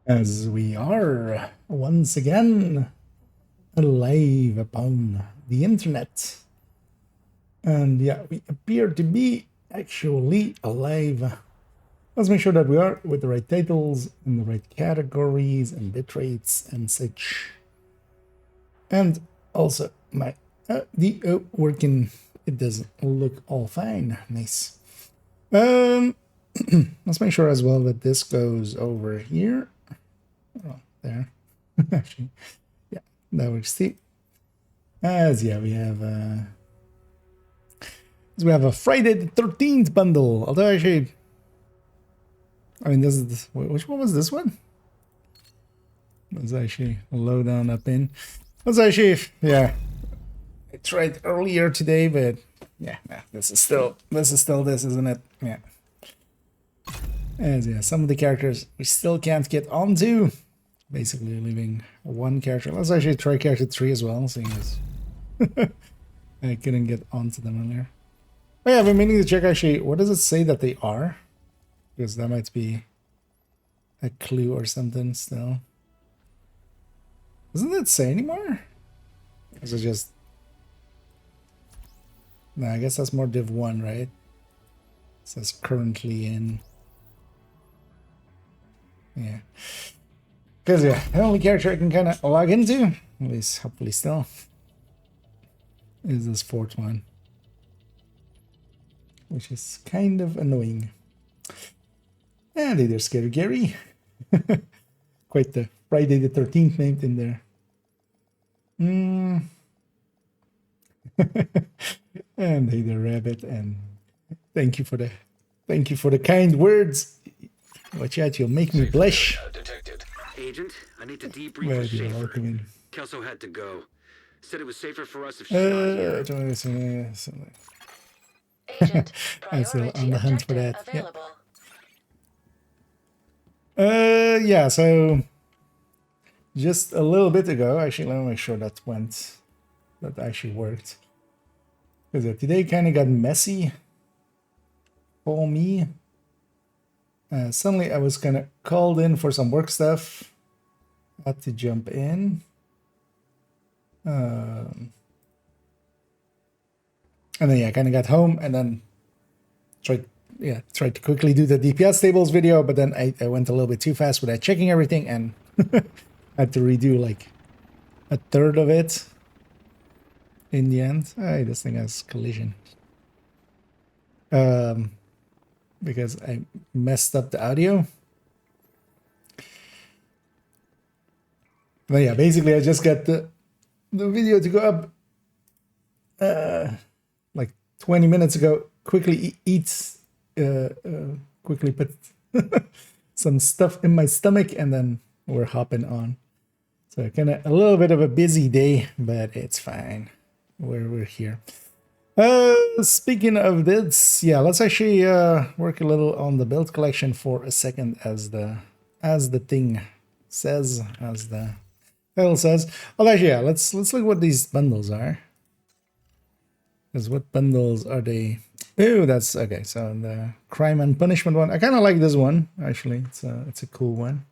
As we are once again alive upon the internet. And yeah, we appear to be actually alive. Let's make sure that we are with the right titles and the right categories and bit rates and such. And also my the working, it doesn't look all fine. Nice. Let's make sure as well that this goes over here. Oh, there. Actually, yeah, that works too. As yeah, we have a Friday the 13th bundle. Although actually, I mean, this is which one was this one? Let's actually load on up in. Let's actually, yeah, I tried earlier today, but yeah, this is still this, isn't it? Yeah. As yeah, some of the characters we still can't get onto. Basically, leaving one character. Let's actually try character 3 as well, seeing as I couldn't get onto them earlier. Oh yeah, I've been meaning to check actually, what does it say that they are? Because that might be a clue or something still. Doesn't it say anymore? Or is it just... No, I guess that's more div 1, right? It says currently in... Yeah. Because yeah, the only character I can kind of log into, at least hopefully still, is this fourth one. Which is kind of annoying. And hey there, Scary Gary. Quite the Friday the 13th named in there. And hey there, Rabbit, and thank you for the kind words. Watch out, you'll make me blush. Detected. Agent, I need to debrief Well, with you're Schaefer. welcome. Kelso had to go. Said it was safer for us if she's not here. Agent, I'm still on the hunt for that. available. Yeah, so just a little bit ago, actually, let me make sure that actually worked. Because today kind of got messy for me. Suddenly I was kind of called in for some work stuff. Had to jump in. And then yeah, I kind of got home and then tried to quickly do the DPS tables video, but then I went a little bit too fast without checking everything and had to redo like a third of it in the end. This thing has collision. Because I messed up the audio. But yeah, basically I just got the video to go up like 20 minutes ago. Quickly quickly put some stuff in my stomach and then we're hopping on. So kind of a little bit of a busy day, but it's fine. We're here. Speaking of this, yeah, let's actually work a little on the build collection for a second, as the thing says, as the title says. Well, actually, yeah, let's look what these bundles are. Because what bundles are they? Oh, that's okay. So the crime and punishment one, I kind of like this one actually. It's a cool one.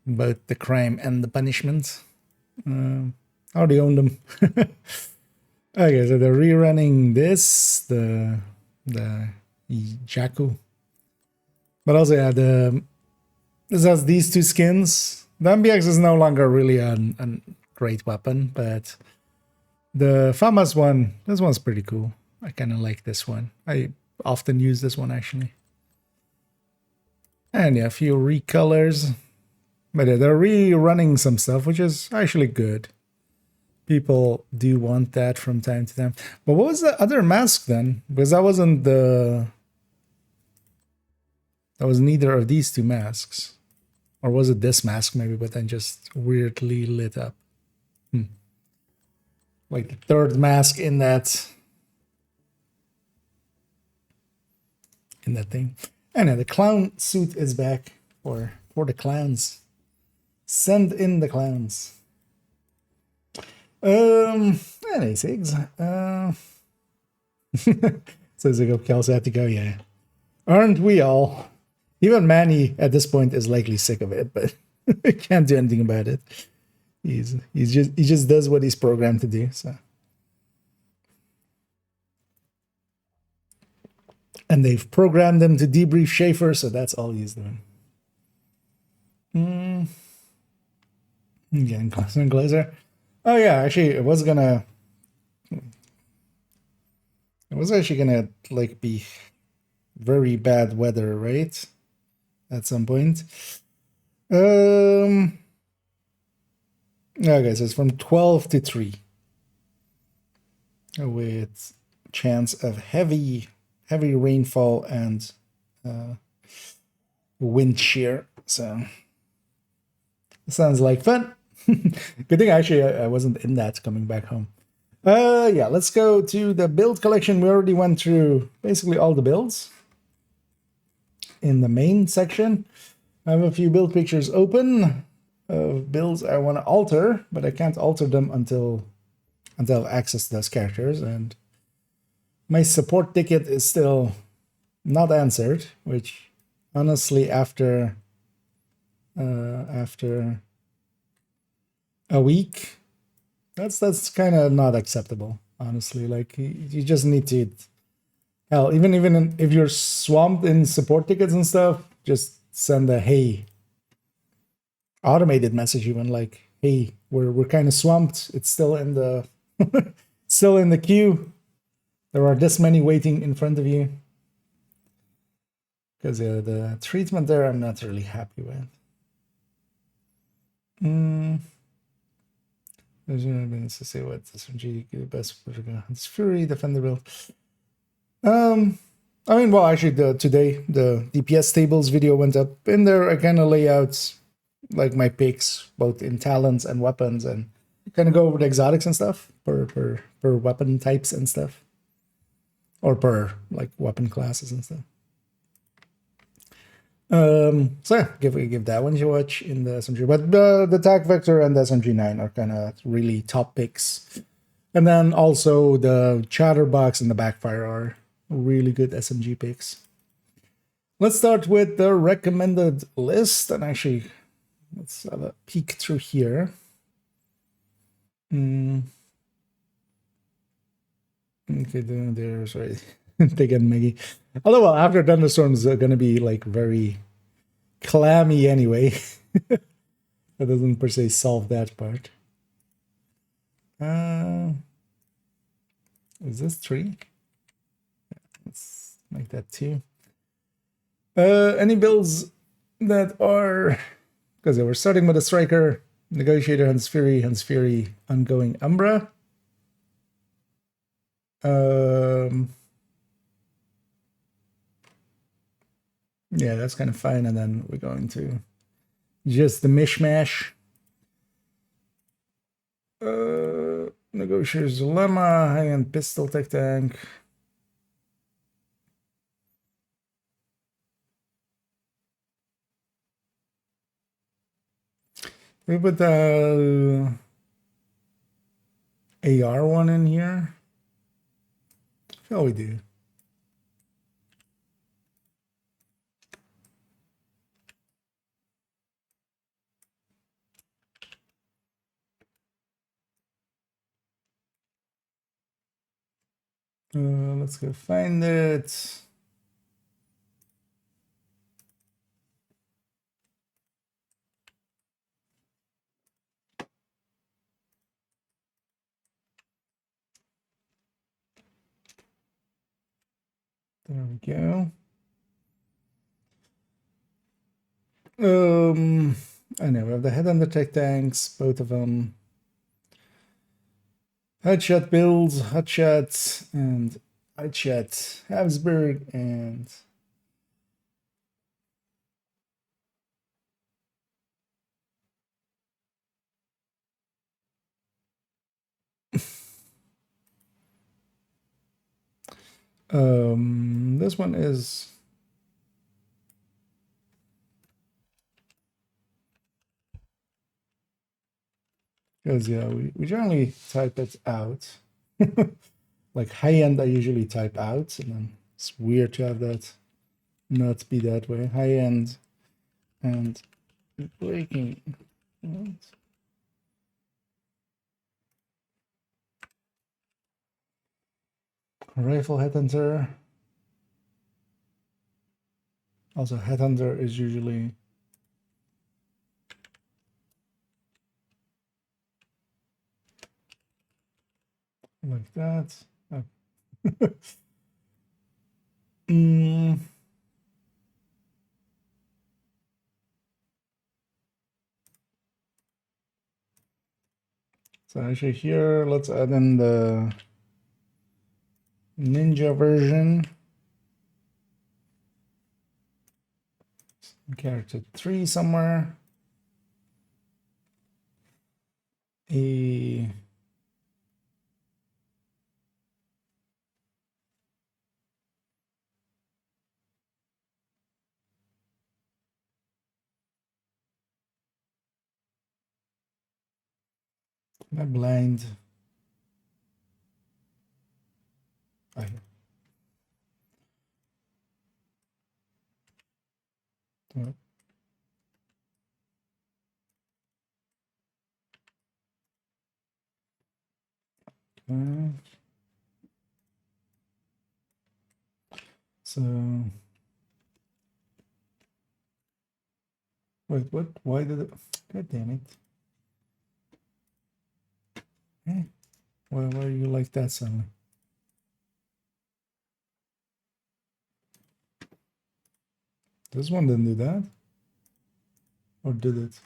Both the crime and the punishment. I already own them. Okay, so they're rerunning this, the Jakku. But also, yeah, this has these two skins. The MBX is no longer really a great weapon, but the FAMAS one, this one's pretty cool. I kind of like this one. I often use this one, actually. And yeah, a few recolors. But yeah, they're rerunning some stuff, which is actually good. People do want that from time to time. But what was the other mask then? Because that wasn't that was neither of these two masks. Or was it this mask maybe, but then just weirdly lit up? Like the third mask in that thing. And yeah, the clown suit is back for the clowns. Send in the clowns. Anyways, says Kelso had to go, yeah. Aren't we all? Even Manny at this point is likely sick of it, but can't do anything about it. He just does what he's programmed to do. So, and they've programmed him to debrief Schaefer, so that's all he's doing. Again, Glazer and Glazer. Oh yeah, actually, it was actually gonna like be very bad weather, right? At some point. Okay, so it's from 12 to 3. With chance of heavy rainfall and wind shear. So sounds like fun. Good thing actually I wasn't in that coming back home. Yeah, let's go to the build collection. We already went through basically all the builds in the main section. I have a few build pictures open of builds I want to alter, but I can't alter them until I've accessed those characters. And my support ticket is still not answered, which honestly after a week, that's kind of not acceptable, honestly. Like you just need to, hell, even if you're swamped in support tickets and stuff, just send a hey automated message, even like, hey, we're kind of swamped, it's still in the still in the queue, there are this many waiting in front of you. Because the treatment there I'm not really happy with. There's evidence to say what this SMG the best it's Fury defend the build. I mean, well, actually, today the DPS tables video went up. In there, I kind of lay out like my picks, both in talents and weapons, and kind of go over the exotics and stuff per weapon types and stuff, or per like weapon classes and stuff. So yeah, give that one a watch in the SMG. But the Attack Vector and the SMG9 are kind of really top picks. And then also the Chatterbox and the Backfire are really good SMG picks. Let's start with the recommended list. And actually, let's have a peek through here. Okay, there's right. Taking Maggie. Although, well, after thunderstorms are going to be like very clammy anyway. That doesn't per se solve that part. Is this 3? Let's make that 2. Any builds that are, because we're starting with a Striker, Negotiator, Hans Fury, Ongoing Umbra. Yeah, that's kind of fine. And then we're going to just the mishmash. Negotiator's Dilemma, high-end pistol tech tank. We put the AR one in here. Oh, we do. Let's go find it. There we go. I know we have the head on the tech tanks, both of them. Headshot builds, Hotshot, and Headshot Habsburg, and this one is because yeah, we generally type it out. Like high end I usually type out, and then it's weird to have that not be that way. High end and breaking. Rifle headhunter. Also, headhunter is usually like that. Oh. So actually here, let's add in the ninja version. Character 3 somewhere. A my blind. I okay. So wait, what? Why did it? God damn it! Hey, why are you like that suddenly? This one didn't do that, or did it?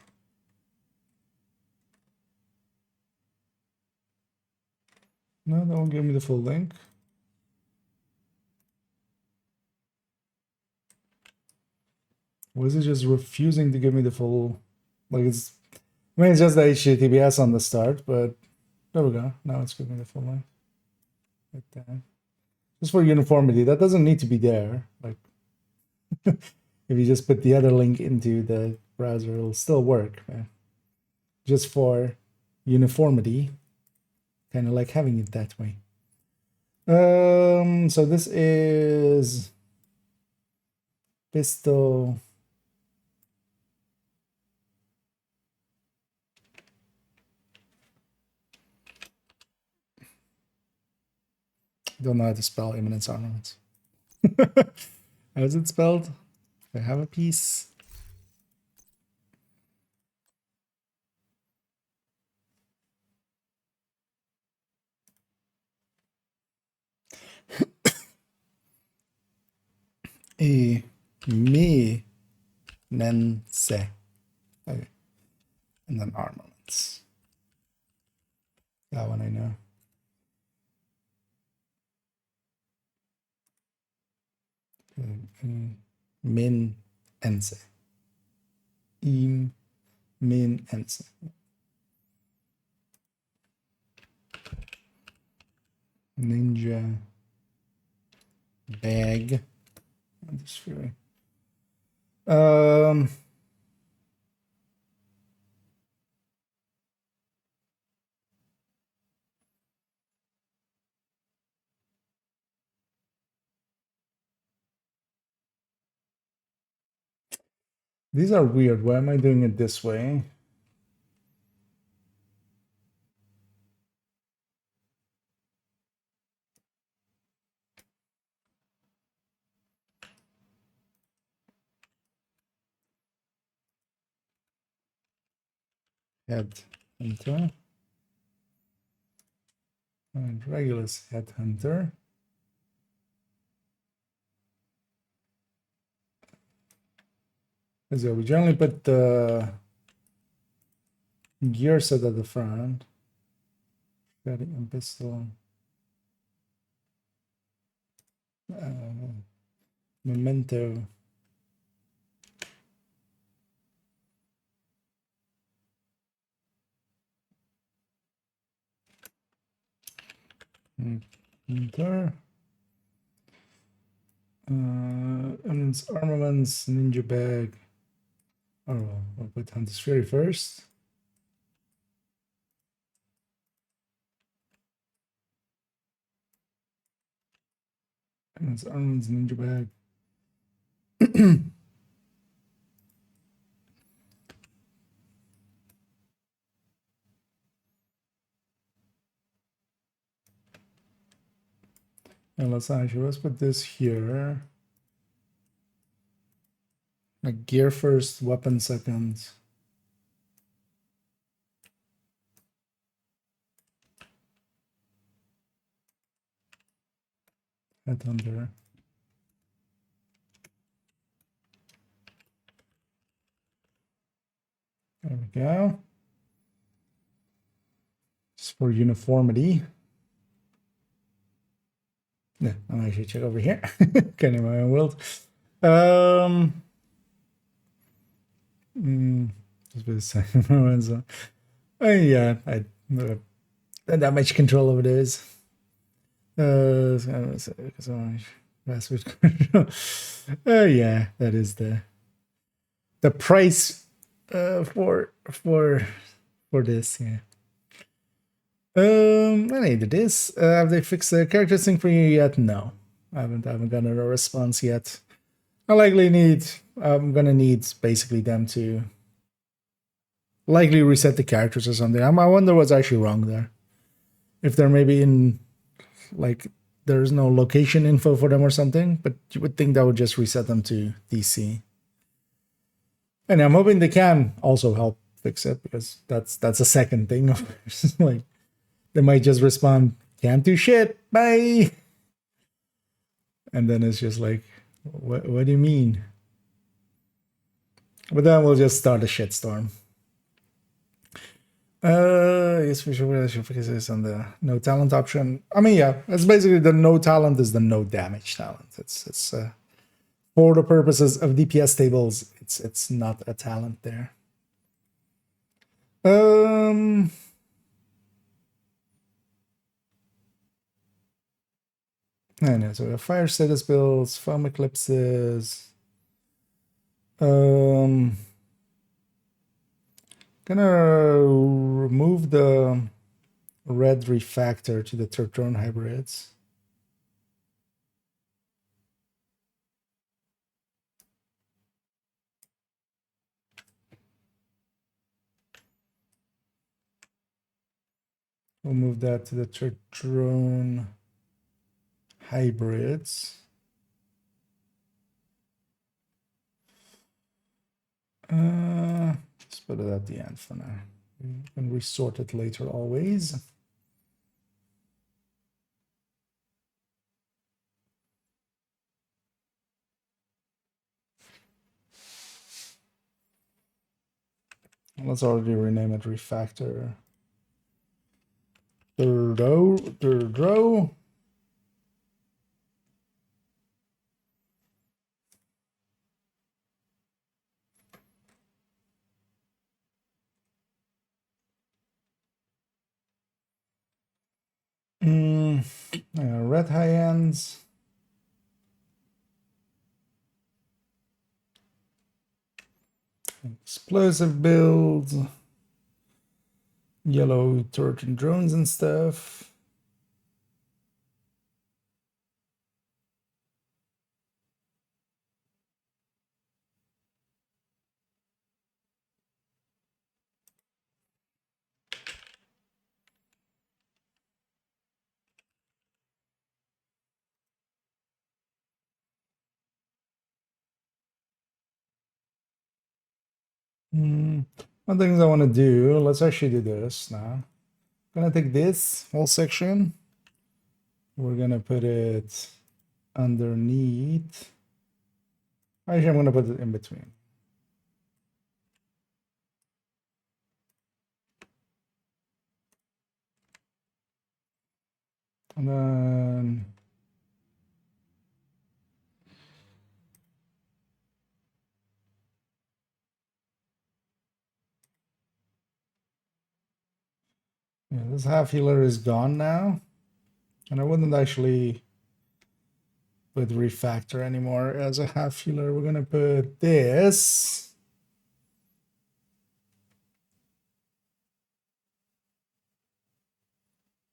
No, don't give me the full link. Was it just refusing to give me the full? Like it's. I mean, it's just the HTTPS on the start, but there we go. Now it's giving me the full link. Like that. Just for uniformity, that doesn't need to be there. Like, if you just put the other link into the browser, it'll still work. Man. Just for uniformity, kind of like having it that way. So this is pistol. Don't know how to spell imminence armaments. How is it spelled? I have a piece. E me nense. Okay. And then armaments. That one I know. Min ense. Im min ense. Ninja bag. I'm just feeling. These are weird. Why am I doing it this way? Head hunter. And Regulus head hunter. So we generally put the gear set at the front. Carrying a pistol. Memento. Hunter. Eminence armaments, ninja bag. Oh, we'll put Hunter's Fury first. Eminence armaments, ninja bag. And let's put this here. Like gear first, weapon second. Head under. There we go. Just for uniformity. Yeah, I'm actually check over here. Kind of my own world. Just a second. Yeah, I don't have that much control over this. So much password control. Yeah, that is the price for this. Yeah. I needed this. Have they fixed the character sync for you yet? No, I haven't gotten a response yet. I'm gonna need basically them to likely reset the characters or something. I wonder what's actually wrong there. If they're maybe in like there's no location info for them or something, but you would think that would just reset them to DC. And I'm hoping they can also help fix it, because that's a second thing. Like they might just respond, can't do shit, bye. And then it's just like, what do you mean? But then we'll just start a shitstorm. Yes, we should focus this on the no talent option. I mean, yeah, it's basically the no talent is the no damage talent. It's for the purposes of DPS tables, it's not a talent there. I know, so we have fire status builds, foam eclipses. Gonna remove the red refactor to the third drone hybrids. We'll move that to the third drone hybrids. Let's put it at the end for now. We can resort it later always. Let's already rename it refactor. Third row. Red high ends. Explosive builds. Yellow turret and drones and stuff. One things I want to do, let's actually do this now. I'm gonna take this whole section. We're gonna put it underneath. Actually, I'm gonna put it in between. And then yeah, this half healer is gone now. And I wouldn't actually put refactor anymore as a half healer. We're gonna put this.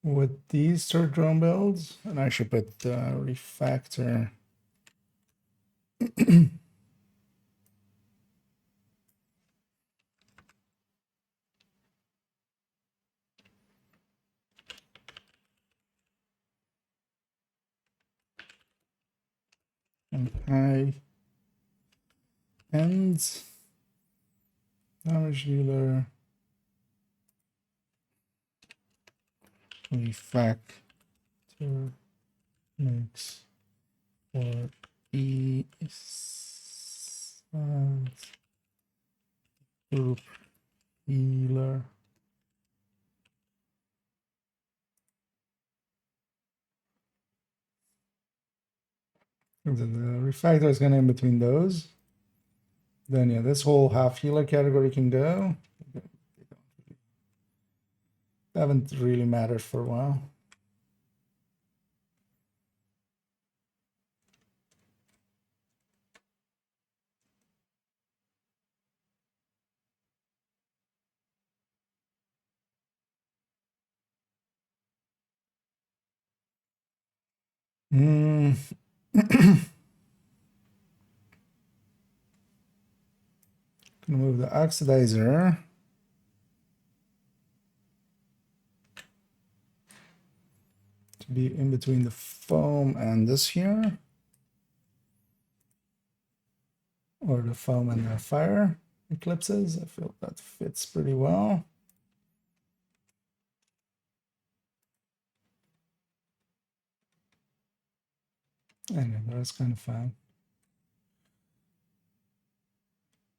With these third drone builds, and I should put the refactor and high end damage dealer refactor makes for E group healer. The refactor is going to in between those. Then yeah, this whole half healer category can go. They haven't really mattered for a while. Gonna move the oxidizer to be in between the foam and this here, or the foam and the fire eclipses. I feel that fits pretty well. Anyway, that's kind of fine.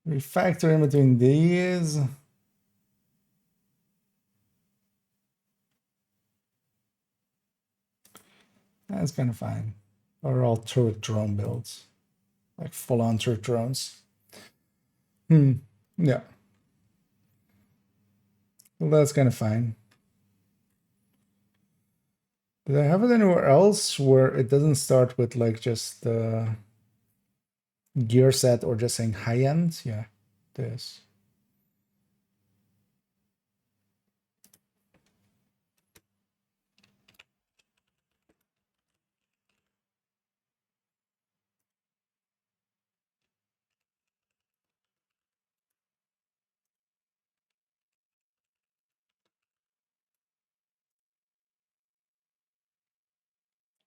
Refactor in between these. That's kind of fine. Or all turret drone builds, like full-on turret drones. Yeah. Well, that's kind of fine. Did I have it anywhere else where it doesn't start with like just the gear set or just saying high end? Yeah, this.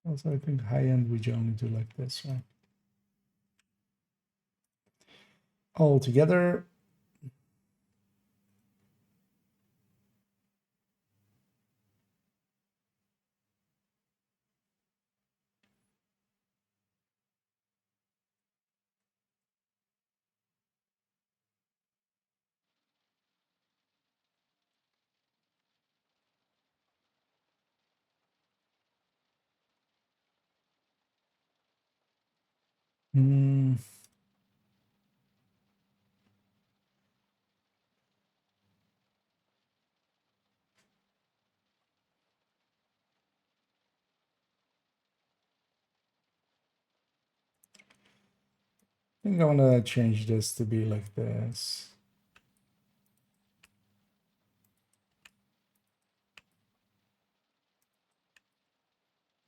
Also, I think high end we only do like this, right? All together. I think I want to change this to be like this.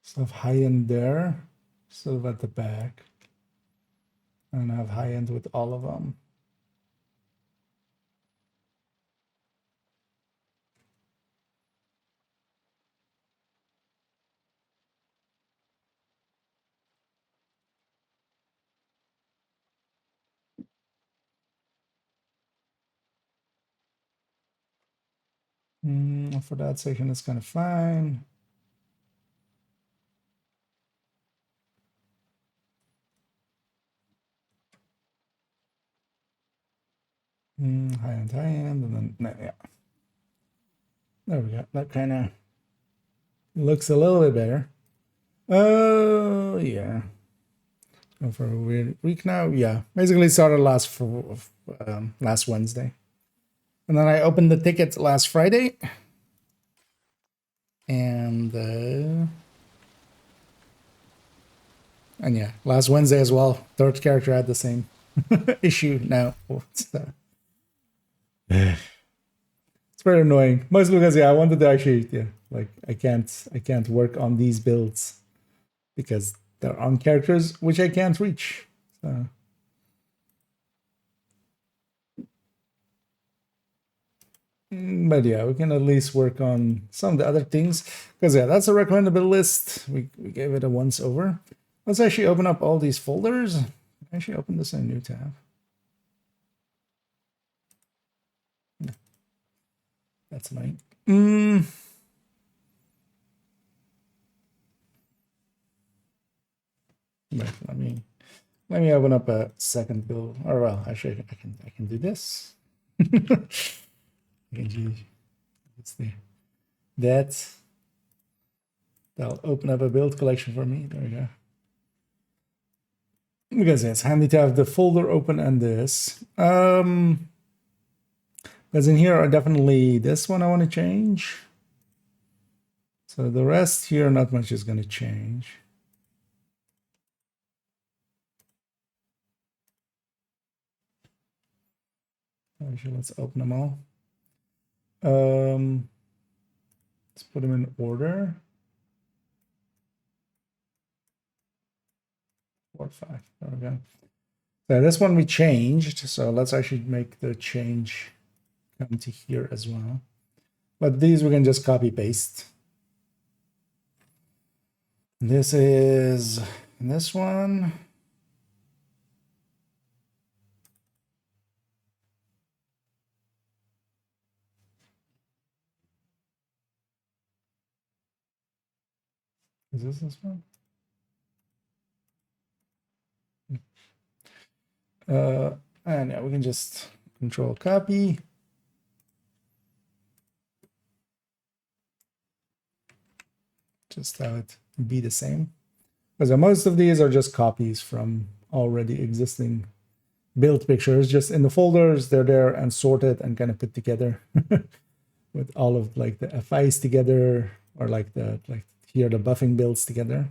So have high end there, sort of at the back. And have high end with all of them. For that section, it's kind of fine. High end, and then yeah. There we go. That kind of looks a little bit better. Oh yeah. Go for a weird week now. Yeah, basically started last Wednesday, and then I opened the ticket last Friday, and yeah, last Wednesday as well. Third character had the same issue now. It's very annoying. Mostly because I wanted to actually like I can't work on these builds because they're on characters which I can't reach. So but yeah, we can at least work on some of the other things because that's a recommendable list. We gave it a once over. Let's actually open up all these folders. Actually open this in a new tab. That's annoying. Wait, let me open up a second build. Or well, actually I can do this. I can do it's there. That'll open up a build collection for me. There we go. Because it's handy to have the folder open and this. Because in here are definitely this one I want to change. So the rest here, not much is going to change. Actually, let's open them all. Let's put them in order. 4, 5. There we go. So this one we changed. So let's actually make the change come to here as well. But these we can just copy paste. This is this one. Is this one? And yeah, we can just control copy. Just have it be the same. Because most of these are just copies from already existing build pictures. Just in the folders, they're there and sorted and kind of put together with all of like the FIs together, or like here the buffing builds together.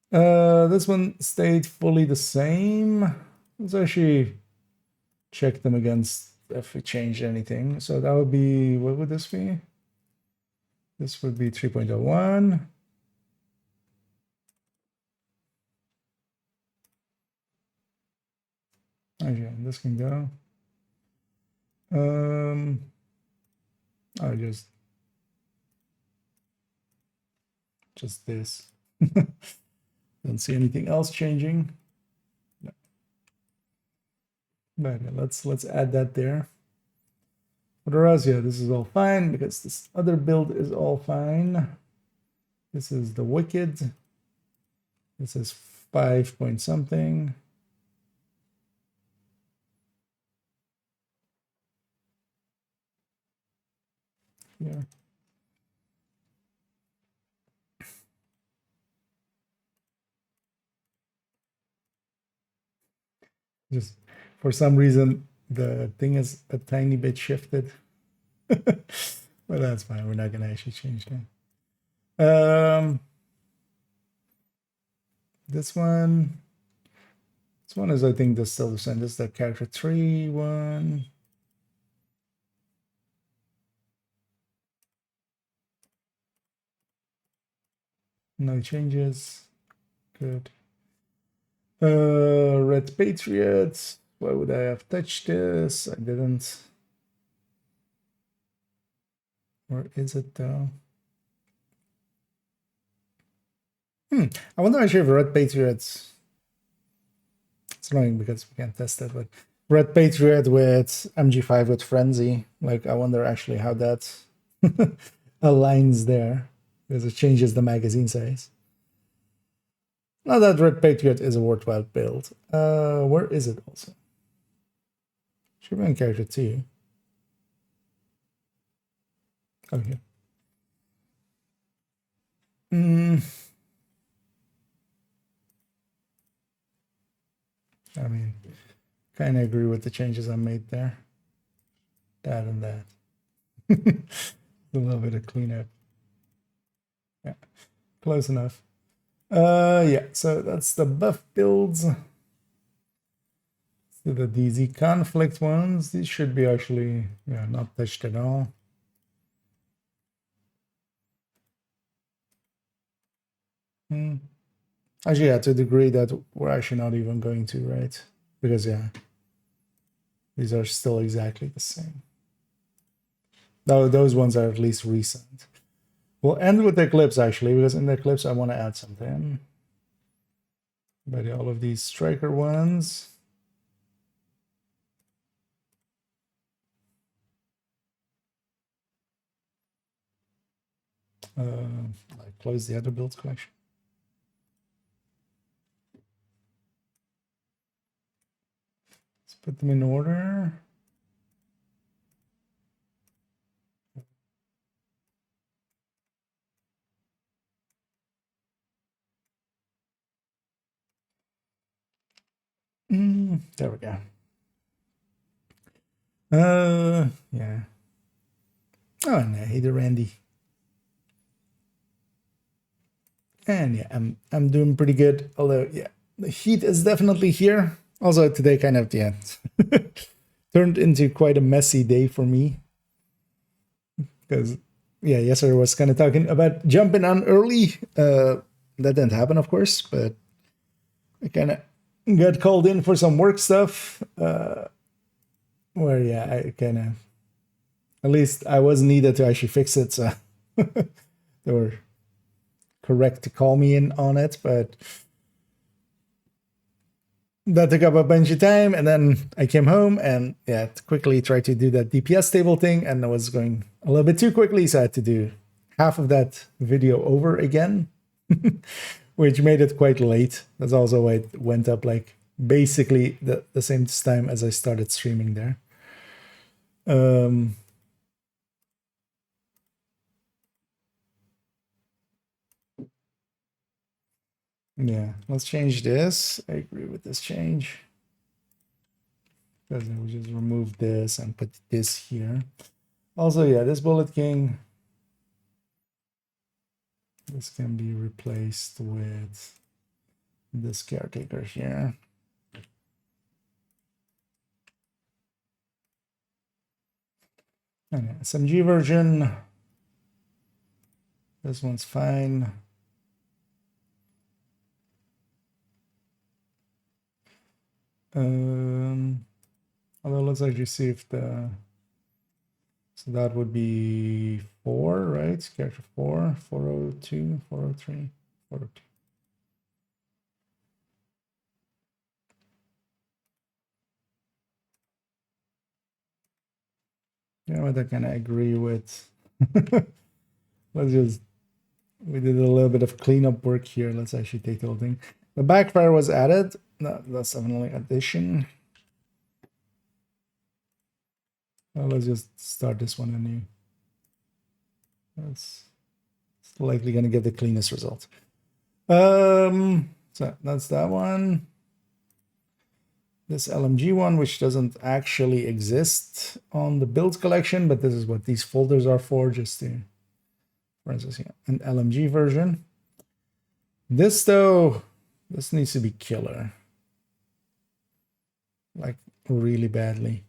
This one stayed fully the same. Let's actually check them against if we changed anything. So that would be, what would this be? This would be 3.01. Okay, this can go. I just this. Don't see anything else changing. No. But yeah, let's add that there. For the rest, yeah, this is all fine because this other build is all fine. This is the Wicked. This is 5 point something. Yeah. Just for some reason, the thing is a tiny bit shifted. But that's fine. We're not going to actually change that. This one is, I think, still the same. This is the character 3 one. No changes. Good. Red Patriots. Why would I have touched this? I didn't. Where is it though? I wonder actually if Red Patriots. It's annoying because we can't test it, but Red Patriot with MG5 with Frenzy. Like, I wonder actually how that aligns there, because it changes the magazine size. Not that Red Patriot is a worthwhile build. Where is it also? Should be in character 2. Okay. I mean, kind of agree with the changes I made there. That and that. A little bit of cleanup. Yeah, close enough. Yeah, so that's the buff builds. So the DZ conflict ones, these should be actually, yeah, not touched at all. Actually, yeah, to a degree that we're actually not even going to, right? Because, yeah, these are still exactly the same. Though those ones are at least recent. We'll end with the Eclipse, actually, because in the Eclipse I want to add something. But all of these striker ones. Like close the other builds collection. Let's put them in order. There we go. Yeah. Oh, and hey there, Randy. And yeah, I'm doing pretty good. Although, yeah, the heat is definitely here. Also, today kind of turned into quite a messy day for me because yeah, yesterday was kind of talking about jumping on early. That didn't happen, of course, but I kind of got called in for some work stuff. Where yeah, I kind of at least I was needed to actually fix it, so they were correct to call me in on it, but that took up a bunch of time, and then I came home and yeah, quickly tried to do that DPS table thing, and I was going a little bit too quickly, so I had to do half of that video over again, which made it quite late. That's also why it went up like basically the same time as I started streaming there. Yeah, let's change this. I agree with this change. Because we just remove this and put this here. Also, yeah, this Bullet King, this can be replaced with this Caretaker here. And SMG version. This one's fine. Although let's actually see if the so that would be 4, right? Character 4, 402, 403, 402. You know what? I kind of agree with. Let's just we did a little bit of cleanup work here. Let's actually take the whole thing. The backfire was added. No, that's definitely addition. Well, let's just start this one anew. That's likely going to get the cleanest result. So that's that one. This LMG one, which doesn't actually exist on the build collection, but this is what these folders are for, just to, for instance, yeah, an LMG version. This though, this needs to be killer. Like really badly.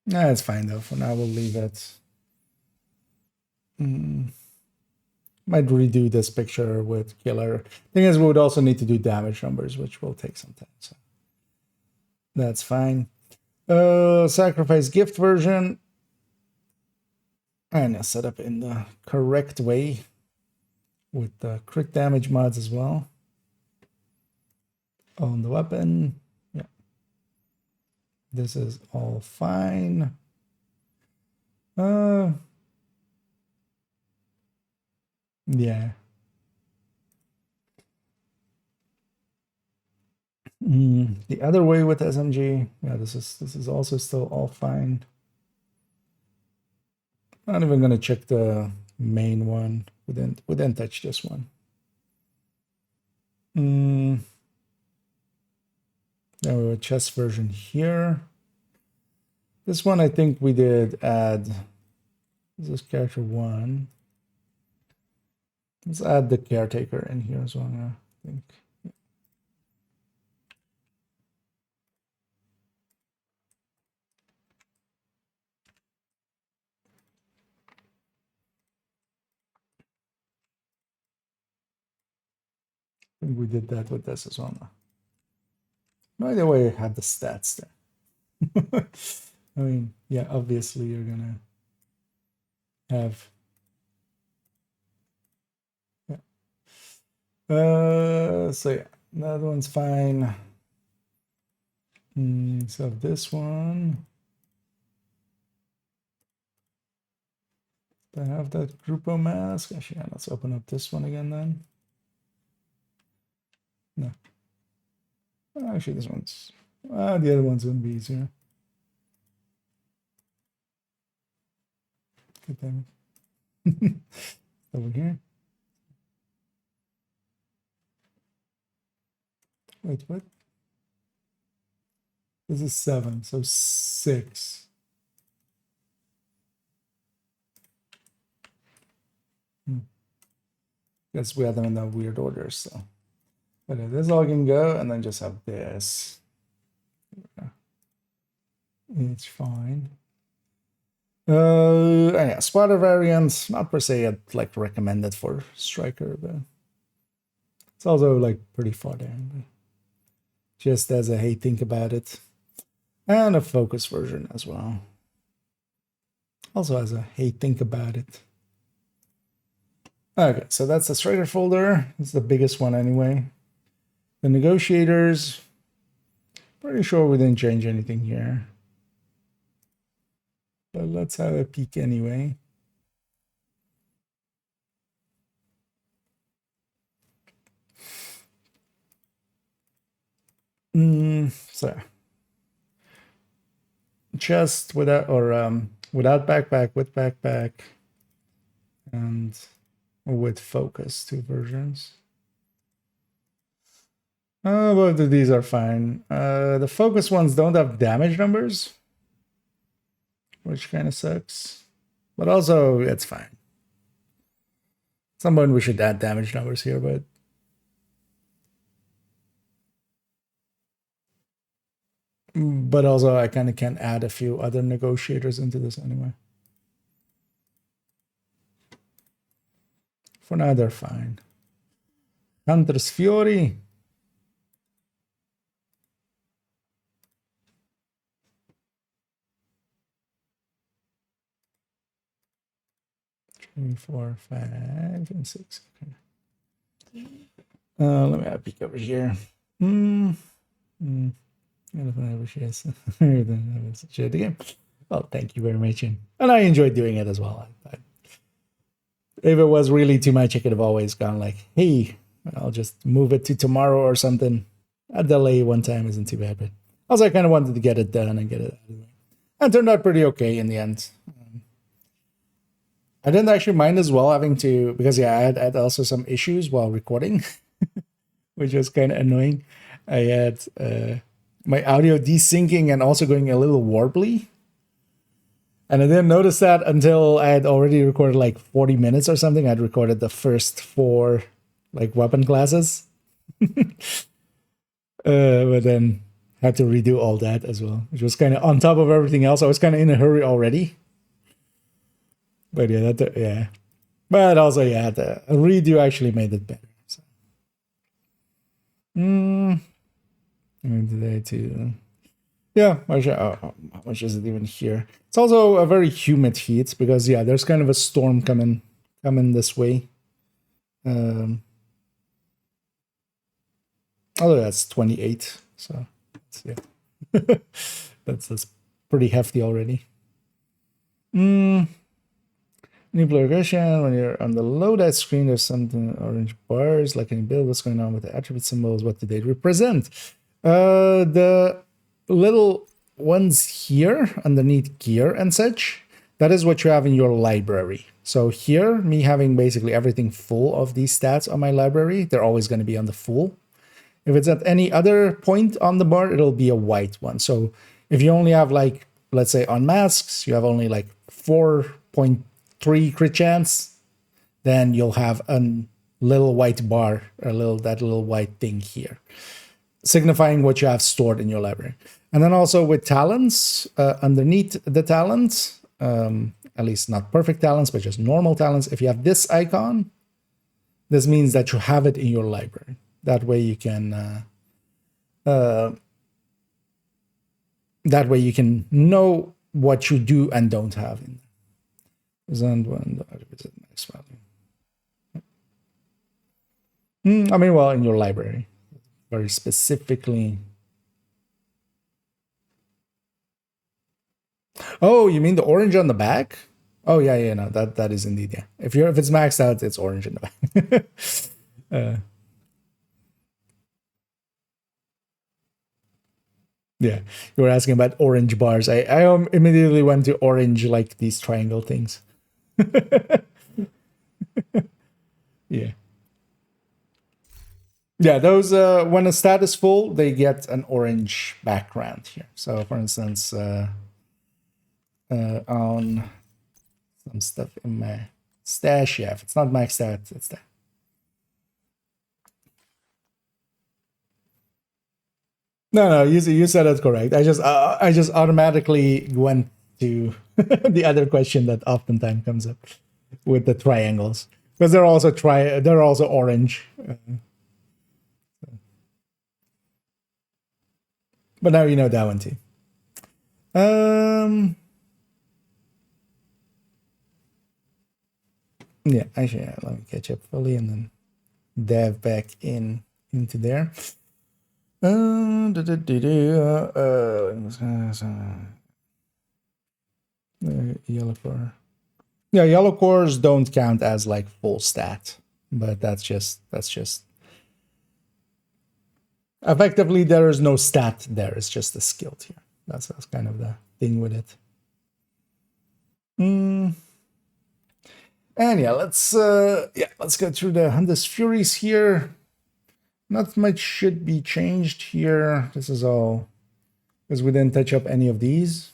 Nah, it's fine though. For now, we'll leave it. Might redo this picture with killer. Thing is, we would also need to do damage numbers, which will take some time. So that's fine. Sacrifice gift version. And set up in the correct way with the crit damage mods as well. On the weapon. Yeah. This is all fine. Yeah. The other way with SMG, yeah, this is also still all fine. I'm not even gonna check the main one. We didn't touch this one. Then we have a chest version here. This one I think we did add. This is character 1. Let's add the caretaker in here as well. I think. I think we did that with this as well. No idea why you had the stats there. I mean, yeah, obviously you're gonna have. So yeah, that one's fine. So this one, I have that Grupo mask. Actually, yeah, let's open up this one again then. No. Actually, this one's, the other one's gonna be easier. Good damn it. Over here. Wait, what? This is 7, so 6. Guess we have them in that weird order, so. But this all can go, and then just have this. It's fine. Yeah, spotter variants, not per se I'd like recommended for Striker, but it's also like pretty far down. Just as a hey, think about it. And a focus version as well. Also as a hey, think about it. Okay, so that's the Striker folder. It's the biggest one anyway. The negotiators, pretty sure we didn't change anything here. But let's have a peek anyway. So chest without without backpack, with backpack, and with focus, 2 versions. Both of these are fine. The focus ones don't have damage numbers, which kind of sucks. But also, it's fine. At some point we should add damage numbers here, but also I kind of can add a few other negotiators into this anyway. For now, they're fine. Hunter's Fury. Three, 4, 5, and 6. Okay. Let me have a peek over here. Again. Well, thank you very much, and I enjoyed doing it as well. If it was really too much, I could have always gone like, "Hey, I'll just move it to tomorrow or something." A delay one time isn't too bad, but also I kind of wanted to get it done and get it out of the way. And it turned out pretty okay in the end. I didn't actually mind as well having to, because yeah, I had also some issues while recording, which was kind of annoying. I had my audio desyncing and also going a little warbly. And I didn't notice that until I had already recorded like 40 minutes or something. I'd recorded the first 4 like weapon classes. But then had to redo all that as well, which was kind of on top of everything else. I was kind of in a hurry already. But yeah, yeah. But also, yeah, the redo actually made it better. So. Today too. Yeah, how much is it even here? It's also a very humid heat because yeah, there's kind of a storm coming this way. Although that's 28, so yeah, that's pretty hefty already. New progression, when you're on the loadout screen, there's something orange bars, like any build. What's going on with the attribute symbols? What do they represent? The little ones here underneath gear and such, that is what you have in your library. So here, me having basically everything full of these stats on my library, they're always going to be on the full. If it's at any other point on the bar, it'll be a white one. So if you only have like, let's say on masks, you have only like 4.3 crit chance, then you'll have a little white bar, that little white thing here, signifying what you have stored in your library. And then also with talents, underneath the talents, at least not perfect talents, but just normal talents, if you have this icon, this means that you have it in your library. That way you can know what you do and don't have in there. Present when the visit max value. I mean, well, in your library, very specifically. Oh, you mean the orange on the back? Oh yeah, yeah, no, that is indeed, yeah. If it's maxed out, it's orange in the back. Yeah, you were asking about orange bars. I immediately went to orange, like these triangle things. Yeah. Yeah, those when a stat is full, they get an orange background here. So for instance, on some stuff in my stash, yeah, if it's not maxed out, it's there. No, you said it correct. I just automatically went to the other question that oftentimes comes up with the triangles, because they're also orange. But now you know that one too. Yeah, actually, yeah, let me catch up fully and then dive back into there. Yellow core. Yeah, yellow cores don't count as like full stat, but that's just effectively there is no stat there. It's just a skill tier. That's kind of the thing with it. And yeah, let's go through the Hunter's Furies here. Not much should be changed here. This is all because we didn't touch up any of these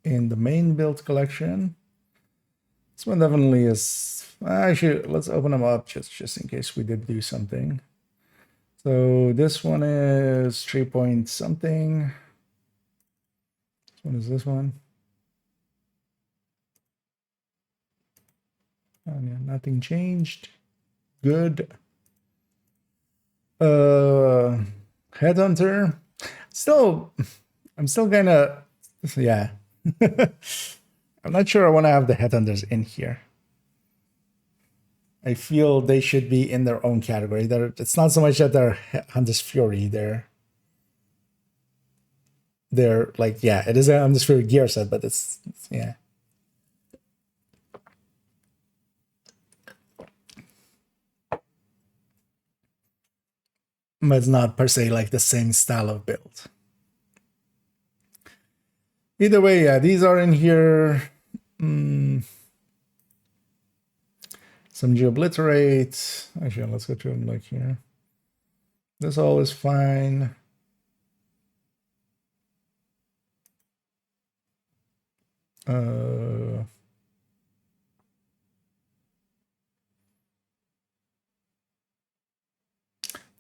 in the main build collection. This one definitely is. Actually, let's open them up just in case we did do something. So this one is 3 point something. What is this one? Oh, yeah, nothing changed. Good. Headhunter. I'm still kind of, yeah. I'm not sure I want to have the headhunters in here. I feel they should be in their own category. It's not so much that they're Hunter's Fury. They're like, yeah, it is a Hunter's Fury gear set, but it's yeah. But it's not per se like the same style of build. Either way, yeah, these are in here. Some Geobliterate. Actually, let's go through them like here. This all is fine.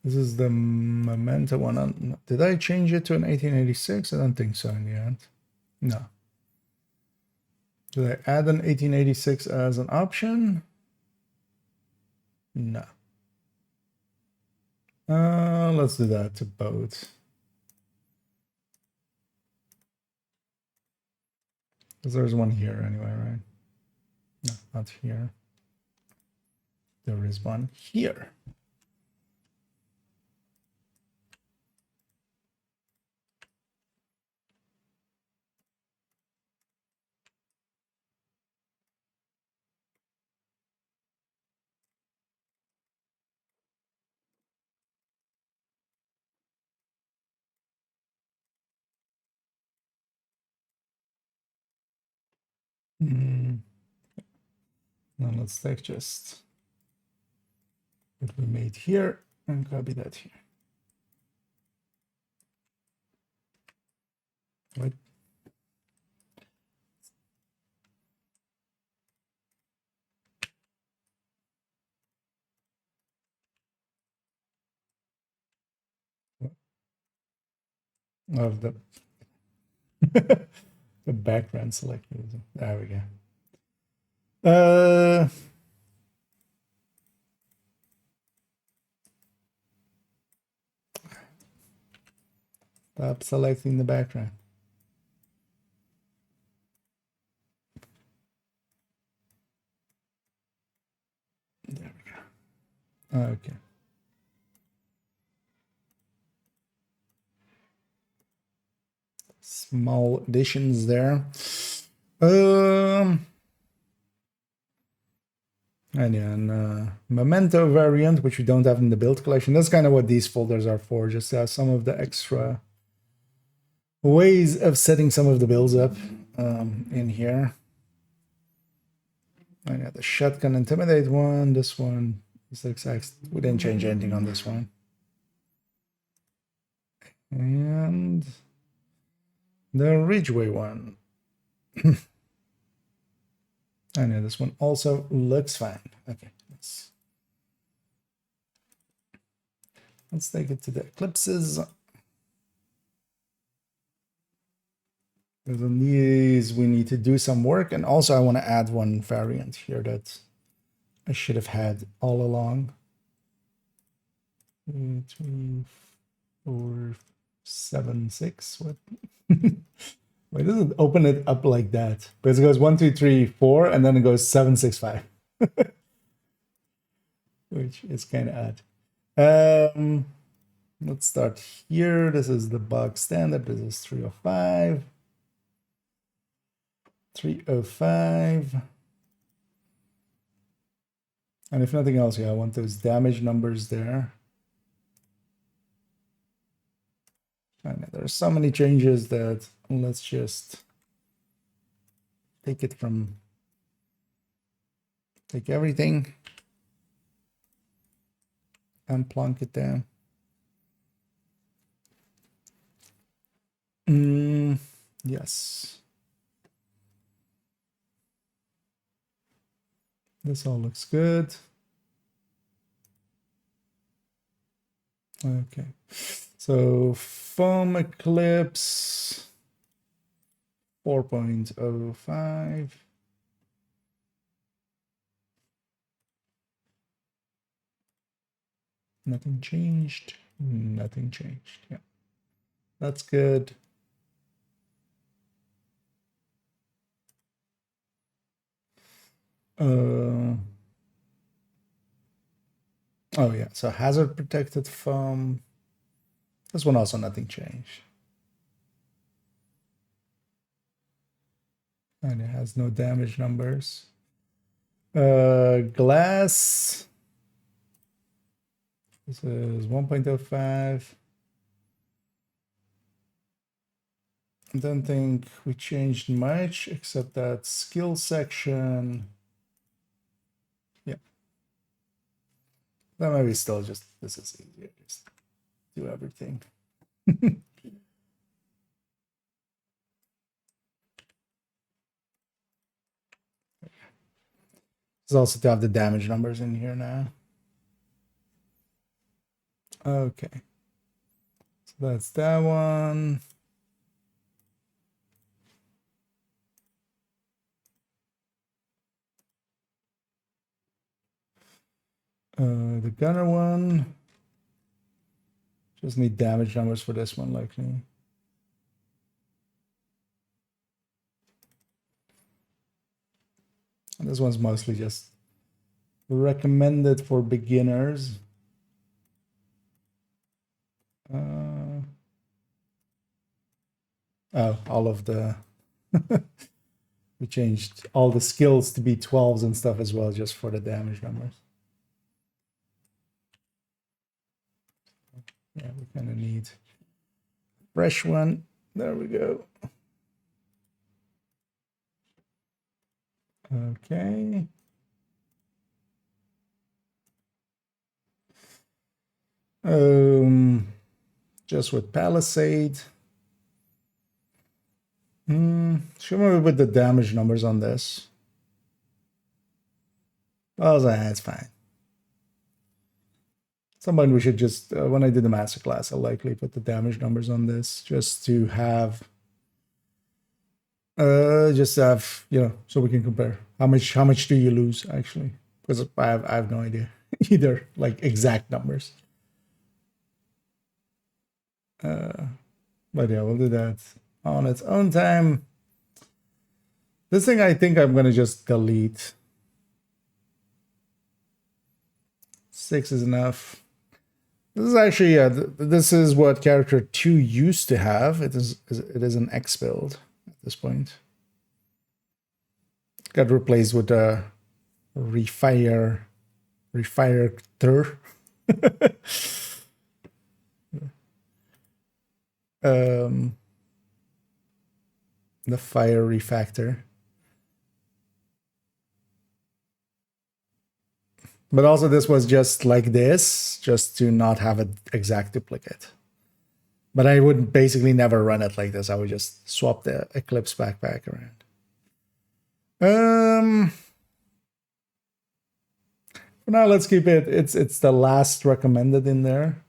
This is the Memento one. Did I change it to an 1886? I don't think so in the end. No. Did I add an 1886 as an option? No. Let's do that to both. Because there's one here anyway, right? No, not here. There is one here. Now let's take just what we made here and copy that here. What? Of the the background selected. There we go. Stop selecting the background. Okay. Small additions there. And then memento variant, which we don't have in the build collection. That's kind of what these folders are for, just some of the extra ways of setting some of the builds up in here. I got the shotgun intimidate one. This one is the exact. We didn't change anything on this one. And the Ridgeway one. I know this one also looks fine. Okay, let's take it to the eclipses. On these, we need to do some work. And also I want to add one variant here that I should have had all along. 2, 3, 4, 7, 6. What? Why does it open it up like that? Because it goes 1, 2, 3, 4, and then it goes 7, 6, 5. Which is kind of odd. Let's start here. This is the bog standard. This is 305. 305. And if nothing else, yeah, I want those damage numbers there. And there are so many changes that let's just take everything and plunk it down. Yes. This all looks good. Okay. So foam eclipse 4.05. Nothing changed. Nothing changed. Yeah. That's good. Oh yeah, so hazard protected foam. This one also nothing changed. And it has no damage numbers. Glass. This is 1.05. I don't think we changed much except that skill section. Yeah. That might be still just, this is easier. Just do everything. It's also to have the damage numbers in here now. Okay. So that's that one. The gunner one. Just need damage numbers for this one, likely. And this one's mostly just recommended for beginners. Oh, all of the we changed all the skills to be 12s and stuff as well, just for the damage numbers. Yeah, we kind of need a fresh one. There we go. Okay. Just with Palisade. Show me with the damage numbers on this. Oh, that's fine. Somebody we should just, when I did the masterclass, I'll likely put the damage numbers on this just to have, you know, so we can compare. How much do you lose actually? Because I have no idea either, like exact numbers. But yeah, we'll do that on its own time. This thing I think I'm gonna just delete. 6 is enough. This is actually, this is what character 2 used to have. It is an X build at this point. Got replaced with a refire the fire refactor. But also this was just like this, just to not have an exact duplicate. But I would basically never run it like this. I would just swap the Eclipse backpack around. For now, let's keep it. It's the last recommended in there.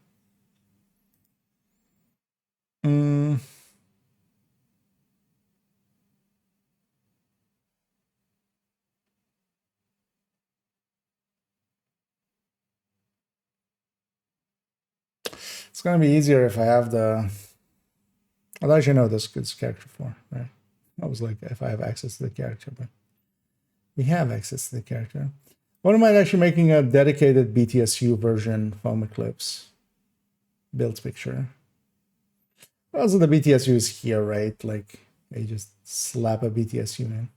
It's gonna be easier if I have the. I'll actually know this character for, right? I was like, if I have access to the character, but we have access to the character. What am I actually making a dedicated BTSU version foam Eclipse build picture? Also, the BTSU is here, right? Like, you just slap a BTSU in.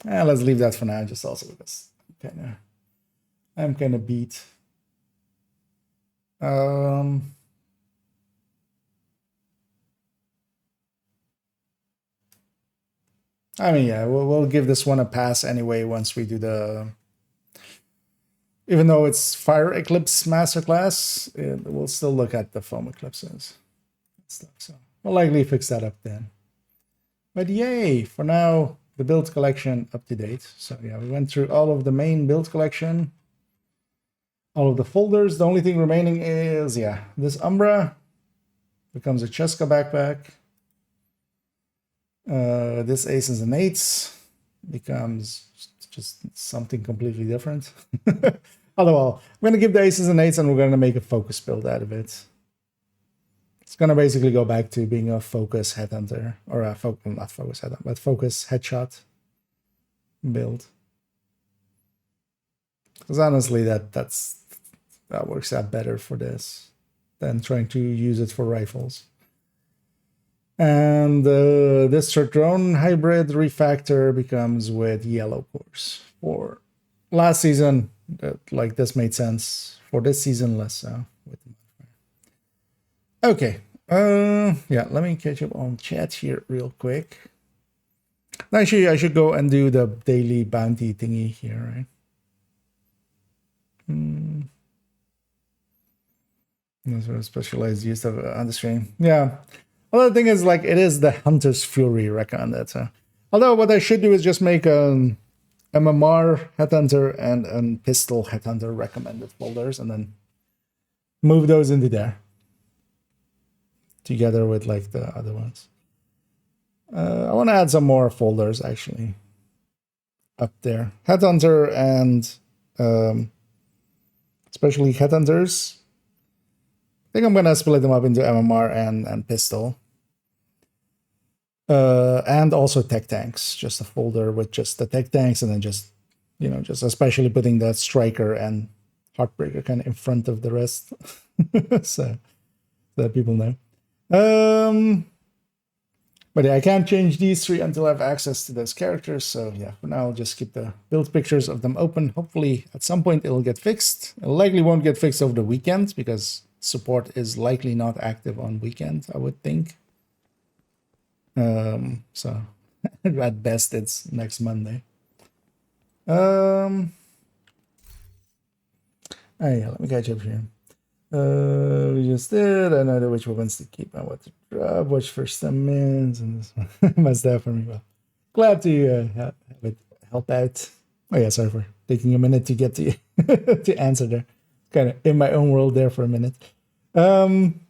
Let's leave that for now, just also because I'm kind of beat. I mean, yeah, we'll give this one a pass anyway once we do the. Even though it's Fire Eclipse Masterclass, we'll still look at the foam eclipses and stuff. So we'll likely fix that up then. But yay! For now, the build collection up to date. So yeah, we went through all of the main build collection, all of the folders. The only thing remaining is this Umbra becomes a Cheska backpack. This Aces and Eights becomes just something completely different. Although, I'm going to give the Aces and Eights and we're going to make a focus build out of it. It's going to basically go back to being a focus headhunter, or a not focus headhunter, but focus headshot build. Because honestly, that works out better for this than trying to use it for rifles. And this drone hybrid refactor becomes with yellow cores. For last season, like this made sense. For this season, less so. Okay. Yeah, let me catch up on chat here real quick. Actually, I should go and do the daily bounty thingy here, right? That's a specialized use of on the stream. Yeah. Well, the thing is, like, it is the Hunter's Fury recommended. So, although what I should do is just make an MMR Headhunter and a Pistol Headhunter recommended folders, and then move those into there together with like the other ones. I want to add some more folders actually up there. Headhunter and especially Headhunters. I think I'm gonna split them up into MMR and Pistol. And also Tech Tanks, just a folder with just the Tech Tanks, and then just, just especially putting that Striker and Heartbreaker kind of in front of the rest. So that people know. But yeah, I can't change these three until I have access to those characters. So yeah, for now I'll just keep the build pictures of them open. Hopefully at some point it'll get fixed. It likely won't get fixed over the weekend because support is likely not active on weekends, I would think. So at best it's next Monday. Oh yeah, let me catch up here. We just did. I know which weapons to keep and what to drop, which first summons, and this one must have for me. Well, glad to have it help out. Oh yeah, sorry for taking a minute to get to to answer there. Kind of in my own world there for a minute. And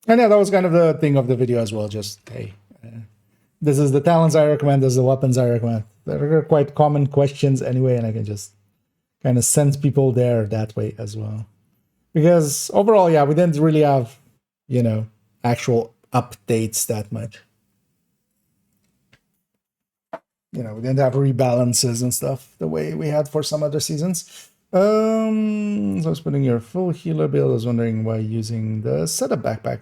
yeah, that was kind of the thing of the video as well. Just hey, this is the talents I recommend. This is the weapons I recommend. They're quite common questions anyway, and I can just kind of send people there that way as well. Because overall, yeah, we didn't really have, actual updates that much. you know, we didn't have rebalances and stuff the way we had for some other seasons. So I was putting your full healer build. I was wondering why using the setup backpack.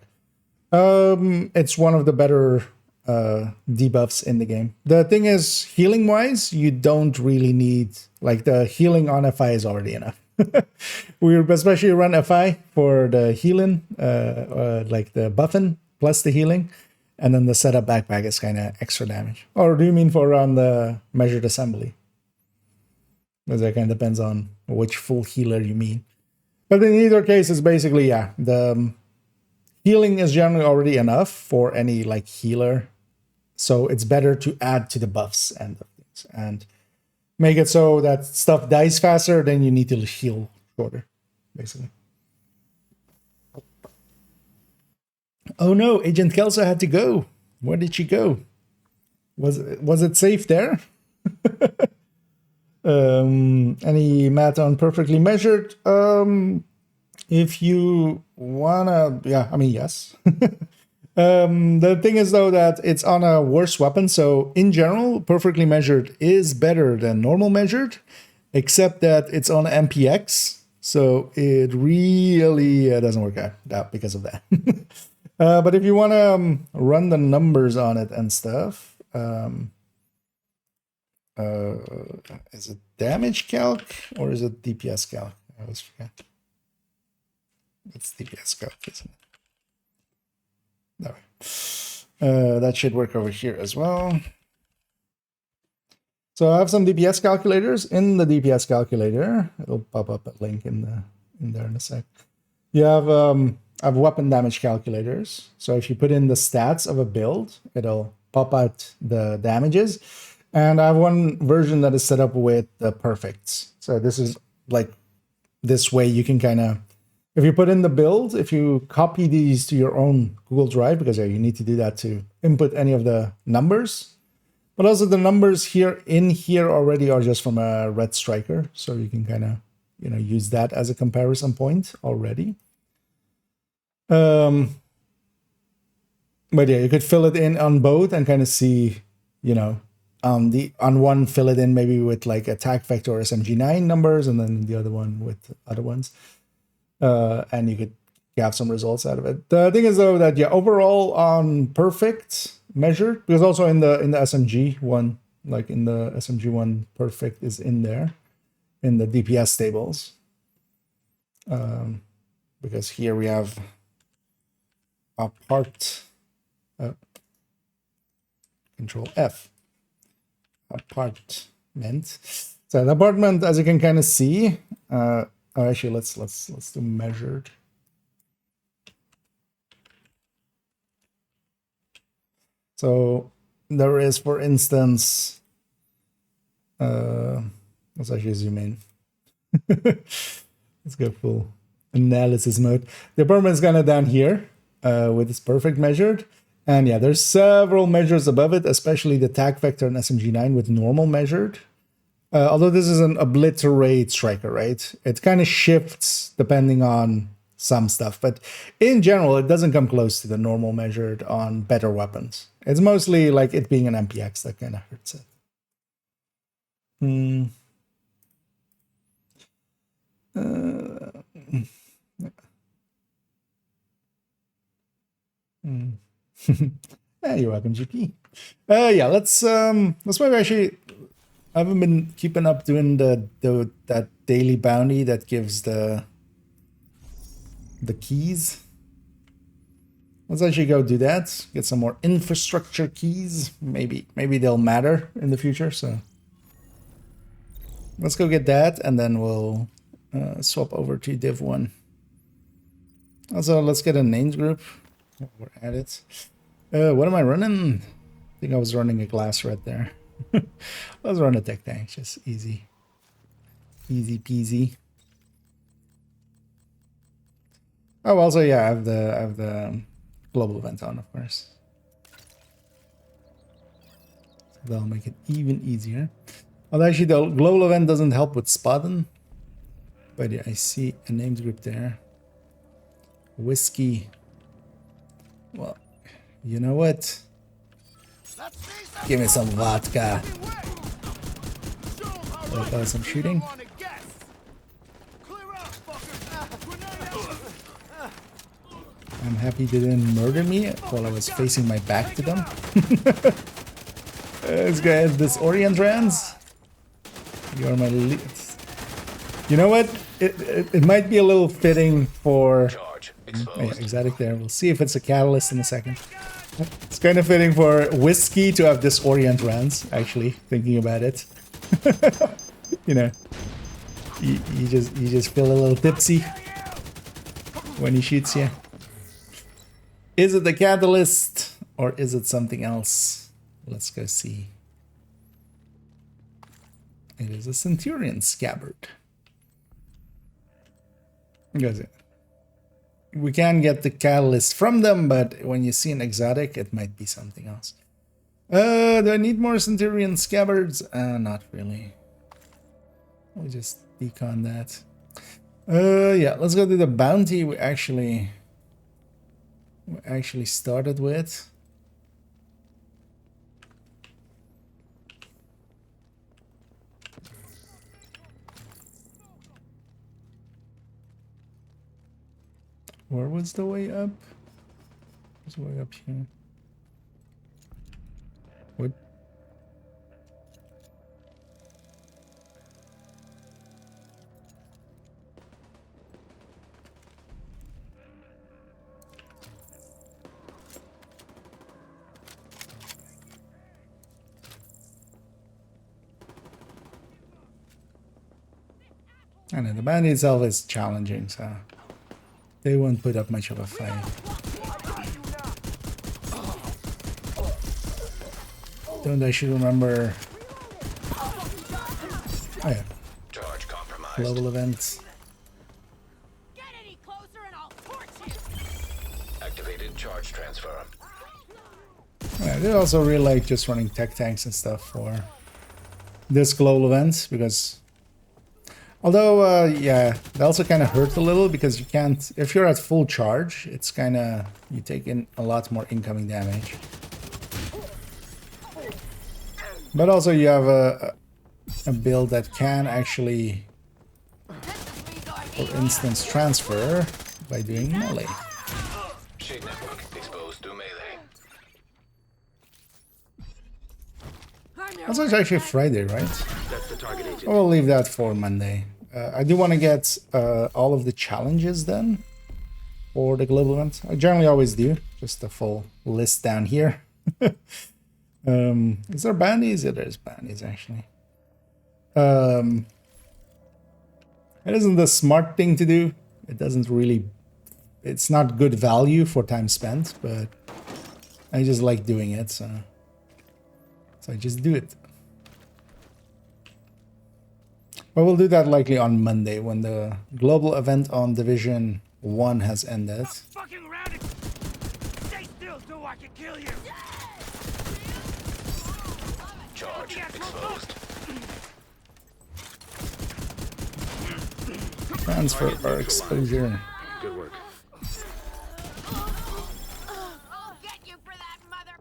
It's one of the better debuffs in the game. The thing is, healing wise, you don't really need, like, the healing on FI is already enough. We especially run FI for the healing, like the buffing plus the healing, and then the setup backpack is kind of extra damage. Or do you mean for around the measured assembly? Because that kind of depends on which full healer you mean. But in either case, it's basically, yeah, the healing is generally already enough for any like healer. So it's better to add to the buffs and the things and make it so that stuff dies faster, then you need to heal shorter, basically. Oh no, Agent Kelso had to go. Where did she go? Was it safe there? Any math on perfectly measured? If you wanna, yeah, I mean, yes. The thing is though that it's on a worse weapon, so in general, perfectly measured is better than normal measured, except that it's on MPX, so it really doesn't work out because of that. But if you want to run the numbers on it and stuff, is it damage calc or is it DPS calc? I always forget. It's DPS calc, isn't it? That way. That should work over here as well. So I have some DPS calculators. In the DPS calculator, it'll pop up a link in there in a sec. You have I have weapon damage calculators. So if you put in the stats of a build, it'll pop out the damages. And I have one version that is set up with the perfects. So this is like this way you can kind of, if you put in the build, if you copy these to your own Google Drive, because yeah, you need to do that to input any of the numbers. But also the numbers here already are just from a Red Striker. So you can kind of, you know, use that as a comparison point already. But yeah, you could fill it in on both and kind of see, you know, on one fill it in maybe with like attack vector or SMG9 numbers, and then the other one with other ones. And you could have some results out of it. The thing is though that yeah, overall on perfect measured, because also in the SMG one, like in the SMG one, perfect is in there in the DPS tables. Because here we have apart Control F apartment. So the apartment, as you can kind of see, actually let's do measured. So there is, for instance, let's actually zoom in. Let's go full analysis mode. The apartment is kind of down here with its perfect measured. And yeah, there's several measures above it, especially the attack vector and SMG9 with normal measured. Although this is an obliterate striker, right? It kind of shifts depending on some stuff. But in general, it doesn't come close to the normal measured on better weapons. It's mostly like it being an MPX that kind of hurts it. You're welcome, GP. Yeah, let's maybe actually. I haven't been keeping up doing that daily bounty that gives the keys. Let's actually go do that. Get some more infrastructure keys. Maybe they'll matter in the future. So let's go get that, and then we'll swap over to Div 1. Also, let's get a names group. We're at it. What am I running? I think I was running a glass red there. Let's run a tech tank, just easy peasy. Oh, also yeah, I have the global event on, of course. That'll make it even easier. Although actually the global event doesn't help with spotting, but yeah, I see a names group there. Whiskey. Well, you know what? Give me some vodka. Like some shooting. I'm happy they didn't murder me while I was facing my back to them. This guy has disorient rounds. You are my lead. You know what? It might be a little fitting for... Yeah, exotic there. We'll see if it's a catalyst in a second. It's kind of fitting for whiskey to have disorient rounds, actually, thinking about it. You know, you just feel a little tipsy when he shoots you. Is it the catalyst or is it something else? Let's go see. It is a Centurion scabbard. We can get the catalyst from them, but when you see an exotic, it might be something else. Do I need more Centurion scabbards? Not really. We'll just decon that. Yeah, let's go to the bounty we actually started with. Where was the way up? It's way up here. What? I know the band itself is challenging, so they won't put up much of a fight. Don't I should remember. Oh yeah. Charge compromised. Global events. Get any closer and I'll torch you. Activated charge transfer. Yeah, they also really like just running tech tanks and stuff for this global event because although yeah, they also kind of hurt a little because you can't, if you're at full charge, it's kind of, you take in a lot more incoming damage. But also you have a build that can actually, for instance, transfer by doing melee. Shade network exposed to melee. Also, it's actually Friday, right? That's the target agent. We'll leave that for Monday. I do want to get all of the challenges done for the global event. I generally always do. Just a full list down here. Is there bandies? Yeah, there's bandies actually. It isn't the smart thing to do. It doesn't really... It's not good value for time spent, but I just like doing it, so I just do it. But we'll do that likely on Monday when the global event on Division 1 has ended. Fucking around and stay still so I can kill you. Charge exposed. Transfer our exposure. Good work. I'll get you for that, mother.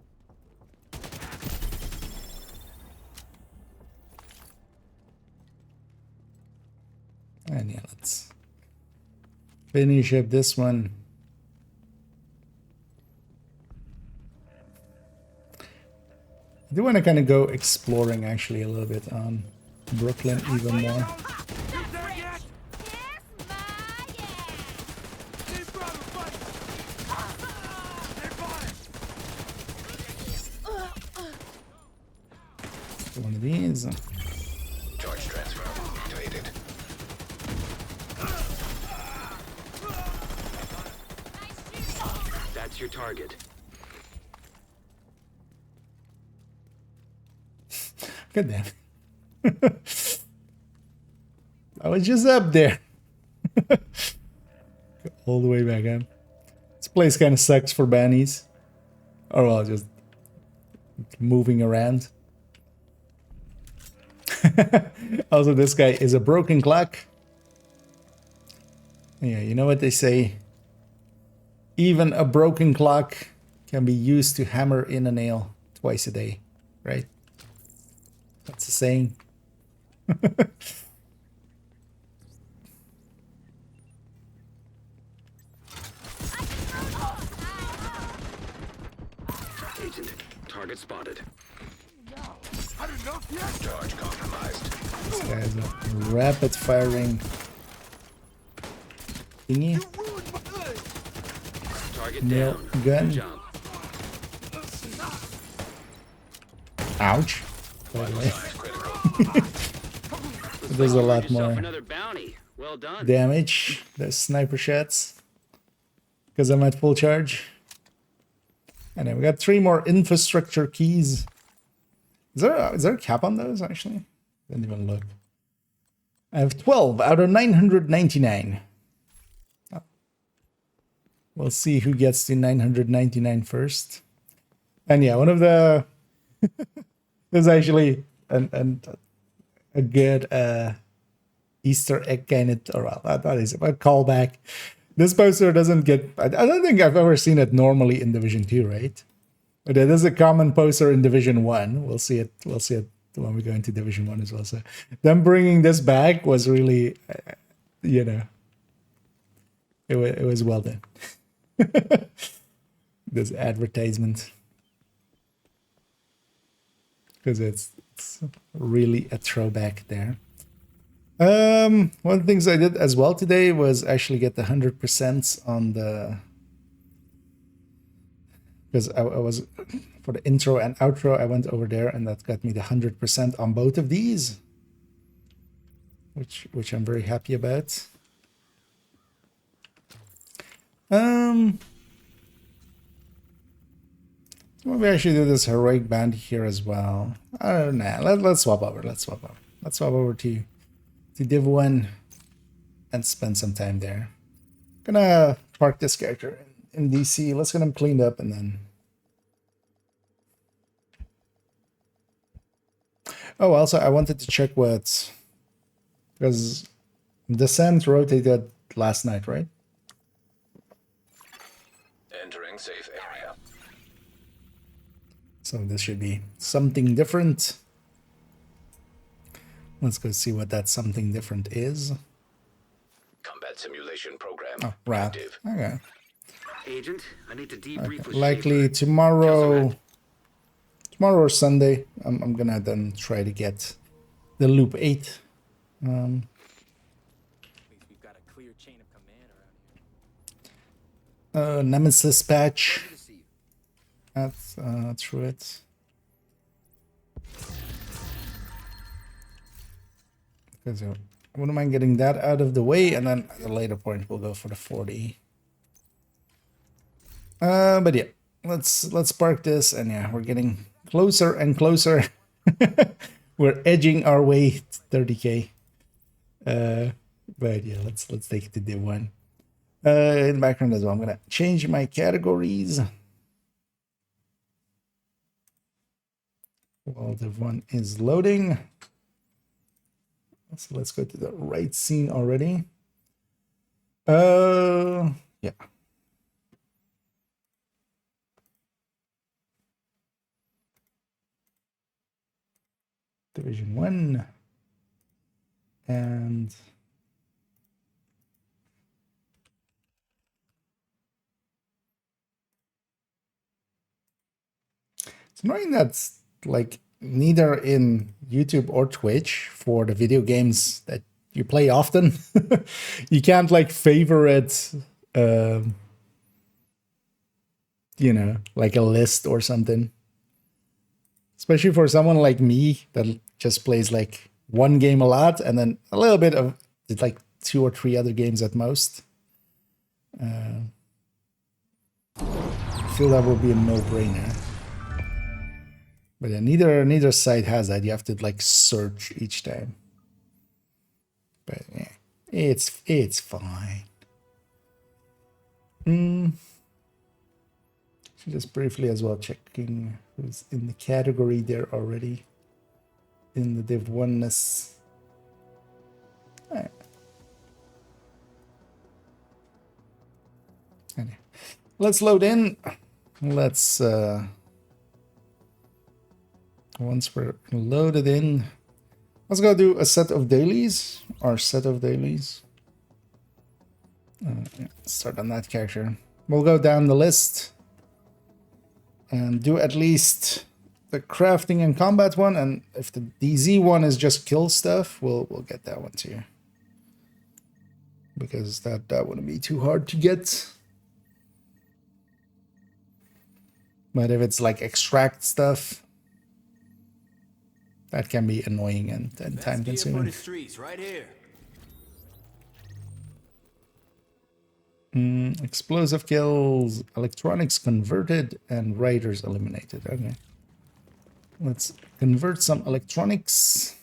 And yeah, let's finish up this one. I do want to kind of go exploring actually a little bit on Brooklyn even more. One of these. Charge transfer activated. That's your target. Good damn. I was just up there. All the way back in. This place kind of sucks for bannies. Or well, just moving around. Also, this guy is a broken clock. Yeah, you know what they say? Even a broken clock can be used to hammer in a nail twice a day. right? That's the saying. Agent, target spotted. Had enough yet? Charge compromised. This guy's a rapid firing thingy. You ruined my leg. Target Nail down. gun. Good job. Ouch. By the way, Looks there's like a you lot earned yourself more another bounty. Well done. damage. There's sniper shots because I'm at full charge. And then we got 3 more infrastructure keys. Is there a cap on those actually? Didn't even look. I have 12 out of 999. Oh. We'll see who gets to 999 first. And yeah, one of the there's actually a good Easter egg kind of, or well, that is a callback. This poster doesn't get, I don't think I've ever seen it normally in Division 2, right? But it is a common poster in Division 1. We'll see it when we go into Division 1 as well. So them bringing this back was really, you know, it was well done. This advertisement. Because it's really a throwback there. One of the things I did as well today was actually get the 100% on the, because I was for the intro and outro, I went over there and that got me the 100% on both of these, which I'm very happy about. Maybe I should do this heroic band here as well. I don't know. Let's swap over. Let's swap over to Div 1 and spend some time there. Gonna park this character in DC. Let's get him cleaned up and then. Oh, also I wanted to check what, because Descent rotated last night, right? Entering safe area. So this should be something different. Let's go see what that something different is. Combat simulation program. Oh, right. Active. Okay. Agent, I need to debrief with Likely Schaefer. tomorrow or Sunday. I'm gonna then try to get the Loop 8. At least we've got a clear chain of command around here. Nemesis patch. That's through it. Because I wouldn't mind getting that out of the way, and then at a later point we'll go for the 40. But yeah, let's park this, and yeah, we're getting closer and closer. We're edging our way to 30k. But yeah, let's take it to Div 1. In the background as well, I'm gonna change my categories. While Div 1 is loading. So let's go to the right scene already. Yeah. Division 1. And it's annoying that's like neither in YouTube or Twitch for the video games that you play often. You can't like favorite, you know, like a list or something. Especially for someone like me that just plays like one game a lot and then a little bit of like 2 or 3 other games at most. I feel that would be a no-brainer. But yeah, neither site has that. You have to like search each time. But yeah, it's fine. Just briefly as well checking who's in the category there already in the Div 1-ness. Right. Anyway, let's load in. Let's Once we're loaded in, let's go do a set of dailies. Our set of dailies. Yeah, start on that character. We'll go down the list and do at least the crafting and combat one, and if the DZ one is just kill stuff, we'll get that one too. Because that wouldn't be too hard to get. But if it's like extract stuff, that can be annoying and time consuming. Right here. Explosive kills, electronics converted, and raiders eliminated. Okay. Let's convert some electronics.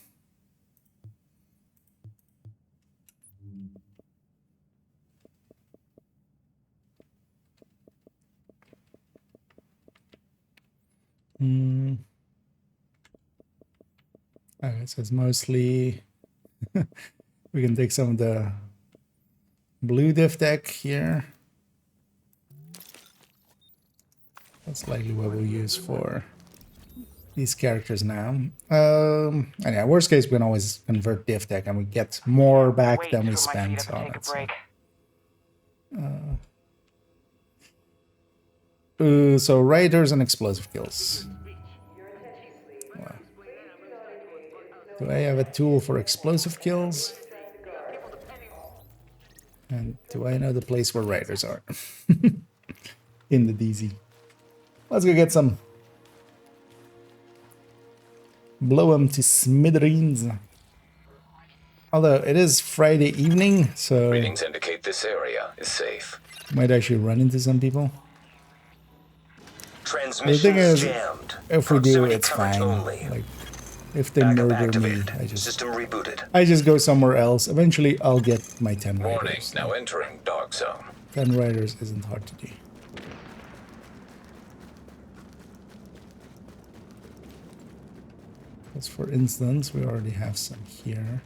Okay, so it's mostly we can take some of the blue diff deck here. That's likely what we'll use for these characters now. And yeah, worst case, we can always convert diff deck and we get more back than we spent on it. So raiders and explosive kills. Wow. Do I have a tool for explosive kills? And do I know the place where raiders are? In the DZ. Let's go get some. Blow them to smithereens. Although it is Friday evening, so Readings indicate this area is safe. might actually run into some people. Transmission The thing is, jammed. if we do, Proximity it's coverage fine. only. Like, if they Backup murder me, activated. I System rebooted. just go somewhere else. Eventually, I'll get my 10 Warning, riders. now entering dark zone. 10 riders isn't hard to do. Because for instance, we already have some here.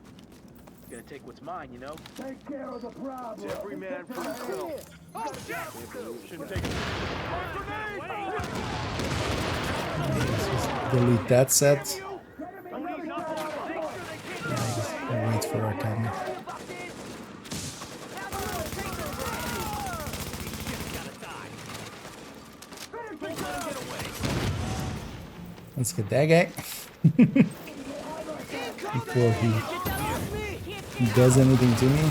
Gonna take what's mine, you know? Take care of the problem. Every man for himself. Let's just delete that set. I'll wait for our time. Let's get that guy. Before he does anything to me.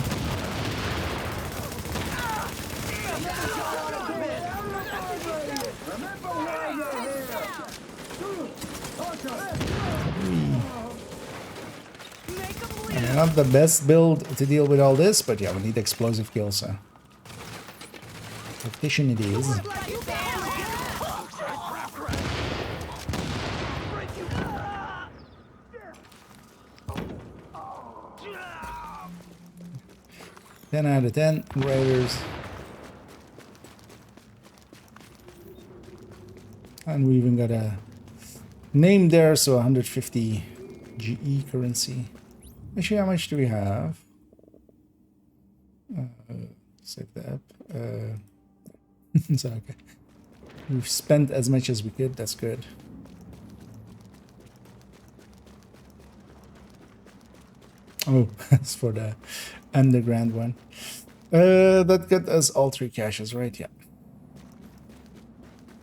I mean, not the best build to deal with all this, but yeah, we need explosive kills, so. Tactician it is. Ten out of 10 raiders. And we even got a name there, so 150 GE currency. Actually, how much do we have? Save the app. So, okay. We've spent as much as we could, that's good. Oh, that's for the underground one. That got us all 3 caches, right? Yeah.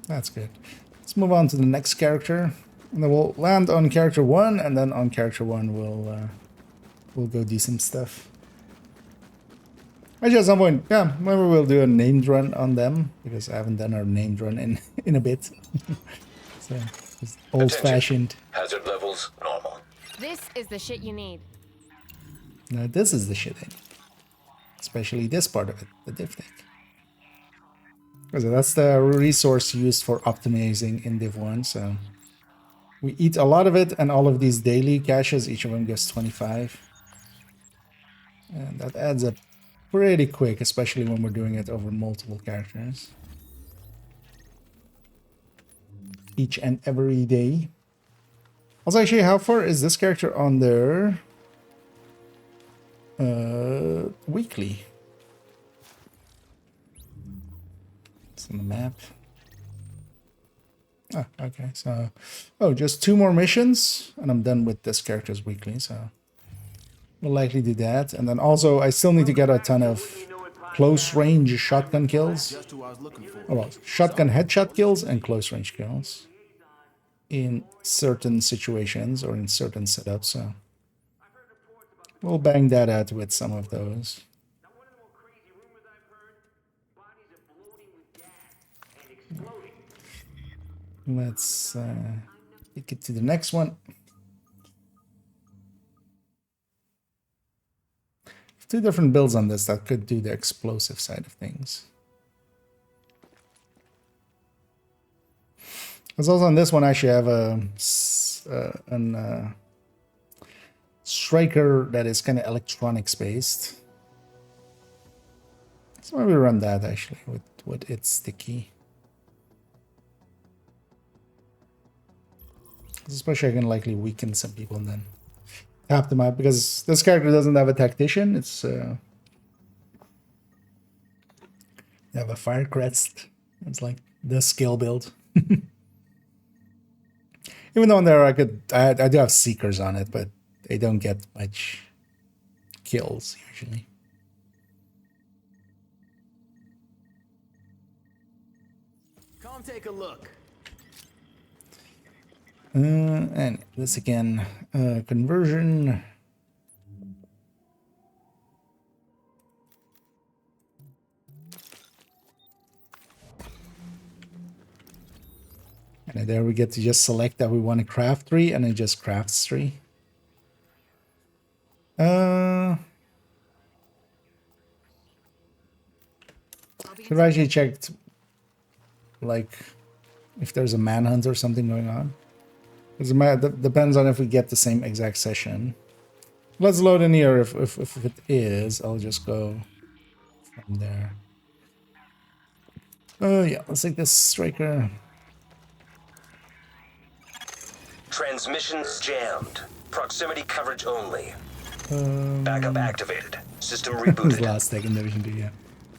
That's good. Let's move on to the next character. And then we'll land on character 1, and then on character 1 we'll go do some stuff. Actually, at some point, yeah, maybe we'll do a named run on them, because I haven't done our named run in a bit. So, just old-fashioned. Hazard levels normal. This is the shit you need. Now this is the shit I need. Especially this part of it, the div deck. So that's the resource used for optimizing in Div 1, so we eat a lot of it, and all of these daily caches, each of them gets 25. And that adds up pretty quick, especially when we're doing it over multiple characters. Each and every day. Also, actually, how far is this character on their weekly? It's on the map. Ah, okay, so... Oh, just 2 more missions, and I'm done with this character's weekly, so... We'll likely do that. And then also, I still need to get a ton of close-range shotgun kills. Just who I was looking for. Oh, well, shotgun headshot kills and close-range kills. In certain situations or in certain setups, so... We'll bang that out with some of those. Now, one of the more crazy rumors I've heard, bodies are bloating with gas and exploding. Let's take it to the next one. 2 different builds on this that could do the explosive side of things. Because also on this one, I actually have a striker that is kind of electronics based. So maybe run that actually with its sticky. Especially I can likely weaken some people and then tap them out, because this character doesn't have a tactician. It's they have a fire crest. It's like the skill build. Even though in there I do have seekers on it, but they don't get much kills usually. Come take a look. And this again, conversion. And there we get to just select that we want to craft 3, and it just crafts 3. Should I actually check, like, if there's a manhunt or something going on? Because it depends on if we get the same exact session. Let's load in here. If it is, I'll just go from there. Oh yeah, let's take this striker. Transmissions jammed. Proximity coverage only. Backup activated. System This rebooted. last tag in Division 2, yeah.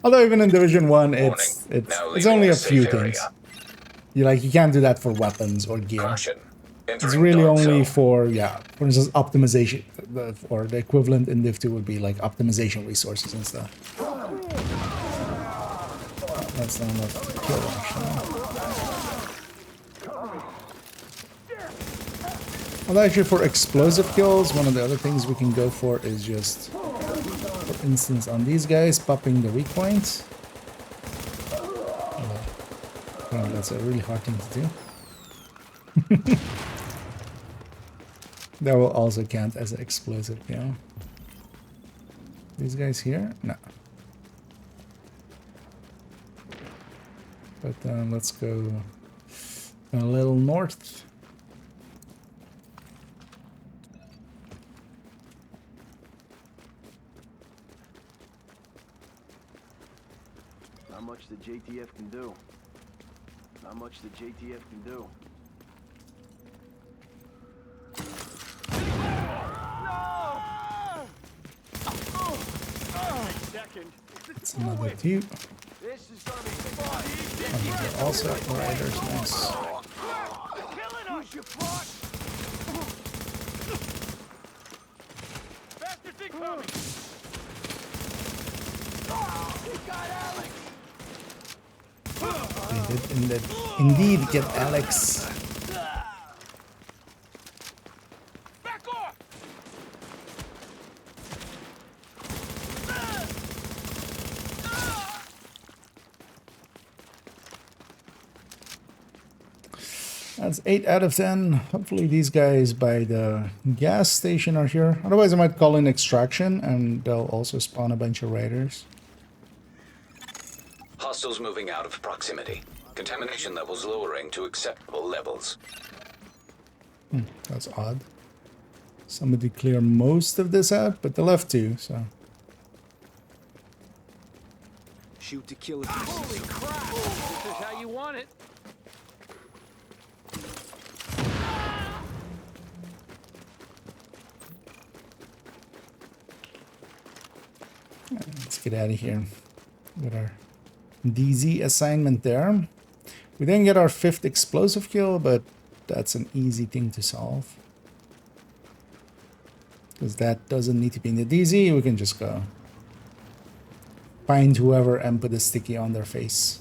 Although even in Division 1, Now it's leaving only a safe few area. things. You can't do that for weapons or gear. Caution. It's Entering really dark only zone. for, yeah, for instance, optimization, or the equivalent in Div 2 would be like optimization resources and stuff. That's not enough to kill, actually. Well, actually, for explosive kills, one of the other things we can go for is just, for instance, on these guys, popping the weak points. Oh, that's a really hard thing to do. That will also count as an explosive kill. These guys here? No. But let's go a little north. Not much the JTF can do. Not much the JTF can do. That's another two. This is gonna be fun. Also, riders, nice. Killing us, you fuck! Bastards incoming! He got Alex! They did indeed get Alex. Back off! That's 8 out of 10. Hopefully these guys by the gas station are here. Otherwise I might call in extraction and they'll also spawn a bunch of raiders. Hostiles moving out of proximity. Contamination levels lowering to acceptable levels. That's odd. Somebody clear most of this out, but they left 2, so... Shoot to kill if you see something. This is how you want it. Let's get out of here with our DZ assignment there. We didn't get our 5th explosive kill, but that's an easy thing to solve. Because that doesn't need to be in the DZ, we can just go find whoever and put a sticky on their face.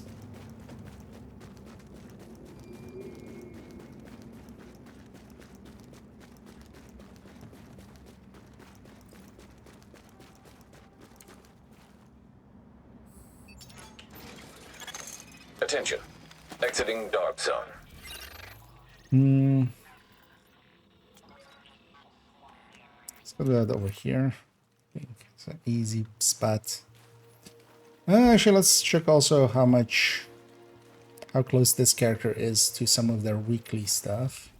Attention. Exiting dark zone. Let's go that over here. I think it's an easy spot. Actually, let's check also how close this character is to some of their weekly stuff.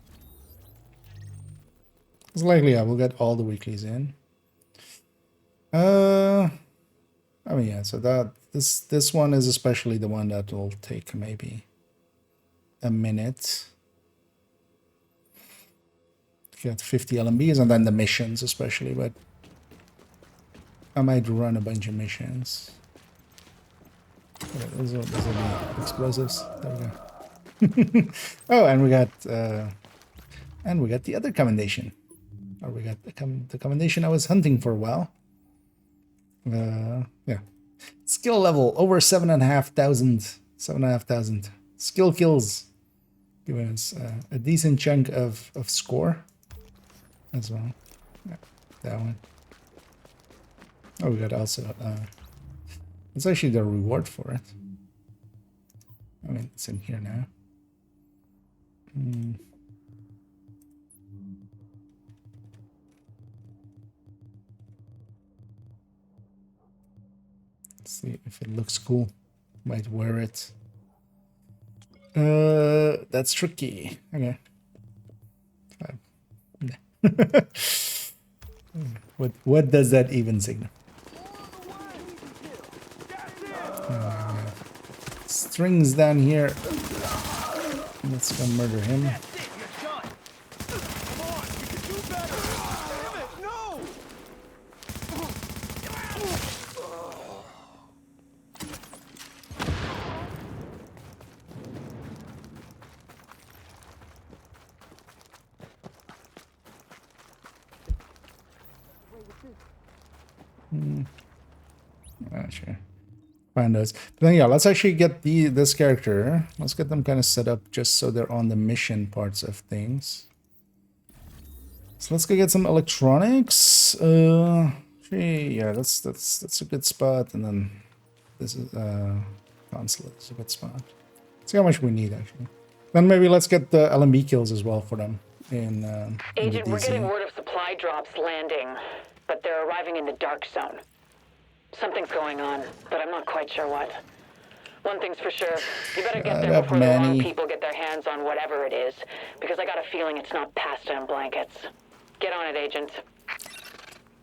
It's likely, yeah, we'll get all the weeklies in. I mean, yeah, so that this one is especially the one that will take maybe a minute. Get 50 LMBs and then the missions especially, but I might run a bunch of missions. Okay, those are the explosives. There we go. Oh, and we got the other commendation. Or we got the commendation I was hunting for a while. Yeah. Skill level over 7,500 skill kills, giving us a decent chunk of score as well. Yeah, that one. Oh, we got also it's actually the reward for it. I mean, it's in here now. Let's see if it looks cool. Might wear it. That's tricky. Okay. What does that even signal? Strings down here. Let's go murder him. Sure. Find those. But then yeah, let's actually get this character. Let's get them kind of set up just so they're on the mission parts of things. So let's go get some electronics. Yeah, that's a good spot. And then this is consulate is a good spot. Let's see how much we need actually. Then maybe let's get the LMB kills as well for them. In Agent, in we're getting word of supply drops landing, but they're arriving in the dark zone. Something's going on, but I'm not quite sure what. One thing's for sure, you better get there before the wrong people get their hands on whatever it is, because I got a feeling it's not pasta and blankets. Get on it, Agent.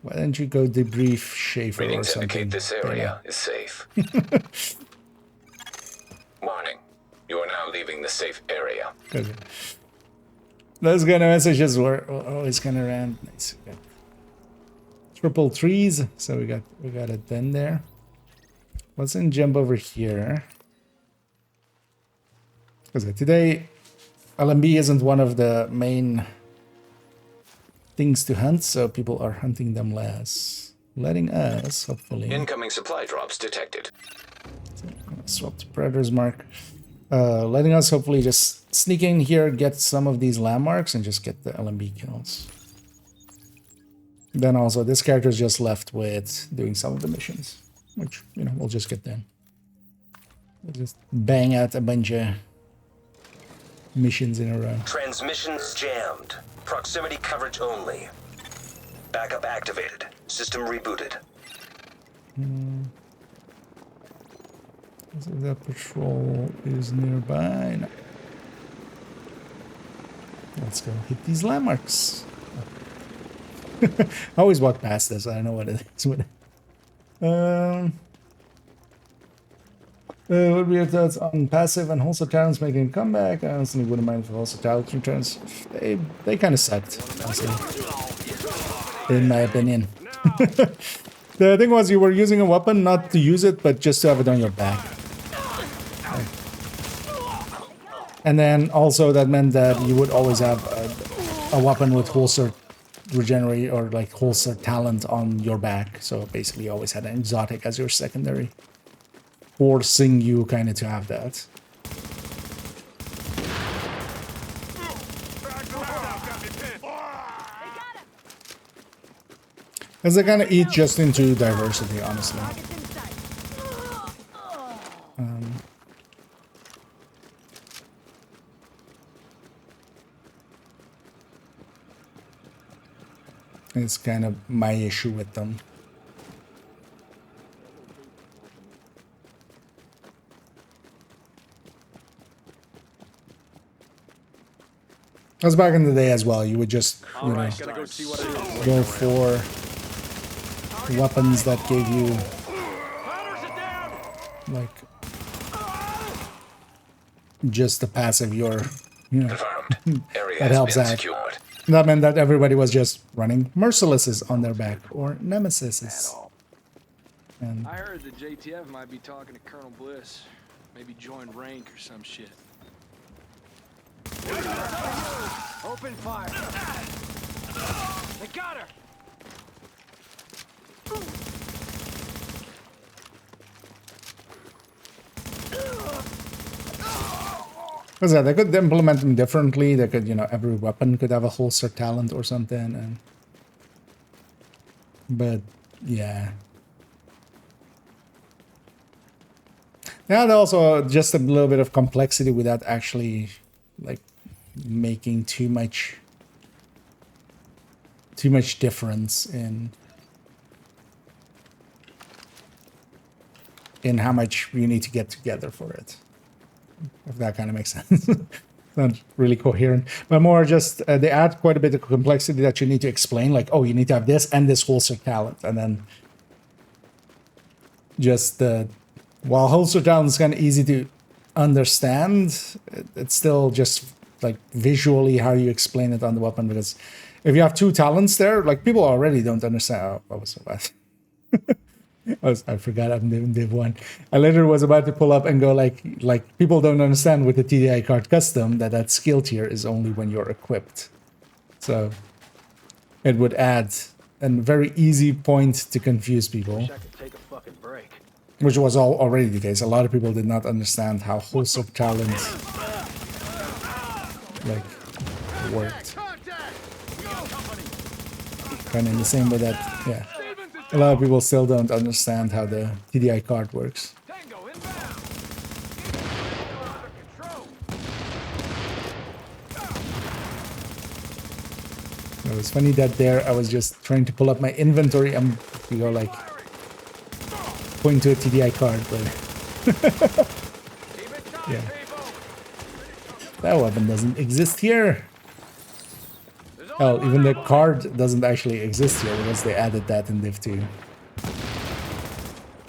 Why don't you go debrief Schaefer Readings or something? indicate this area is safe. Warning. You are now leaving the safe area. Okay. Those kind of messages were always kind of around. Nice. Okay. Triple trees, so we got it then there. Let's then jump over here. Because today, LMB isn't one of the main things to hunt, so people are hunting them less, letting us hopefully. Incoming supply drops detected. So I'm gonna swap to Predator's mark. Letting us hopefully just sneak in here, get some of these landmarks, and just get the LMB kills. Then also, this character is just left with doing some of the missions, which, you know, we'll just get done. We'll just bang out a bunch of missions in a row. Transmissions jammed. Proximity coverage only. Backup activated. System rebooted. So that patrol is nearby. No. Let's go hit these landmarks. I always walk past this. I don't know what it is. What would be your thoughts on passive and wholesale talents making a comeback? I honestly wouldn't mind if wholesale talent returns. They kind of sucked, honestly, in my opinion. The thing was, you were using a weapon not to use it, but just to have it on your back. And then also that meant that you would always have a weapon with holster regenerate or like holster talent on your back. So basically you always had an exotic as your secondary, forcing you kind of to have that. Because they kind of eat just into diversity, honestly. It's kind of my issue with them. Because back in the day as well, you would just, you know, go for weapons that gave you, like, just the passive your, you know, that helps out. That meant that everybody was just running mercilesses on their back, or nemesises. And I heard the JTF might be talking to Colonel Bliss. Maybe join rank or some shit. Open fire. They got her. because yeah, they could implement them differently. They could, you know, every weapon could have a holster talent or something. And but yeah. Yeah, and also just a little bit of complexity without actually like making too much difference in how much you need to get together for it, if that kind of makes sense. Not really coherent, but more just they add quite a bit of complexity that you need to explain, like, oh, you need to have this and this holster talent, and then just the while holster talent is kind of easy to understand, it's still just like visually how you explain it on the weapon, because if you have two talents there, like people already don't understand. Oh, what was so bad? I forgot I'm doing Div 1. I literally was about to pull up and go like people don't understand with the TDI card custom that skill tier is only when you're equipped. So it would add a very easy point to confuse people. Wish I could take a fucking break. Which was already the case. A lot of people did not understand how holster talent like worked. Kind of in the same way that, yeah, a lot of people still don't understand how the TDI card works. It was funny that there I was just trying to pull up my inventory and you go like point to a TDI card, but yeah, that weapon doesn't exist here. Hell, even the card doesn't actually exist here because they added that in Div 2.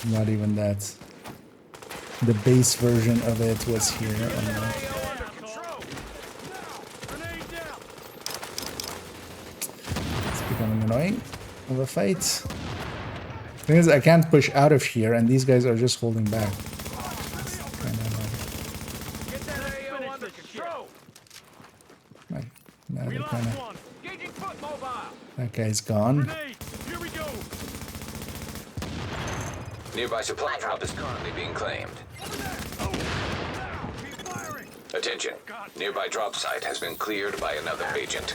Not even that. The base version of it was here. It's becoming annoying of a fight. Thing is, I can't push out of here, and these guys are just holding back. Kind of annoying. Now they're kind of. That guy's gone. Nearby supply drop is currently being claimed. Attention. Nearby drop site has been cleared by another agent.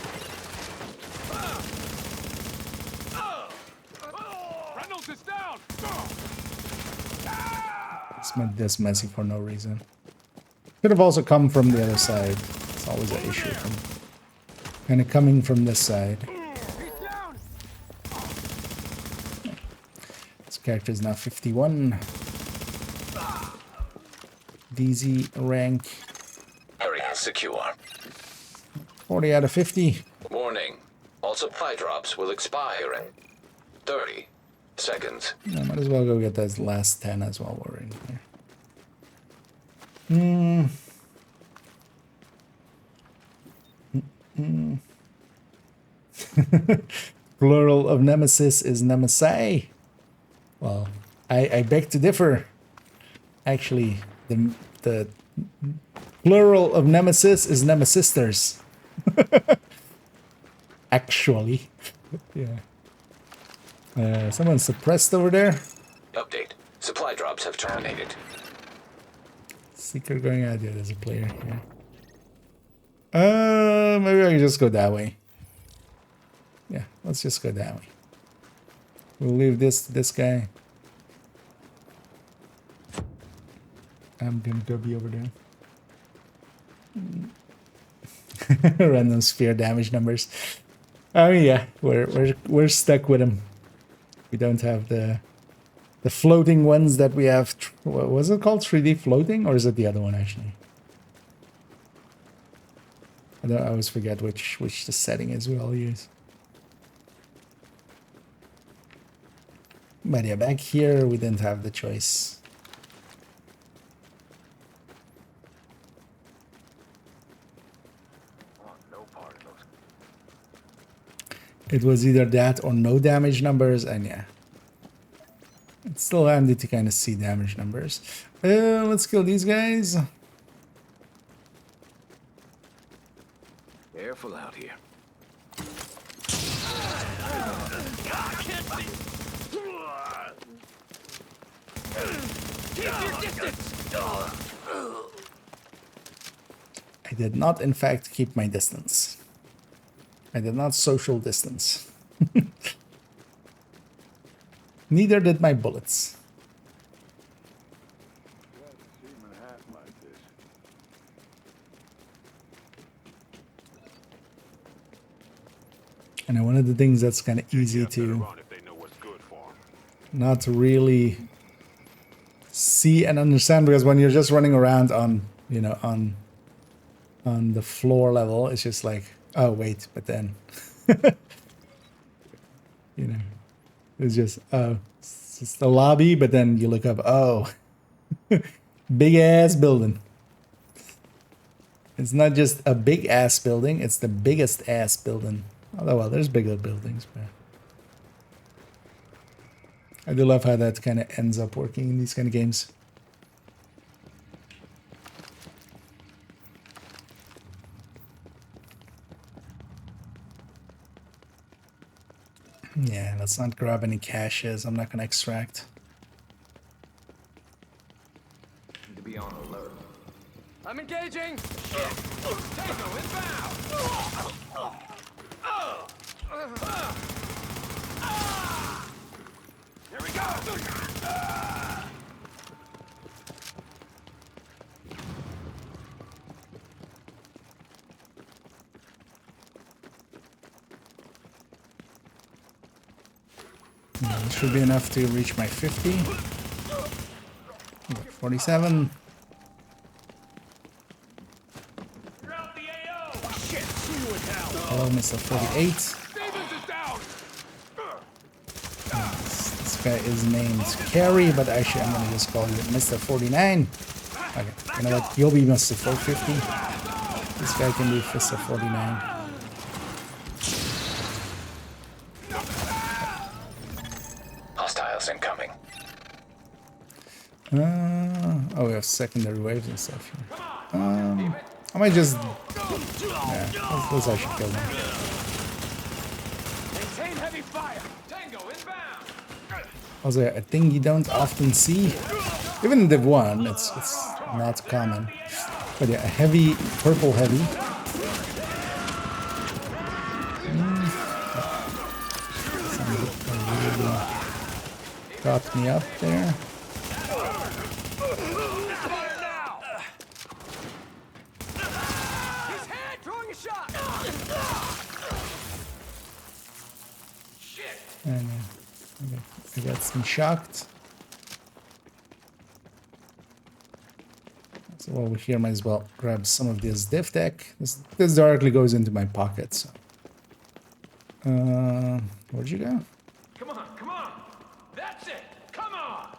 Reynolds is down. It's made this messy for no reason. Could have also come from the other side. It's always an issue. Kind of coming from this side. This character is now 51. DZ rank. Area secure. 40 out of 50. Warning. All supply drops will expire in 30 seconds. I might as well go get those last 10 as well we're in here. Plural of nemesis is nemesi. Well, I beg to differ. Actually, the Plural of nemesis is nemesisters. Actually. Yeah. Someone suppressed over there. Update. Supply drops have terminated. Seeker going out. Yeah, there's a player here. Maybe I can just go that way. Yeah, let's just go that way. We'll leave this to this guy. I'm gonna go be over there. Random sphere damage numbers. Oh yeah, we're stuck with them. We don't have the floating ones that we have. What was it called? 3D floating, or is it the other one actually? I always forget which the setting is we all use. But yeah, back here we didn't have the choice. It was either that or no damage numbers, and yeah. It's still handy to kind of see damage numbers. Let's kill these guys. Careful out here. I did not, in fact, keep my distance. I did not social distance. Neither did my bullets. And one of the things that's kind of easy to not really see and understand, because when you're just running around on, you know, on the floor level, it's just like, oh wait, but then you know, it's just it's just the lobby, but then you look up, oh, big ass building. It's not just a big ass building, it's the biggest ass building. Although, well, there's bigger buildings, but I do love how that kind of ends up working in these kind of games. Yeah, let's not grab any caches. I'm not going to extract. Need to be on alert. I'm engaging! Tango inbound! Here we go! Yeah, this should be enough to reach my 50. 47. Oh, Mr. 48. This guy is named Carrie, but actually I'm gonna just call you Mr. 49. Okay, you know what? You'll be Mr. 450. This guy can be Mr. 49. Hostiles incoming. Oh, we have secondary waves and stuff here. I might just... Yeah, let's actually kill them. Maintain heavy fire! Tango inbound! Also, a thing you don't often see, even in Div 1, it's not common. But yeah, a heavy, purple heavy. Somebody really got me up there. And I got some shocked. So while we're here, might as well grab some of this div tech. This directly goes into my pocket. So. Where'd you go? Come on, come on! That's it! Come on!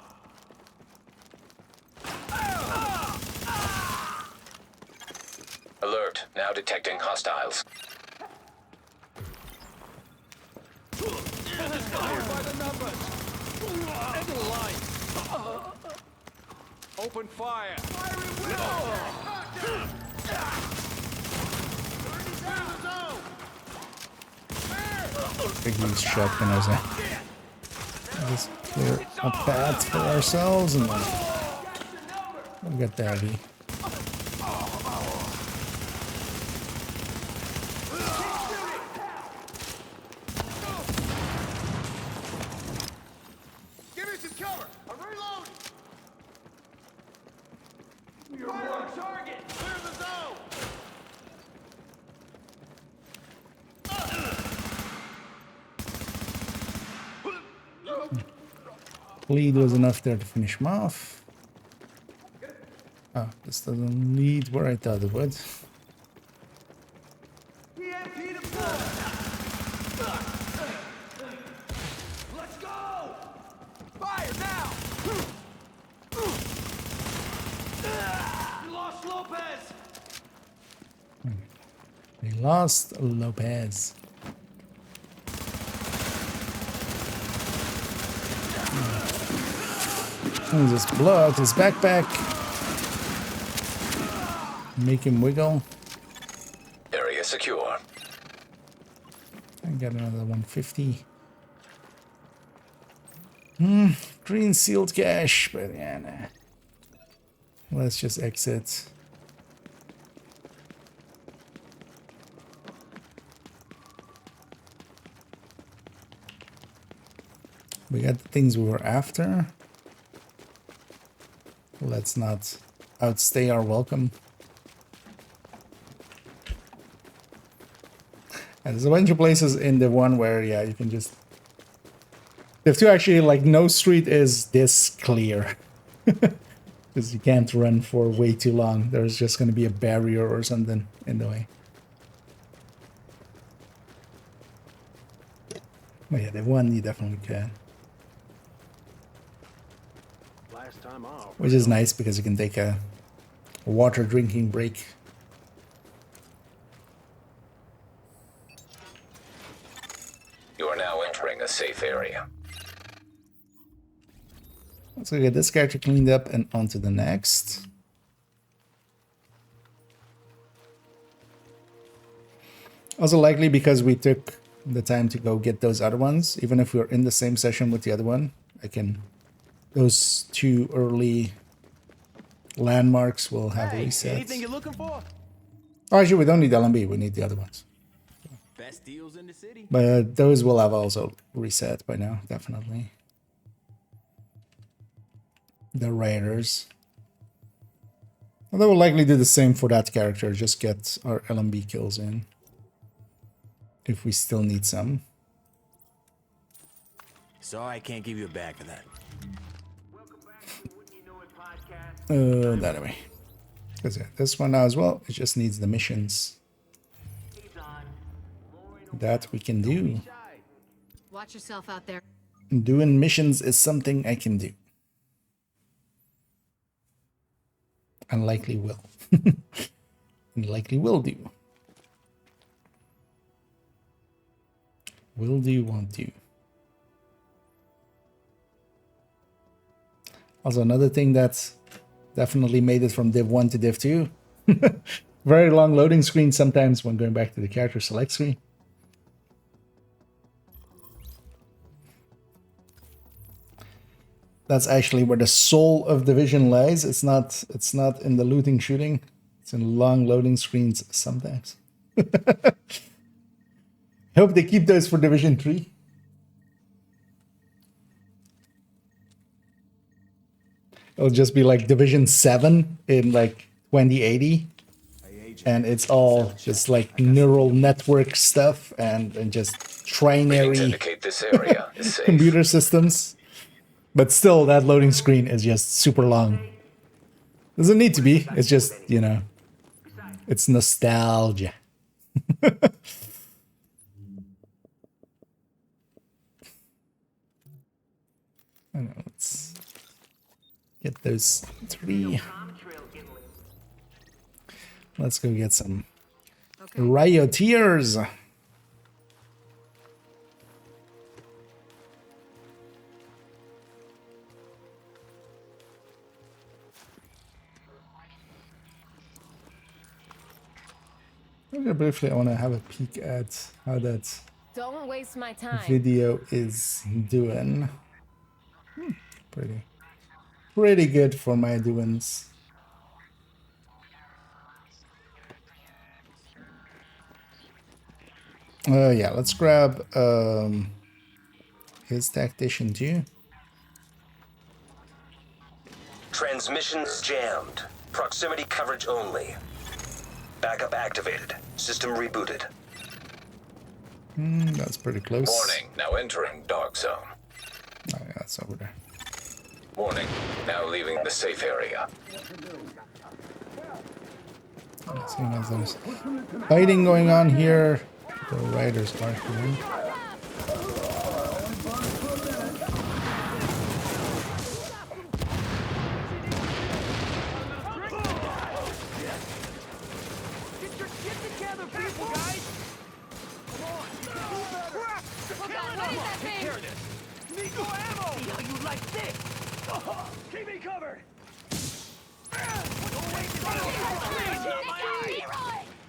Alert. Now detecting hostiles. Fire by the numbers! End the line! Open fire! Fire think he used shotgunners there. Just clear a path for ourselves and then we'll get Daddy. Give me some cover. I'm reloading. You're on target. Clear the zone. Bleed was enough there to finish him off. Oh, this doesn't lead where I thought it would. Let's go. Fire now. We lost Lopez. We lost Lopez. And just blow out his backpack. Make him wiggle. Area secure. I got another 150. Green sealed cache, but yeah, nah. Let's just exit. We got the things we were after. Let's not outstay our welcome. And there's a bunch of places in the one where, yeah, you can just... Div 2 actually, like, no street is this clear. Because you can't run for way too long. There's just going to be a barrier or something in the way. But yeah, the one you definitely can. Last time off. Which is nice because you can take a water drinking break. You are now entering a safe area. Let's go get this character cleaned up and on to the next. Also likely because we took the time to go get those other ones. Even if we're in the same session with the other one, I can... Those two early landmarks will have resets. Anything you're looking for? Oh, actually, we don't need LMB. We need the other ones. Best deals in the city. But those will have also reset by now, definitely. The Raiders. Well, they will likely do the same for that character. Just get our LMB kills in. If we still need some. Sorry, I can't give you a bag for that. Welcome back to the Wouldn't You Know It podcast. That way. Because yeah, this one now as well, it just needs the missions. He's on. Lauren, That we can do. Watch yourself out there. Doing missions is something I can do. And likely will. And likely will do. Will do, won't do. Also, another thing that's definitely made it from Div 1 to Div 2. Very long loading screen sometimes when going back to the character select screen. That's actually where the soul of Division lies. It's not in the looting shooting. It's in long loading screens sometimes. Hope they keep those for Division 3. It'll just be like Division 7 in like 2080. And it's all just like neural network stuff and just trinary Indicate this area is safe. computer systems. But still, that loading screen is just super long. Doesn't need to be. It's just, you know, it's nostalgia. I know, let's get those 3. Let's go get some rioters. Briefly, I want to have a peek at how that Don't waste my time. video is doing. Pretty good for my doings. Yeah, let's grab his tactician too. Transmissions jammed. Proximity coverage only. Backup activated. System rebooted. That's pretty close. Warning, now entering dark zone. Oh yeah, that's over there. Warning, now leaving the safe area. Seeing as there's fighting going on here, the riders are here. Keep me covered!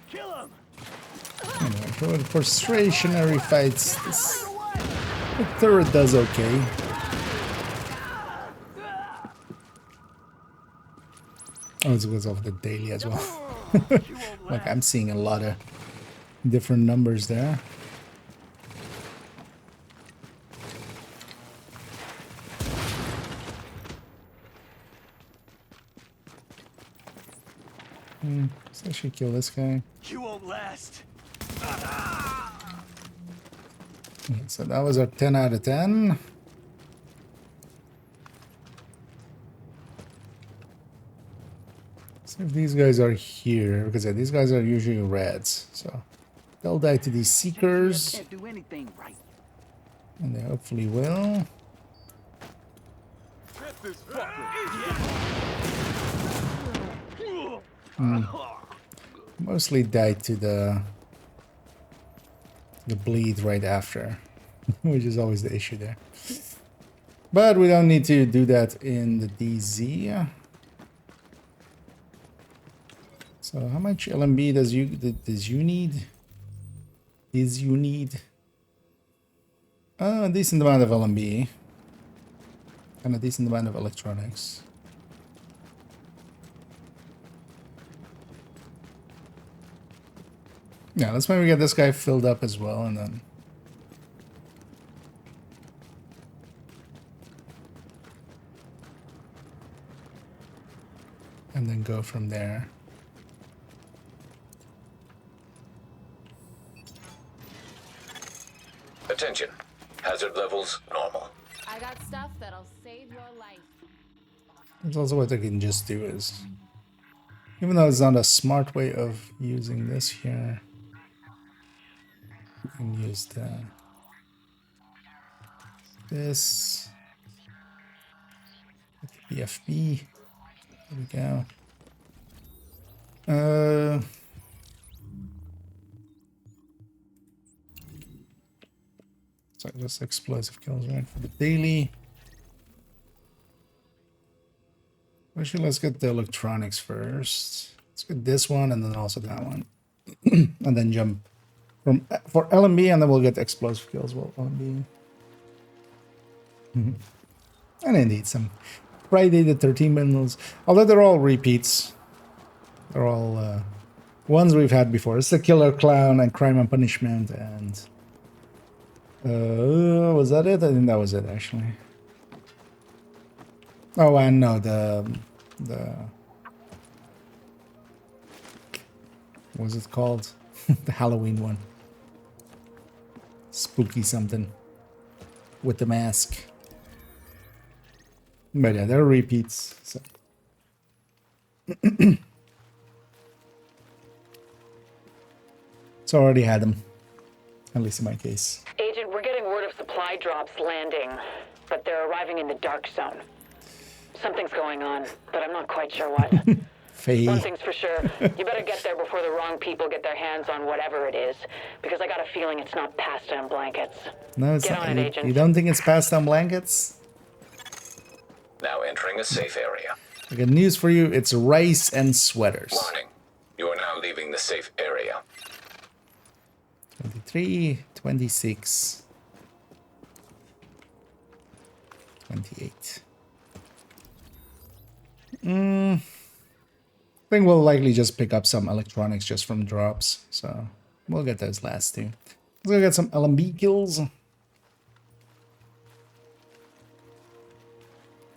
Kill him! Anyway, for stationary fights, this the turret does okay. Oh, it was off the daily as well. Like I'm seeing a lot of different numbers there. Let's actually kill this guy. You won't last. Okay, so that was our 10 out of 10. So if these guys are here, because these guys are usually reds, so they'll die to these seekers, Can't do anything right. and they hopefully will. Mostly died to the bleed right after, which is always the issue there. But we don't need to do that in the DZ. So how much LMB does you need? You need a decent amount of LMB and a decent amount of electronics. Yeah, let's maybe get this guy filled up as well, and then go from there. Attention. Hazard levels normal. I got stuff that'll save your life. That's also what I can just do is, even though it's not a smart way of using this here, you can use this BFB. There we go. So just explosive kills, right? For the daily. Actually, let's get the electronics first. Let's get this one and then also that one. And then jump for LMB, and then we'll get the explosive kills for LMB. And indeed, some Friday the 13th bundles. Although they're all repeats. They're all ones we've had before. It's the Killer Clown and Crime and Punishment and... was that it? I think that was it, actually. Oh, and no, the what was it called? The Halloween one. Spooky something. With the mask. But yeah, they're repeats, so. So I already had them. At least in my case. Agent, we're getting word of supply drops landing, but they're arriving in the dark zone. Something's going on, but I'm not quite sure what. Faye. One thing's for sure, you better get there before the wrong people get their hands on whatever it is, because I got a feeling it's not pasta and blankets. No, it's Get not. on it, Agent. You don't think it's pasta and blankets? Now entering a safe area. I got news for you. It's rice and sweaters. Warning, you are now leaving the safe area. 23, 26. 28. I think we'll likely just pick up some electronics just from drops, so we'll get those last two. Let's go get some LMB kills.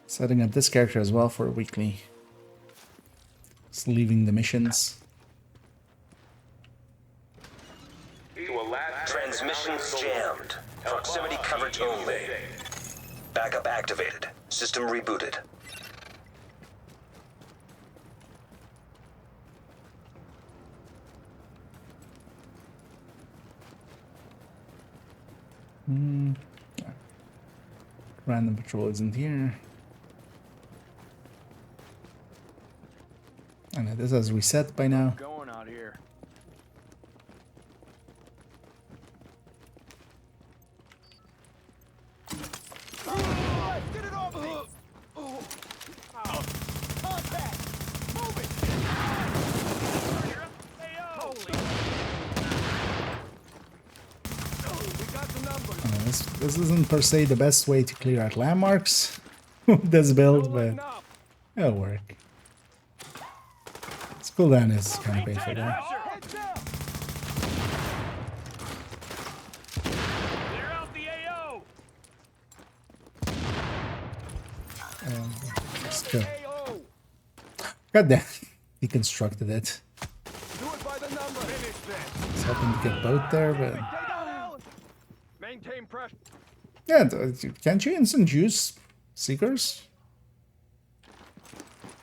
Setting up this character as well for a weekly. Just leaving the missions. Transmissions jammed. Proximity coverage only. Backup activated. System rebooted. Random patrol isn't here. I know this has reset by now. Going out here. Get it off me! Contact! Move it! We got the numbers. This isn't per se the best way to clear out landmarks with this build, but it'll work. This cooldown is kind of painful though. Heads up! Clear out the AO! Let's go. AO! God damn, deconstructed it. Do it by the number. Finish this. I was hoping to get both there, but Maintain pressure. yeah, can't you instant use Seekers?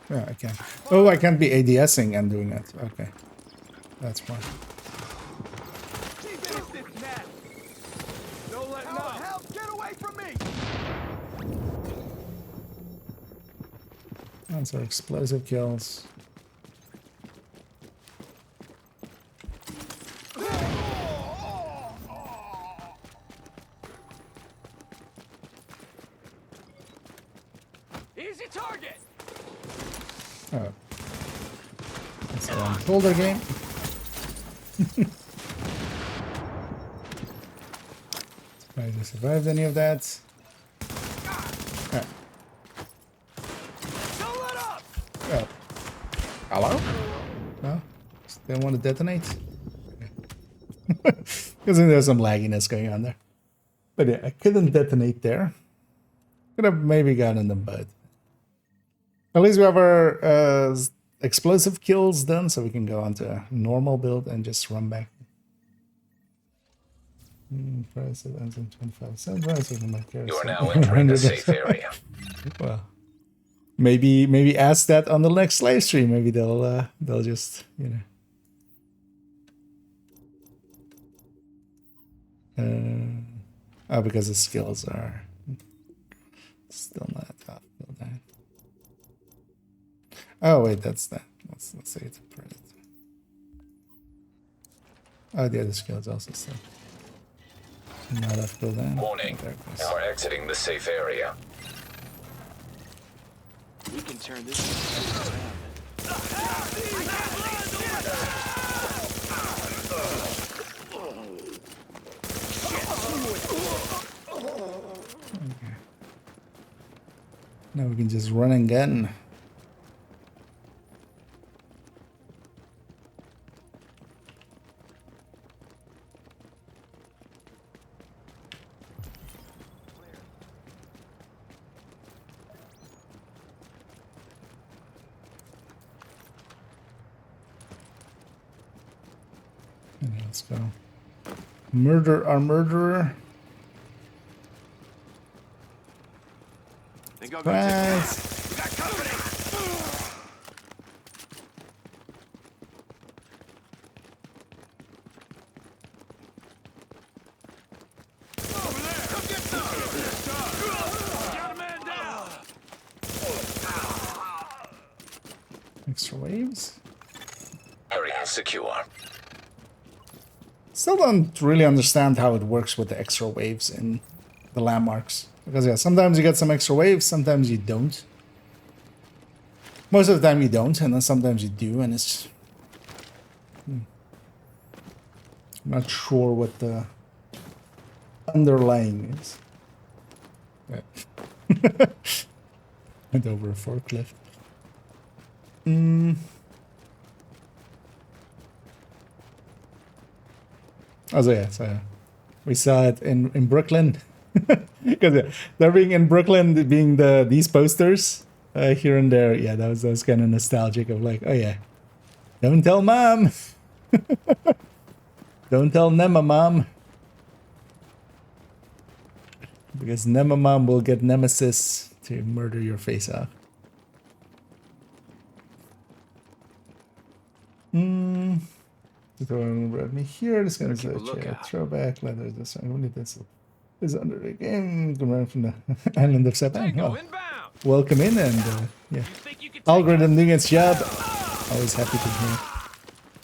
Yeah, I can. Oh, I can't be ADSing and doing it. Okay, that's fine. Finish this net. Don't let help! Get away from me! Those are explosive kills. Easy target. Oh, that's a long shoulder game. Surprised I survived any of that. Ah. Don't let up. Oh. Hello? No? Still want to detonate? Because there's some lagginess going on there. But yeah, I couldn't detonate there. Could have maybe gotten them, but at least we have our explosive kills done, so we can go on to a normal build and just run back. Price of ends in 25 cents. Price of my You are now entering the safe area. Well, maybe ask that on the next live stream. Maybe they'll just, you know. Oh, because the skills are still not top. Oh wait, that's that. Let's say it's a predator. Oh, the other skill is also still not up till then. Warning. You are exiting the safe area. We can turn this around. Okay. Now we can just run and gun. Let's go. Murder our murderer. Think I'll Surprise. We got company. Over there. Come get some. Got a man down. Extra waves. Area secure. Still don't really understand how it works with the extra waves in the landmarks. Because yeah, sometimes you get some extra waves, sometimes you don't. Most of the time you don't, and then sometimes you do, and it's... I'm not sure what the underlying is. Yeah. Went over a forklift. Also, yeah, so we saw it in Brooklyn. Because they're being in Brooklyn, being these posters here and there. Yeah, that was kind of nostalgic of like, oh yeah, don't tell mom. Don't tell Nema mom. Because Nema mom will get Nemesis to murder your face off. Read me here. This gonna say throwback letter. This only this is under the game. Come around from the island of Sepang. Oh, welcome in and yeah. Algorithm doing its job. Always happy to hear.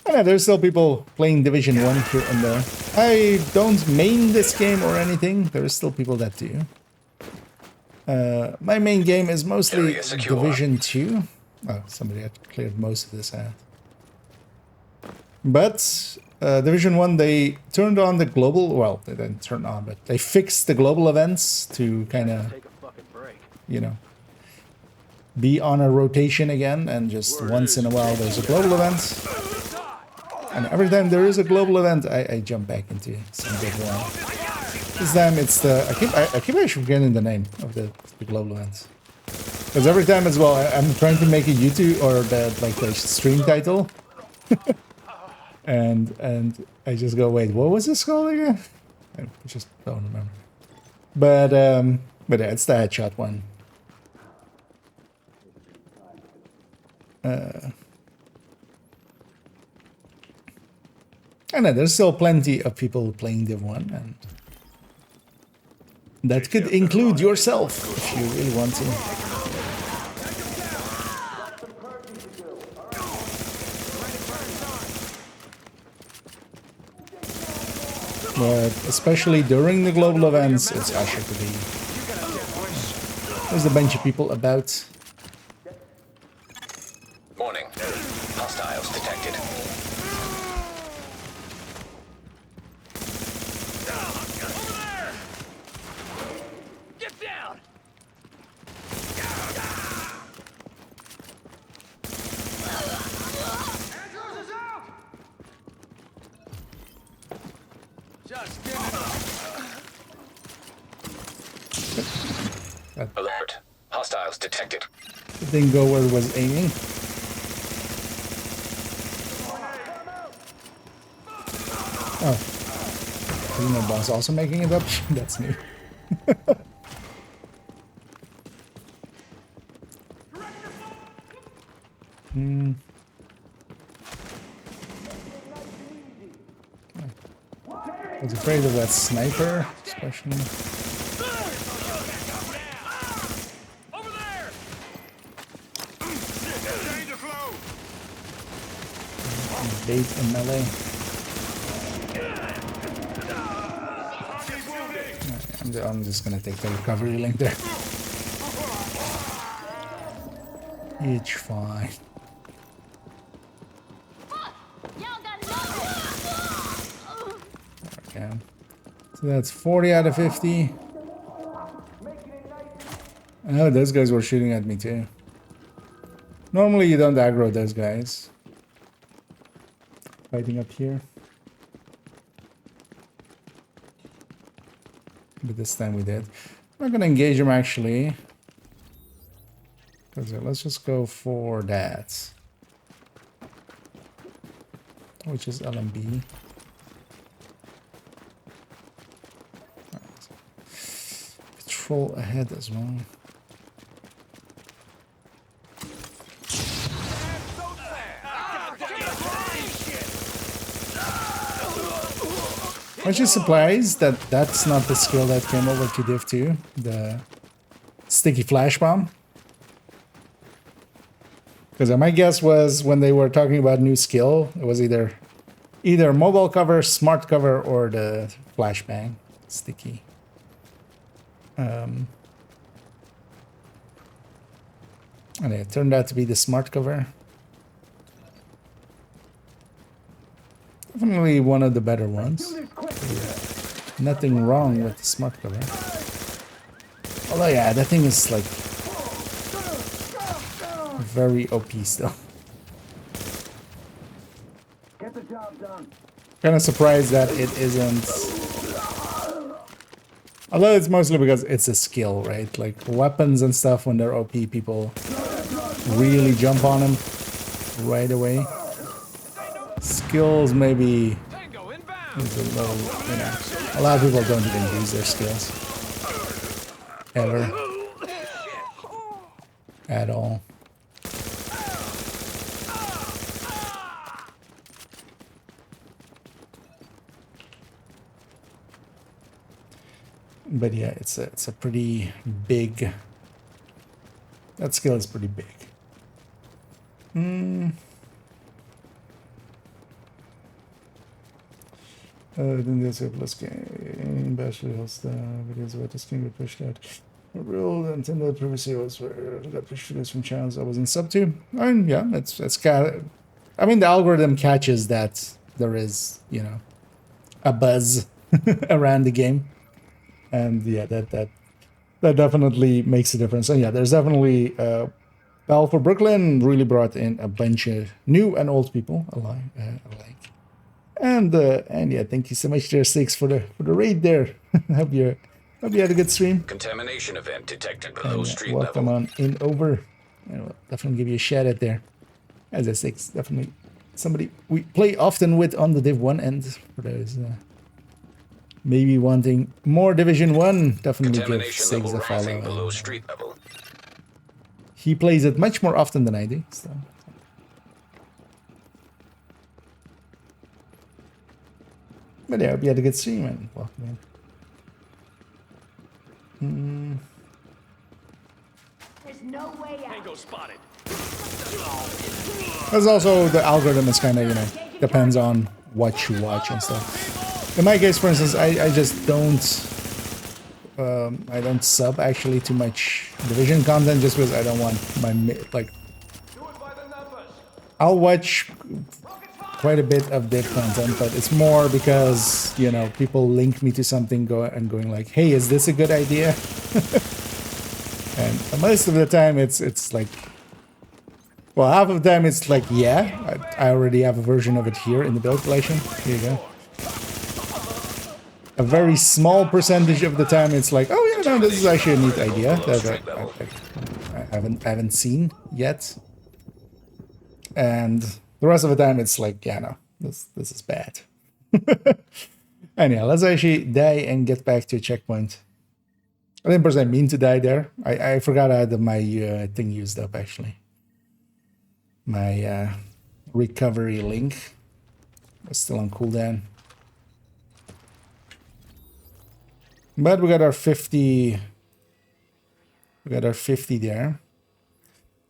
Yeah, there's still people playing Division 1 here and there. I don't main this game or anything. There's still people that do. My main game is mostly Division 2. Oh, somebody had cleared most of this out. But Division 1, they turned on the global... Well, they didn't turn on, but they fixed the global events to kind of, you know, be on a rotation again. And just once in a while, there's a global event. And every time there is a global event, I jump back into some big one. This time it's the... I keep actually forgetting the name of the global events. Because every time as well, I'm trying to make a YouTube or the stream title. and I just go, wait, what was this called again? I just don't remember. But yeah, it's the headshot one. I know there's still plenty of people playing Div 1, and that could include yourself if you really want to. But especially during the global events, it's actually pretty... There's a bunch of people about. Warning. Hostiles detected. Alert. Hostiles detected. It didn't go where it was aiming. Oh. Isn't the boss also making it up? That's new. I was afraid of that sniper, especially. Bait in melee. I'm just gonna take the recovery link there. It's fine. Okay. So that's 40 out of 50. Oh, those guys were shooting at me too. Normally you don't aggro those guys. Fighting up here. But this time we did. I'm not gonna engage him actually. Because let's just go for that. Which is LMB. Patrol ahead as well. I'm just surprised that that's not the skill that came over to Div 2, the sticky flash bomb. Because my guess was when they were talking about new skill, it was either mobile cover, smart cover, or the flashbang sticky. And it turned out to be the smart cover. Definitely one of the better ones. nothing wrong with the smart cover. Although yeah, that thing is like very OP still. Get the job done. Kind of surprised that it isn't. Although it's mostly because it's a skill, right? Like weapons and stuff, when they're OP, people really jump on them right away. Skills maybe is a little, you know, a lot of people don't even use their skills ever at all. But yeah, it's a pretty big. That skill is pretty big. Then there's a plus game. Bachelor host videos about this game got pushed out. Rule intended previously was where it got pushed from channels I was in sub to. And yeah, it's kind of. I mean, the algorithm catches that there is, you know, a buzz around the game. And yeah, that definitely makes a difference. And yeah, there's definitely Battle for Brooklyn really brought in a bunch of new and old people alike. And yeah, thank you so much, there Six, for the raid there. hope you had a good stream. Contamination event detected below And street welcome level. on in over. I'll definitely give you a shout out there. As a Six, definitely somebody we play often with on the Div 1 end. For those maybe wanting more Division 1, definitely give Contamination Six level a follow. rising below street level. He plays it much more often than I do. So. But yeah, I hope you had a good stream and welcome in. There's no way out. Tango spotted. There's also the algorithm is kind of, you know, depends on what you watch and stuff. In my case, for instance, I just don't I don't sub actually too much Division content just because I don't want my like. I'll watch quite a bit of Div content, but it's more because, you know, people link me to something going like, hey, is this a good idea? And most of the time it's like, well, half of the time it's like, yeah, I already have a version of it here in the build collection. Here you go. A very small percentage of the time it's like, oh yeah, no, this is actually a neat idea that I haven't seen yet. And the rest of the time it's like, yeah, no, this is bad. Anyhow, let's actually die and get back to a checkpoint. I didn't personally mean to die there. I forgot I had my thing used up actually. My recovery link was still on cooldown. But we got our 50. We got our 50 there.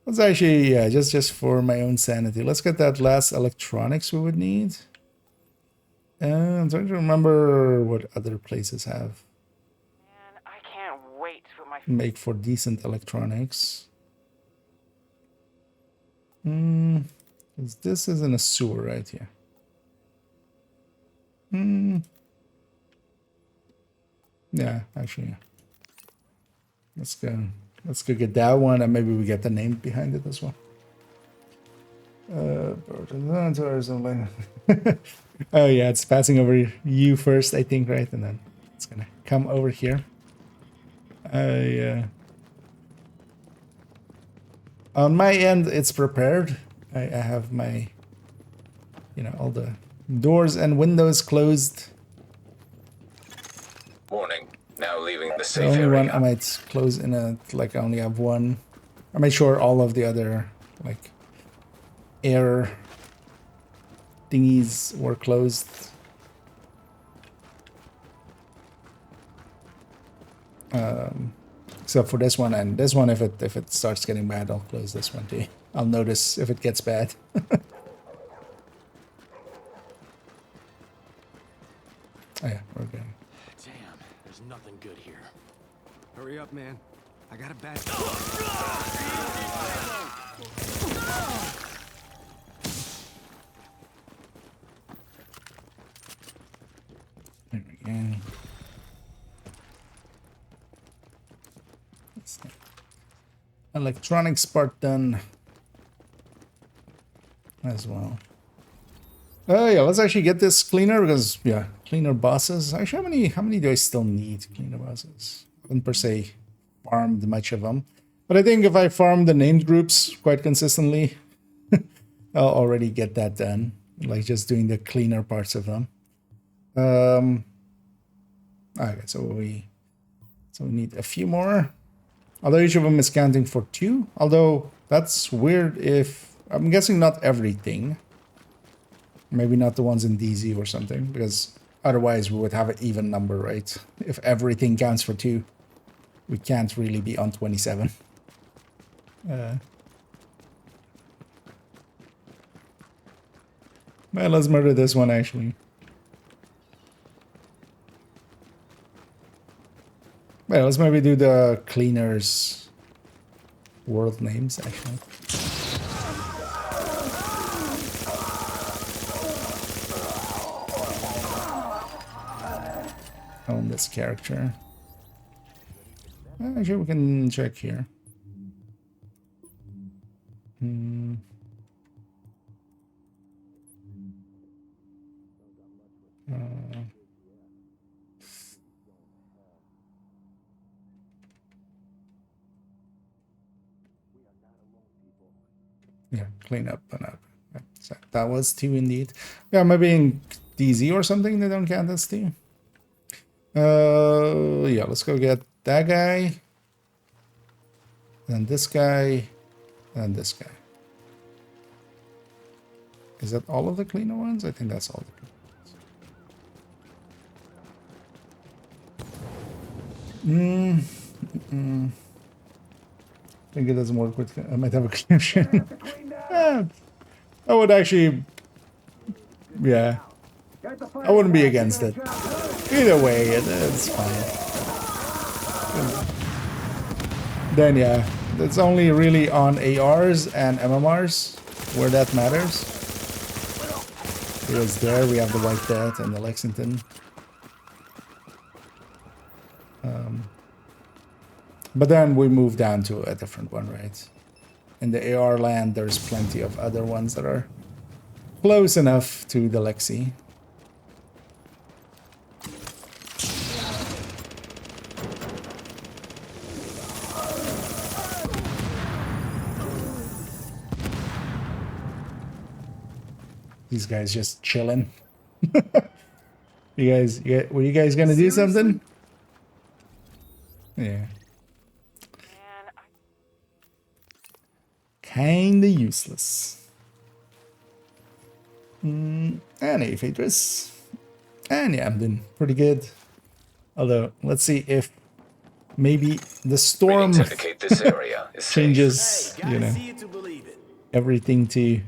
Let's actually, yeah, just for my own sanity. Let's get that last electronics we would need. And I'm trying to remember what other places have. Man, I can't wait to put my Make for decent electronics. This is in a sewer right here. Yeah, actually, yeah. Let's go get that one, and maybe we get the name behind it as well. Oh yeah, it's passing over you first, I think, right? And then it's gonna come over here. On my end, it's prepared. I have my, you know, all the doors and windows closed. Warning. Now leaving the The safe only area. one I might close in a, like, I only have one. I made sure all of the other, like, air thingies were closed. Except for this one, and this one, if it starts getting bad, I'll close this one too. I'll notice if it gets bad. Oh yeah, we're good. Damn, there's nothing good here. Hurry up, man. I got a bad. There we go. electronics part done as well. Oh yeah, let's actually get this cleaner because yeah, cleaner bosses. Actually, how many do I still need cleaner bosses? I haven't per se farmed much of them, but I think if I farm the named groups quite consistently, I'll already get that done. Like just doing the cleaner parts of them. Okay, so we need a few more. Although each of them is counting for 2. Although that's weird if I'm guessing not everything. Maybe not the ones in DZ or something, because otherwise we would have an even number, right? If everything counts for 2, we can't really be on 27. Well, let's murder this one actually. Well, let's maybe do the cleaners world names actually. On this character. Actually, we can check here. Yeah, clean up and up. So that was 2 indeed. Yeah, maybe in DZ or something they don't count as 2. Yeah, let's go get that guy. And this guy. And this guy. Is that all of the cleaner ones? I think that's all the cleaner ones. I think it doesn't work with... I might have a connection. Yeah, I would actually... Yeah. I wouldn't be against it. Either way, it's fine. Then yeah, it's only really on ARs and MMRs where that matters. Because there we have the White Death and the Lexington. But then we move down to a different one, right? In the AR land, there's plenty of other ones that are close enough to the Lexi. These guys just chilling. Were you guys gonna do something? Yeah. Kinda useless. And a Phaedrus. And yeah, I'm doing pretty good. Although, let's see if maybe the storm This area is changes, you know, everything to...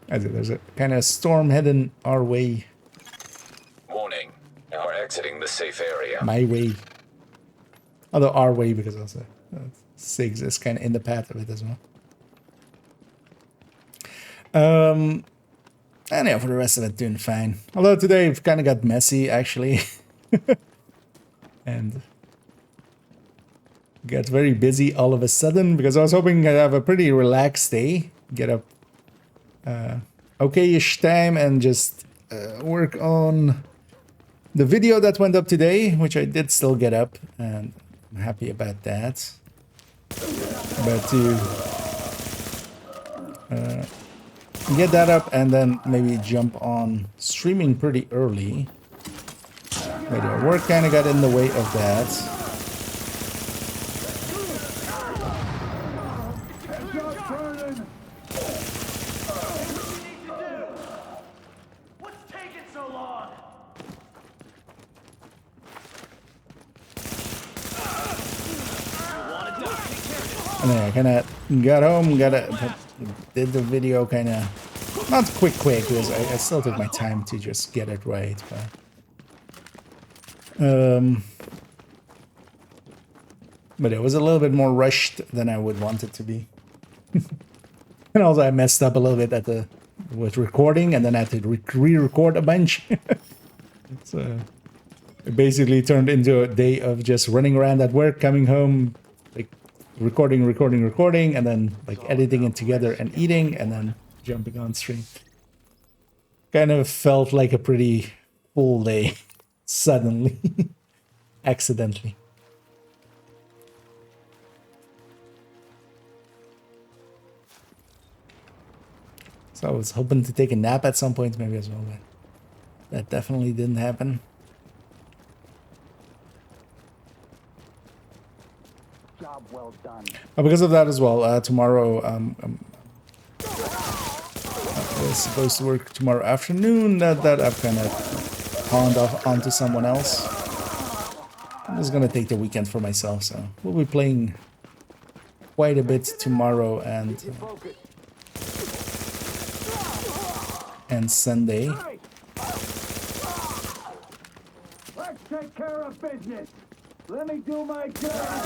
There's a kind of storm heading our way. Warning. We're exiting the safe area. My way. Although our way, because also SIGs is kind of in the path of it as well. And yeah, for the rest of it, doing fine. Although today it kind of got messy, actually. And got very busy all of a sudden, because I was hoping I'd have a pretty relaxed day. Get up okay-ish time and just work on the video that went up today, which I did still get up, and I'm happy about that. But to get that up and then maybe jump on streaming pretty early. But yeah, work kind of got in the way of that. And then I kind of got home, did the video kind of, not quick, because I still took my time to just get it right, but it was a little bit more rushed than I would want it to be. And also I messed up a little bit with recording, and then I had to re-record a bunch. So it basically turned into a day of just running around at work, coming home, like recording, and then like editing it together and eating, and then jumping on stream. Kind of felt like a pretty full day suddenly, accidentally. So I was hoping to take a nap at some point maybe as well, but that definitely didn't happen. Job well done. Because of that as well, tomorrow I was supposed to work tomorrow afternoon. That I've kind of pawned off onto someone else. I'm just gonna take the weekend for myself, so we'll be playing quite a bit tomorrow and Sunday. Let's take care of business. Let me do my job.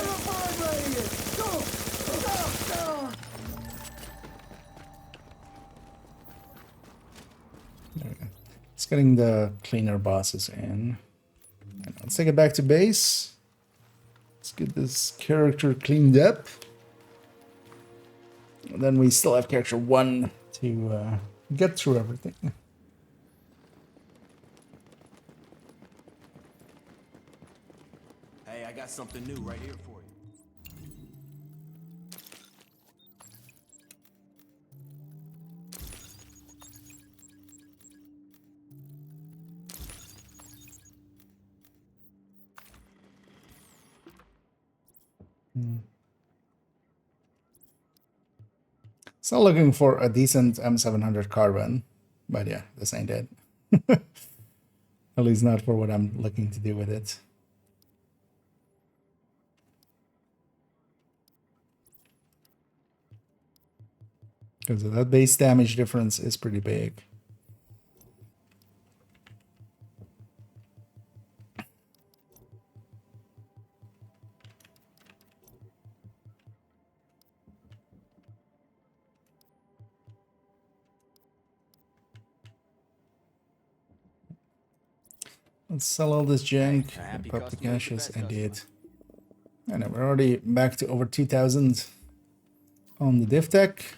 There we go. Just getting the cleaner bosses in. And let's take it back to base. Let's get this character cleaned up. And then we still have character 1 to get through everything. Hey, I got something new right here for you. Still looking for a decent M700 carbon, but yeah, this ain't it. At least not for what I'm looking to do with it. Because that base damage difference is pretty big. Let's sell all this junk, pop the caches, and did. And we're already back to over 2,000 on the div tech.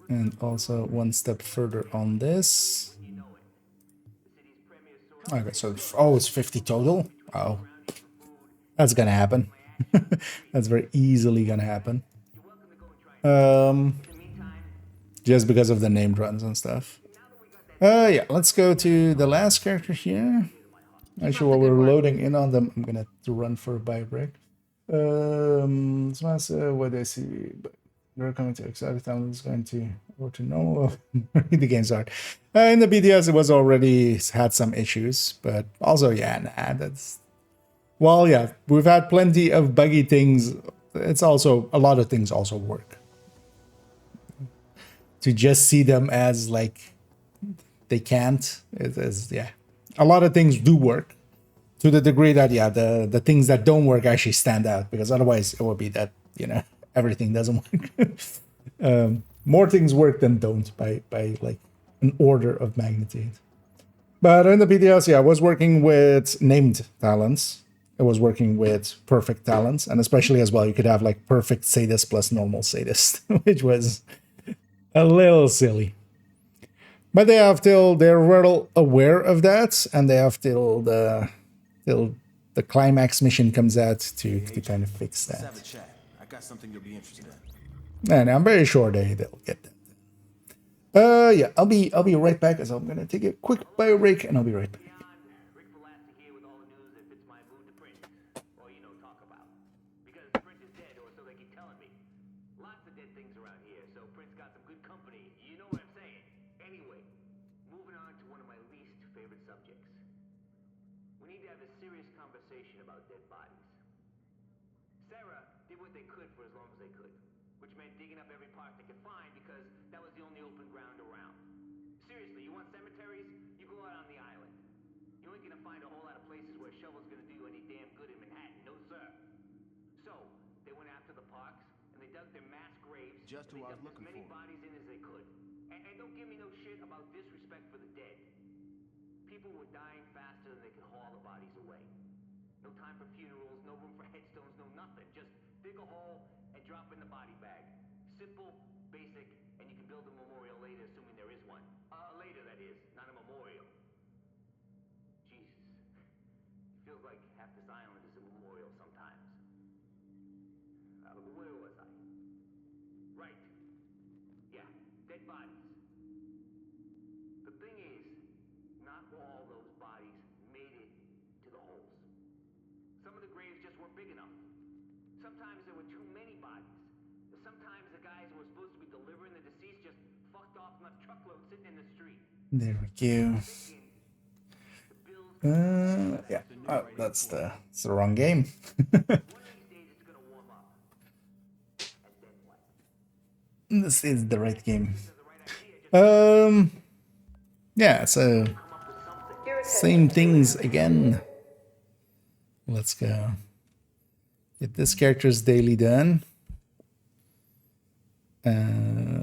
And also one step further on this. Okay, so oh, it's 50 total. Oh, that's gonna happen. That's very easily gonna happen. Just because of the named runs and stuff. Yeah, let's go to the last character here. Actually, while we're loading in on them, I'm gonna have to run for a bio break. What do I see? They're coming to excited town is going to or to know the game's hard. In the BDS it was already had some issues, but also yeah, nah, that's well, yeah, we've had plenty of buggy things. It's also a lot of things also work. To just see them as like they can't, it is yeah. A lot of things do work to the degree that yeah, the things that don't work actually stand out, because otherwise it would be that, you know, everything doesn't work. More things work than don't by like an order of magnitude. But in the BDS, yeah, I was working with named talents. I was working with perfect talents, and especially as well, you could have like perfect sadist plus normal sadist, which was a little silly. But they have till they're well aware of that, and they have till the climax mission comes out to kind of fix that. Let's have a chat. I got something you'll be interested in. And I'm very sure they'll get that. Yeah, I'll be right back, as I'm gonna take a quick bio break, and I'll be right back. Rick Velasquez here with all the news that fits my mood to print. Or, you know, talk about. Because Print is dead, or so they keep telling me. Lots of dead things around here, so Print's got some good company. You know what I'm saying? Anyway, moving on to one of my least favorite subjects. We need to have a serious conversation about dead bodies. Sarah did what they could for as long as they could, which meant digging up every part they could find because that was the only open ground around. Seriously, you want cemeteries? You go out on the island. You ain't gonna find a whole lot of places where a shovel's gonna do any damn good in Manhattan, no sir. So, they went after the parks, and they dug their mass graves, Just and who they I was dumped as looking many for. bodies in as they could. And don't give me no shit about disrespect for the dead. People were dying faster than they could haul the bodies away. No time for funerals, no room for headstones, no nothing. Just dig a hole, and drop in the body bag. Simple, basic, and you can build a memorial later, assuming there is one. Later, that is, not a memorial. Jesus. It feels like half this island is a memorial sometimes. Where was I? Right. Yeah, dead bodies. The thing is, not all those bodies made it to the holes. Some of the graves just weren't big enough. Sometimes there were too many bodies. Sometimes the guys who were supposed to be delivering the deceased just fucked off and left truckloads sitting in the street. There we go. Yeah. Oh, that's the wrong game. This is the right game. Yeah, so same things again. Let's go. Get this character's daily done. Yeah,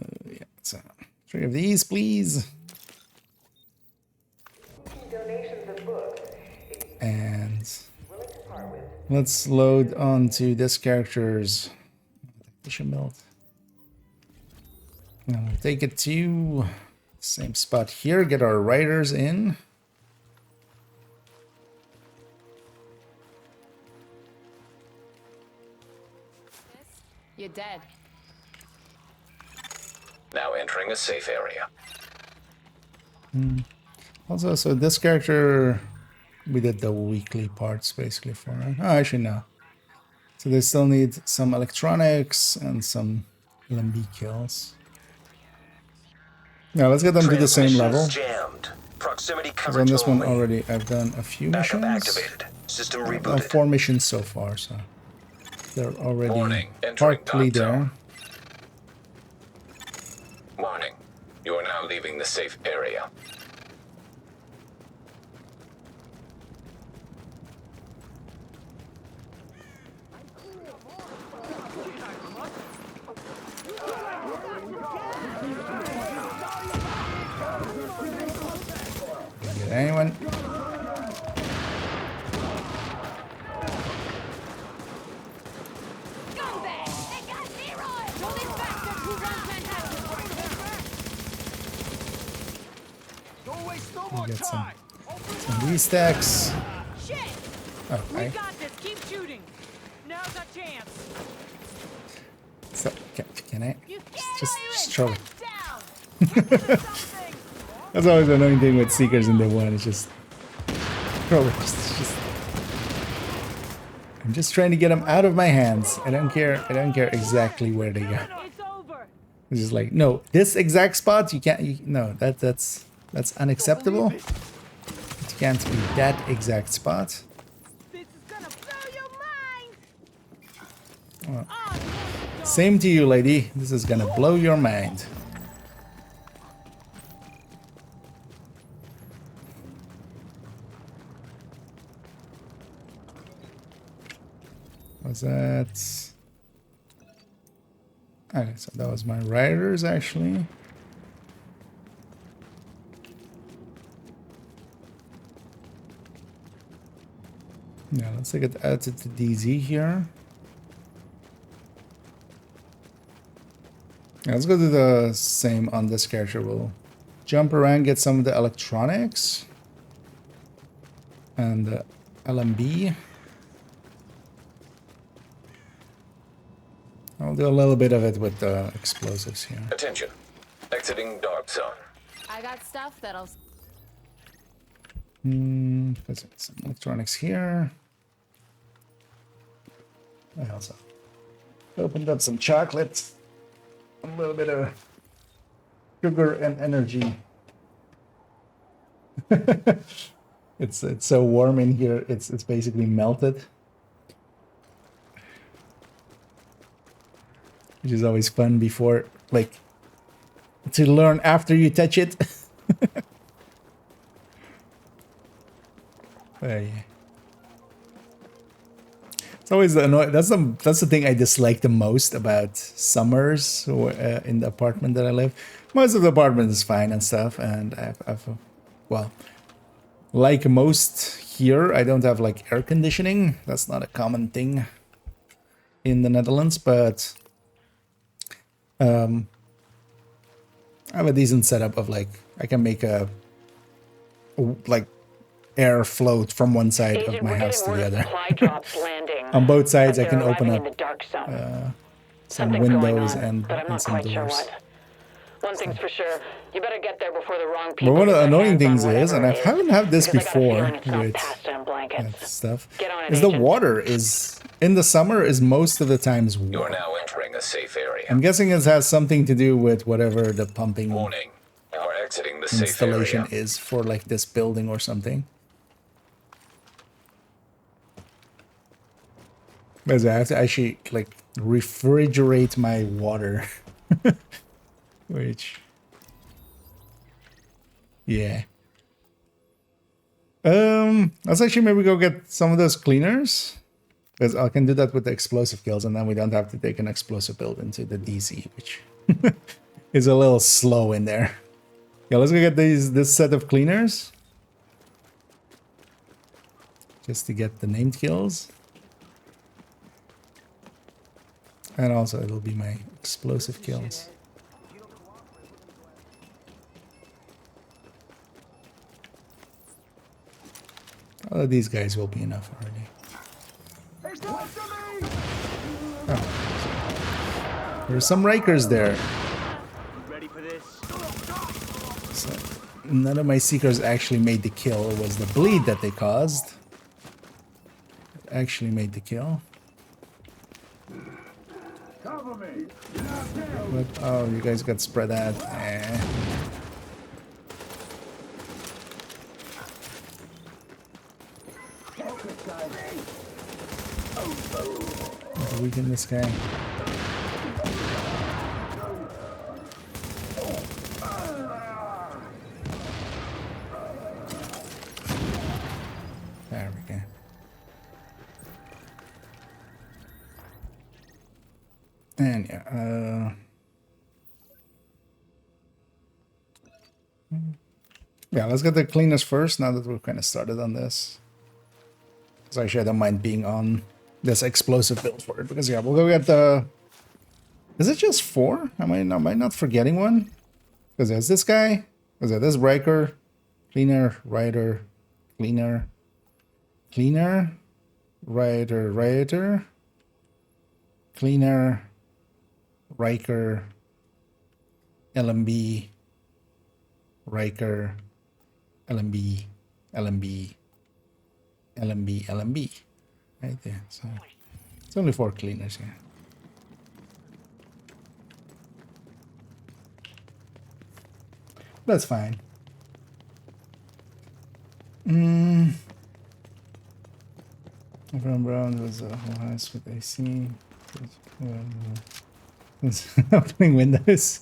so 3 of these, please. And let's load onto this character's tactician build. And we'll take it to same spot here, get our riders in. You're dead. Now entering a safe area. Also, so this character, we did the weekly parts basically for it. Oh, actually no. So they still need some electronics and some LMB kills. Now let's get them to the same level. Jammed. Proximity Because coverage on this one only. already I've done a few Backup missions. activated. System I've done rebooted. 4 missions so far, so they're already Warning, entering partly dark there. zone. Warning. You are now leaving the safe area. Get anyone? We'll get some restacks. Okay. got this. Keep shooting. Now's our chance. So, can I just throw it? Down. That's always the annoying thing with Seekers in the one. It's just throw it. Just I'm just trying to get them out of my hands. I don't care. I don't care exactly where they go. It's over. It's just like, no, this exact spot you can't. No, that's unacceptable. It can't be that exact spot. This is gonna blow your mind. Well, same to you, lady. This is gonna blow your mind. Was that? Okay, so that was my riders actually. Yeah, let's get added to DZ here. Yeah, let's go do the same on this character. We'll jump around, get some of the electronics and the LMB. I'll do a little bit of it with the explosives here. Attention. Exiting dark zone. I got stuff that'll. Put some electronics here. I also opened up some chocolate. A little bit of sugar and energy. It's so warm in here. It's basically melted. Which is always fun before, like, to learn after you touch it. Oh, yeah. It's always annoying. That's the thing I dislike the most about summers in the apartment that I live. Most of the apartment is fine and stuff, and I've well, like most here, I don't have like air conditioning. That's not a common thing in the Netherlands, but I have a decent setup of like I can make a like air float from one side of Agent, my we're house getting to the word of other. supply drops landing. On both sides, but I can they're open arriving up in the dark zone. some Something's going windows on, but I'm and not some quite sure doors. what. One thing's for sure, you better get there before the wrong But people one of get the their annoying hands on things is, and whatever I it is, haven't had this because I got a feeling before it's not with pasta and blankets. that stuff, Get on it, is the Agent. water is in the summer is most of the times You are warm. now entering a safe area. I'm guessing it has something to do with whatever the pumping Warning. You are exiting the safe installation area. is for like this building or something. Because I have to actually like refrigerate my water. Which, yeah. Let's actually maybe go get some of those cleaners. Because I can do that with the explosive kills, and then we don't have to take an explosive build into the DC, which is a little slow in there. Yeah, let's go get this set of cleaners. Just to get the named kills. And also it'll be my explosive kills. All of these guys will be enough already. Oh. There's some Rikers there. Ready for this? So none of my Seekers actually made the kill. It was the bleed that they caused. It actually made the kill. But, oh, you guys got spread out. Eh. Weaken this guy. There we go. And yeah, yeah, let's get the cleaners first now that we've kind of started on this. Because actually I don't mind being on this explosive build for it, because yeah, we'll go get the... Is it just 4? Am I not forgetting one? Because there's this guy, there's this Riker, cleaner, rider, cleaner, cleaner, rider, rider, cleaner, Riker, LMB, Riker, LMB, LMB, LMB, LMB. Right there. So it's only 4 cleaners here. That's fine. From Brown was a whole house with AC. Opening windows.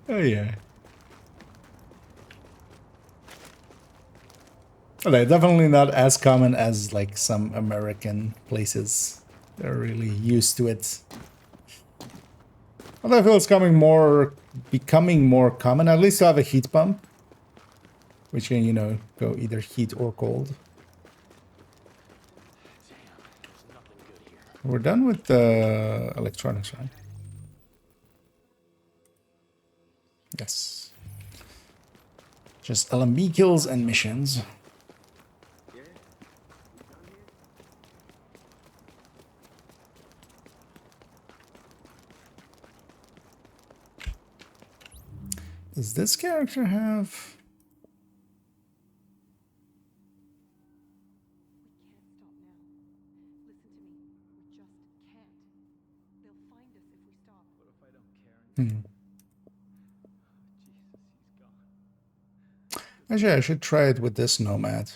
Oh yeah. Well, they're definitely not as common as like some American places. They're really used to it. Although I feel it's becoming more common, at least to have a heat pump, which can, you know, go either heat or cold. We're done with the electronics, right? Yes. Just LMB kills and missions. Does this character have... Actually, I should try it with this Nomad.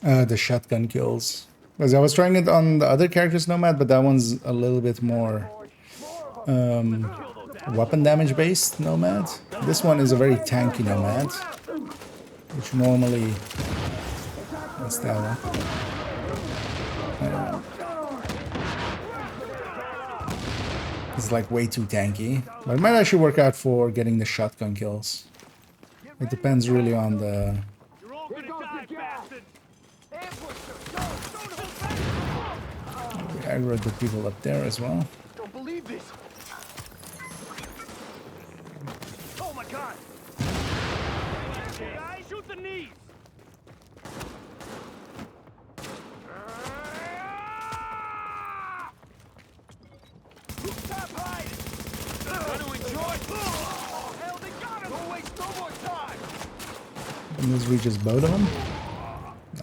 The shotgun kills. Because I was trying it on the other character's Nomad, but that one's a little bit more weapon damage based Nomad. This one is a very tanky Nomad, which normally... What's that one? It's like way too tanky, but it might actually work out for getting the shotgun kills. It depends really on the... aggro the people up there as well. Don't believe this. Oh my god. Guys, shoot the knees. Stop hiding. Want to enjoy? Oh, hell, they got him. Don't waste no more time. And this reaches both of them. No.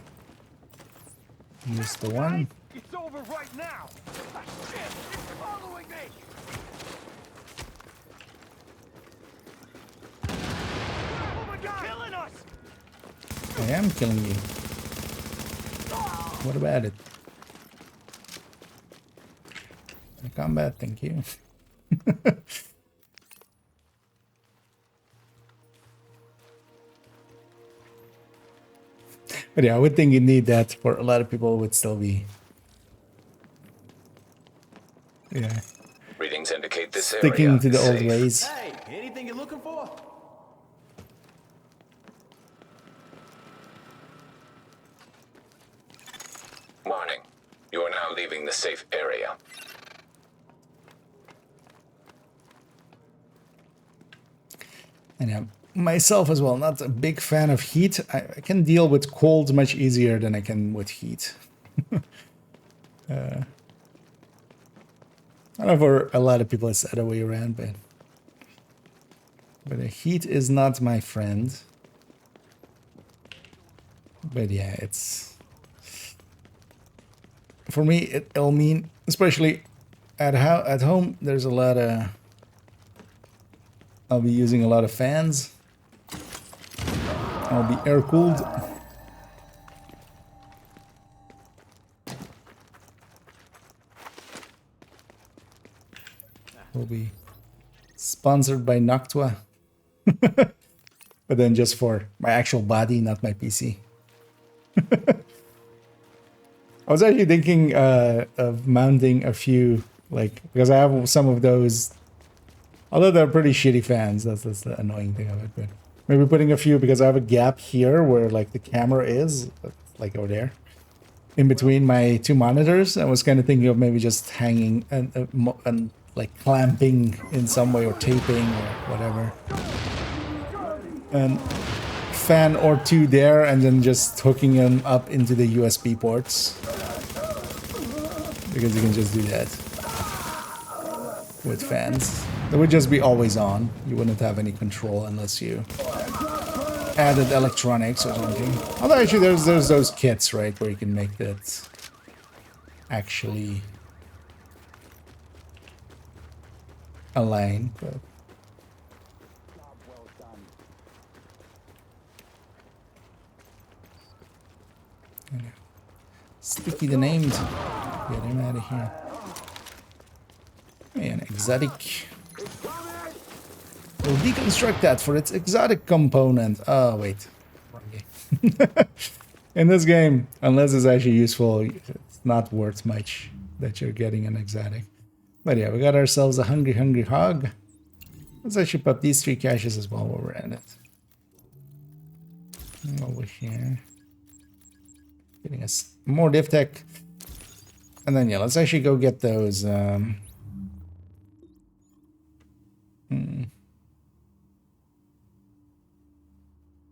Just the one. It's over right now. Ah, shit, it's following me. Oh my god, killing us. I am killing you. What about it? The combat, thank you. But yeah, I would think you need that for a lot of people would still be. Yeah. Readings indicate this Sticking area to the is old safe. ways. Hey, anything you're looking for? Warning. You are now leaving the safe area. And yeah, myself as well, not a big fan of heat. I can deal with cold much easier than I can with heat. I don't know for a lot of people it's the other way around, but the heat is not my friend. But yeah, it's for me. It'll mean, especially at home, there's a lot of. I'll be using a lot of fans. I'll be air cooled. Will be sponsored by Noctua. But then just for my actual body, not my PC. I was actually thinking of mounting a few, like, because I have some of those, although they're pretty shitty fans, that's the annoying thing of it, but maybe putting a few, because I have a gap here where like the camera is, like over there, in between my two monitors. I was kind of thinking of maybe just hanging and like clamping in some way or taping or whatever. And fan or two there, and then just hooking them up into the USB ports. Because you can just do that with fans. They would just be always on. You wouldn't have any control unless you added electronics or something. Although actually there's those kits, right, where you can make that actually align, but Sticky the named. Get him out of here. Hey, an exotic. We'll deconstruct that for its exotic component. Oh, wait. Wrong game. In this game, unless it's actually useful, it's not worth much that you're getting an exotic. But yeah, we got ourselves a hungry hog. Let's actually pop these 3 caches as well while we're at it. Over here. Getting us more div tech. And then yeah, let's actually go get those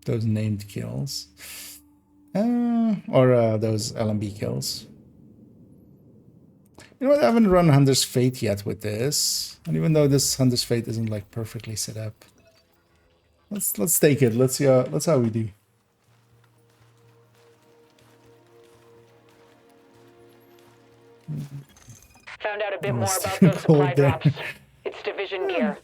those named kills. Or those LMB kills. You know what, I haven't run Hunter's Fate yet with this. And even though this Hunter's Fate isn't like perfectly set up. Let's take it. Let's see how we do. Found out a bit more about those supply drops. It's division gear.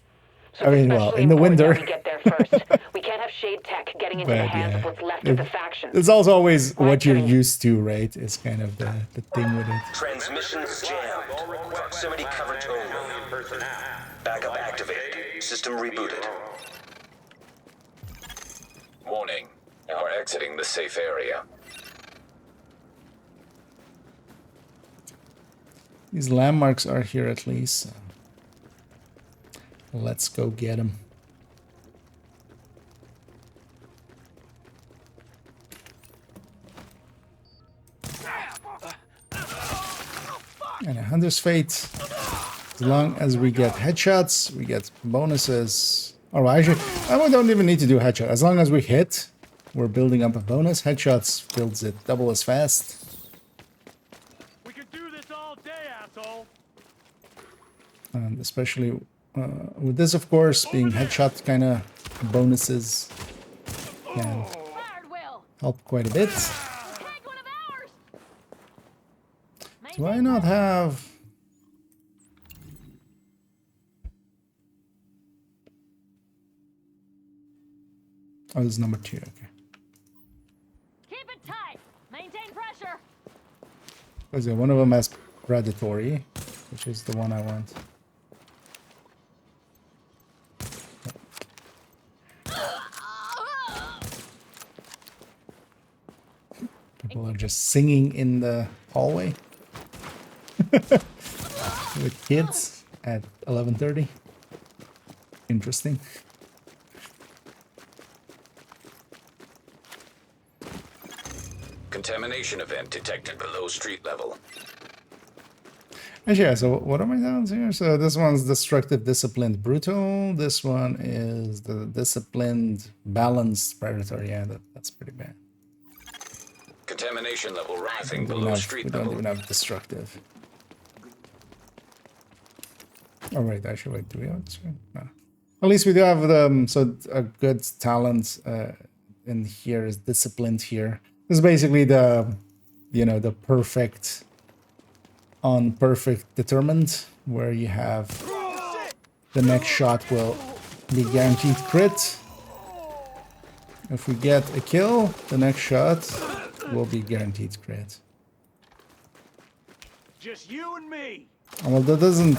So I mean, well, in the winter. We get there first. We can't have Shade Tech getting into the hands of what's left of the faction. It's also always what you're used to, right? Is kind of the thing with it. Transmissions jammed. Proximity coverage only. Backup activated. System rebooted. Warning. You are exiting the safe area. These landmarks are here at least. So let's go get them. And Hunter's Fate. As long as we get headshots, we get bonuses. Oh, actually, we don't even need to do headshot. As long as we hit, we're building up a bonus. Headshots builds it double as fast. We could do this all day, asshole. And especially with this, of course, being headshot kind of bonuses can help quite a bit. Do I not have... Oh, this is number 2, okay. Keep it tight. Maintain pressure. Because one of them has predatory, which is the one I want. People are just singing in the hallway. With kids at 11:30. Interesting. Contamination event detected below street level. Actually, yeah, so what am I down here? So this one's destructive, disciplined, brutal. This one is the disciplined, balanced, predatory. Yeah, that's pretty bad. Contamination level rising below street level. We don't even have destructive. All right, actually, wait, do we have this one? No. At least we do have so a good talent in here is disciplined here. This is basically the, the perfect on perfect determined, where you have the next shot will be guaranteed crit. If we get a kill, the next shot will be guaranteed crit. Just you and me. Well, that doesn't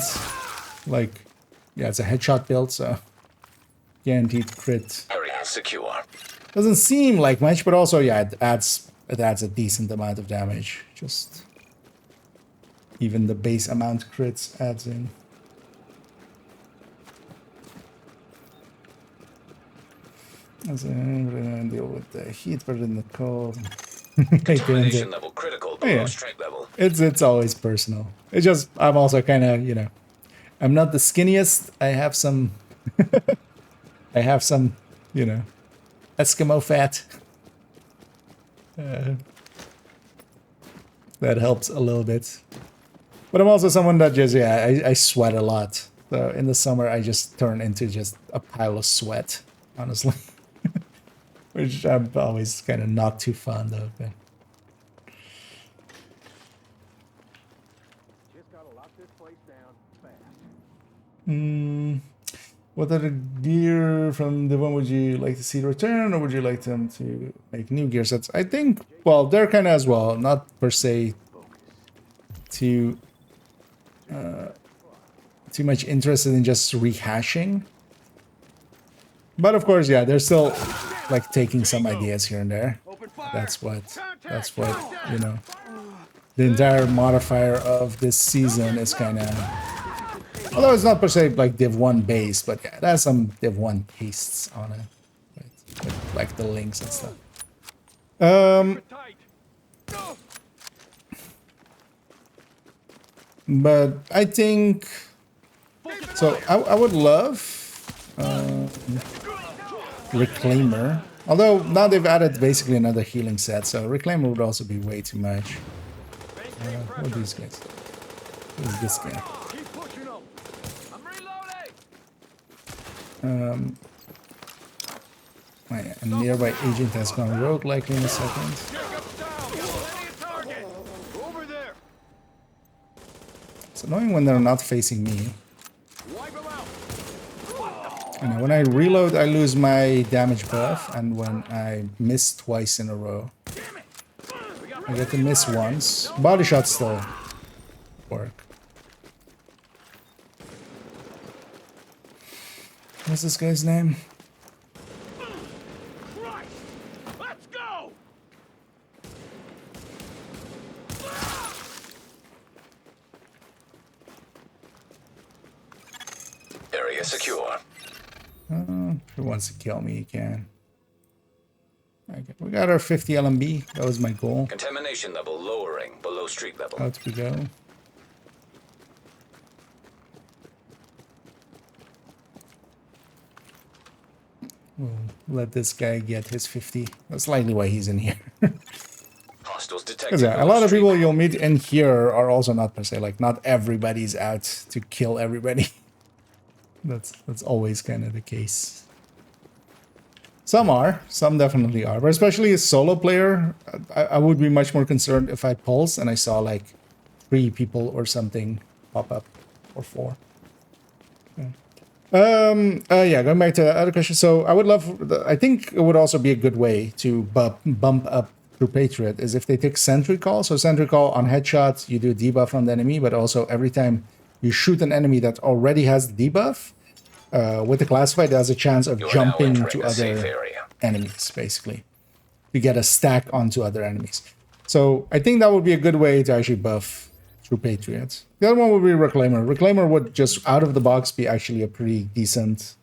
yeah, it's a headshot build, so guaranteed crit. Area secure. Doesn't seem like much, but also yeah, it adds a decent amount of damage. Just even the base amount crits adds in. As I deal with the heat, but in the cold. Contamination level critical below strike level. It's always personal. It's just I'm also kind of I'm not the skinniest. I have some Eskimo fat. That helps a little bit. But I'm also someone that just, I sweat a lot. So in the summer, I just turn into just a pile of sweat, honestly. Which I'm always kind of not too fond of. But. Just gotta lock this place down fast. What other gear from the one would you like to see return, or would you like them to make new gear sets? I think, well, they're kind of as well, not per se too much interested in just rehashing. But of course, yeah, they're still like taking some ideas here and there. That's what the entire modifier of this season is kind of, although it's not per se like Div 1 base, but yeah, it has some Div 1 pastes on it, with, like the links and stuff. But I think so. I would love Reclaimer, although now they've added basically another healing set, so Reclaimer would also be way too much. What are these guys? What is this guy? A nearby agent has gone rogue, likely in a second. It's annoying when they're not facing me. And when I reload, I lose my damage buff, and when I miss twice in a row, I get to miss once. Body shots still work. What's this guy's name? Let's go. Area secure. Who wants to kill me, he can. Okay, we got our 50 LMB. That was my goal. Contamination level lowering below street level. Out we go. We'll let this guy get his 50. That's likely why he's in here. Hostiles detected. Because yeah, a lot of people you'll meet in here are also not per se, like, not everybody's out to kill everybody. That's always kind of the case. Some are, some definitely are, but especially a solo player, I would be much more concerned if I pulse and I saw like 3 people or something pop up, or 4. Yeah, going back to the other question. So I would love, I think it would also be a good way to bump up through Patriot is if they take Sentry Call. So Sentry Call on headshots, you do a debuff on the enemy, but also every time you shoot an enemy that already has the debuff, with the Classified, there's a chance of jumping to other enemies, basically. You get a stack onto other enemies. So I think that would be a good way to actually buff through Patriots. The other one would be Reclaimer. Reclaimer would just out of the box be actually a pretty decent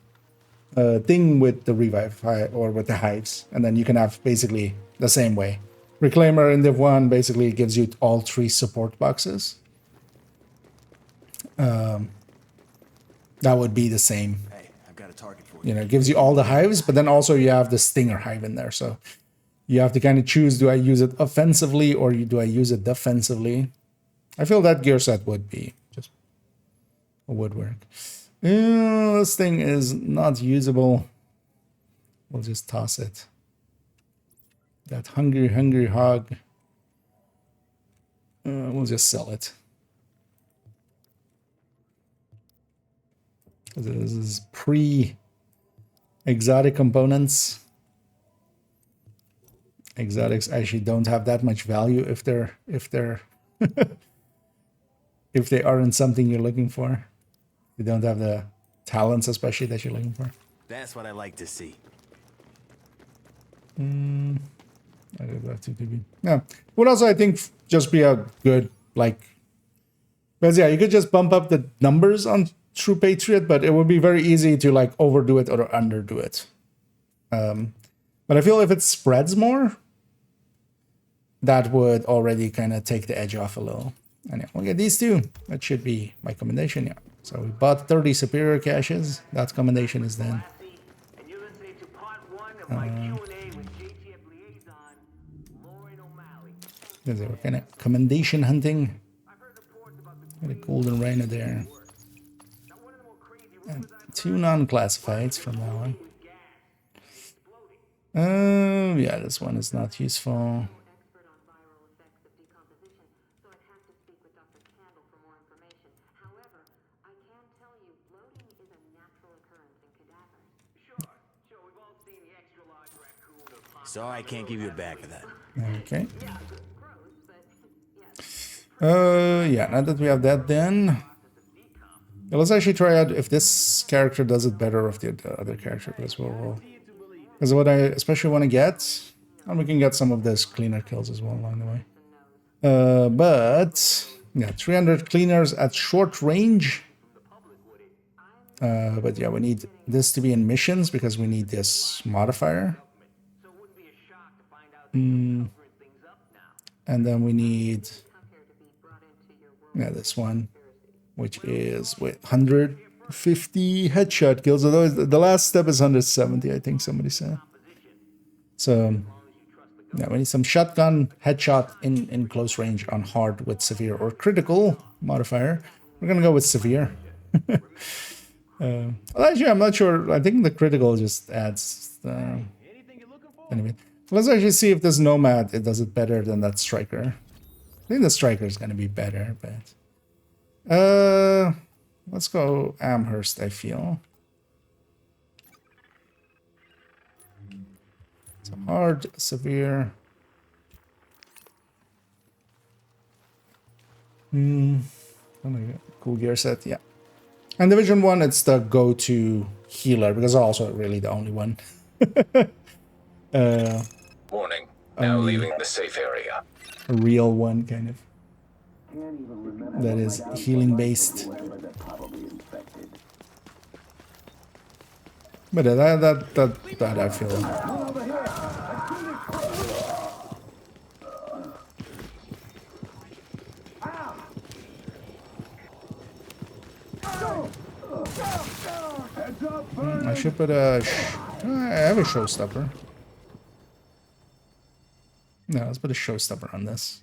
thing with the Revive or with the Hives. And then you can have basically the same way. Reclaimer in Div 1 basically gives you all 3 support boxes. That would be the same. Hey, I've got a target for you. You know, it gives you all the hives, but then also you have the Stinger hive in there. So you have to kind of choose, do I use it offensively or do I use it defensively? I feel that gear set would be just would work. This thing is not usable. We'll just toss it. That hungry hog. We'll just sell it. This is pre-exotic components. Exotics actually don't have that much value if they're if they aren't something you're looking for. They don't have the talents, especially that you're looking for. That's what I like to see. I did that too. Yeah. Would also, I think, just be a good like. Because yeah, you could just bump up the numbers on True Patriot, but it would be very easy to like overdo it or underdo it. But I feel if it spreads more, that would already kind of take the edge off a little. And yeah, we'll get these 2. That should be my commendation, yeah. So we bought 30 superior caches. That commendation is then. And you're listening to part 1 of my Q&A with JTF liaison, Lauren O'Malley. We're kind of commendation hunting. Got a golden rhino there. And 2 non-classifieds from that one. Yeah, this one is not useful. So I can't give you a bag of that. Okay. Yeah, now that we have that then, let's actually try out if this character does it better of the other character as well. Because what I especially want to get, and we can get some of those cleaner kills as well along the way. But yeah, 300 cleaners at short range. But yeah, we need this to be in missions because we need this modifier. And then we need this one, which is with 150 headshot kills. Although the last step is 170, I think somebody said. So yeah, we need some shotgun headshot in close range on hard with severe or critical modifier. We're gonna go with severe. Well, actually, I'm not sure. I think the critical just adds. Anyway, let's actually see if this Nomad it does it better than that Striker. I think the Striker is gonna be better, but let's go Amherst. I feel so hard, severe. Cool gear set, yeah. And Division 1, it's the go-to healer, because also really the only one. Warning. Now leaving the safe area. A real one, kind of. That is healing-based. But that I feel. I should put a I have a showstopper. No, let's put a showstopper on this.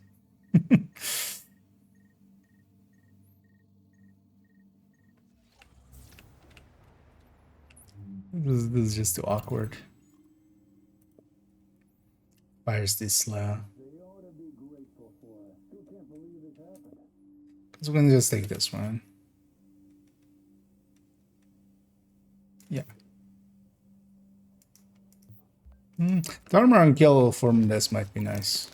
This is just too awkward. Fire's too slow. So we're gonna just take this one. Yeah. The armor on kill from this might be nice.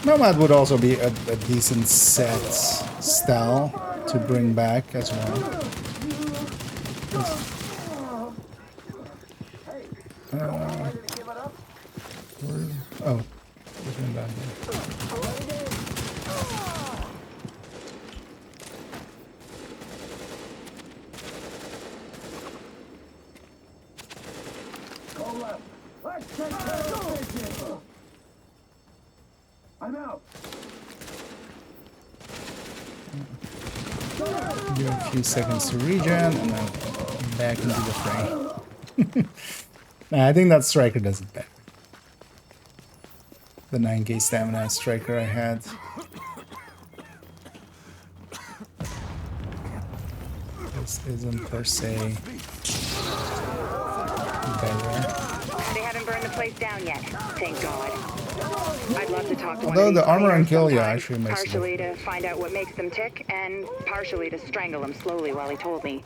Nomad would also be a decent set style to bring back as well. Oh, there's one down here. I'm out. Give a few seconds to regen and then back into the fray. Nah, I think that striker does it better. The 9k stamina striker I had. This isn't per se better. They haven't burned the place down yet, thank God. I'd love to talk to Although one of the armor and kill, yeah, sometime, actually makes partially to find out what makes them tick, and partially to strangle them slowly while he told me.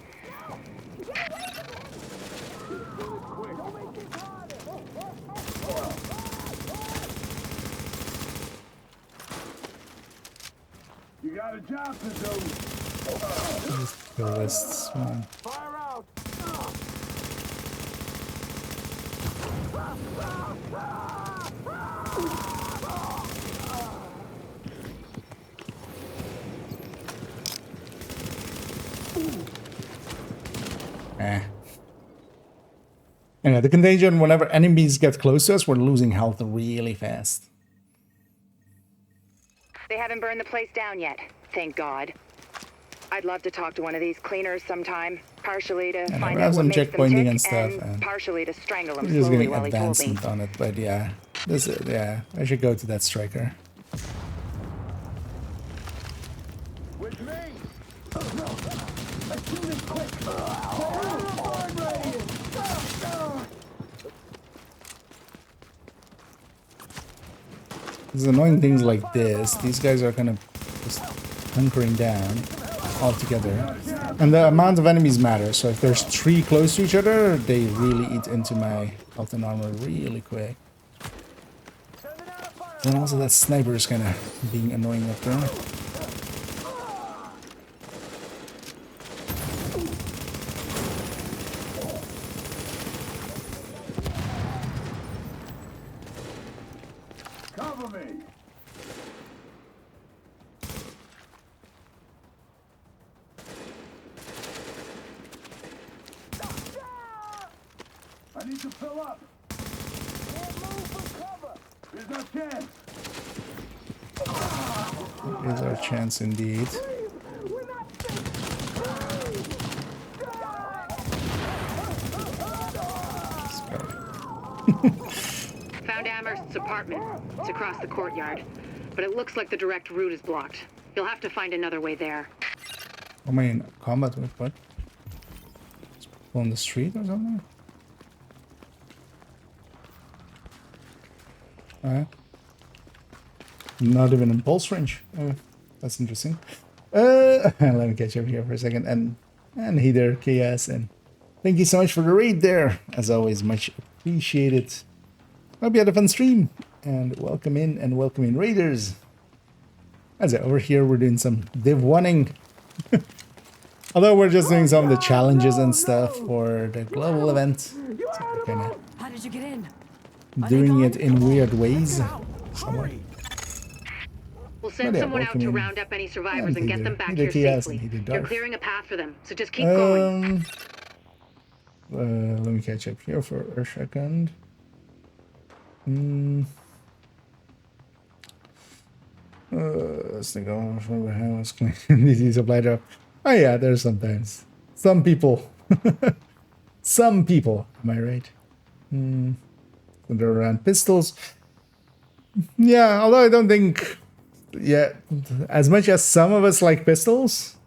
You got a job to do. Just kill this one. Fire out. Anyway, the contagion, whenever enemies get close to us, we're losing health really fast. They haven't burned the place down yet, thank God. I'd love to talk to one of these cleaners sometime, partially to And find I have out what some makes them checkpointing tick, and stuff, and partially to strangle them we're just slowly getting while he told me. advancement on it, but yeah, this is, yeah, I should go to that striker. With me. Let's do this quick. There's annoying things like this. These guys are kind of just hunkering down altogether. And the amount of enemies matters. So if there's 3 close to each other, they really eat into my health and armor really quick. And also that sniper is kind of being annoying up there. Cover me. I need to fill up. Can't move for cover. There's no chance. Here's our chance indeed. Found Amherst's apartment. It's across the courtyard. But it looks like the direct route is blocked. You'll have to find another way there. I mean, combat with what? On the street or something? Alright. Not even in pulse range. That's interesting. Let me catch up here for a second. And hey there, Chaos, and thank you so much for the raid there. As always, much appreciated. Hope you had a fun stream. And welcome in raiders. As over here, we're doing some Div 1ing. Although we're just doing some of the challenges and stuff for the global event. So we're kinda How did you get in? doing it in weird ways. Somewhat. We'll send yeah, someone out welcome to in. round up any survivors and get them back Neither here Chaos safely. and neither You're Darth. clearing a path for them, so just keep going. Let me catch up here for a second. Let's think of these supply drop. Oh yeah, there's sometimes. Some people. Some people, am I right? They're around pistols. Yeah, although I don't think, yeah, as much as some of us like pistols,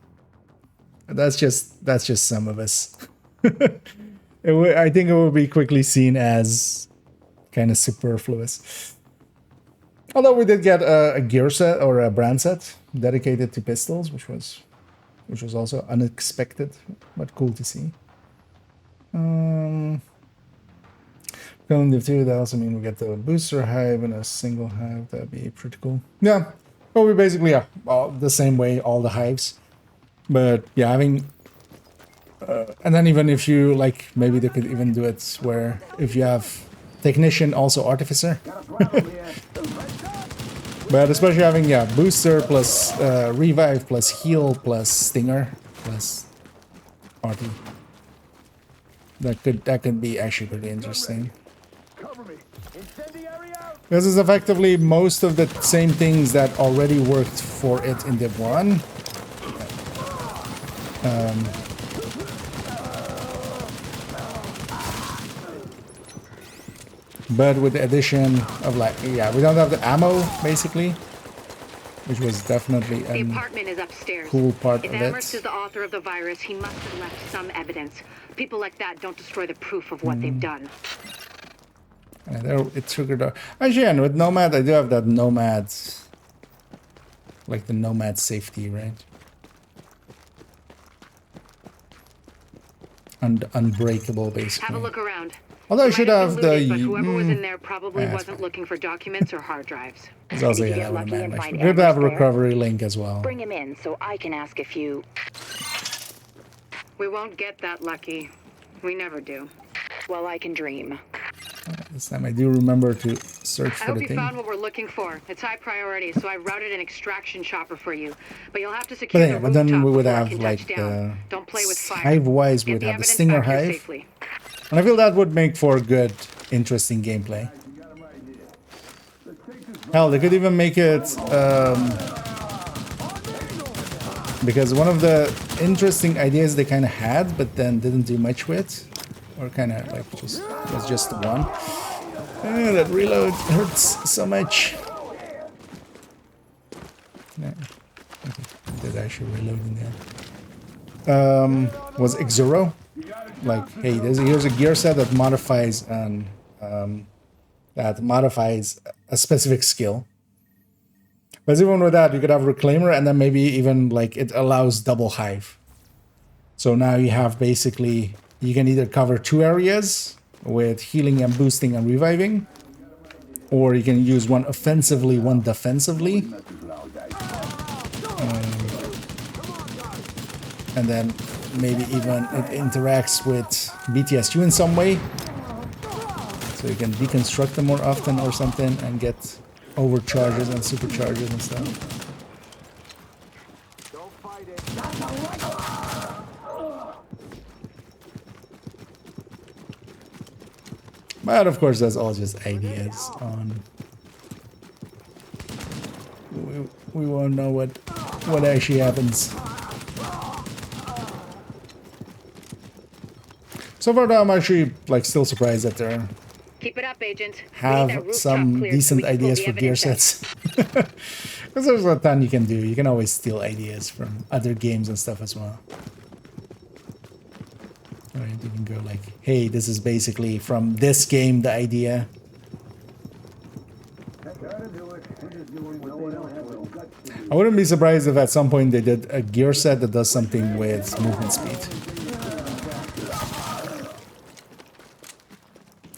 that's just some of us. I think it will be quickly seen as kind of superfluous. Although we did get a gear set or a brand set dedicated to pistols, which was also unexpected, but cool to see. Filling the two, that also mean we get the booster hive and a single hive. That'd be pretty cool. Yeah, well, we basically all the same way, all the hives. But yeah, having and then even if you like, maybe they could even do it where if you have technician also artificer. But especially having booster plus revive plus heal plus stinger plus party. That could be actually pretty interesting. This is effectively most of the same things that already worked for it in Div 1. But with the addition of we don't have the ammo basically, which was definitely a apartment is upstairs. Cool part if of Amherst it. is the author of the virus, he must have left some evidence. People like that don't destroy the proof of what they've done. And there it triggered. Actually, and with Nomad, I do have that Nomad, like the Nomad safety, right? And unbreakable, basically. Have a look around. Although I should have the. But whoever was in there probably wasn't looking for documents or hard drives. It's also yeah, that would matter. Good to have a recovery link as well. Bring him in so I can ask a few. We won't get that lucky. We never do. Well, I can dream. This time I do remember to search for the thing. I hope you found what we're looking for. It's high priority, so I routed an extraction chopper for you. But you'll have to secure the rooftop. But then we would have like the don't play with fire. Hive-wise, we would have the Stinger Hive. Safely. And I feel that would make for good, interesting gameplay. Hell, they could even make it because one of the interesting ideas they kind of had, but then didn't do much with, or kind of like was just one. That reload hurts so much. Yeah. Okay. Did actually reload in there? Was Xero? Like, hey, here's a gear set that modifies a specific skill. But even with that, you could have Reclaimer, and then maybe even like it allows double hive. So now you have basically, you can either cover 2 areas with healing and boosting and reviving, or you can use one offensively, one defensively. And then maybe even it interacts with BTSU in some way. So you can deconstruct them more often or something and get overcharges and supercharges and stuff. But of course that's all just ideas on... We won't know what actually happens. So far, I'm actually like still surprised that they're keep it up, Agent. Have some decent ideas for gear sets. Because there's a ton you can do. You can always steal ideas from other games and stuff as well. Right, you can go like, hey, this is basically from this game, the idea. I wouldn't be surprised if at some point they did a gear set that does something with movement speed.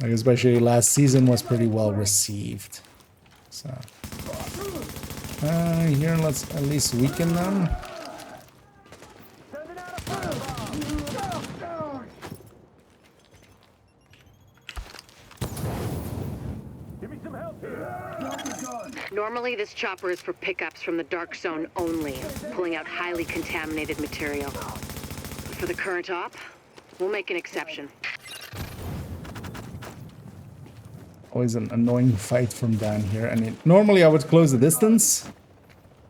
Like especially last season was pretty well received. So here let's at least weaken them. Normally this chopper is for pickups from the dark zone only, pulling out highly contaminated material. For the current op, we'll make an exception. Always an annoying fight from down here. I mean, normally I would close the distance,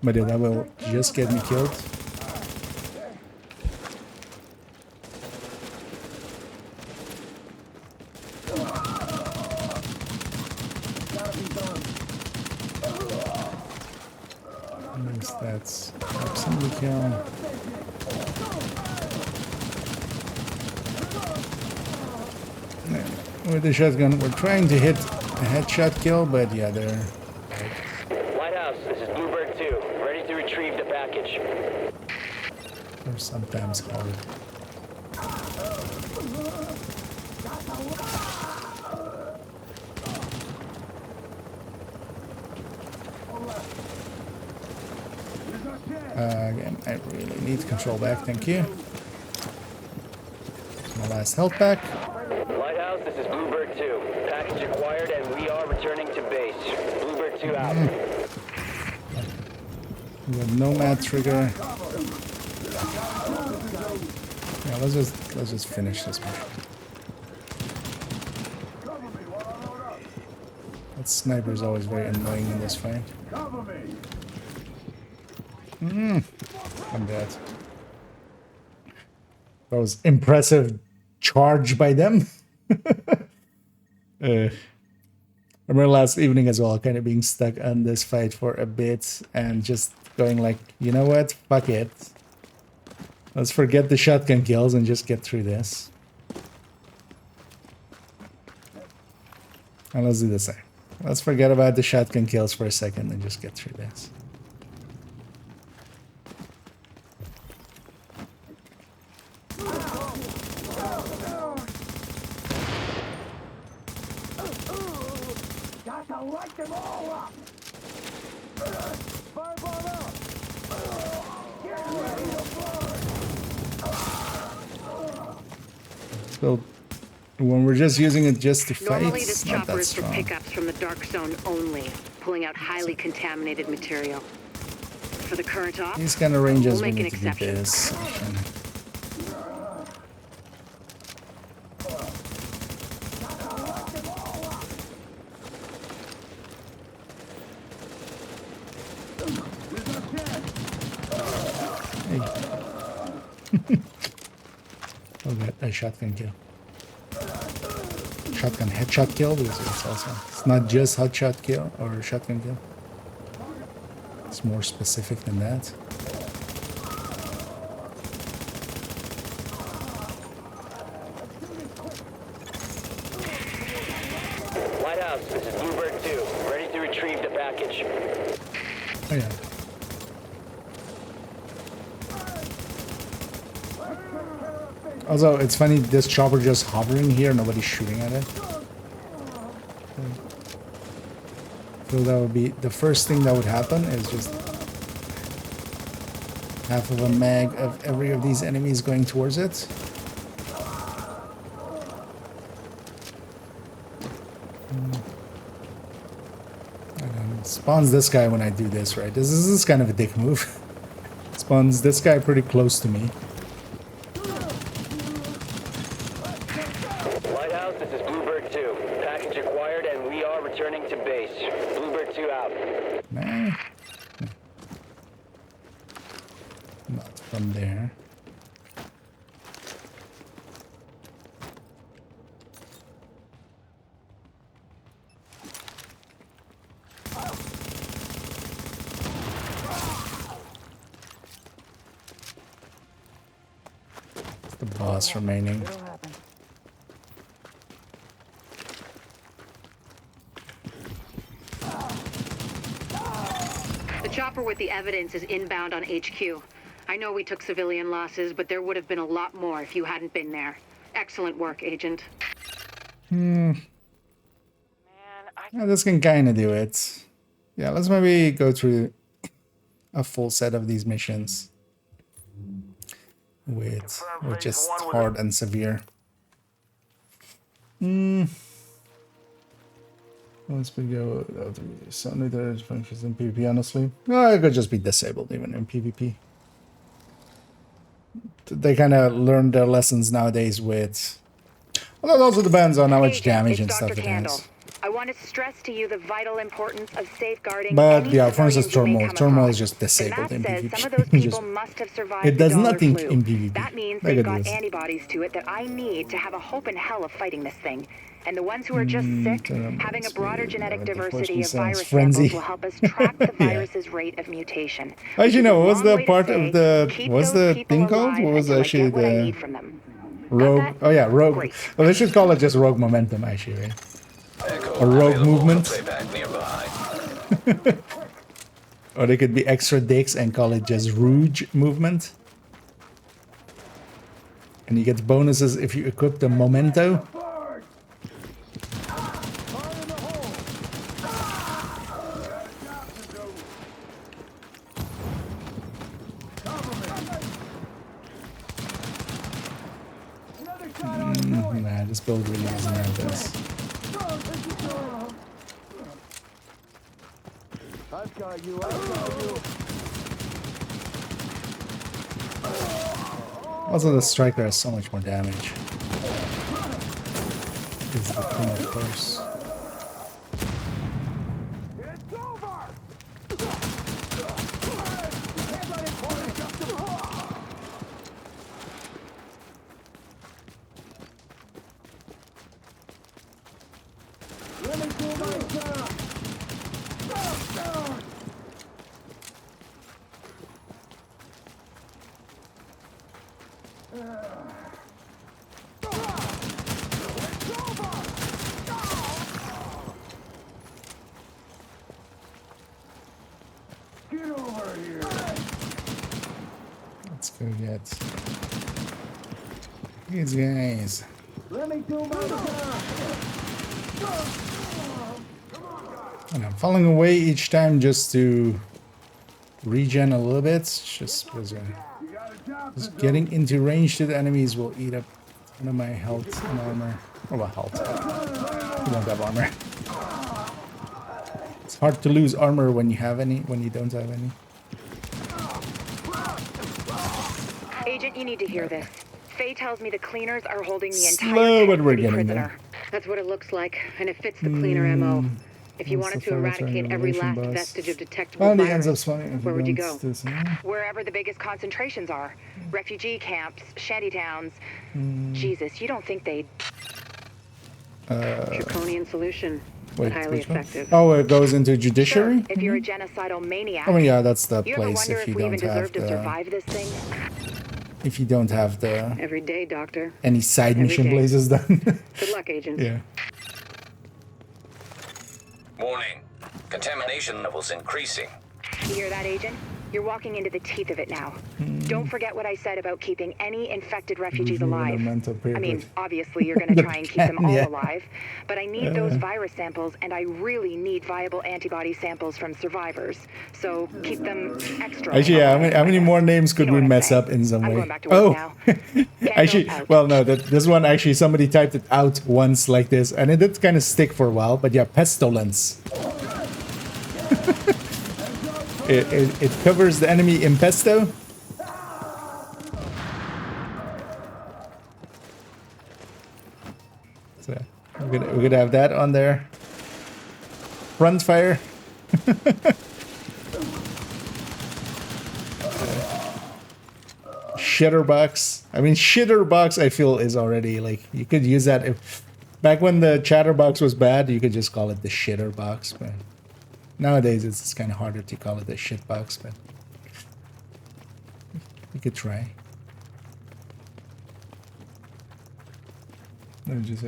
But yeah, that will just get me killed. That's proximity kill. With the shotgun, we're trying to hit a headshot kill, but yeah, they're... Lighthouse, this is Bluebird 2. Ready to retrieve the package. They're sometimes hard. Again, I really need to control back, thank you. My last health pack. Lighthouse, this is Bluebird 2. Package acquired and we are returning to base. Bluebird 2 out. We have nomad trigger. Yeah, let's just finish this one. That sniper is always very annoying in this fight. I'm dead. That was impressive charge by them. I remember last evening as well, kind of being stuck on this fight for a bit and just going like, you know what? Fuck it. Let's forget the shotgun kills and just get through this. And let's do the same. Let's forget about the shotgun kills for a second and just get through this. So when we're just using it just to fight, Normally, this it's not chopper that is for strong. pickups from the dark zone only, pulling out highly contaminated material. For the current op, These kind of ranges we'll we make need an to do exception. this. Oh, that a shotgun kill. Shotgun headshot kill because it's not just headshot kill or shotgun kill. It's more specific than that. Lighthouse, this is Bluebird 2. Ready to retrieve the package. Oh yeah. Also, it's funny, this chopper just hovering here, nobody's shooting at it. So that would be the first thing that would happen is just half of a mag of every of these enemies going towards it. And then spawns this guy when I do this, right? This is kind of a dick move. Spawns this guy pretty close to me. Lighthouse, this is Bluebird 2. Package acquired and we are returning to base. Bluebird 2 out. Nah. Not from there. It's the boss remaining. The chopper with the evidence is inbound on HQ. I know we took civilian losses, but there would have been a lot more if you hadn't been there. Excellent work, Agent. Yeah, this can kind of do it. Yeah, let's maybe go through a full set of these missions with just hard and severe. Once we go, suddenly there's functions in PvP, honestly. No, it could just be disabled even in PvP. They kind of learned their lessons nowadays with... Well, it also depends on how much damage and stuff it has. I want to stress to you the vital importance of safeguarding. But any yeah, for instance, civilians you may turmoil. come Turmoil across. is just The disabled map in says PvP. some of those Just- people must have survived it does the dollar nothing flu. in PvP. That means Look they've at got this. antibodies to it that I need to have a hope in hell of fighting this thing. And the ones who are just sick, having a broader genetic diversity of virus frenzy. samples will help us track the virus's rate of mutation. Actually, no. What was Long the way to part say, of the? keep What's those the people thing called? alive What was until I actually get what I the need from them. rogue? Got that? Oh yeah, rogue. Great. Well, they should call it just rogue momentum, actually, right? Echo A rogue available for movement. playback nearby. Or they could be extra dicks and call it just rouge movement. And you get bonuses if you equip the memento. Nah, this build really doesn't have this. I've got you. I've got you. Also, the striker has so much more damage. Is the thing, of course. It's over. Let me do my job. Get over here. Let's go get these guys. Let me do my job. And I'm falling away each time just to regen a little bit. Just because just getting into range to the enemies will eat up one of my health and armor. Oh, well, health. You don't have armor. It's hard to lose armor when you have any, when you don't have any. Agent, you need to hear this. Faye tells me the cleaners are holding the entire Slow, but we're city getting prisoner. there. That's what it looks like, and it fits the cleaner MO. If you What's wanted the to photo eradicate every triangulation last bus? vestige of detectable Only ends up virus, spawning if where would you go? don't do this, huh? Wherever the biggest concentrations are. Refugee camps, shantytowns. Jesus, you don't think they'd... Draconian solution, but Wait, highly which one? effective. Oh, it goes into judiciary? Sure, if you're a genocidal maniac. I mean, yeah, that's the You ever place wonder if you we even don't have deserve to the... survive this thing? If you don't have the... Every day, Doctor. Any side Every mission day. blazes done. Good luck, Agent. Yeah. Warning. Contamination levels increasing. You hear that, Agent? You're walking into the teeth of it now. Don't forget what I said about keeping any infected refugees alive. I mean, obviously you're going to try and keep them all Yeah. alive, but I need those virus samples, and I really need viable antibody samples from survivors. So keep them extra. Actually, yeah, alive. how many more names could You know we what I'm mess saying. up in some I'm way? going back to work now. Actually, out. well, no, this one actually somebody typed it out once like this, and it did kind of stick for a while. But yeah, pestilence. it covers the enemy in pesto. So we're gonna have that on there. Front fire. Shitterbox. I mean, shitterbox I feel is already like, you could use that if back when the chatterbox was bad, you could just call it the shitterbox, but nowadays it's kind of harder to call it the shitbox, but you could try. No, just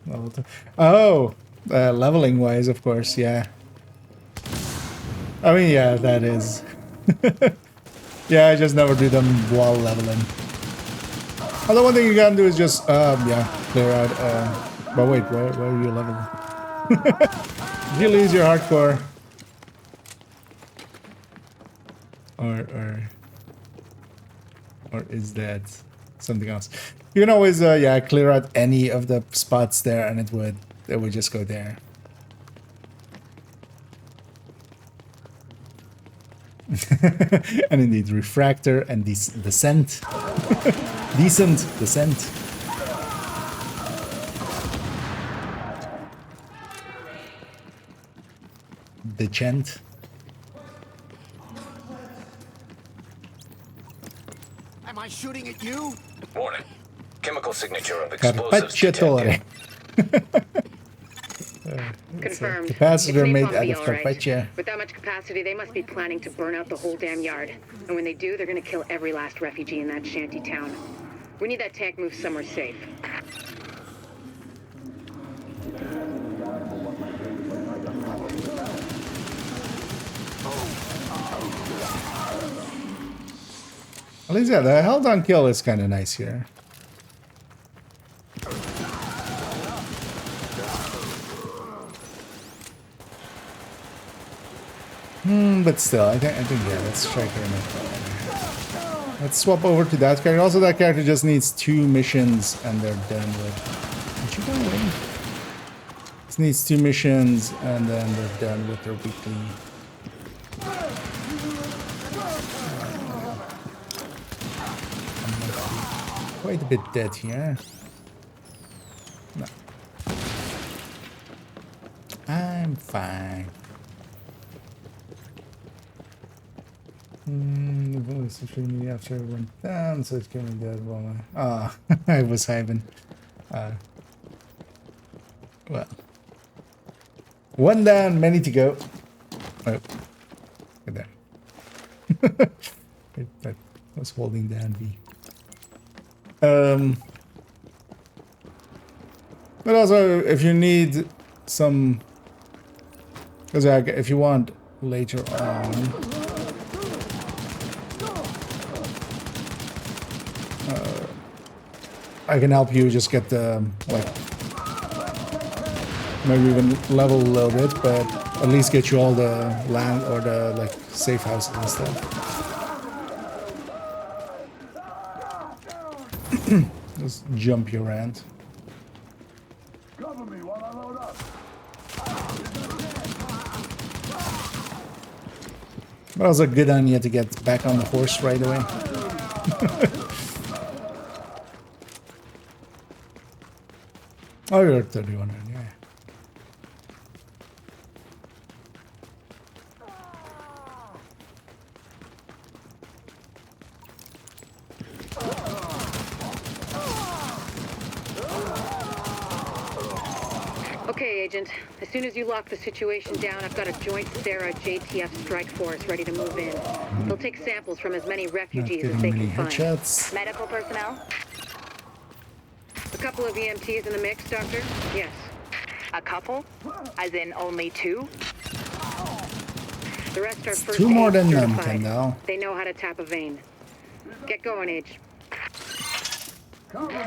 level 2. Oh, leveling wise, of course, yeah. I mean, yeah, that is. Yeah, I just never do them while leveling. Although one thing you can do is just, yeah, clear out. But wait, why are you leveling? Did you lose your hardcore? Or is that something else? You can always, yeah, clear out any of the spots there, and it would just go there. And indeed, refractor and descent. Decent descent. decent. Am I shooting at you? Warning. Chemical signature of explosives Carpacciatore. detected. Confirmed. Capacitor It's made napalm out B, of all right. carpaccia. With that much capacity, they must be planning to burn out the whole damn yard. And when they do, they're gonna kill every last refugee in that shanty town. We need that tank moved somewhere safe. At least, yeah, the held on kill is kind of nice here. But still, I think, yeah, let's try her. Let's swap over to that character. Also, that character just needs 2 missions and they're done with. Did you go away? Just needs 2 missions and then they're done with their weekly. Quite a bit dead here. No. I'm fine. The voice of me after it went down, so it's getting dead while I was hiving. Well. 1 down, many to go. Oh. Good there. That was holding down B. But also, if you need some, because if you want later on, I can help you just get the like maybe even level a little bit, but at least get you all the land or the like safe houses and stuff. Just jump you around. Cover me while I load up. But also good on you to get back on the horse right away. Oh, you're 31, yeah. Okay, Agent. As soon as you lock the situation down, I've got a joint Sarah JTF strike force ready to move in. They'll take samples from as many refugees as they can find. Headshots. Medical personnel? A couple of EMTs in the mix, Doctor? Yes. A couple? As in only 2? The rest are It's first 2 more aid than them, certified. Kendall. They know how to tap a vein. Get going, Age.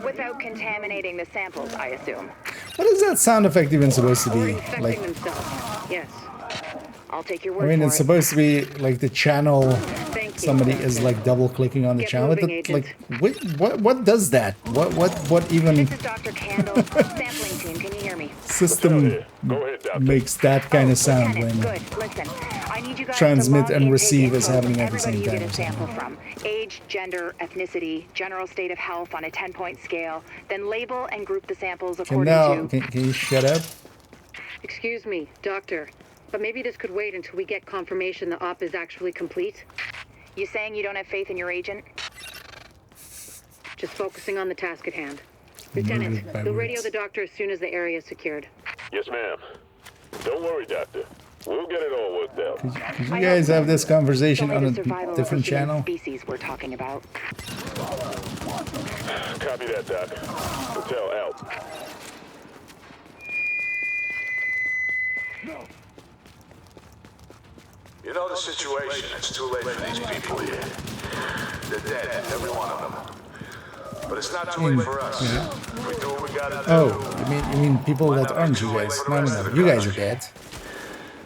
Without contaminating the samples, I assume. What is that sound effect even supposed to Or be? infecting Like, themselves. Yes. I'll take your I word mean, for it's it. supposed to be like the channel. Thank you, Somebody Doctor. is like double clicking on the Get channel. moving, It, Agent. like, what does that? What even This is Dr. Candle. Sampling team, can you hear me? system makes that kind of sound Lieutenant, when good. Listen, I need you guys transmit to log and intake receive info is from happening at the everybody same you time get or a sample something. from. Age, gender, ethnicity, general state of health on a 10-point scale. Then label and group the samples according to... Can you shut up? Excuse me, Doctor. But maybe this could wait until we get confirmation the op is actually complete. You saying you don't have faith in your agent? Just focusing on the task at hand. Lieutenant, by you'll radio words. the doctor as soon as the area is secured. Yes, ma'am. Don't worry, Doctor. We'll get it all worked out. Could you guys have this conversation It's on only a the survival of the different human channel? species we're talking about. Copy that, Doc. Hotel out. You know the situation. It's too late for these people here. They're dead, every one of them. But it's not too late for us. We do what we gotta do. Oh, you mean people that aren't you guys? No, you guys are dead.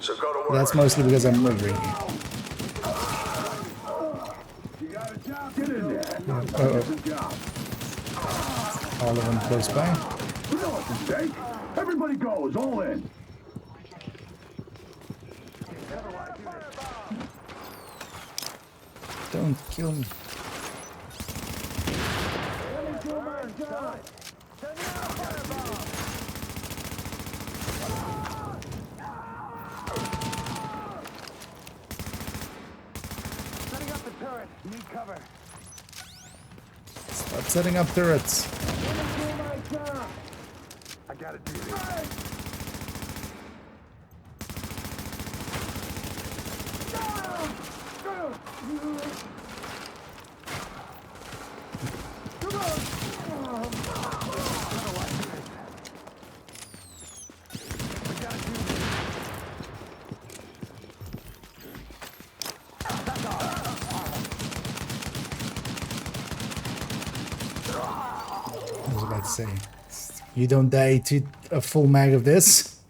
So go to work. That's mostly because I'm murdering you. All of them close by. You know what's at stake. Everybody goes, all in. Don't kill me. turret. Need cover. Start setting up turrets. I gotta do this. I was about to say, you don't die to a full mag of this,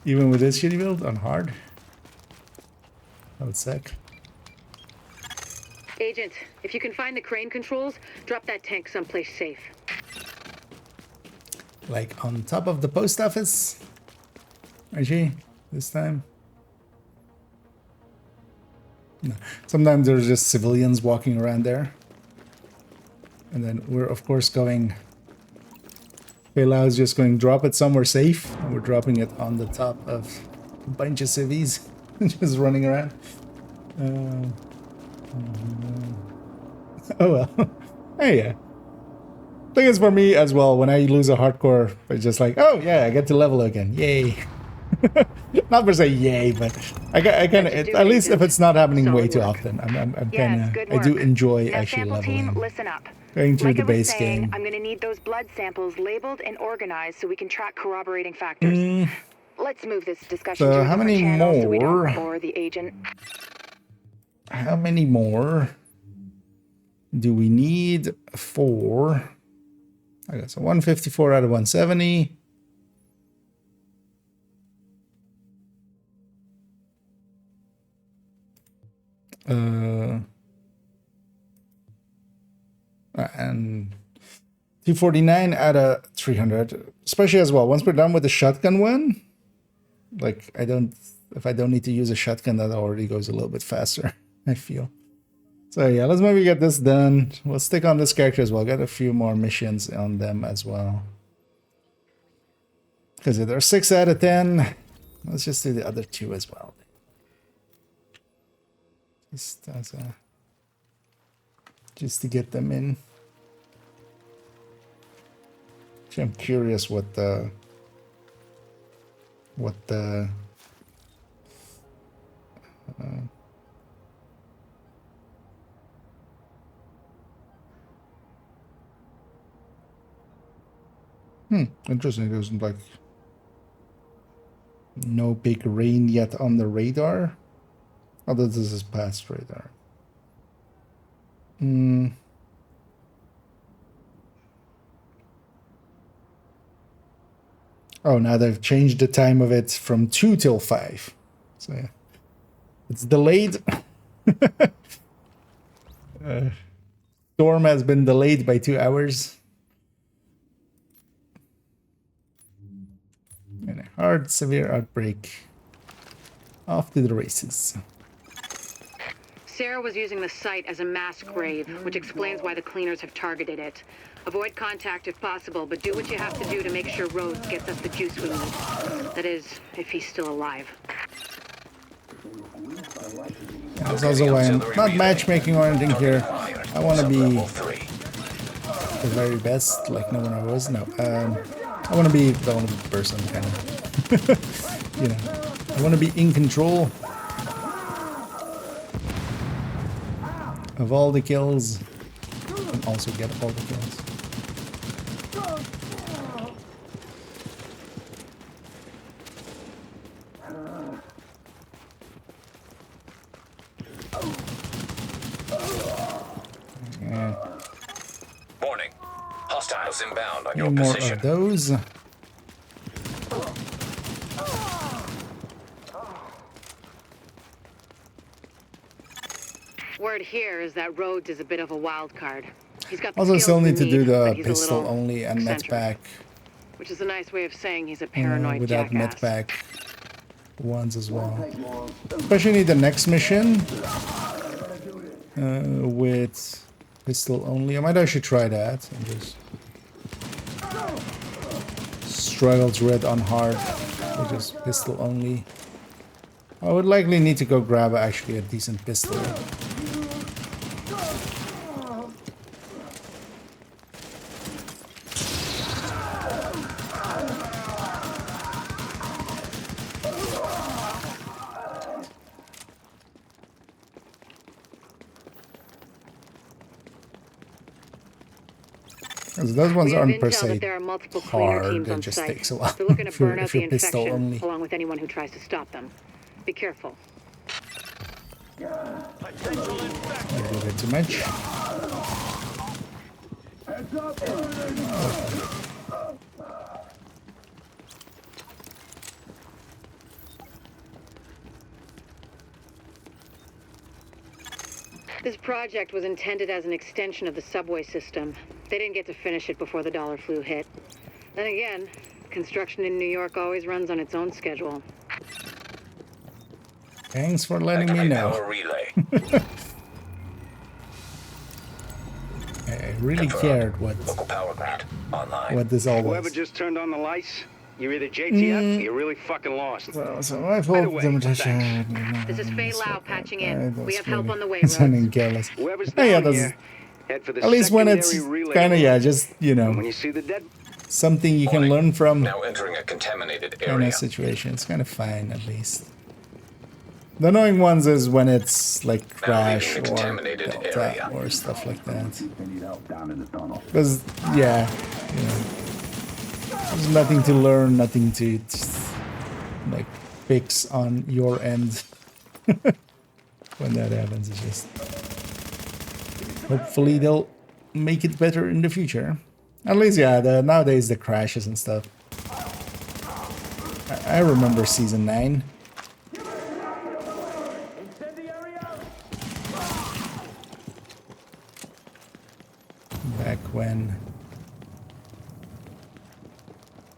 even with this shitty build on hard. That would suck. Agent, if you can find the crane controls, drop that tank someplace safe. Like on top of the post office? Actually, this time? No. Sometimes there's just civilians walking around there. And then we're of course going... Payload's just going drop it somewhere safe. And we're dropping it on the top of a bunch of civvies. Just running around. Oh well. Hey, yeah. Thing is for me as well, when I lose a hardcore, it's just like, oh yeah, I get to level again. Yay. Not per se yay, but I kind of, at least if it's not happening way too often, I'm kind of, I do enjoy actually leveling. Team, listen up. Going through like the base game. I'm going to need those blood samples labeled and organized so we can track corroborating factors. Let's move this discussion to a how many channel so we don't more? bore the agent. How many more do we need for? I guess 154 out of 170. And 249 out of 300, especially as well. Once we're done with the shotgun one, like if I don't need to use a shotgun, that already goes a little bit faster, I feel. So yeah, let's maybe get this done. We'll stick on this character as well. Got a few more missions on them as well. Because if they're 6 out of 10, let's just do the other 2 as well. Just to get them in. Actually, I'm curious what the interesting. There's like no big rain yet on the radar. Although this is past radar. Oh, now they've changed the time of it from 2 till 5. So yeah, it's delayed. Storm has been delayed by 2 hours. And a hard, severe outbreak. Off to the races. Sarah was using the site as a mass grave, which explains why the cleaners have targeted it. Avoid contact if possible, but do what you have to do to make sure Rhodes gets us the juice we need. That is, if he's still alive. That's also why I'm not matchmaking or anything here. I want to be the very best, like no one was. No, I want to be the only person, kind of. You know, I want to be in control of all the kills and also get all the kills. Warning. Hostiles inbound on your more position. of those. Word here is that Rhodes is a bit of a wild card. He's got the Also skills still we need to do the but he's a pistol little only and eccentric, medpack. which is a nice way of saying he's a paranoid Without jackass. medpack ones as well. Especially the next mission with pistol only. I might actually try that and just struggle through it on hard, which is pistol only. I would likely need to go grab actually a decent pistol Because those ones We have aren't per intel se that there are multiple cleaner hard, teams it on just site. takes a while. They're looking to if you're, burn out if the you're pistol infection, only. along with anyone who tries to stop them. Be careful. A little bit too much. This project was intended as an extension of the subway system. They didn't get to finish it before the dollar flu hit. Then again, construction in New York always runs on its own schedule. Thanks for letting me Activate know. power relay. I really Confirmed. cared what Local power grid online. this all Whoever was. just turned on the lights, you're either JTF or you're really fucking lost. So I've By the hoped way, This is Faye Lau patching in. We have help on the way, sounding Rhodes. careless. Whoever's Oh, yeah, down that's, here, head for the at least when it's secondary relay kind of, yeah, room. just, you know, When you see the dead, something you can Warning. learn from Now entering a contaminated kind area. of situation. It's kind of fine, at least. The annoying ones is when it's like crash leaving the or contaminated delta area. or stuff like that. Because, yeah, you know, there's nothing to learn, nothing to like fix on your end. When that happens, it's just hopefully they'll make it better in the future. At least, yeah, nowadays the crashes and stuff. I remember season 9. Back when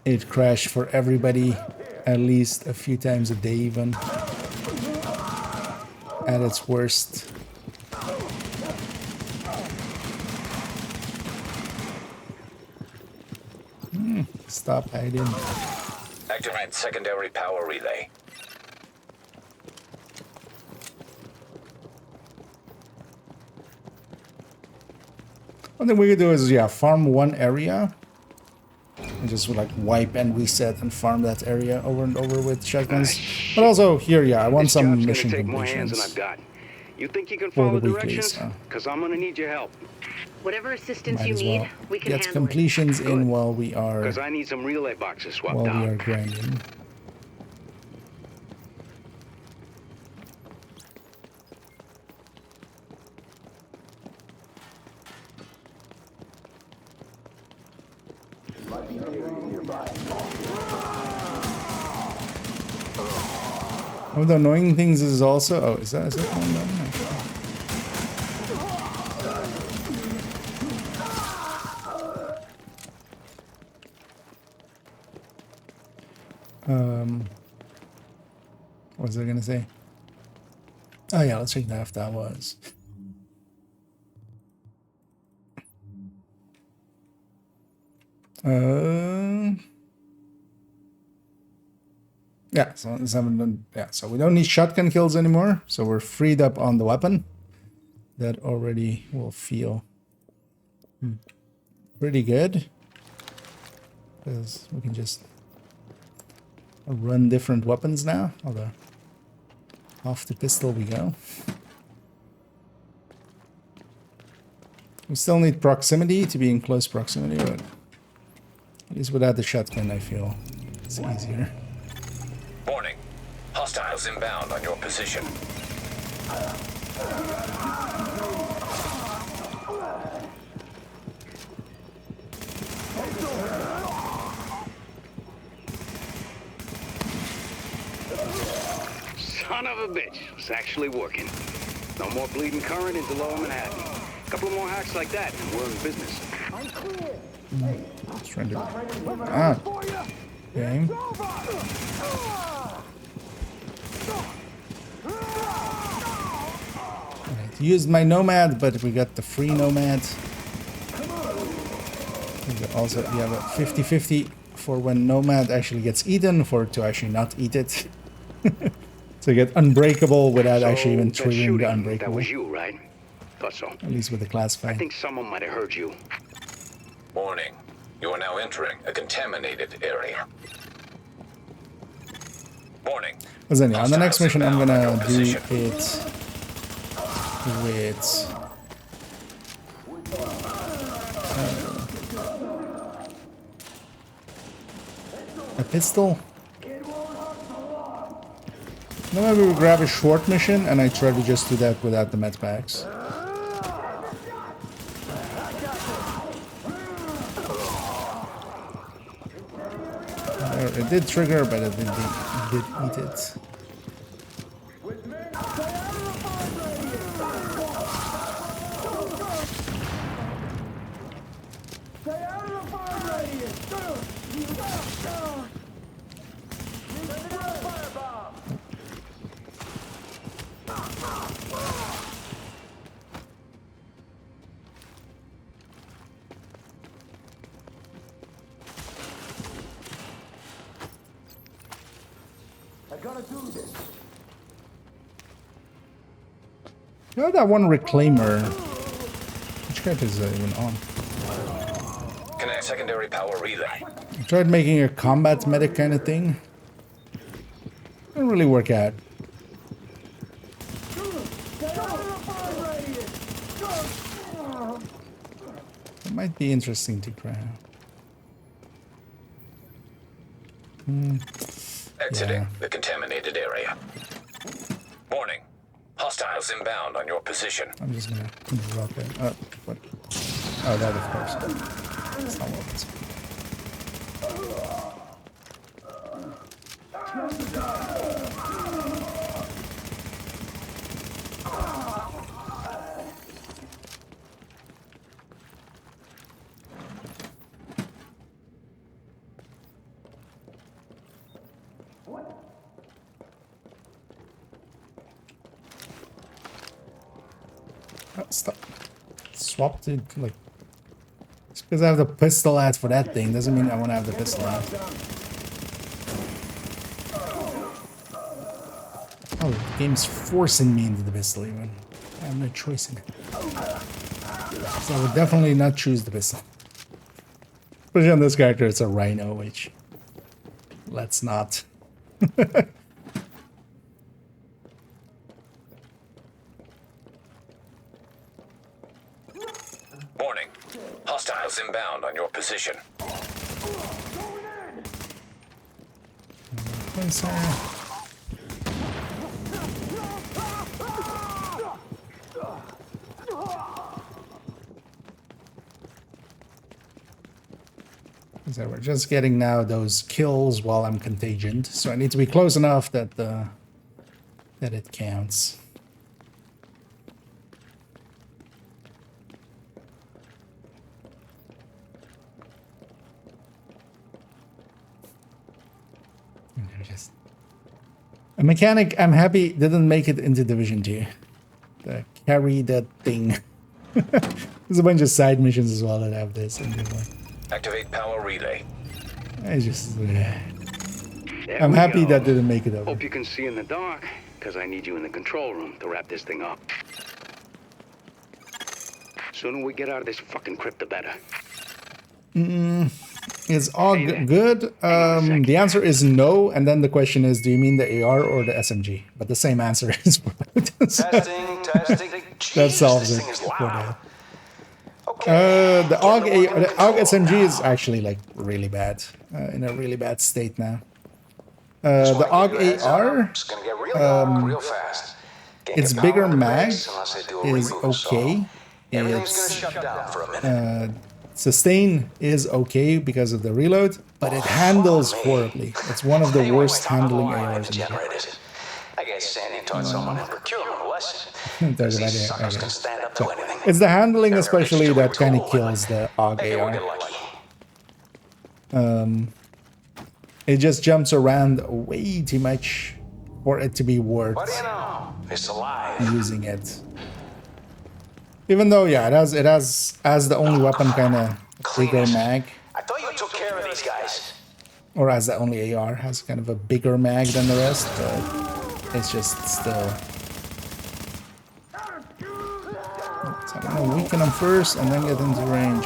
it crashed for everybody at least a few times a day, even at its worst. Stop hiding. Activate secondary power relay. One thing we could do is, yeah, farm one area and just like wipe and reset and farm that area over and over with shotguns. But also here, yeah, I want this some job's mission gonna take more hands than I've completions. got. You think you can For follow the weekly, directions? so. Because I'm gonna need your help. Whatever assistance Might you as need, well we can get handle completions in while we are Because I need some relay boxes swapped out. grinding. One of the annoying things is also, oh, is that one done? What was I gonna say? Oh yeah, let's check that if that was. Yeah, so so we don't need shotgun kills anymore, so we're freed up on the weapon. That already will feel pretty good, because we can just run different weapons now. Although off the pistol we go. We still need proximity to be in close proximity, but at least without the shotgun I feel it's easier. Warning. Hostiles inbound on your position. Son of a bitch. It's actually working. No more bleeding current into lower Manhattan. A couple more hacks like that and we're in business. Just trying to... game. Alright, used my Nomad, but we got the free Nomad. Also, we have a 50-50 for when Nomad actually gets eaten, for it to actually not eat it. So you get Unbreakable without actually even triggering the Unbreakable. That was you, right? Thought so. At least with the classified. I think someone might have heard you. Warning. You are now entering a contaminated area. Warning. But then, yeah, on the next Hostiles mission, I'm inbound on gonna your do position. it with A pistol? Then maybe we grab a short mission and I try to just do that without the med packs. It did trigger, but it did eat it. You know that one reclaimer? Which character is that even on? Connect secondary power relay. I tried making a combat medic kind of thing. Didn't really work out. It might be interesting to try out. Exiting the contaminated area. Warning. Hostiles inbound on your position. I'm just gonna drop it. What? Oh, that of course. That's not what it is. Stop. Swapped it, like... Just because I have the pistol ad for that thing doesn't mean I want to have the pistol ad. Oh, the game's forcing me into the pistol even. I have no choice in it. So I would definitely not choose the pistol. Especially on this character, it's a rhino, which... Let's not. Warning. Hostiles inbound on your position. So we're just getting now those kills while I'm contagioned, so I need to be close enough that that it counts. A mechanic, I'm happy, didn't make it into Division 2. Carry that thing. There's a bunch of side missions as well that have this. And Activate power relay. I just... I'm happy that didn't make it over. Hope you can see in the dark, because I need you in the control room to wrap this thing up. Sooner we get out of this fucking crypt, the better. Is AUG good? The answer is no, and then the question is, do you mean the AR or the SMG? But the same answer is for both. Testing. That solves it for that. The AUG SMG is actually like really bad, in a really bad state now. The AUG AR, its bigger mag is okay. It's sustain is okay because of the reload, but it handles horribly. It's one of the worst handling ARs in the game. I guess Sandy taught someone in procurement a lesson. So, it's the handling especially that kind of kills the AUG AR. It just jumps around way too much for it to be worth It's alive. using it. Even though, yeah, it has as the only weapon kind of bigger mag. I thought you took care of these guys. Or as the only AR has kind of a bigger mag than the rest, but it's just still... So I'm gonna weaken them first and then get into range.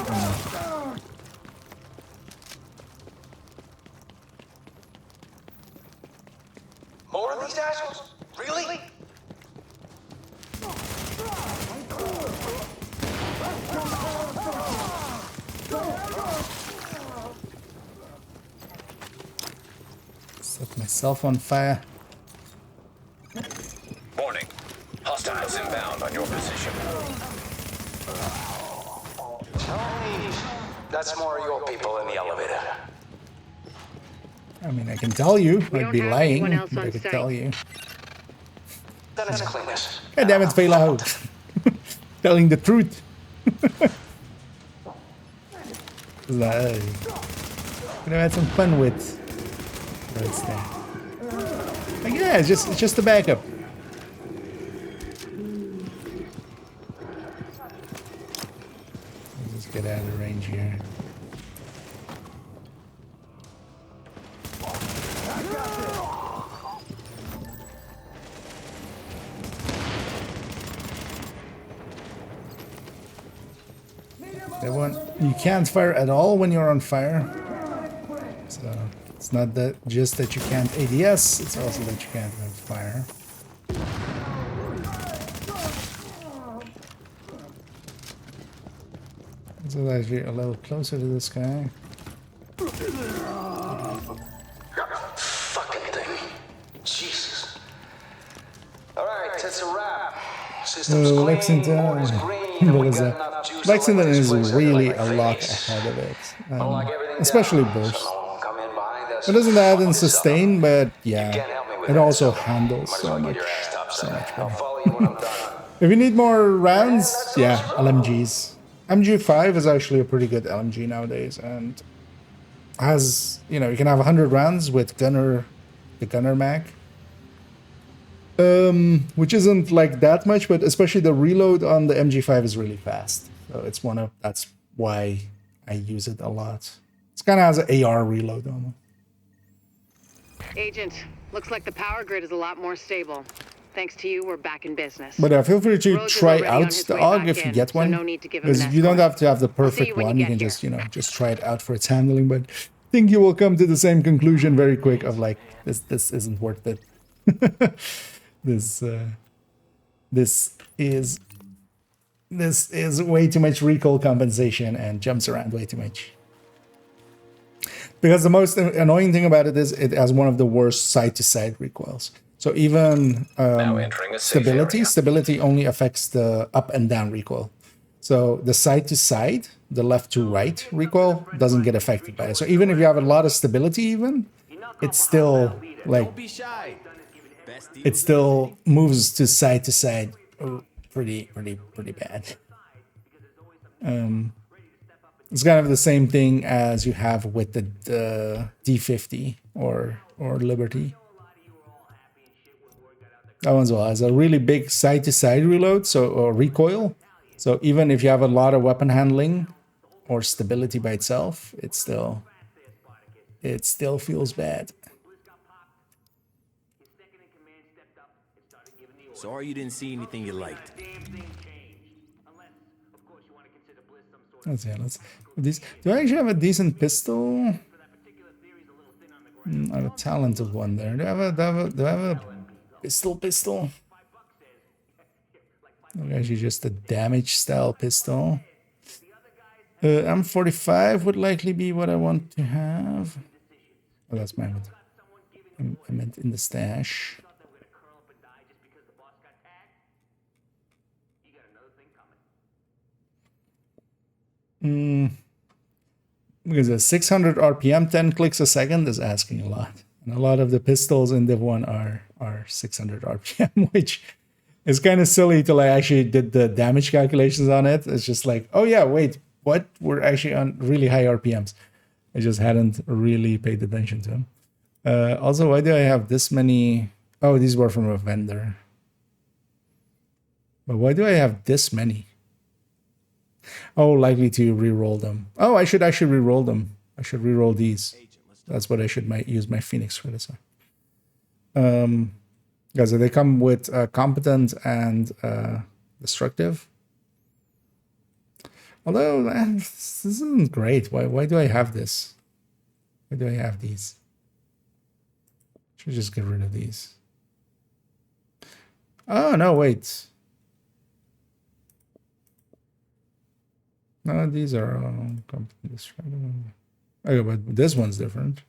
More of these assholes? Really? myself on fire. Warning. Hostiles inbound on your position. Tony, that's more of your people in the elevator. I mean, I can tell you. I'd be lying, else but on I could site. tell you. Then it's cleanest. God damn it, fail out. Telling the truth. Could have had some fun with. But it's there. Like, yeah, it's just a backup. Let's just get out of range here. You can't fire at all when you're on fire. So it's not that just that you can't ADS, it's also that you can't have fire. So that you're a little closer to this guy. Fucking thing. Jesus. Alright, it's a wrap. System's clean, Lexington. board is green, What is that? Lexington is really a lot ahead of it. Especially burst. It doesn't add in sustain, but yeah, it also handles so much better. If you need more rounds, yeah, LMGs. MG5 is actually a pretty good LMG nowadays, and has, you know, you can have 100 rounds with the gunner mag. Which isn't like that much, but especially the reload on the MG5 is really fast. So it's that's why I use it a lot. It's kind of has an AR reload almost. Agent, looks like the power grid is a lot more stable. Thanks to you, we're back in business. But feel free to try out the AUG if you get one. Because you don't have to have the perfect one. You can just, you know, just try it out for its handling. But I think you will come to the same conclusion very quick of like, this isn't worth it. This is way too much recoil compensation and jumps around way too much. Because the most annoying thing about it is it has one of the worst side-to-side recoils. So even stability only affects the up and down recoil. So the side-to-side, the left to right recoil doesn't get affected by it. So even if you have a lot of stability even, it's still like, it still moves to side pretty bad. It's kind of the same thing as you have with the D50 or Liberty. That one as well has a really big side-to-side reload, or recoil. So even if you have a lot of weapon handling or stability by itself, it still feels bad. Sorry you didn't see anything you liked. Let's see. Do I actually have a decent pistol? I have a talented one there. Do I have a pistol? Actually, just a damage style pistol. M45 would likely be what I want to have. Oh, that's my one. I meant in the stash. Because a 600 RPM, 10 clicks a second is asking a lot. And a lot of the pistols in Div 1 are 600 RPM, which is kind of silly till I actually did the damage calculations on it. It's just like, oh yeah, wait, what? We're actually on really high RPMs. I just hadn't really paid attention to them. Also, why do I have this many? Oh, these were from a vendor. But why do I have this many? Oh, likely to re-roll them. Oh, I should actually re-roll them. I should re-roll these. That's what I should use my Phoenix credits on. Because they come with competent and destructive. Although this isn't great. Why do I have this? Why do I have these? Should just get rid of these. Oh no, wait. No, these are competent destructive. Okay, but this one's different.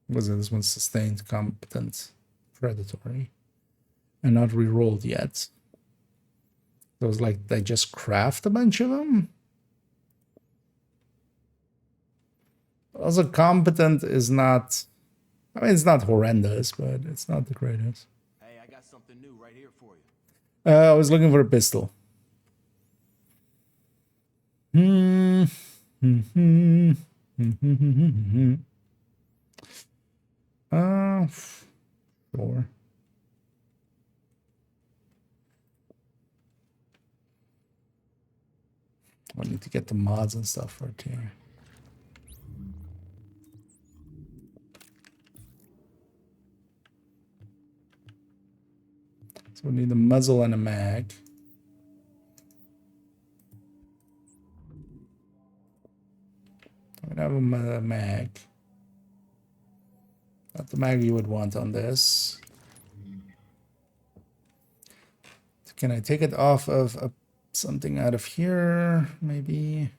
Was it this one sustained, competent, predatory, and not re-rolled yet? It was like they just craft a bunch of them. Also, competent is not. I mean, it's not horrendous, but it's not the greatest. Hey, I got something new right here for you. I was looking for a pistol. Sure. I need to get the mods and stuff for it here. So we need a muzzle and a mag. I have a mag. Not the mag you would want on this. Can I take it off of something out of here? Maybe.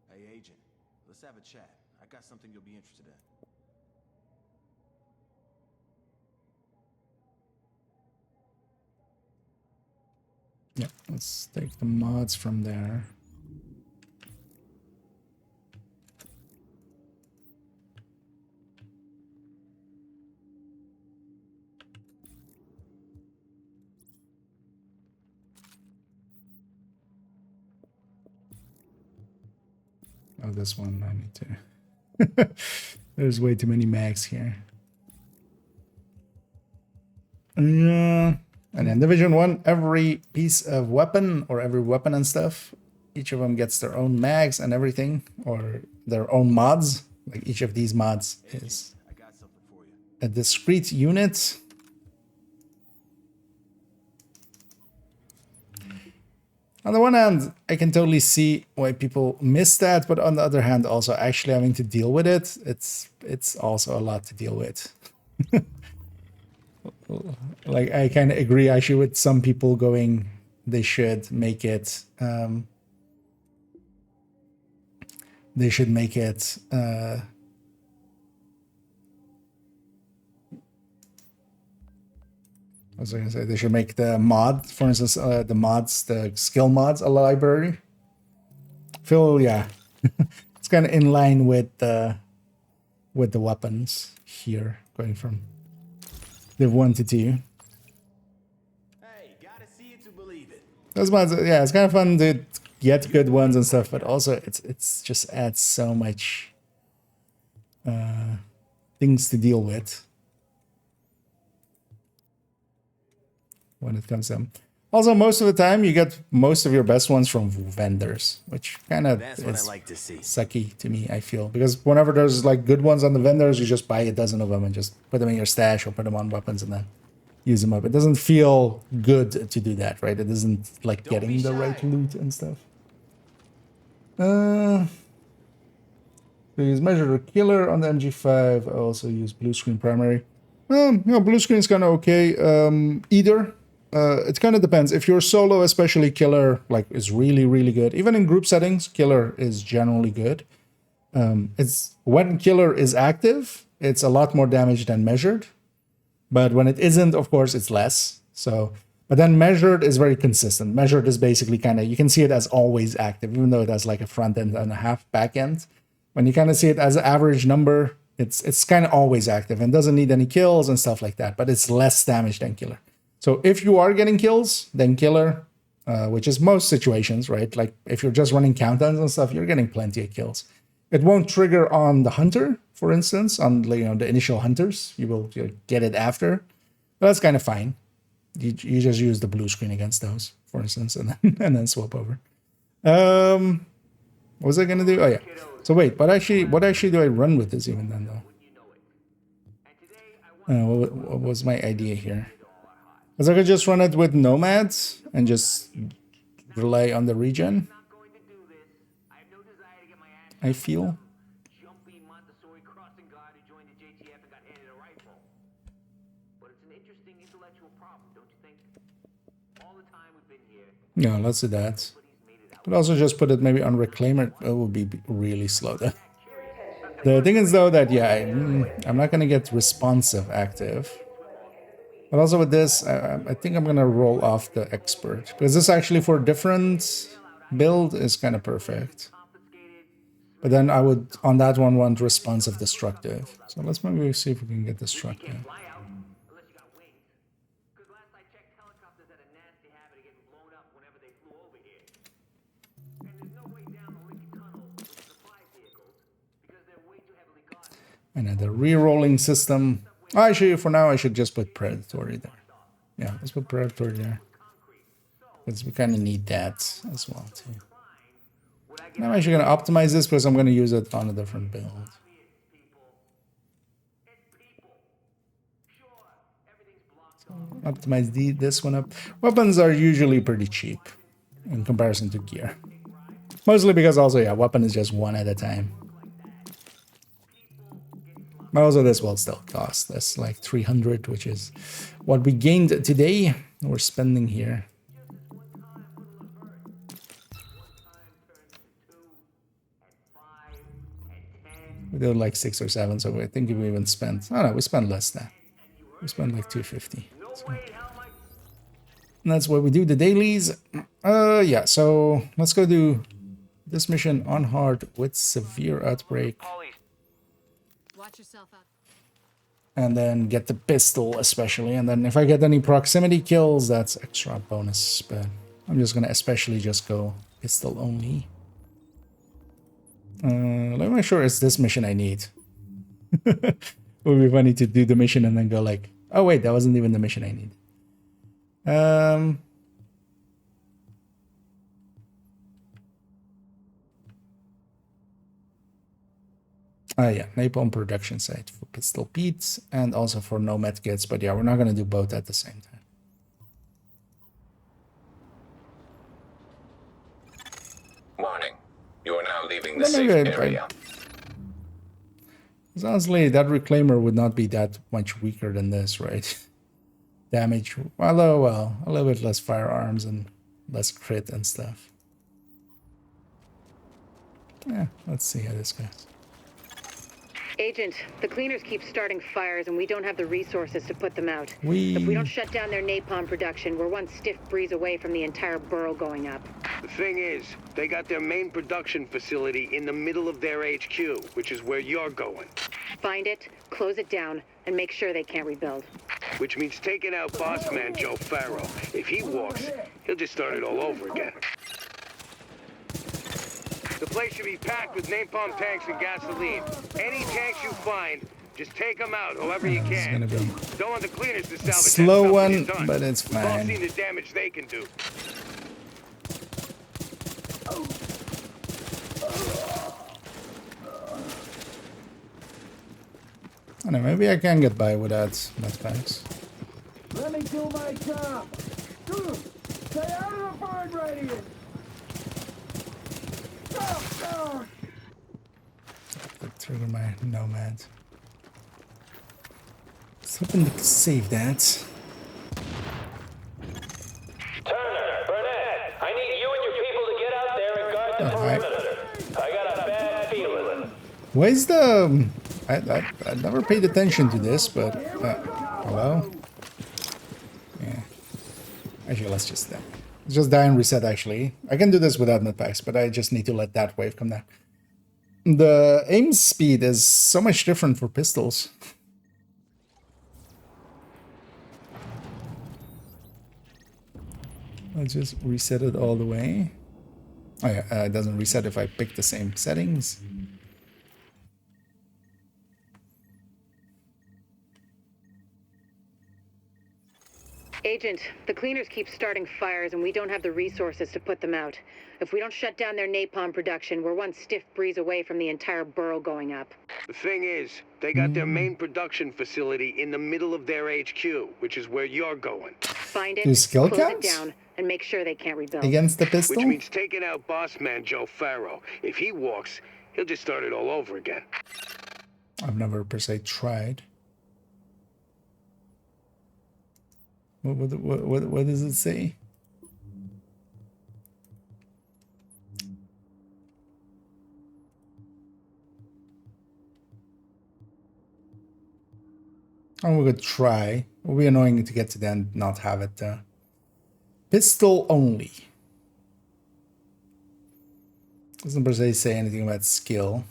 Hey, Agent, let's have a chat. I got something you'll be interested in. Yeah, let's take the mods from there. Oh, this one I need to. There's way too many mags here. And in Division 1, every piece of weapon or every weapon and stuff, each of them gets their own mags and everything, or their own mods. Like each of these mods is a discrete unit. On the one hand, I can totally see why people miss that, but on the other hand, also actually having to deal with it, it's also a lot to deal with. Like, I kind of agree actually with some people going, they should make it, what was I gonna say? They should make the mod, for instance, the mods, the skill mods, a library. Feel, yeah, it's kind of in line with the weapons here, going from Div 1 to 2. Hey, gotta see it to believe it. Those mods, yeah, it's kind of fun to get good ones and stuff, but also it's just adds so much things to deal with when it comes to them. Also, most of the time, you get most of your best ones from vendors, which kind of is what I like to see. Sucky to me, I feel. Because whenever there's like good ones on the vendors, you just buy a dozen of them and just put them in your stash or put them on weapons and then use them up. It doesn't feel good to do that, right? It isn't like getting the right loot and stuff. So use measure killer on the MG5. I also use blue screen primary. Blue screen is kind of okay. Either. It kind of depends. If you're solo, especially killer is really, really good. Even in group settings, killer is generally good. It's when killer is active, it's a lot more damage than measured. But when it isn't, of course, it's less. So, but then measured is very consistent. Measured is basically kind of, you can see it as always active, even though it has like a front end and a half back end. When you kind of see it as an average number, it's kind of always active and doesn't need any kills and stuff like that. But it's less damage than killer. So if you are getting kills, then killer, which is most situations, right? Like if you're just running countdowns and stuff, you're getting plenty of kills. It won't trigger on the hunter, for instance, on the initial hunters. You will get it after. But that's kind of fine. You just use the blue screen against those, for instance, and then swap over. What was I gonna do? Oh yeah. So wait, what actually do I run with this even then though? What was my idea here? Because I could just run it with nomads and just rely on the regen. I feel. Yeah, let's do that. But also just put it maybe on reclaimer. It would be really slow though. The thing is though that, yeah, I'm not going to get responsive active. But also with this, I think I'm going to roll off the expert. Because this actually for different build is kind of perfect. But then I would, on that one, want responsive destructive. So let's maybe see if we can get destructive. And then the re-rolling system. Actually, for now, I should just put predatory there. Yeah, let's put predatory there. Because we kind of need that as well, too. Now I'm actually going to optimize this because I'm going to use it on a different build. So optimize this one up. Weapons are usually pretty cheap in comparison to gear. Mostly because also, yeah, weapon is just one at a time. But also this will still cost us like 300, which is what we gained today. We're spending here. We did like 6 or 7, so I think we even spent... Oh no, we spent less than. We spent like 250. So. And that's what we do, the dailies. Yeah, so let's go do this mission on hard with severe outbreak. Watch yourself out. And then get the pistol especially. And then if I get any proximity kills, that's extra bonus. But I'm just going to especially just go pistol only. Let me make sure it's this mission I need. It would be funny to do the mission and then go like, oh wait, that wasn't even the mission I need. Yeah, napalm production site for pistol Pete and also for no medkits, but yeah, we're not going to do both at the same time. Warning. You are now leaving the safe area. Honestly, that reclaimer would not be that much weaker than this, right? Damage, although, well, a little bit less firearms and less crit and stuff. Yeah, let's see how this goes. Agent, the cleaners keep starting fires and we don't have the resources to put them out. If we don't shut down their napalm production, we're one stiff breeze away from the entire borough going up. The thing is, they got their main production facility in the middle of their HQ, which is where you're going. Find it, close it down, and make sure they can't rebuild. Which means taking out boss man Joe Farrow. If he walks, he'll just start it all over again. The place should be packed with napalm tanks and gasoline. Any tanks you find, just take them out however you can. Don't want the cleaners to salvage slow one, but it's fine. We've all seen the damage they can do. I don't know, maybe I can get by without medpacks. Let me do my job. Stay out of the burn radius. Trigger my nomad. Let's hoping to save that. Turner, Burnett, I need you and your people to get out there and guard the perimeter. I got a bad feeling. Where's the... I never paid attention to this, but... hello? Yeah. Actually, let's just die and reset, actually. I can do this without medpacks, but I just need to let that wave come down. The aim speed is so much different for pistols. I'll just reset it all the way. Oh yeah, it doesn't reset if I pick the same settings. Agent, the cleaners keep starting fires and we don't have the resources to put them out. If we don't shut down their napalm production, we're one stiff breeze away from the entire borough going up. The thing is, they got their main production facility in the middle of their HQ, which is where you're going. Find it, close it down, and make sure they can't rebuild. Against the pistol? Which means taking out boss man Joe Farrow. If he walks, he'll just start it all over again. I've never per se tried. What does it say? And we could try. It will be annoying to get to the end, not have it. Pistol only. Doesn't per se say anything about skill.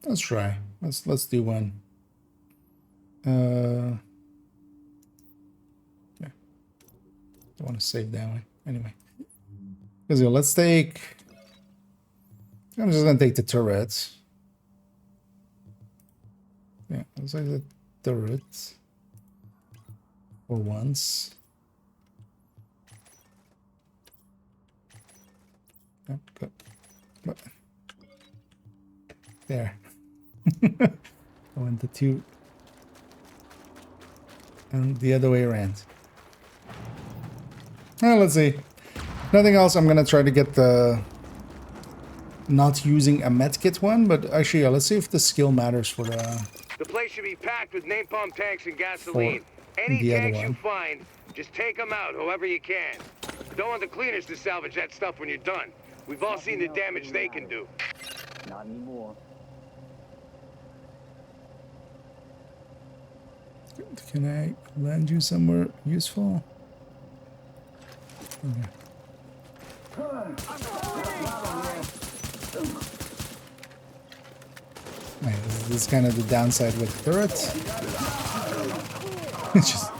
Let's try. Let's do one. Yeah. I want to save that one anyway. So let's take. I'm just gonna take the turrets. Yeah, let's take the turrets for once. Oh, good. But there. I went the 2 and the other way around. Well, let's see. Nothing else. I'm gonna try to get the not using a medkit one, but actually, yeah, let's see if the skill matters for the. The place should be packed with napalm tanks and gasoline. Any the tanks other you one. find, just take them out however you can. Don't want the cleaners to salvage that stuff when you're done. We've all seen the damage they can do. Not anymore. Can I land you somewhere useful? Okay. Man, this is kind of the downside with turrets. It's just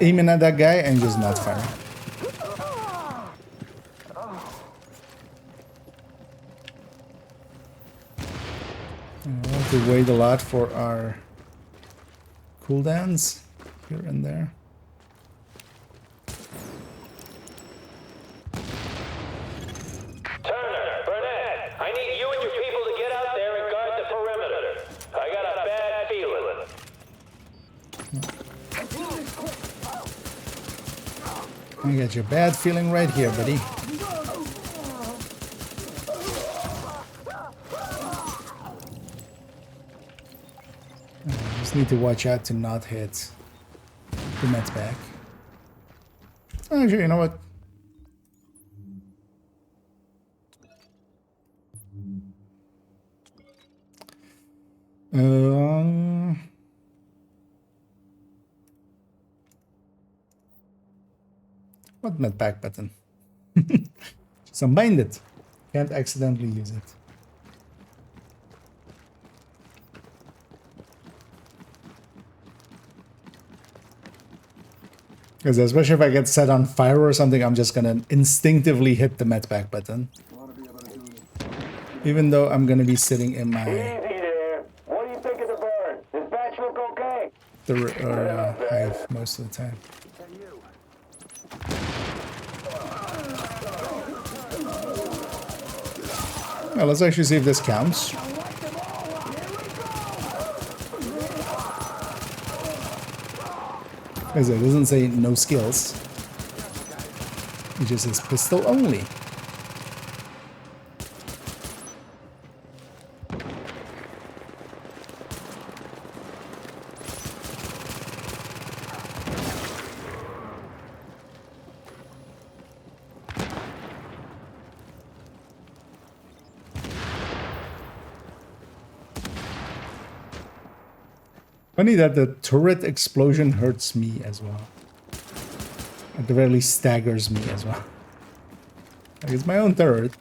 aiming at that guy and just not firing. We'll have to wait a lot for our cooldowns here and there. Turner, Burnett, I need you and your people to get out there and guard the perimeter. I got a bad feeling. I got your bad feeling right here, buddy. Just need to watch out to not hit the net back. Actually, you know what? What net back button? Just unbind it. Can't accidentally use it. Because especially if I get set on fire or something, I'm just gonna instinctively hit the medpack button. Even though I'm gonna be sitting in my Easy there. What do you think of the burn? Does batch look okay? hive most of the time. Well, let's actually see if this counts. As it doesn't say no skills. It just says pistol only. Funny that the turret explosion hurts me as well. At the very least staggers me as well. Like it's my own turret.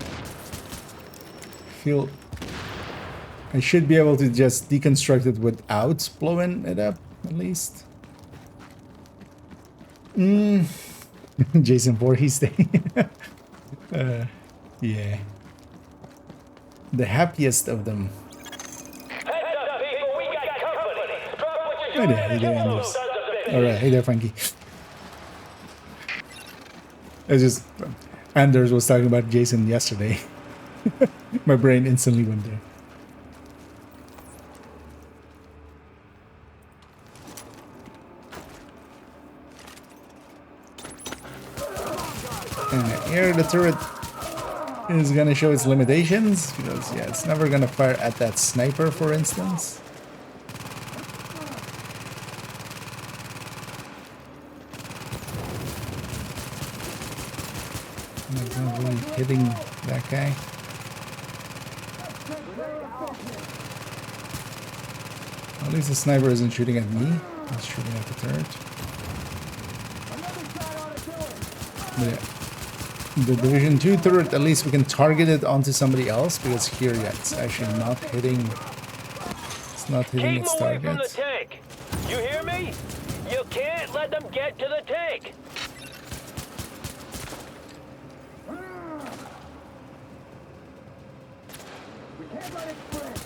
I feel I should be able to just deconstruct it without blowing it up, at least. Jason Voorhees Day. Yeah. The happiest of them. Hey there, Anders. Alright, hey there, Frankie. It's just Anders was talking about Jason yesterday. My brain instantly went there. And here the turret is gonna show its limitations because yeah, it's never gonna fire at that sniper, for instance. It's not really hitting that guy. At least the sniper isn't shooting at me. He's shooting at the turret. Yeah. The Division 2 turret, at least we can target it onto somebody else, because here, yeah, it's actually not hitting. It's not hitting its target. Keep 'em away from the tank. You hear me? You can't let them get to the tank. We can't let it spread.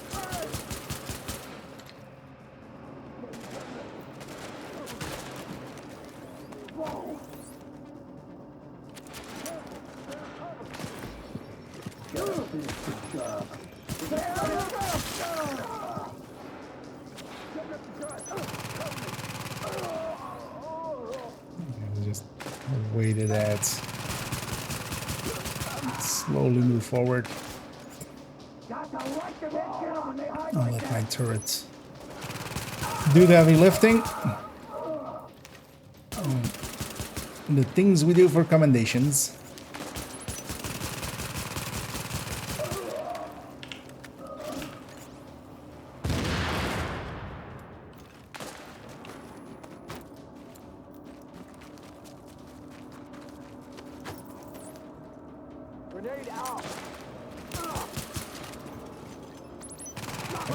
Whoa. Just waited at. Slowly move forward. I'll let my turrets do the heavy lifting. The things we do for commendations.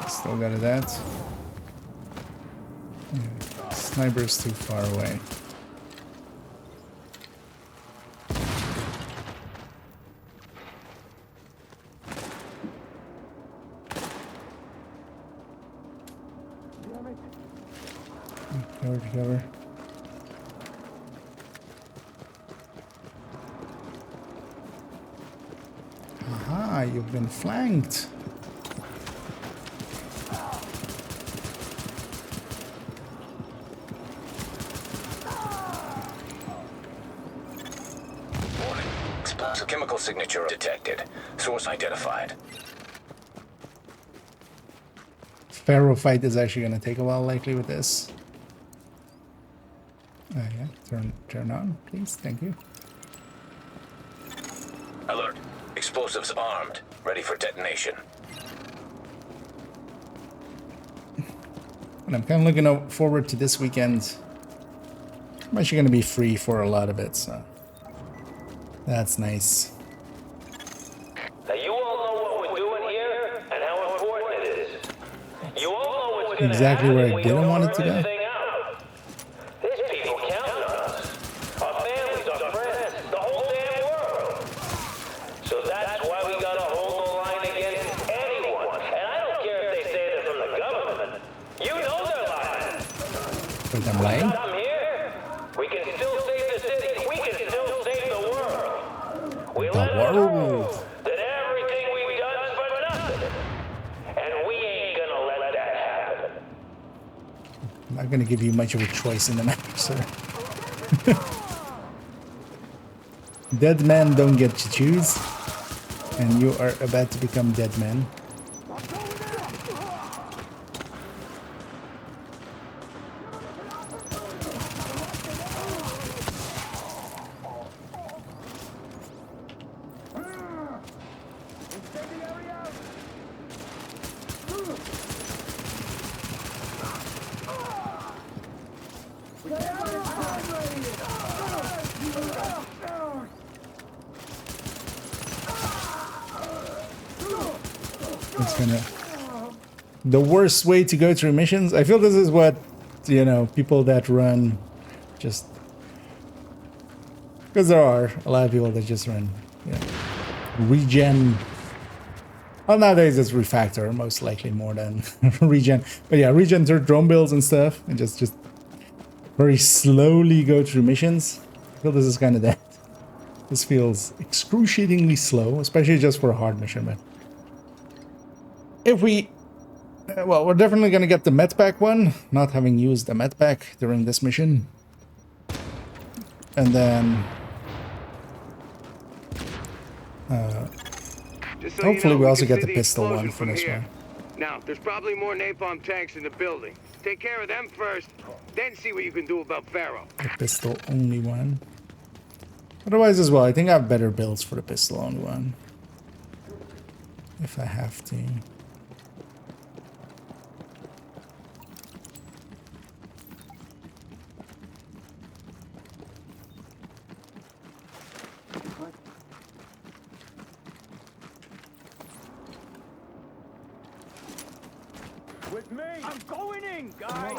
Still got it at. Yeah, sniper's too far away. Cover. Aha, you've been flanked. Chemical signature detected. Source identified. Pharaoh fight is actually going to take a while, likely, with this. Yeah, turn on, please. Thank you. Alert. Explosives armed. Ready for detonation. And I'm kind of looking forward to this weekend. I'm actually going to be free for a lot of it, so that's nice. Now you all know what we're doing here and how important it is. You all know what's exactly where I didn't want it to go. There's people counting on us. Our families, our friends, the whole damn world. So that's why we gotta hold the line against anyone. And I don't care if they say they're from the government. You know they're lying. But I'm lying? I'm here. We can still save the city. We can still save the world. We let them know that everything we've done is for nothing. And we ain't gonna let that happen. I'm not going to give you much of a choice in the map, sir. Dead men don't get to choose, and you are about to become dead men. The worst way to go through missions. I feel this is what, you know, people that run just because there are a lot of people that just run, you know, regen. Well, nowadays it's refactor, most likely more than regen. But yeah, regen through drone builds and stuff, and just very slowly go through missions. I feel this is kind of that. This feels excruciatingly slow, especially just for a hard mission. But if we, well, we're definitely going to get the medpack one, not having used the medpack during this mission. And then so hopefully you know, we also get the see pistol one explosion for this here. one. Now, there's probably more napalm tanks in the building. Take care of them first, then see what you can do about Pharaoh. The pistol only one. Otherwise as well, I think I have better builds for the pistol only one. If I have to. With me! I'm going in, guys!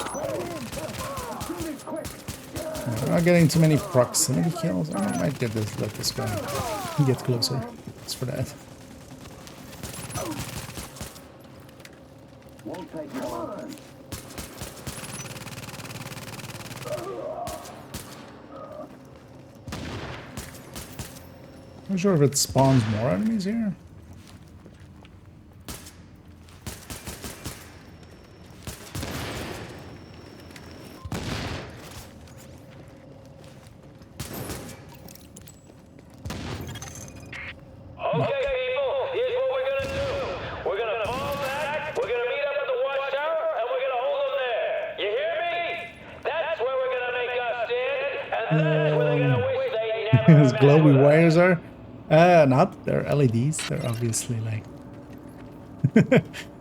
I'm not getting too many proximity kills. I might get this, let this guy get closer. It's for that. Won't take long. Not sure if it spawns more enemies here. As glowy wires are? Not. They're LEDs. They're obviously like...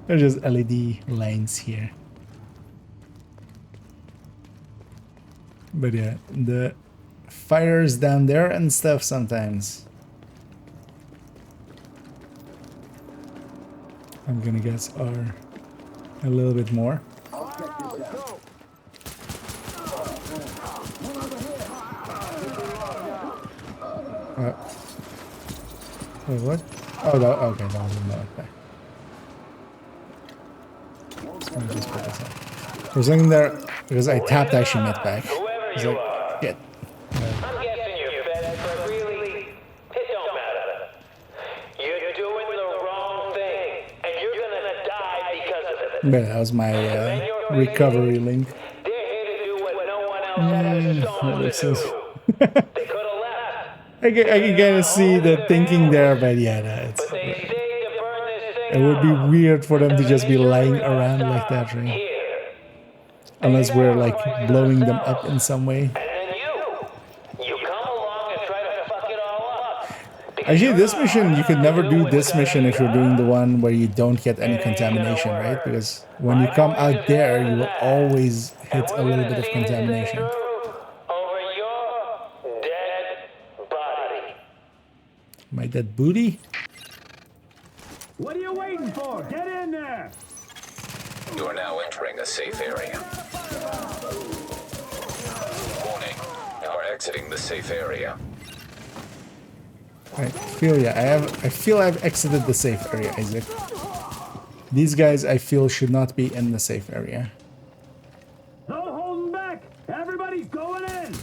they're just LED lanes here. But yeah, the fires down there and stuff sometimes. I'm gonna guess are a little bit more. Wait, what? Oh, no, okay, that was a okay. Let me just put this up. There's something there because I tapped actually met back. It's like, get. I'm guessing you're fed, but really, it don't matter. You're doing the wrong thing, and you're gonna die because of it. But that was my recovery link. They're here to do what no one else has to do. I can kind of see the thinking there, but yeah, that's, it would be weird for them to just be lying around like that, right? Unless we're like blowing them up in some way. Actually, this mission, you could never do this mission if you're doing the one where you don't get any contamination, right? Because when you come out there, you will always hit a little bit of contamination. My dead booty? What are you waiting for? Get in there! You are now entering a safe area. Warning, you are exiting the safe area. I feel I've exited the safe area, Isaac. These guys I feel should not be in the safe area. No holding back! Everybody's going in!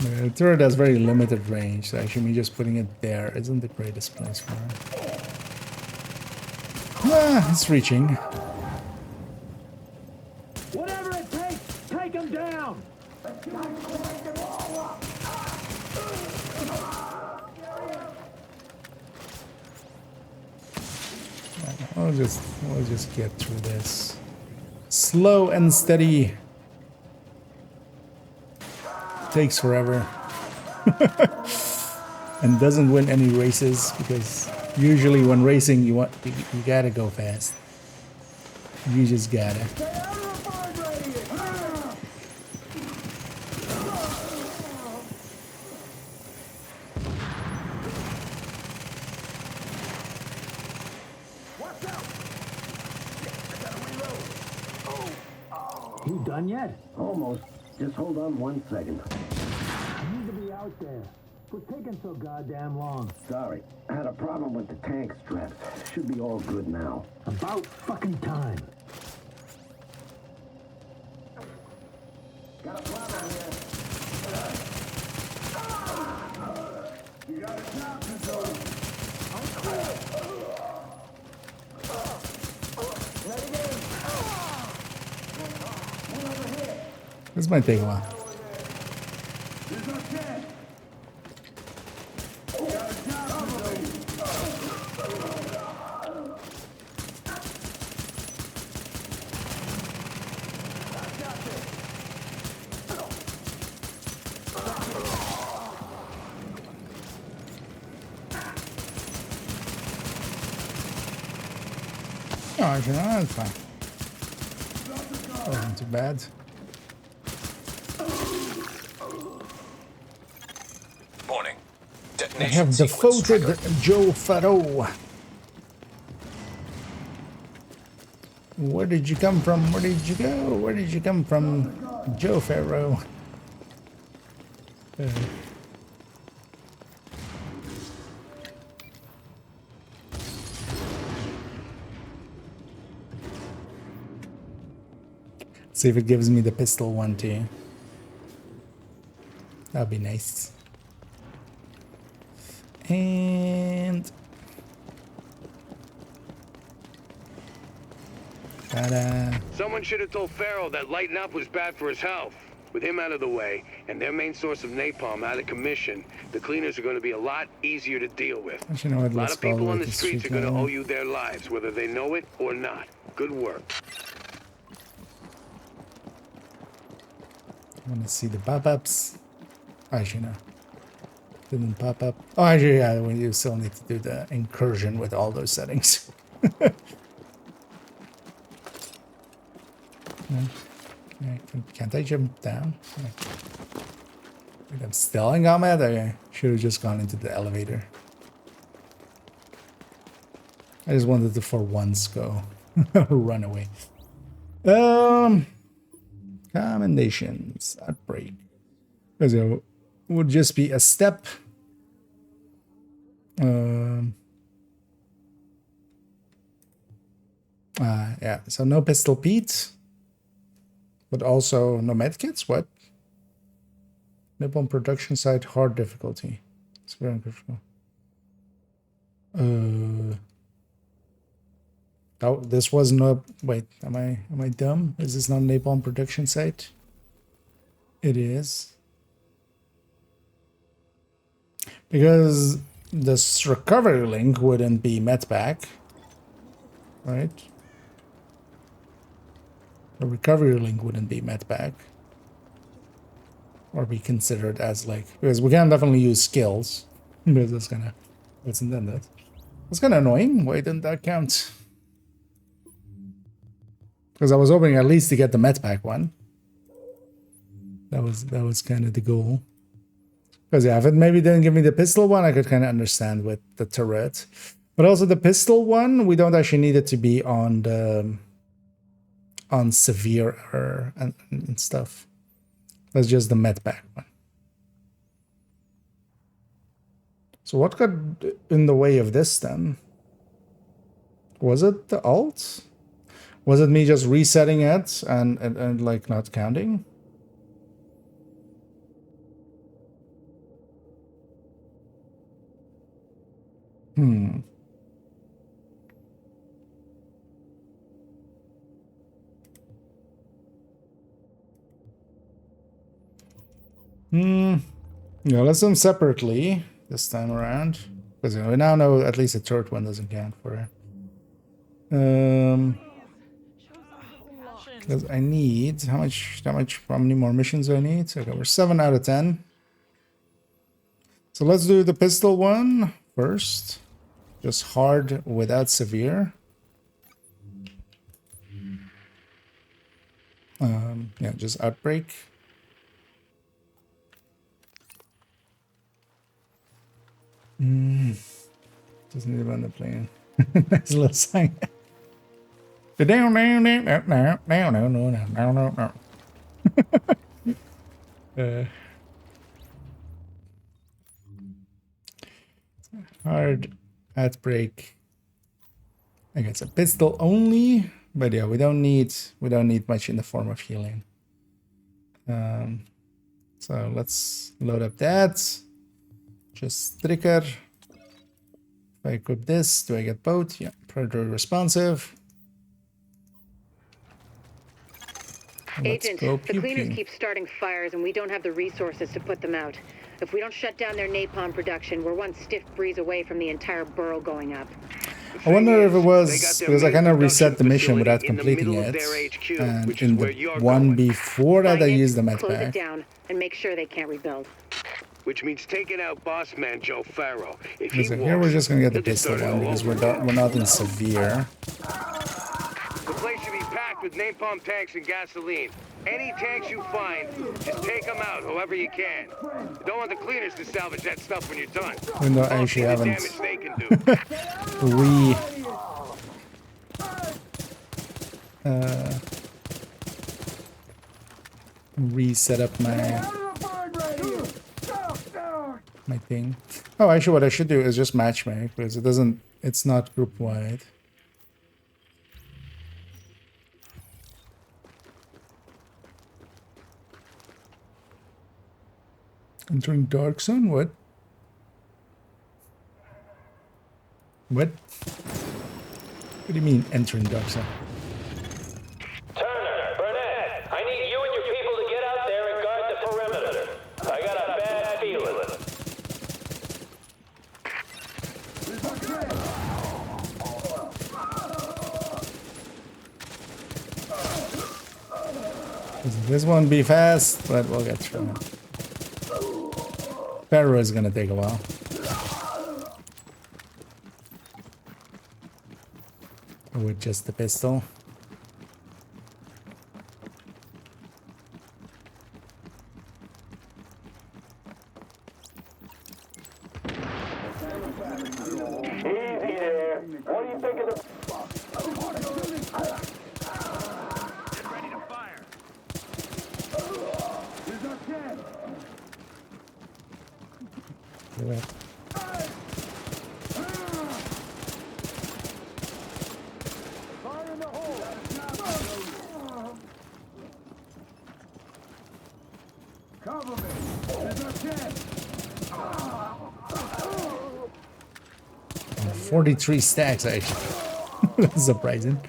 The turret has very limited range, so actually me just putting it there isn't the greatest place for it. Ah, it's reaching. Whatever it takes, take them down! We'll just get through this. Slow and steady. Takes forever. And doesn't win any races because usually when racing you gotta go fast. You just gotta. You done yet? Almost. Just hold on 1 second. You need to be out there. Quit taking so goddamn long. Sorry. I had a problem with the tank straps. Should be all good now. About fucking time. Got a problem here. You got a job to do. This might take a while. No, that's fine. Wasn't too bad. Warning. I Detonation have sequence defaulted triggered. Joe Farrow. Where did you come from? Where did you go? Where did you come from, Joe Farrow? See if it gives me the pistol one too. That'd be nice. And ta-da. Someone should have told Farrell that lighting up was bad for his health. With him out of the way, and their main source of napalm out of commission, the cleaners are going to be a lot easier to deal with. Actually, you know what, A lot let's of people follow on the the streets are street going to level. owe you their lives, whether they know it or not. Good work. I want to see the pop-ups. Actually, no. Didn't pop up. Oh, actually, yeah, when you still need to do the incursion with all those settings. Yeah, can't I jump down? Yeah. Wait, I'm still in combat? I should have just gone into the elevator. I just wanted to for once go run away. Commendations. Outbreak. Because it would just be a step. Yeah, so no pistol Pete. But also no medkits? What? Nippon production site hard difficulty. It's very uncomfortable. Oh, this was not. Wait, am I dumb? Is this not napalm production site? It is. Because this recovery link wouldn't be met back, right? The recovery link wouldn't be met back, or be considered as like, because we can definitely use skills, because that's kind of what's intended. It's kind of annoying. Why didn't that count? Because I was hoping at least to get the medpack one. That was kind of the goal. Because yeah, if it maybe didn't give me the pistol one, I could kind of understand with the turret. But also the pistol one, we don't actually need it to be on the severe and stuff. That's just the medpack one. So what got in the way of this then? Was it the alt? Was it me just resetting it and like not counting? Yeah, let's do them separately this time around. Because we now know at least the third one doesn't count for it. Because I need how many more missions do I need? Okay, we're 7 out of 10. So let's do the pistol one first. Just hard without severe. Yeah, just outbreak. Doesn't need to run the plane. Nice little sign. Hard outbreak. I guess a pistol only, but yeah, we don't need much in the form of healing. So let's load up that. Just trigger. If I equip this, do I get both? Yeah, predatory responsive. Agent, the cleaners keep starting fires and we don't have the resources to put them out. If we don't shut down their napalm production, we're one stiff breeze away from the entire borough going up. I wonder if it was because I kind of reset the mission without completing it. And in the one before that, I used the med Close it pack. down and make sure they can't rebuild. Which means taking out boss man Joe Farrow. If he Listen, here we're just gonna get the pistol one because we're not in severe. with napalm tanks and gasoline. Any tanks you find, just take them out, however you can. You don't want the cleaners to salvage that stuff when you're done. Even though I actually haven't damage they can do. Reset up my thing. Oh, actually what I should do is just matchmake, because it's not group wide. Entering dark zone? What? What? What do you mean entering dark zone? Turner, Burnett, I need you and your people to get out there and guard the perimeter. I got a bad feeling. This won't be fast, but we'll get through it. Pharaoh is gonna take a while. With just the pistol. Easy there. What do you think of the... Ready to fire. Do it. Cover me. There's no chance. 43 stacks actually. That's surprising.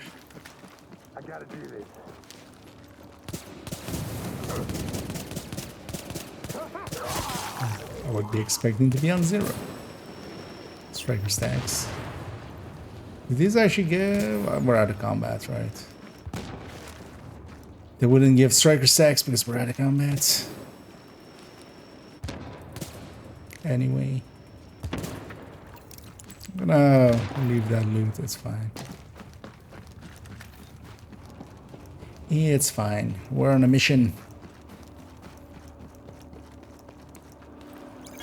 I gotta do this. I would be expecting to be on 0. Striker stacks. Did these actually give? We're out of combat, right? They wouldn't give striker stacks because we're out of combat. Anyway. I'm gonna leave that loot, it's fine. It's fine. We're on a mission.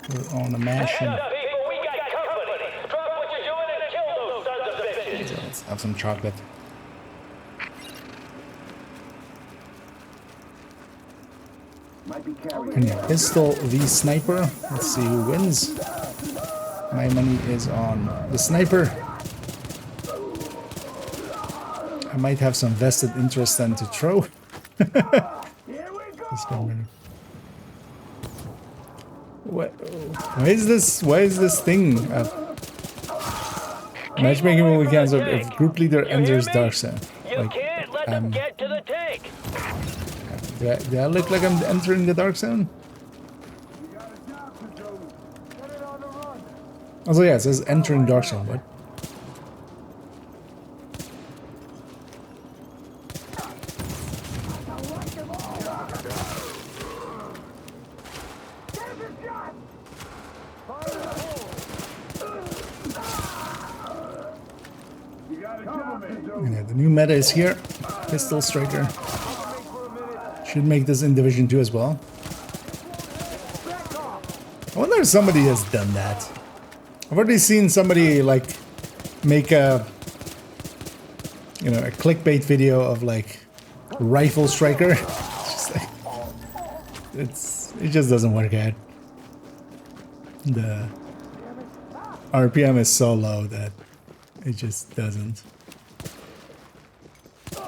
We're on a mission. So let's have some chocolate. And yeah, pistol the sniper. Let's see who wins. My money is on the sniper. I might have some vested interest then to throw. Why is this thing? Matchmaking will be cancelled if group leader enters dark zone. You can't let them get to the tank. Do I look like I'm entering the dark zone? Also, yeah, it says entering dark zone. What? Yeah, the new meta is here. Pistol striker. Should make this in Division 2 as well. I wonder if somebody has done that. I've already seen somebody like make a clickbait video of like rifle striker. It's just like, it just doesn't work out. The RPM is so low that it just doesn't. But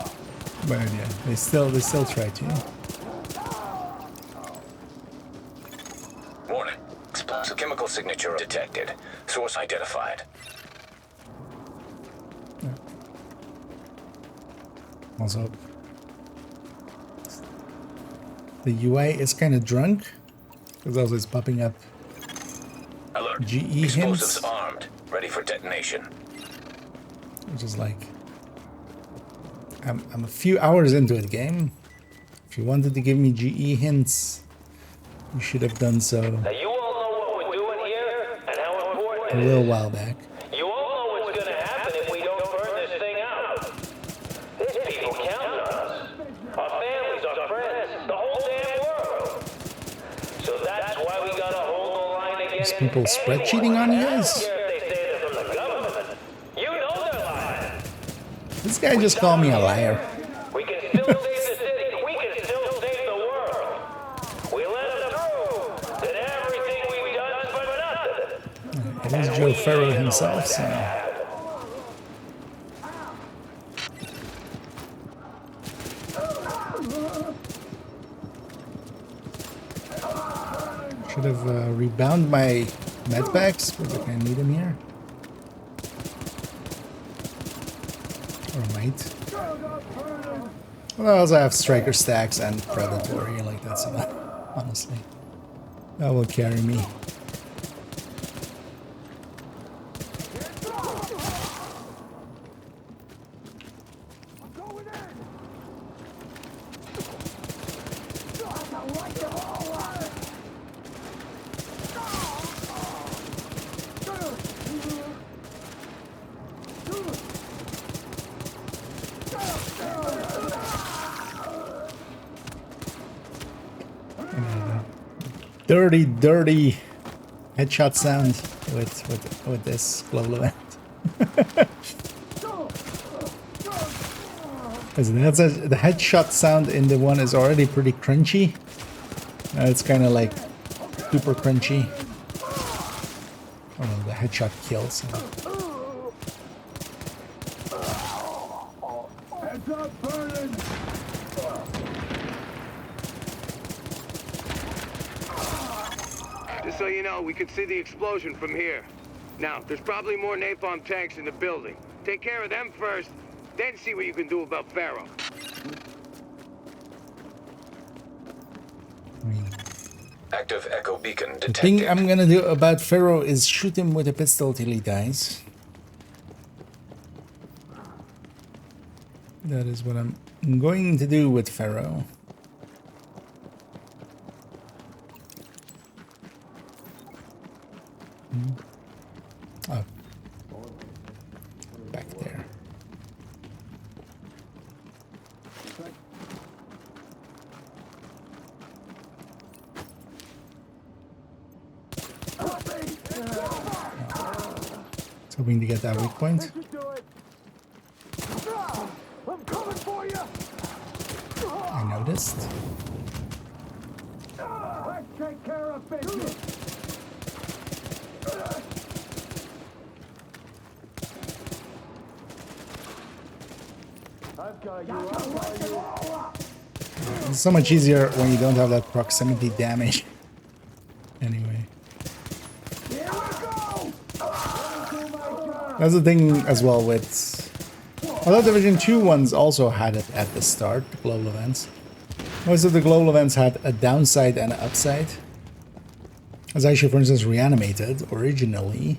yeah, they still try to. Warning. Explosive chemical signature detected. Source identified. Yeah. Also, the UI is kind of drunk because also it's popping up Alert. GE Explosives hints, armed. Ready for detonation. which is like I'm a few hours into the game. If you wanted to give me GE hints, you should have done so Now you all know what we're doing here and how important a little while back. You all know what's going to happen if we don't burn this thing out. These people count on us. There's people spread cheating on you guys? This guy just called me a liar. We can still save the city. We can still save the world. We let them through. That everything we've done for nothing. It is Joe Ferro himself, so... Should have rebound my medpacks, because I need them here. Or might. Well, I also have striker stacks and predatory, like that's enough, honestly. That will carry me. Dirty headshot sound with this global event. The headshot sound in the one is already pretty crunchy. It's kind of like super crunchy. Oh no, the headshot kills. Just so you know, we could see the explosion from here. Now, there's probably more napalm tanks in the building. Take care of them first, then see what you can do about Pharaoh. Active echo beacon The detected. thing I'm gonna do about Pharaoh is shoot him with a pistol till he dies. That is what I'm going to do with Pharaoh. Oh. Back there. It's hoping to get that weak point. I noticed. Let's take care of business. It's so much easier when you don't have that proximity damage. Anyway. That's the thing as well with... Although Division 2 ones also had it at the start, the global events. Most of the global events had a downside and an upside. As actually, for instance, Reanimated, originally,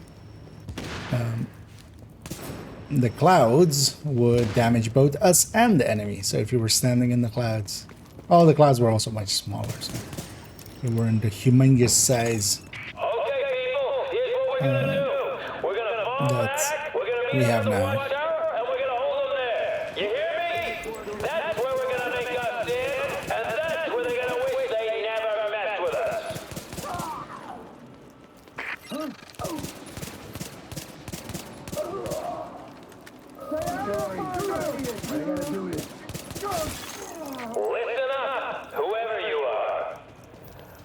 the clouds would damage both us and the enemy. So if you were standing in the clouds... Oh, the clouds were also much smaller, so they weren't the humongous size that we have now. Listen up, whoever you are.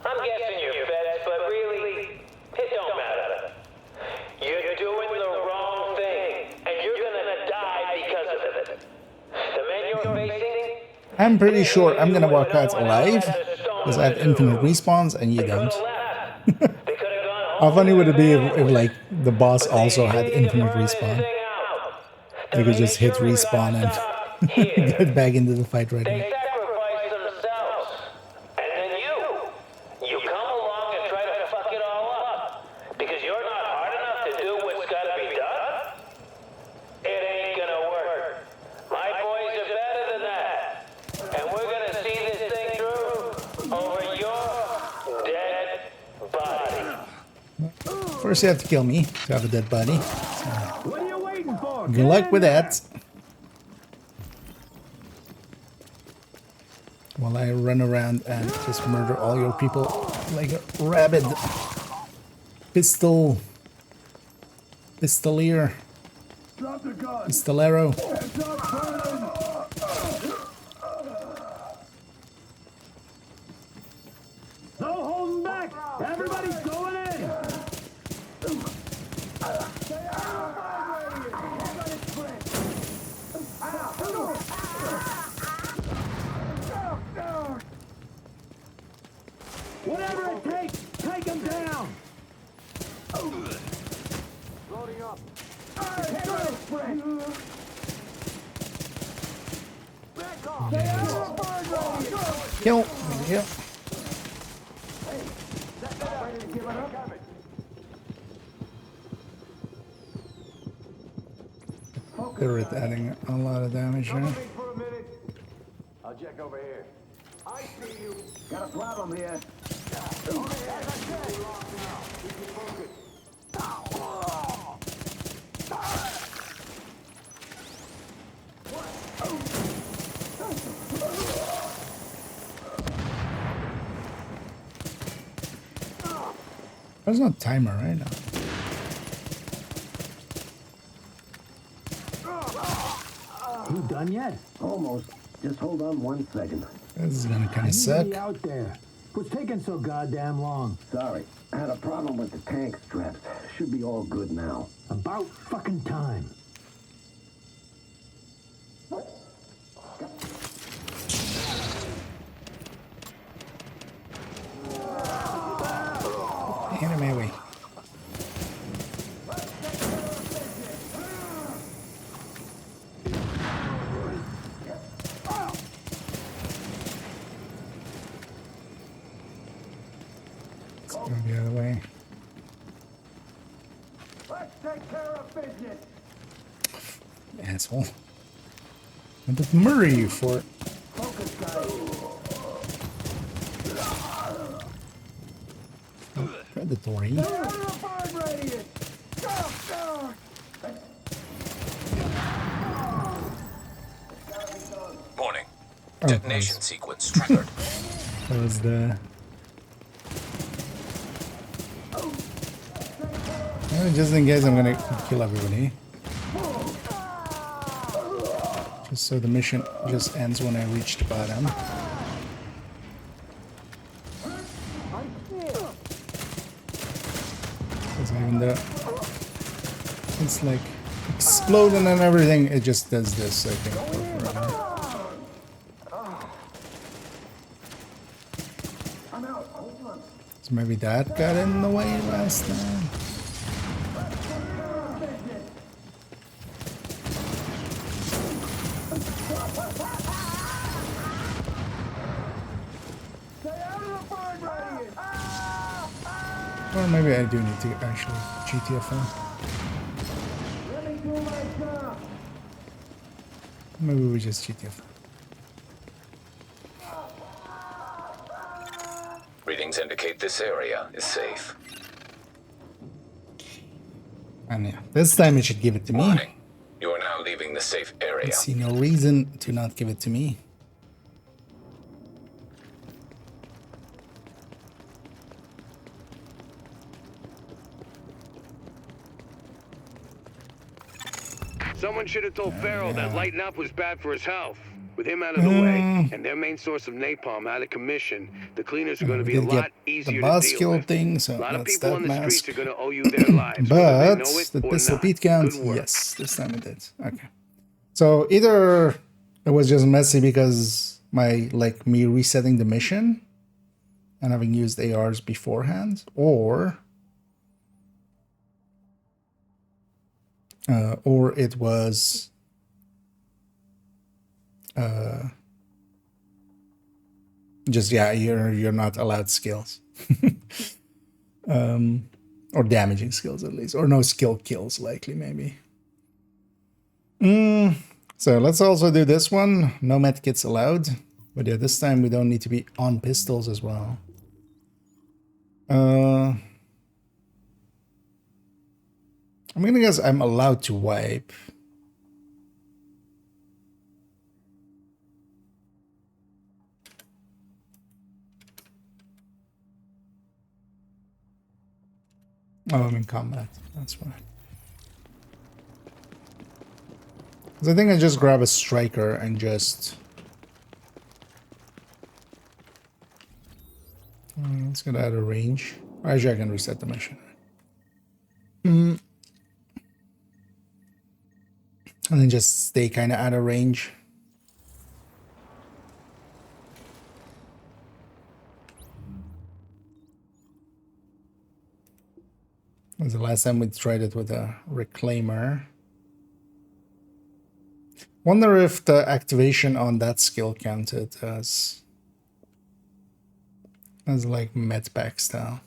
I'm guessing you're feds, but really, it don't matter. You're doing the wrong thing, and you're gonna die because of it. The men you're facing... I'm pretty sure I'm gonna walk out alive, because I have infinite respawns and you don't. How funny would it be if like, the boss also had infinite respawn? They could just hit respawn and get back into the fight right away. Sacrifice themselves. And then you come along and try to fuck it all up. Because you're not hard enough to do what's gotta be done? It ain't gonna work. My boys are better than that. And we're gonna see this thing through over your dead body. First you have to kill me to have a dead body. So, What are you waiting for? good luck with that. While I run around and just murder all your people like a rabbit. Pistolier. Drop the gun. Pistolero. Heads up, burning. No holding back. Everybody's going in. Stay out of the whatever it takes, take him down. Loading up. Kill. Yep. They're adding a lot of damage here. I'll check over here. I see you. Got a problem here. There's no timer right now. You done yet? Almost. Just hold on 1 second. This is gonna kind of suck. Out there. What's taking so goddamn long? Sorry. I had a problem with the tank straps. Should be all good now. About fucking time. Get him away. Let's go the other way. Let's take care of business. Asshole. What did murder you for? Focus, guys. Predatory. Warning. Detonation sequence triggered. That was the... just in case I'm gonna kill everybody. Just so the mission just ends when I reach the bottom. Because even though it's like exploding and everything, it just does this, I think, for forever. So maybe that got in the way last time. Or maybe I do need to actually GTFO. Maybe we just GTFO. Readings indicate this area is safe. And yeah, this time it should give it to me. Warning. You are now leaving the safe area. I see no reason to not give it to me. Someone should have told Farrell that lighting up was bad for his health. With him out of the way, and their main source of napalm out of commission, the cleaners are going to be a lot easier to deal with. Thing, so a lot of that's people that on the mask. streets are going to owe you their lives. But know it the or pistol not. beat count, Good work. yes, this time it did. Okay. So either it was just messy because me resetting the mission and having used ARs beforehand, or it was just you're not allowed skills. Or damaging skills at least, or no skill kills likely maybe. So let's also do this one. No medkits allowed, but yeah, this time we don't need to be on pistols as well. I'm gonna guess I'm allowed to wipe. Oh, I'm in combat. That's why. Because I think I just grab a striker and just... let's get out of range. Actually, I can reset the mission. And then just stay kind of out of range. Was the last time we tried it with a reclaimer. Wonder if the activation on that skill counted as like medpack style.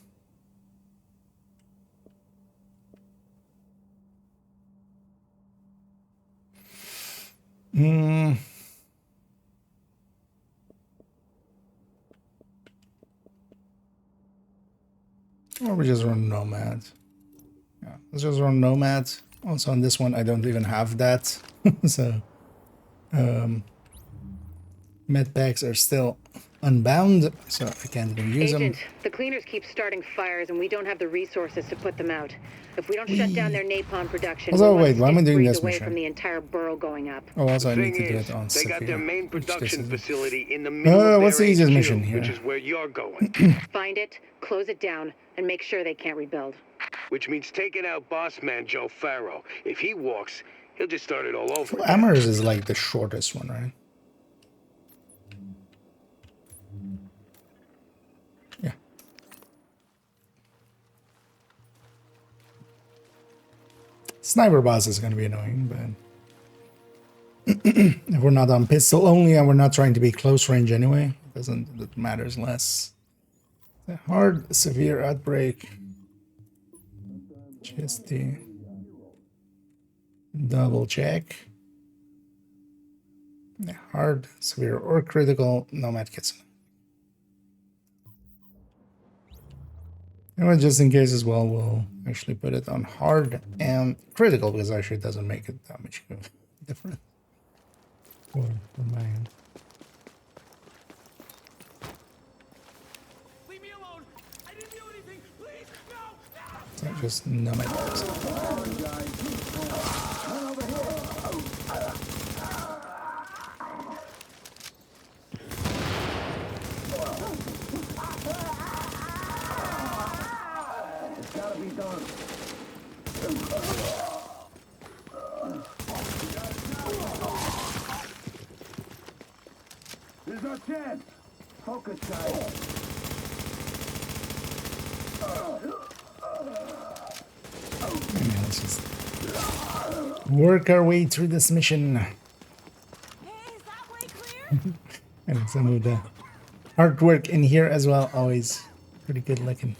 Or we just run Nomad. Yeah, let's just run Nomad. Also on this one, I don't even have that. So, medpacks are still unbound, so I can't even use them. Agent, the cleaners keep starting fires and we don't have the resources to put them out. If we don't shut down their napalm production, Also, wait, why am I doing this away mission? from the entire borough going up. Oh, also I The need to thing do is, it on they got their Sophia, main which this production isn't. facility in the middle of What's the their easiest HQ, mission here? which is where you're going. Find it, close it down, and make sure they can't rebuild. Which means taking out boss man Joe Farrow. If he walks, he'll just start it all over again. Amherst is like the shortest one, right? Yeah. Sniper boss is going to be annoying, but if we're not on pistol only and we're not trying to be close range anyway, it matters less. The hard severe outbreak. Just the double check. Yeah, hard, severe, or critical, no medkits. And just in case as well, we'll actually put it on hard and critical because actually it doesn't make it that much different. For my end. Leave me alone. I didn't do anything. Please, no. So just no medkits. Gotta be done. There's our chance. Focus, guys. And let's just work our way through this mission. And some of the artwork in here as well, always pretty good looking.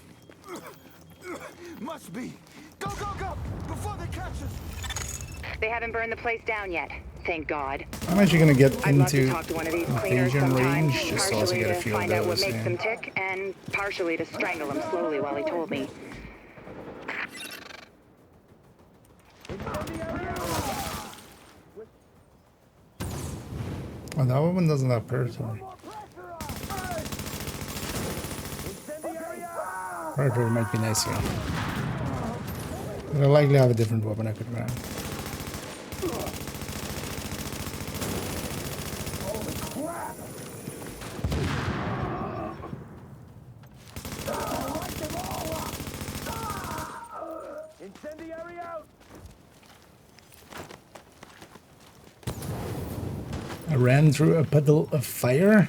Must be. Go, go, go! Before they catch us! They haven't burned the place down yet, thank God. I'm actually gonna get I'd love to into talk to one of these cleaners invasion sometime, range just to also partially get a to feel of find out what those. makes them tick, and partially to strangle them slowly while he told me. Oh, that one doesn't have Purgatory. Purgatory might be nice here. But I likely have a different weapon I could grab. Incendiary out! I ran through a puddle of fire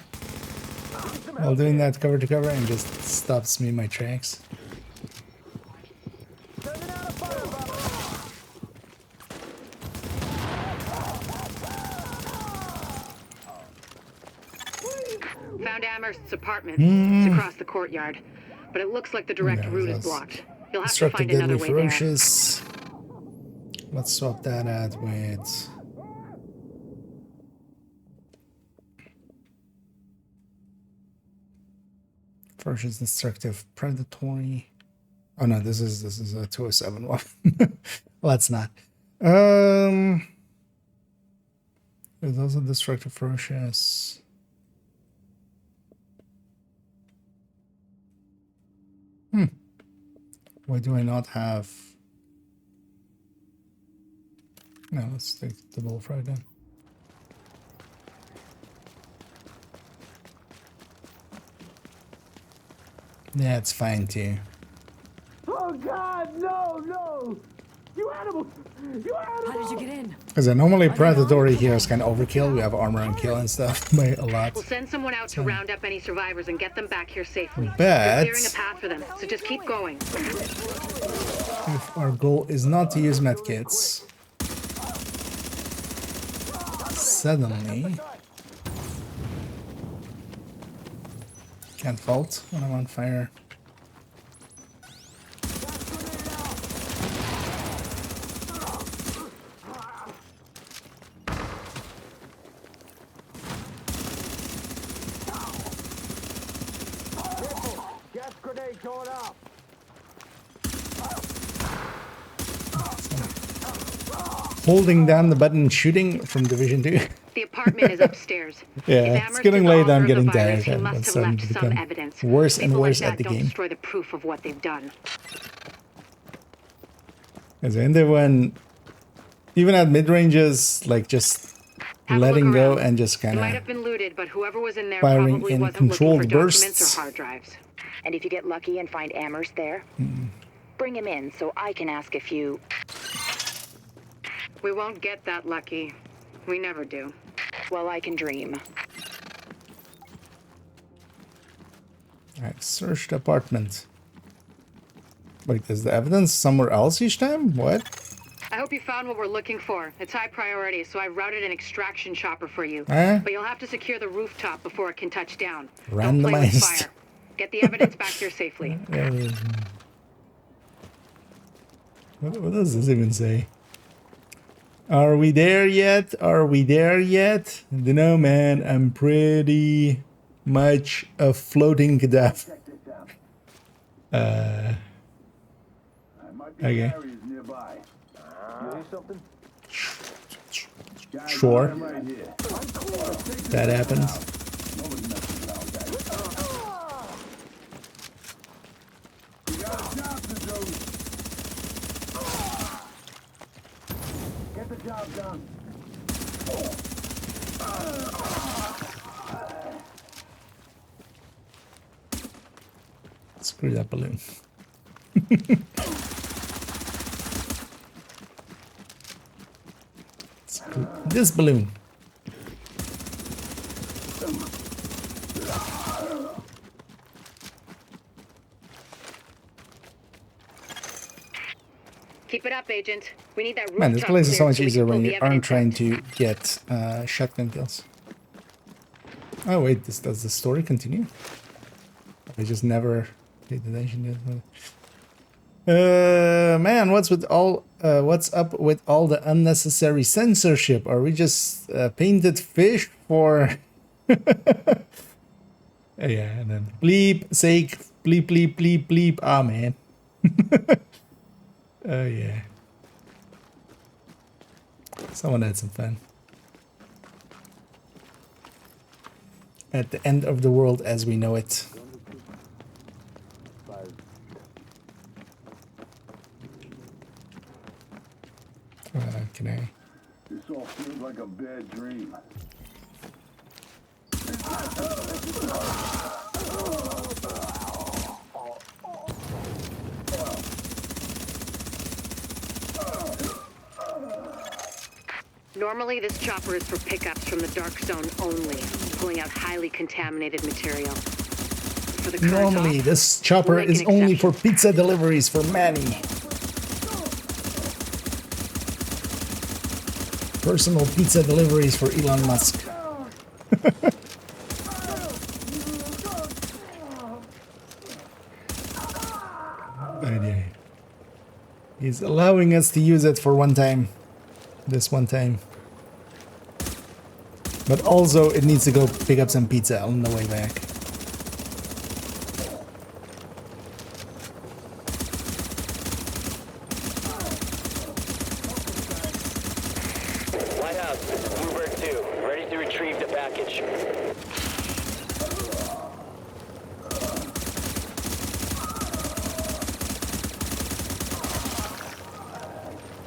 while doing that cover to cover and just stops me in my tracks. Found Amherst's apartment. It's across the courtyard, but it looks like the direct route is blocked. You'll have to Destructive, find another deadly, way there. ferocious. Let's swap that out with ferocious, destructive, predatory. Oh no, this is a 207 one. Well, that's not. There's also destructive, ferocious. Why do I not have... No, let's take the bullfrog then. Yeah, it's fine too. Oh God, no, no! You animals! You animals! How did you get in? Because normally predatory heroes can overkill. We have armor and kill and stuff by a lot. We'll send someone out to round up any survivors and get them back here safely. But You're clearing a path for them, so just keep going. if our goal is not to use medkits, suddenly can't vault when I'm on fire. Gas grenade going up! Holding down the button, shooting from Division 2. The apartment is upstairs. Yeah, it's getting late. I'm getting tired. He I'm must have starting left to some become evidence. worse and People worse like at the that don't game. destroy the proof of what they've done. As in there when, even at mid ranges, like just letting go and just kind It might of have been looted, but whoever was in there firing probably in wasn't looking for controlled documents bursts. or hard drives. And if you get lucky and find Amherst there, bring him in so I can ask a few. We won't get that lucky. We never do. Well, I can dream. Alright, search the apartment. Wait, is the evidence somewhere else each time? What? I hope you found what we're looking for. It's high priority, so I routed an extraction chopper for you. Eh? But you'll have to secure the rooftop before it can touch down. Don't play with Randomized. fire. Get the evidence back here safely. What does this even say? Are we there yet? Are we there yet? I don't know, man. I'm pretty much a floating cadaver. Okay. Sure. That happens. Get the job done. Screw that balloon. Screw this balloon. Keep it up, Agent. We need that rooftop. Man, this place is so much cleared easier we can when pull you the aren't evidence trying to get shotgun kills. Oh wait, does the story continue? I just never paid attention to it. Man, what's up with all the unnecessary censorship? Are we just painted fish for? Yeah, and then bleep, sake, bleep, bleep, bleep, bleep. Ah, man. Oh yeah. Someone had some fun. At the end of the world as we know it. Can I? This all feels like a bad dream. Normally, this chopper is for pickups from the Dark Zone only, pulling out highly contaminated material. For the current Normally, op, this chopper we'll make is an only exception. for pizza deliveries for Manny. Personal pizza deliveries for Elon Musk. But yeah. He's allowing us to use it for one time. This one time. But also, it needs to go pick up some pizza on the way back. White House, Bluebird 2, ready to retrieve the package.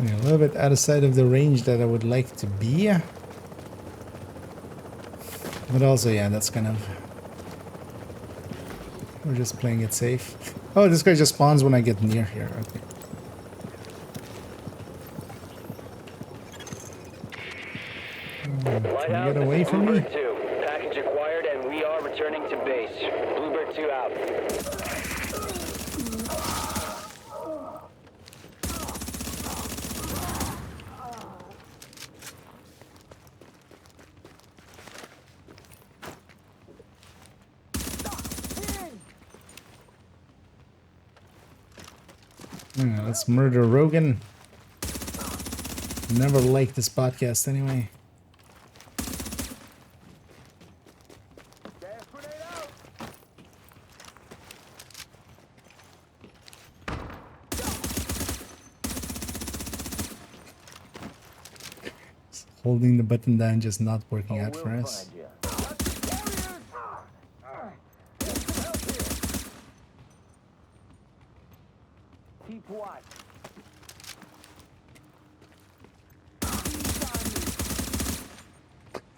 Yeah, a little bit out of sight of the range that I would like to be. But also, yeah, that's kind of... We're just playing it safe. Oh, this guy just spawns when I get near here. Okay. Can you get away from me? Bluebird 2. Package acquired and we are returning to base. Bluebird 2 out. Yeah, let's murder Rogan. Never liked this podcast anyway. Holding the button down, just not working out for us. Keep watch.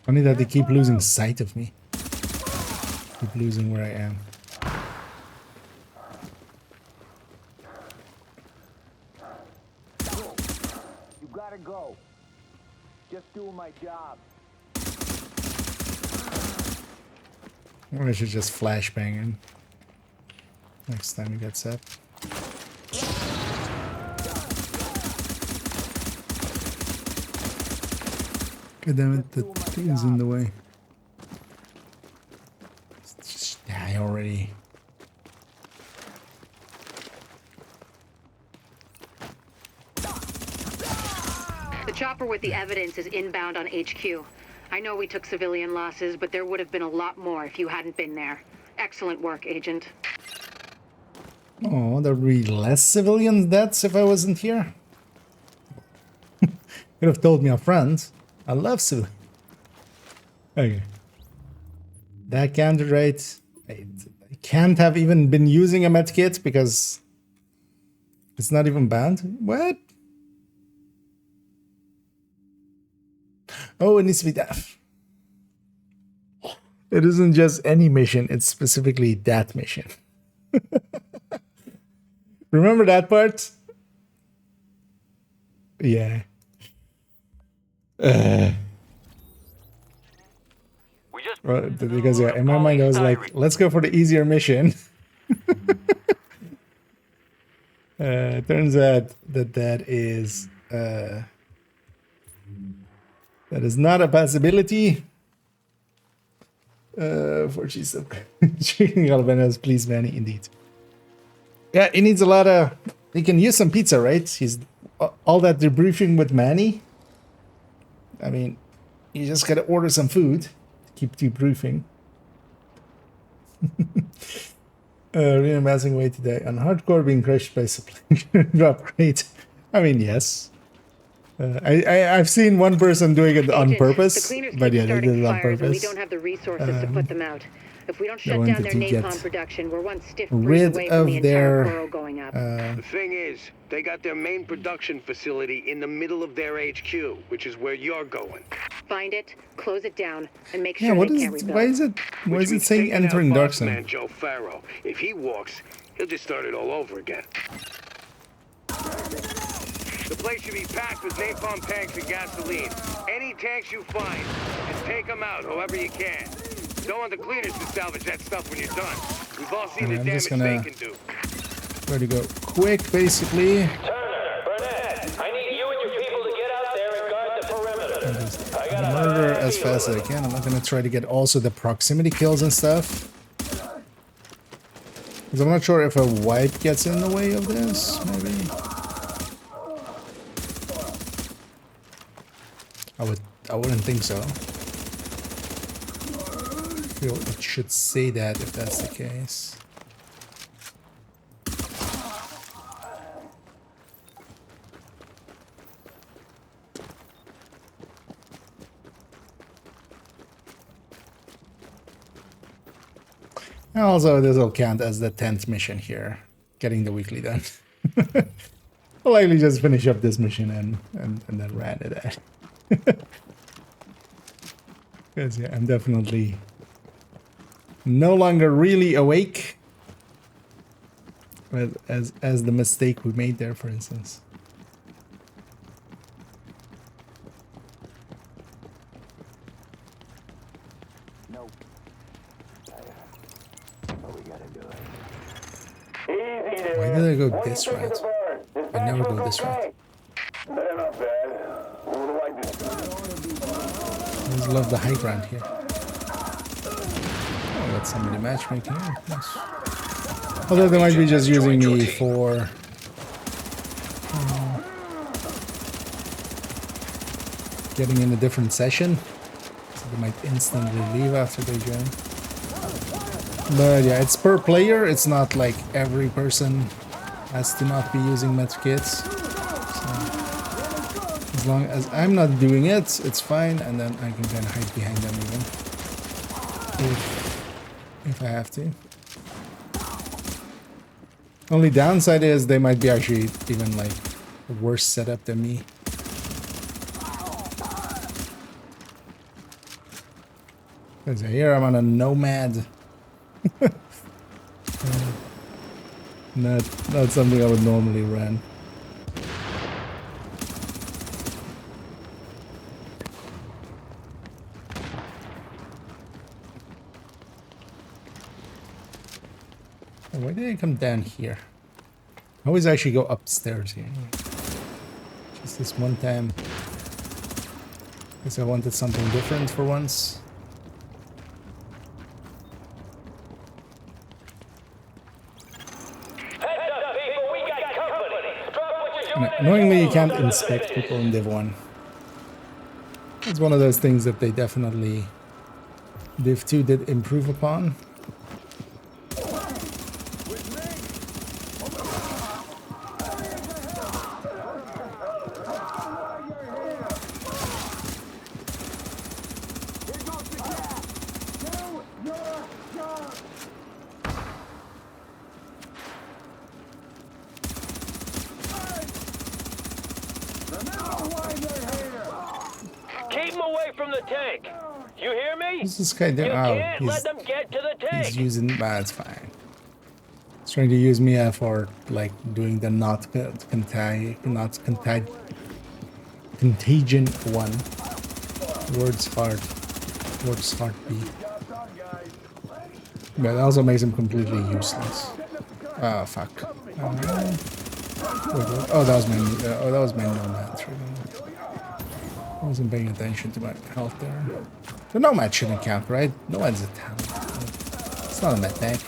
Funny that they keep losing sight of me. Keep losing where I am. You gotta go. Just doing my job. Or I should just flashbang him next time he gets up. God damn it, the thing's in the way. Just die already. The chopper with the evidence is inbound on HQ. I know we took civilian losses, but there would have been a lot more if you hadn't been there. Excellent work, Agent. Oh, there'd be less civilian deaths if I wasn't here. Could have told me up front. I love civilians. Okay. That counted right. I can't have even been using a medkit because it's not even banned. What? Oh, it needs to be deaf. It isn't just any mission, it's specifically that mission. Remember that part? Yeah. Well, because yeah, in my mind I was like, let's go for the easier mission. Turns out that is not a possibility. For cheese of chicken Galvanas, please, Manny, indeed. Yeah, he needs a lot of. He can use some pizza, right? He's all that debriefing with Manny. I mean, you just gotta order some food to keep debriefing. Really amazing way to die on hardcore, being crushed by supply drop rate. I mean, yes. I've seen one person doing it on purpose, but yeah, they did it on purpose. We don't have the resources to put them out. If we don't shut down their napalm production, we're one stiff breeze away from the entire borough going up. The thing is, they got their main production facility in the middle of their HQ, which is where you're going. Find it, close it down, and make sure they can't rebuild. Why is it saying entering Dark Zone? Man Joe Farrow. If he walks, he'll just start it all over again. The place should be packed with napalm tanks and gasoline. Any tanks you find, just take them out however you can. Don't want the cleaners to salvage that stuff when you're done. We've all seen the damage they can do. Try to go quick, basically. Turner, Burnett, I need you and your people to get out there and guard the perimeter. I gotta murder as fast as I can. I'm not gonna try to get also the proximity kills and stuff. Because I'm not sure if a wipe gets in the way of this, maybe. I wouldn't think so. I feel it should say that if that's the case. And also, this will count as the 10th mission here, getting the weekly done. I'll likely just finish up this mission and then ran it at. Because yeah, I'm definitely no longer really awake as the mistake we made there, for instance. Why did I go this route? I never go this route. I just love the high ground here. Oh, got somebody matchmaking. Oh, nice. Although they might be just using me for getting in a different session. So they might instantly leave after they join. But yeah, it's per player. It's not like every person has to not be using medkits. So as long as I'm not doing it, it's fine, and then I can kind of hide behind them even if I have to. Only downside is they might be actually even like a worse setup than me. Because here I'm on a nomad. Not something I would normally run. Why did I come down here? I always actually go upstairs here. Just this one time. Guess I wanted something different for once. Annoyingly, you can't inspect people in Div 1. It's one of those things that they definitely Div 2 did improve upon. This guy there, he's using, it's fine. He's trying to use me for like doing the contagion one. Words hard B. But that also makes him completely useless. Oh fuck. Oh, that was my nomad. I wasn't paying attention to my health there. The nomad shouldn't count, right? Nomad's a talent. It's not a med tank.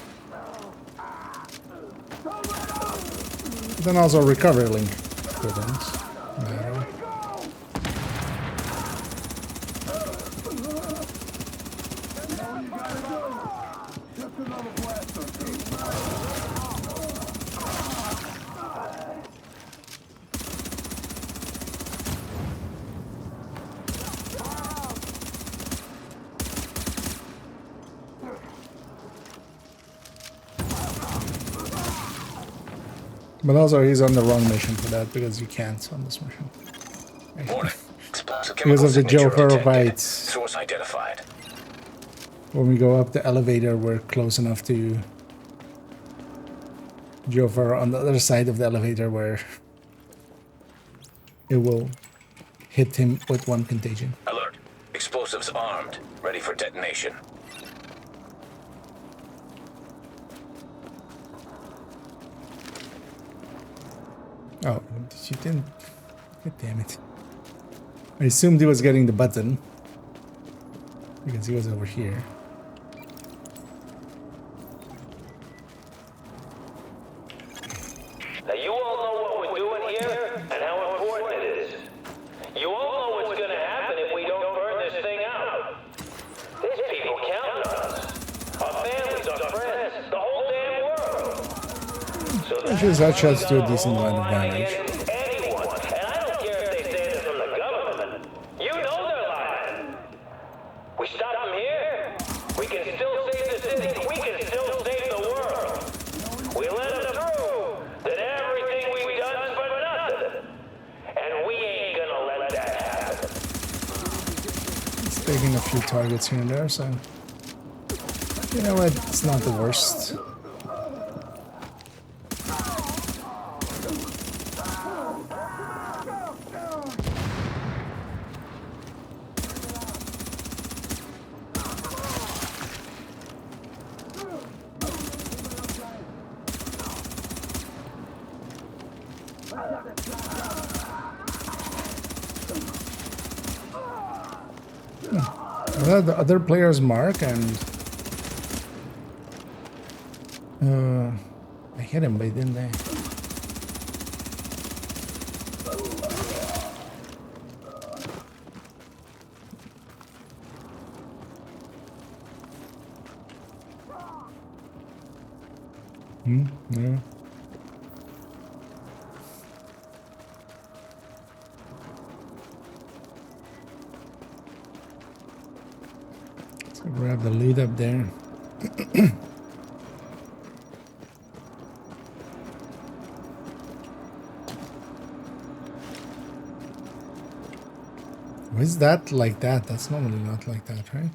But then also recovery link couldn't matter. But also he's on the wrong mission for that, because you can't on this mission. Because of the Joker fights. Source identified. When we go up the elevator, we're close enough to Joker on the other side of the elevator where it will hit him with one contagion. Alert. Explosives armed. Ready for detonation. Oh, she didn't. God damn it. I assumed he was getting the button. Because he was over here. Now you all know what we're doing here and how important it is. You all know what's gonna happen if we don't burn this thing out. These people count on us. Our families, our friends, the whole damn world. So Actually, that shots do a decent amount of damage. anyone, and I don't care if they say this from the government. You know they're lying. We stop them here, we can still save the city, we can still save the world. We let them prove that everything we've done is for nothing. taking a few targets here and there, so you know what? It's not the worst. The other player's mark, and I hit him, but didn't I? Yeah. Grab the loot up there. Why is that like that? That's normally not like that, right?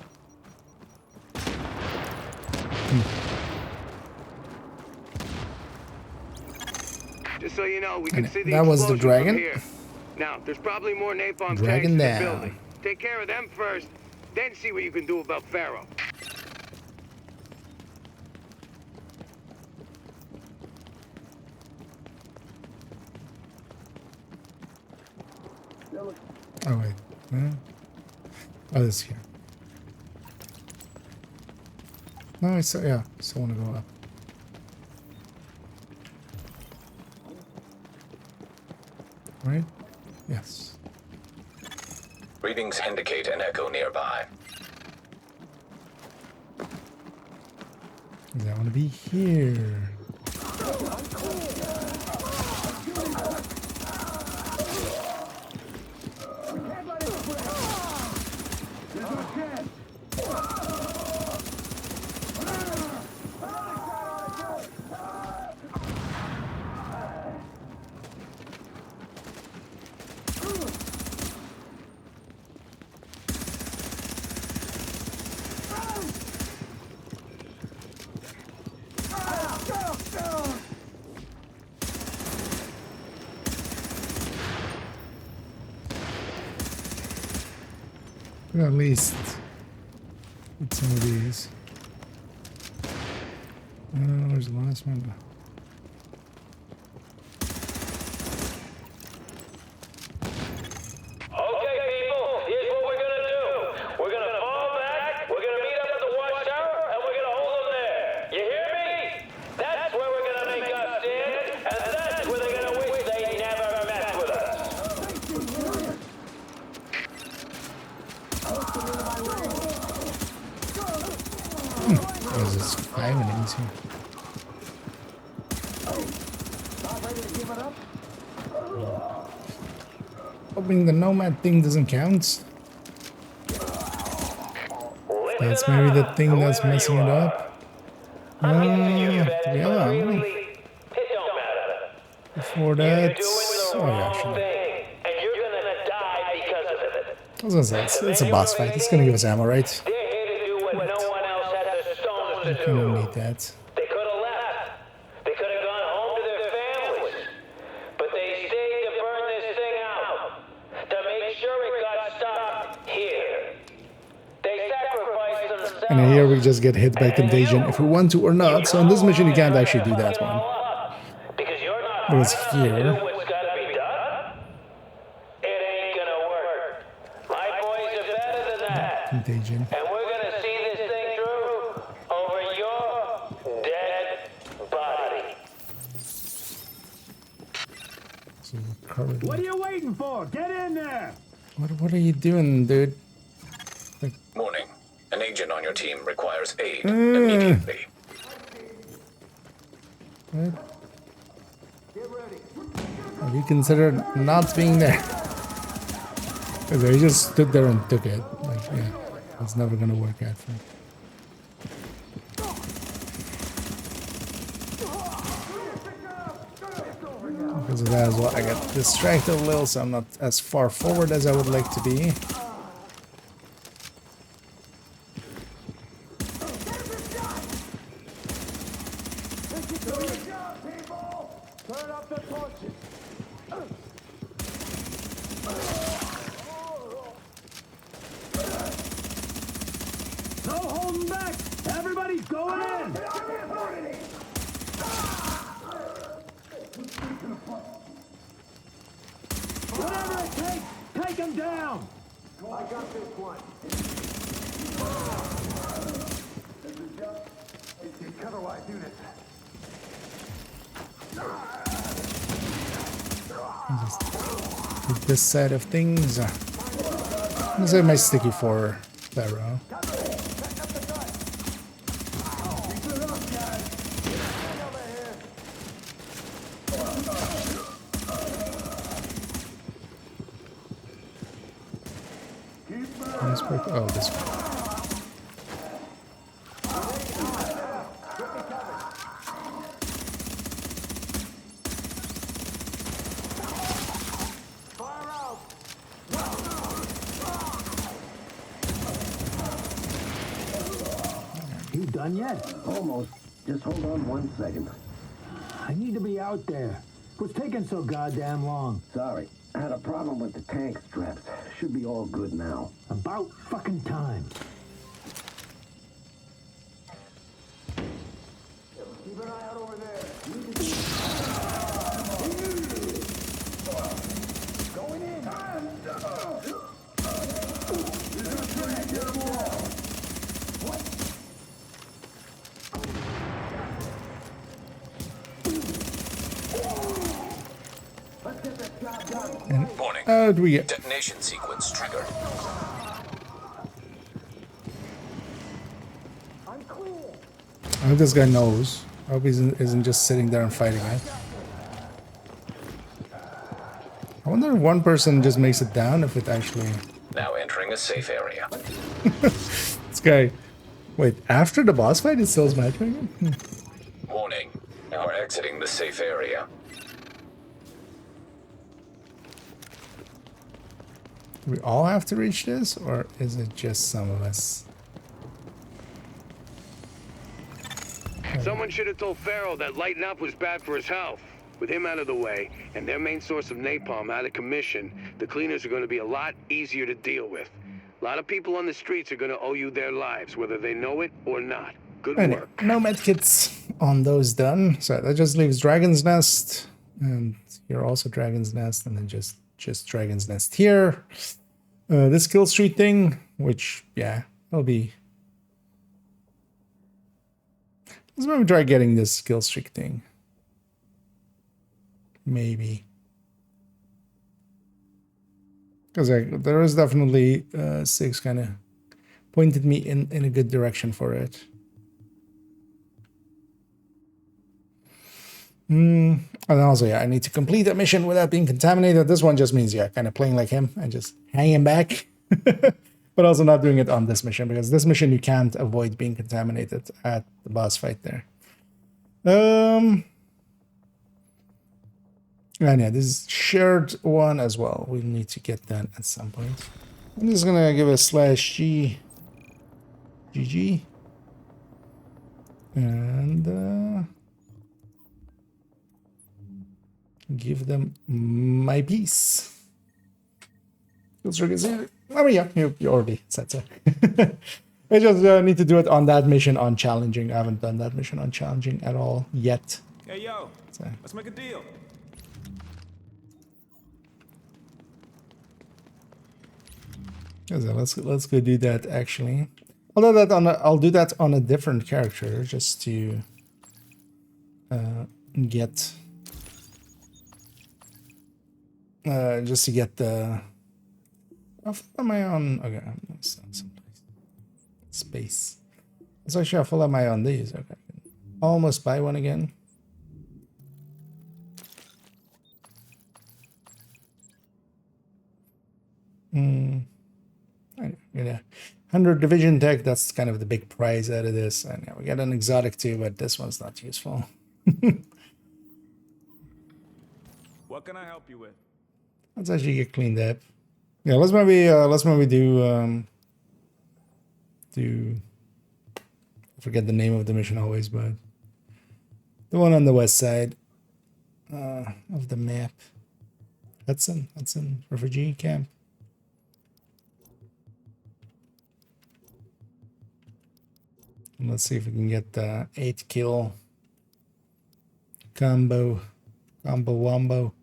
Just so you know, we can see the that was the explosion dragon. from here. Now, there's probably more napalm Dragon tanks in the down. building. Take care of them first, then see what you can do about Pharaoh. Oh wait. Oh, this here. No, I still, yeah, still want to go up. Right? Yes. Readings indicate an echo nearby. I want to be here. At least with some of these. Where's the last one? Okay, people, here's what we're gonna do. We're gonna fall back, we're gonna meet up at the watchtower, and we're gonna hold them there. You hear me? That's where we're gonna make our stand, and that's where they're gonna wish they never messed with us. There's this 5 enemies here. Hoping the nomad thing doesn't count. That's maybe the thing that's messing it up. Yeah. Before that, oh yeah, sure. I was gonna say, it's a boss fight. It's gonna give us ammo, right? I don't need that. They could have left. They could have gone home to their families. But they stayed to burn this thing out. To make sure it got stopped here. They sacrificed themselves. And here we just get hit by contagion if we want to or not. So in this mission you can't actually do that one. Because here. Contagion. And we're gonna see this thing through over your dead body. So covered. What are you waiting for? Get in there! What are you doing, dude? Like, Warning. An agent on your team requires aid immediately. what? Have you considered not being there? Because he just stood there and took it. Like, yeah, it's never gonna work out for me. Because of that as well, I got distracted a little, so I'm not as far forward as I would like to be. Go in! Whatever it takes, take him down! I got this one. This is just a coverwise unit. Just hit this side of things. This is my sticky for Pharaoh. Oh, this one. You done yet? Almost. Just hold on 1 second. I need to be out there. What's taking so goddamn long? Sorry. I had a problem with the tank straps. Should be all good now. About fucking time. Keep an eye out over there. Going in. There's a train. Get them all. What? Let's get that job done. Warning. How do we get? Detonation sequence triggered. I hope this guy knows. I hope he isn't just sitting there and fighting it. I wonder if one person just makes it down, if it actually... Now entering a safe area. This guy... Wait, after the boss fight, it still is matchmaking? Warning. Now we're exiting the safe area. Do we all have to reach this, or is it just some of us? Someone should have told Pharaoh that lighting up was bad for his health. With him out of the way, and their main source of napalm out of commission, the cleaners are going to be a lot easier to deal with. A lot of people on the streets are going to owe you their lives, whether they know it or not. Good Anyway, work. no medkits on those done. So that just leaves Dragon's Nest. And here also Dragon's Nest. And then just Dragon's Nest here. This kill streak thing, which, yeah, I'll be... Let's maybe try getting this kill streak thing. Maybe. Because there is definitely 6 kind of pointed me in a good direction for it. And also, yeah, I need to complete that mission without being contaminated. This one just means, yeah, kind of playing like him and just hanging back. But also not doing it on this mission, because this mission you can't avoid being contaminated at the boss fight there. And yeah, this is shared one as well. We need to get that at some point. I'm just gonna give a /G GG and give them my piece. Oh yeah, you already said so. I just need to do it on that mission on challenging. I haven't done that mission on challenging at all yet. Hey yo, So. let's make a deal. So let's go do that actually. I'll do that on a different character just to get the. Am I on? Okay, someplace. Space. So actually, I full am I on these? Okay, almost buy one again. Yeah, 100 division tech, that's kind of the big prize out of this. And yeah, we got an exotic too, but this one's not useful. What can I help you with? Let's actually get cleaned up. Yeah, let's maybe do I forget the name of the mission always, but the one on the west side of the map. Hudson refugee camp. Let's see if we can get the 8 kill combo wombo.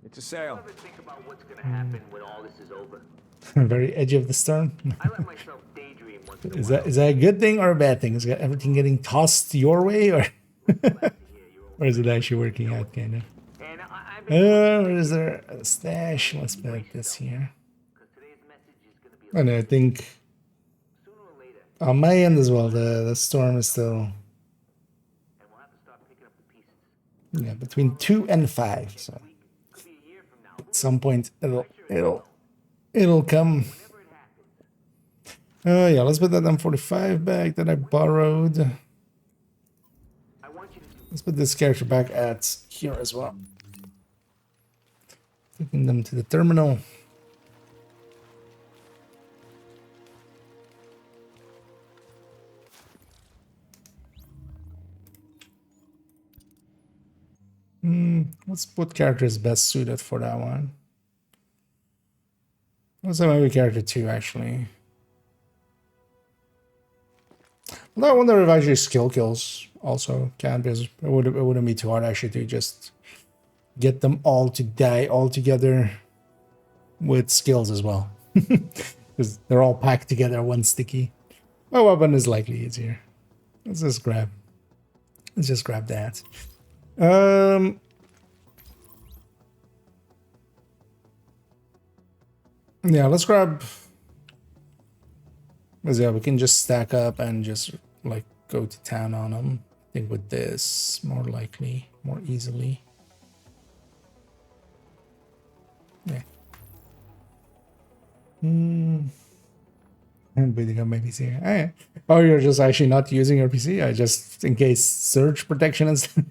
It's a sale. Ever think about what's gonna happen when all this is over? Very edge of the storm. I let myself daydream once in a Is while. that a good thing or a bad thing? Is everything getting tossed your way, or or is it actually working out, kind of? Or is there a stash? Let's put this here. And I think on my end as well, the storm is still between 2 and 5. So at some point it'll come. Yeah, let's put that M45 back that I borrowed. Let's put this character back at here as well. Taking them to the terminal. What character is best suited for that one? What's maybe character 2 actually? Well, I wonder if actually skill kills also can, because it wouldn't be too hard actually to just get them all to die all together with skills as well. Because they're all packed together one sticky. My weapon is likely easier. Let's just grab that. Yeah, let's grab. Because yeah, we can just stack up and just like go to town on them. I think with this, more likely, more easily. Yeah. I'm beating up my PC. Oh, you're just actually not using your PC? I just in case surge protection and stuff.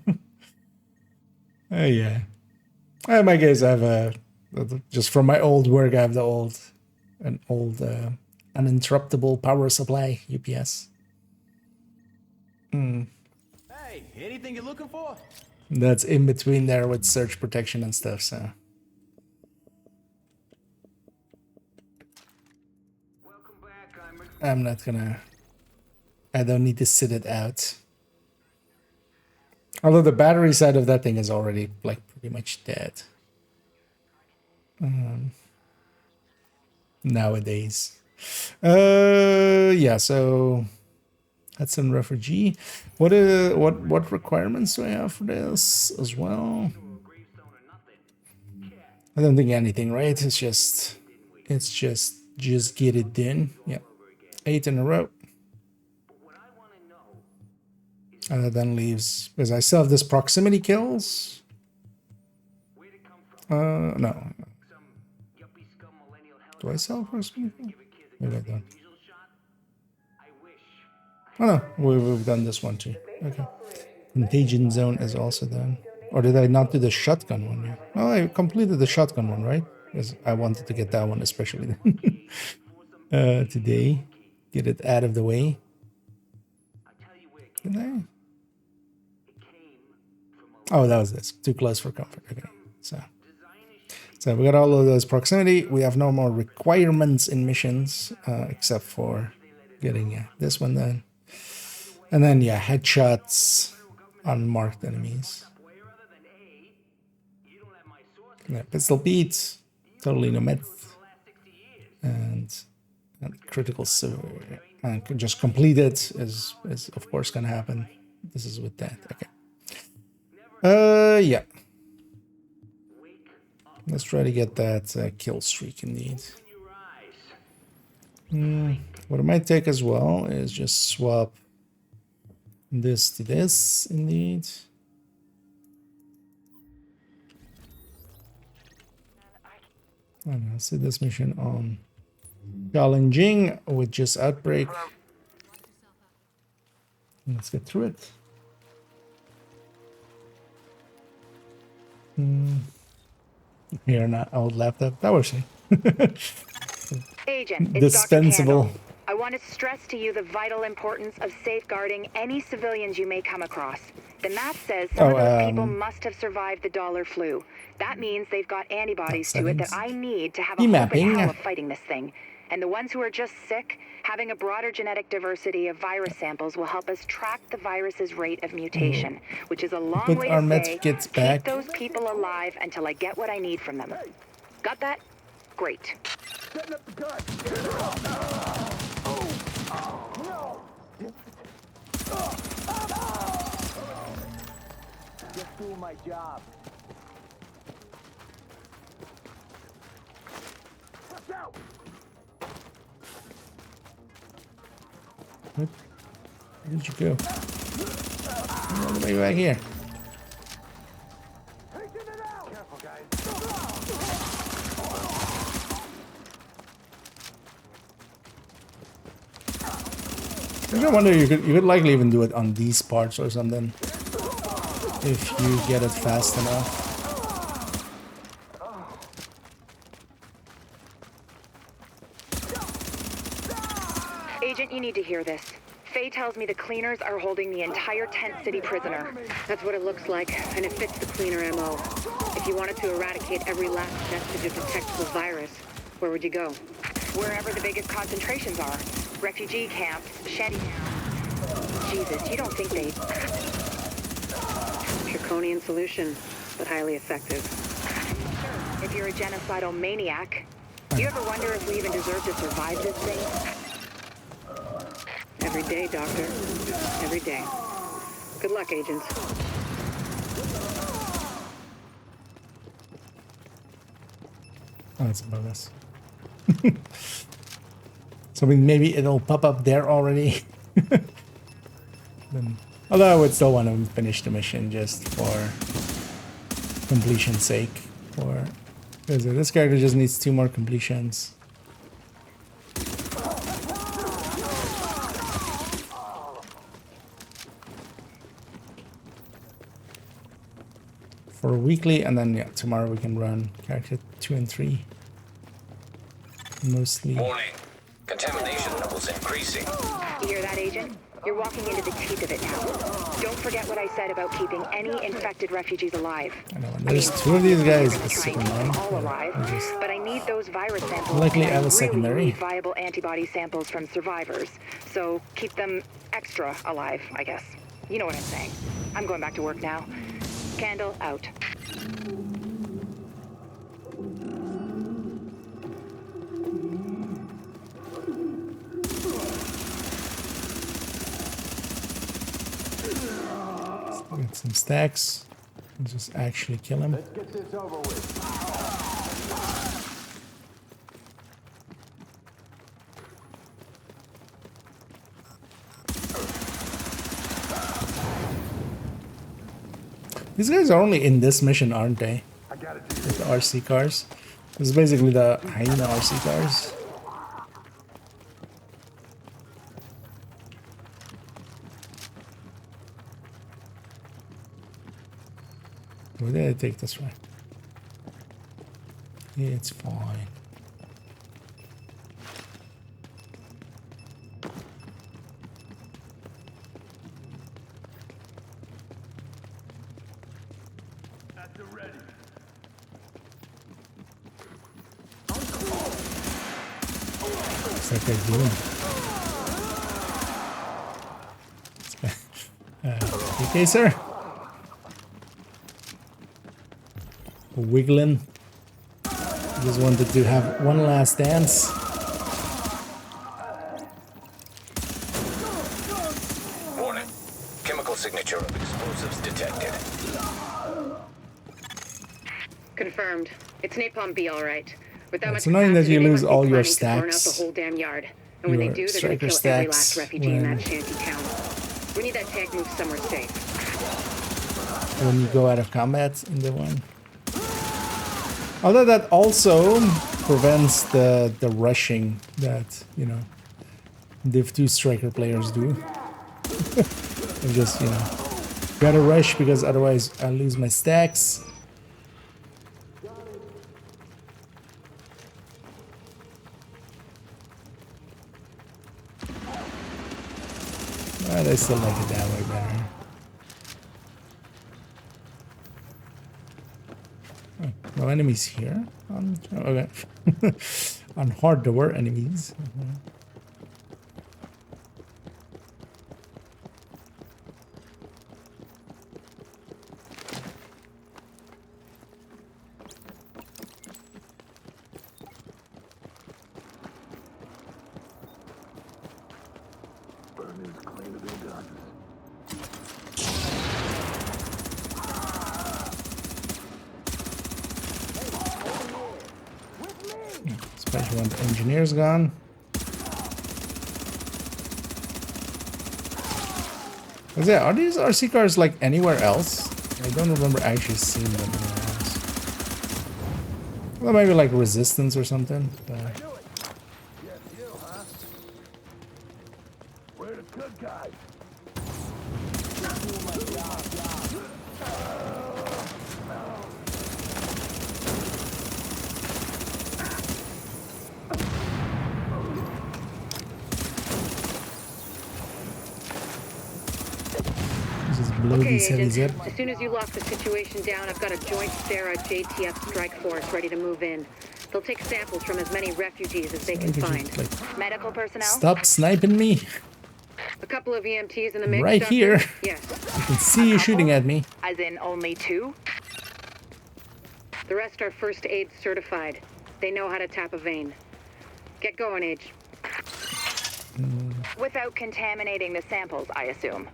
Yeah. In my case, I have just from my old work, I have an old uninterruptible power supply UPS. Hey, anything you're looking for? That's in between there with surge protection and stuff, so. I'm not gonna. I don't need to sit it out. Although the battery side of that thing is already like pretty much dead. Nowadays. Yeah, so that's some refugee. What requirements do I have for this as well? I don't think anything, right? It's just get it done. Yeah. 8 in a row. And that then leaves, because I still have this proximity kills. No. Do I sell proximity kills? Maybe I don't. Oh no, we've done this one too. Okay. Contagion zone is also done. Or did I not do the shotgun one yet? No, I completed the shotgun one, right? Because I wanted to get that one especially today. Get it out of the way. Did I? Oh, that was this. Too close for comfort. Okay. So we got all of those proximity. We have no more requirements in missions, except for getting this one done. And then, yeah, headshots on marked enemies. Yeah, pistol beats, totally no meth. And critical severe. And just complete it is of course gonna happen. This is with that. Okay. Yeah. Let's try to get that kill streak indeed. What I might take as well is just swap this to this indeed. I don't know, see this mission on challenging with just outbreak. Let's get through it. Here, not old laptop. That was Agent, dispensable. I want to stress to you the vital importance of safeguarding any civilians you may come across. The math says some of those people must have survived the dollar flu. That means they've got antibodies to it that I need to have a hope in hell of fighting this thing. And the ones who are just sick, having a broader genetic diversity of virus samples will help us track the virus's rate of mutation, which is a long way to say, keep those people alive until I get what I need from them. Got that? Great. Setting up the gun. Just doing my job. Watch out! Where did you go? All the way back here. Careful, guys. I wonder you could likely even do it on these parts or something if you get it fast enough. Agent, you need to hear this. Faye tells me the cleaners are holding the entire Tent City prisoner. That's what it looks like, and it fits the cleaner MO. If you wanted to eradicate every last vestige of detectable virus, where would you go? Wherever the biggest concentrations are. Refugee camps, shanty towns. Jesus, you don't think they... Draconian solution, but highly effective. If you're a genocidal maniac, you ever wonder if we even deserve to survive this thing? Every day, Doctor. Every day. Good luck, agents. Oh, that's a bonus. So maybe it'll pop up there already. Then, although I would still want to finish the mission just for completion's sake. Because this character just needs 2 more completions. For weekly, and then yeah, tomorrow we can run character 2 and 3. Mostly. Warning. Contamination levels increasing. You hear that, Agent? You're walking into the teeth of it now. Don't forget what I said about keeping any infected refugees alive. I know, and there's 2 of these guys. It's super annoying. All alive, but I need those virus samples. Likely I have a really secondary. need viable antibody samples from survivors. So keep them extra alive, I guess. You know what I'm saying. I'm going back to work now. Candle out. Get some stacks and just actually kill him. Let's get this over with. These guys are only in this mission, aren't they? With the RC cars. This is basically the hyena RC cars. Where did I take this way? It's fine. At the ready. What's that guy doing? Okay, sir. Wiggling. Just wanted to have one last dance. Warning. Chemical signature of explosives detected. Confirmed. It's Napalm B, all right. With that It's much annoying that capacity, you they lose must be all your planning to burn out stacks. the whole damn yard. And when they do, they're gonna kill every last refugee in that shanty town. We need that tank moved somewhere safe. When you go out of combat in the one. Although that also prevents the rushing that, you know, Div 2 striker players do. And just, you know, gotta rush because otherwise I lose my stacks. I still like it that way better. Oh, no enemies here. Okay. On hard door enemies. Especially when the engineer's gone. Are these RC cars like anywhere else? I don't remember actually seeing them anywhere else. Well, maybe like Resistance or something. We're the good guys. Okay, Agent. As soon as you lock the situation down, I've got a joint Sarah JTF strike force ready to move in. They'll take samples from as many refugees as they can find. Medical personnel? Stop sniping me. A couple of EMTs in the mix, right Doctor? here. Yes. I can see you shooting at me. As in only 2? The rest are first aid certified. They know how to tap a vein. Get going, Age. Without contaminating the samples, I assume.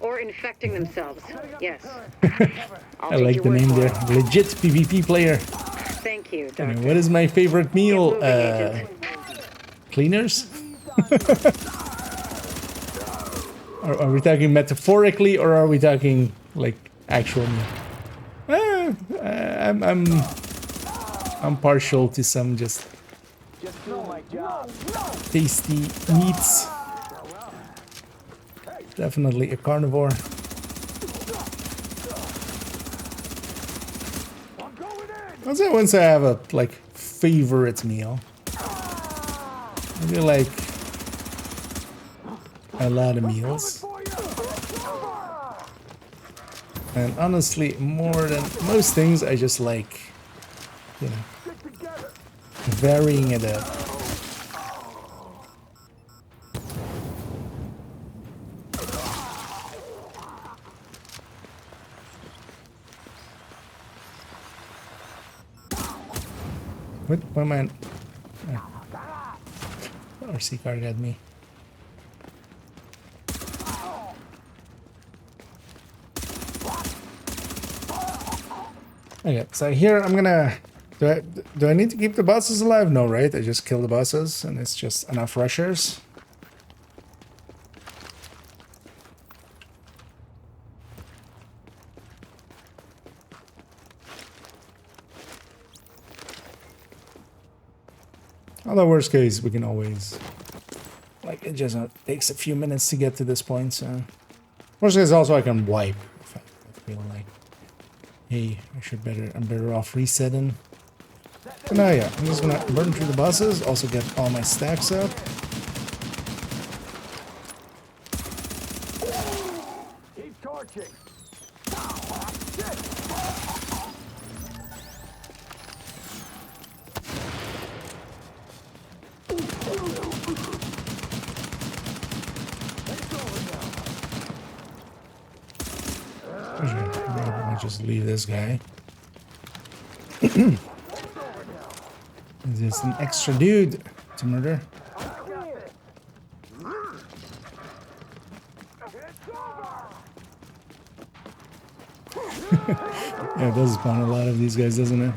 Or infecting themselves. Yes. I like the name there. Legit PvP player. Thank you, Doctor. Anyway, what is my favorite meal? Cleaners? Are we talking metaphorically or are we talking like actual meal? I'm partial to some just tasty meats. Definitely a carnivore. Also, once I have a like favorite meal, maybe like a lot of meals. And honestly, more than most things, I just like, you know, varying it up. What am I? RC car got me. Okay, so here I'm gonna. Do I need to keep the bosses alive? No, right? I just kill the bosses, and it's just enough rushers. On the worst case, we can always, like, it just takes a few minutes to get to this point, so. Worst case, also I can wipe if I feel like, hey, I'm better off resetting. So now, yeah, I'm just gonna burn through the bosses, also get all my stacks up. Keep torching. I'll just leave this guy. Is this an extra dude to murder? Yeah, it does spawn a lot of these guys, doesn't it?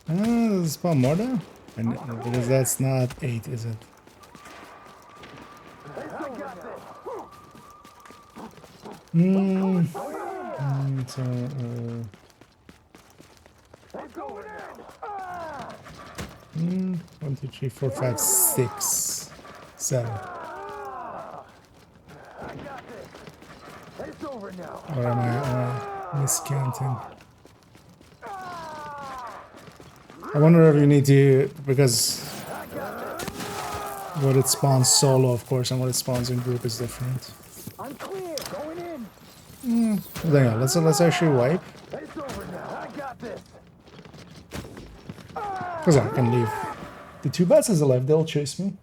Does it spawn more though? Because that's not 8, is it? So, 1, 2, 3, 4, 5, 6, 7. Or am I miscounting? I wonder if you need to, because What it spawns solo, of course, and what it spawns in group is different. I'm clear. Going in. Hang on, let's actually wipe. It's over now. I got this. Because I can leave. The 2 bosses alive, they'll chase me.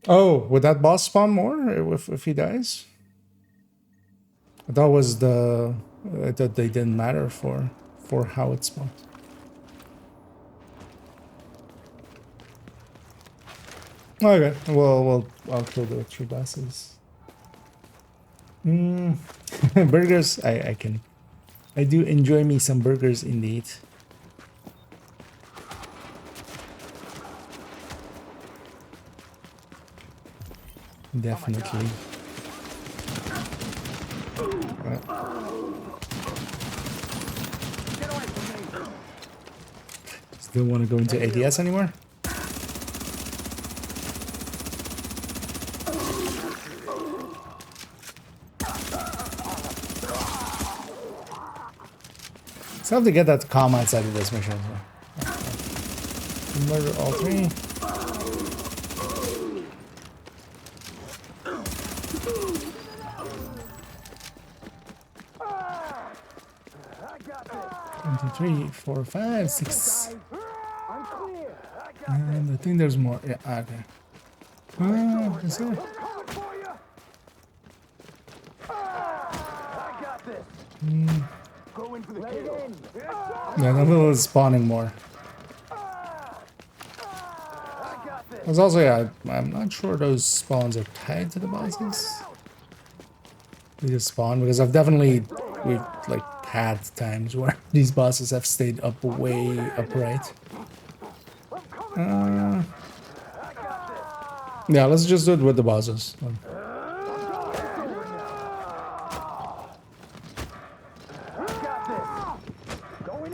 Oh, would that boss spawn more if he dies? That was the that they didn't matter for how it spawned. Okay, well I'll kill the 3 bosses. Burgers, I do enjoy me some burgers indeed. Definitely. Still want to go into ADS anymore? Still have to get that calm outside of this mission. Murder all 3. Three, 4, 5, 6. And I think there's more. Yeah, okay. Is there? Yeah, the little is spawning more. There's also, yeah, I'm not sure those spawns are tied to the bosses. They just spawn because we've like had times where these bosses have stayed up way upright. Yeah, let's just do it with the bosses.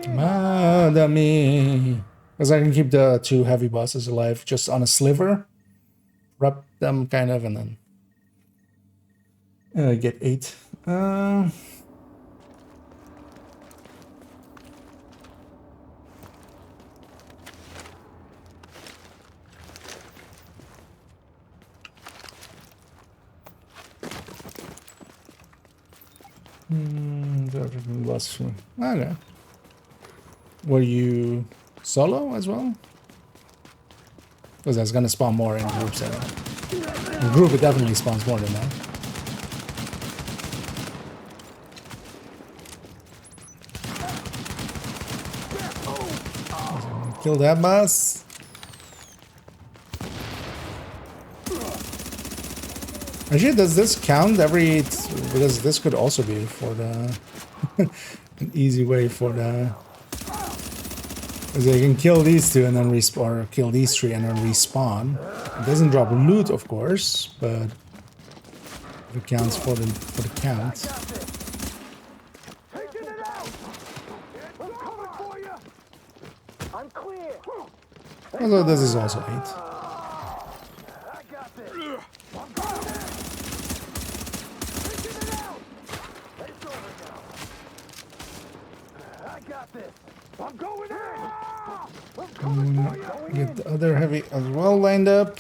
Madame. Because I can keep the 2 heavy bosses alive just on a sliver. Wrap them kind of and then get 8. Okay. Were you solo as well? Because that's gonna spawn more in groups. In group, it definitely spawns more than that. Kill that boss. Actually, does this count every... Because this could also be for the... an easy way for the... Because you can kill these 2 and then respawn, or kill these 3 and then respawn. It doesn't drop loot, of course, but it counts for the count. Although this is also 8. Get the other heavy as well lined up.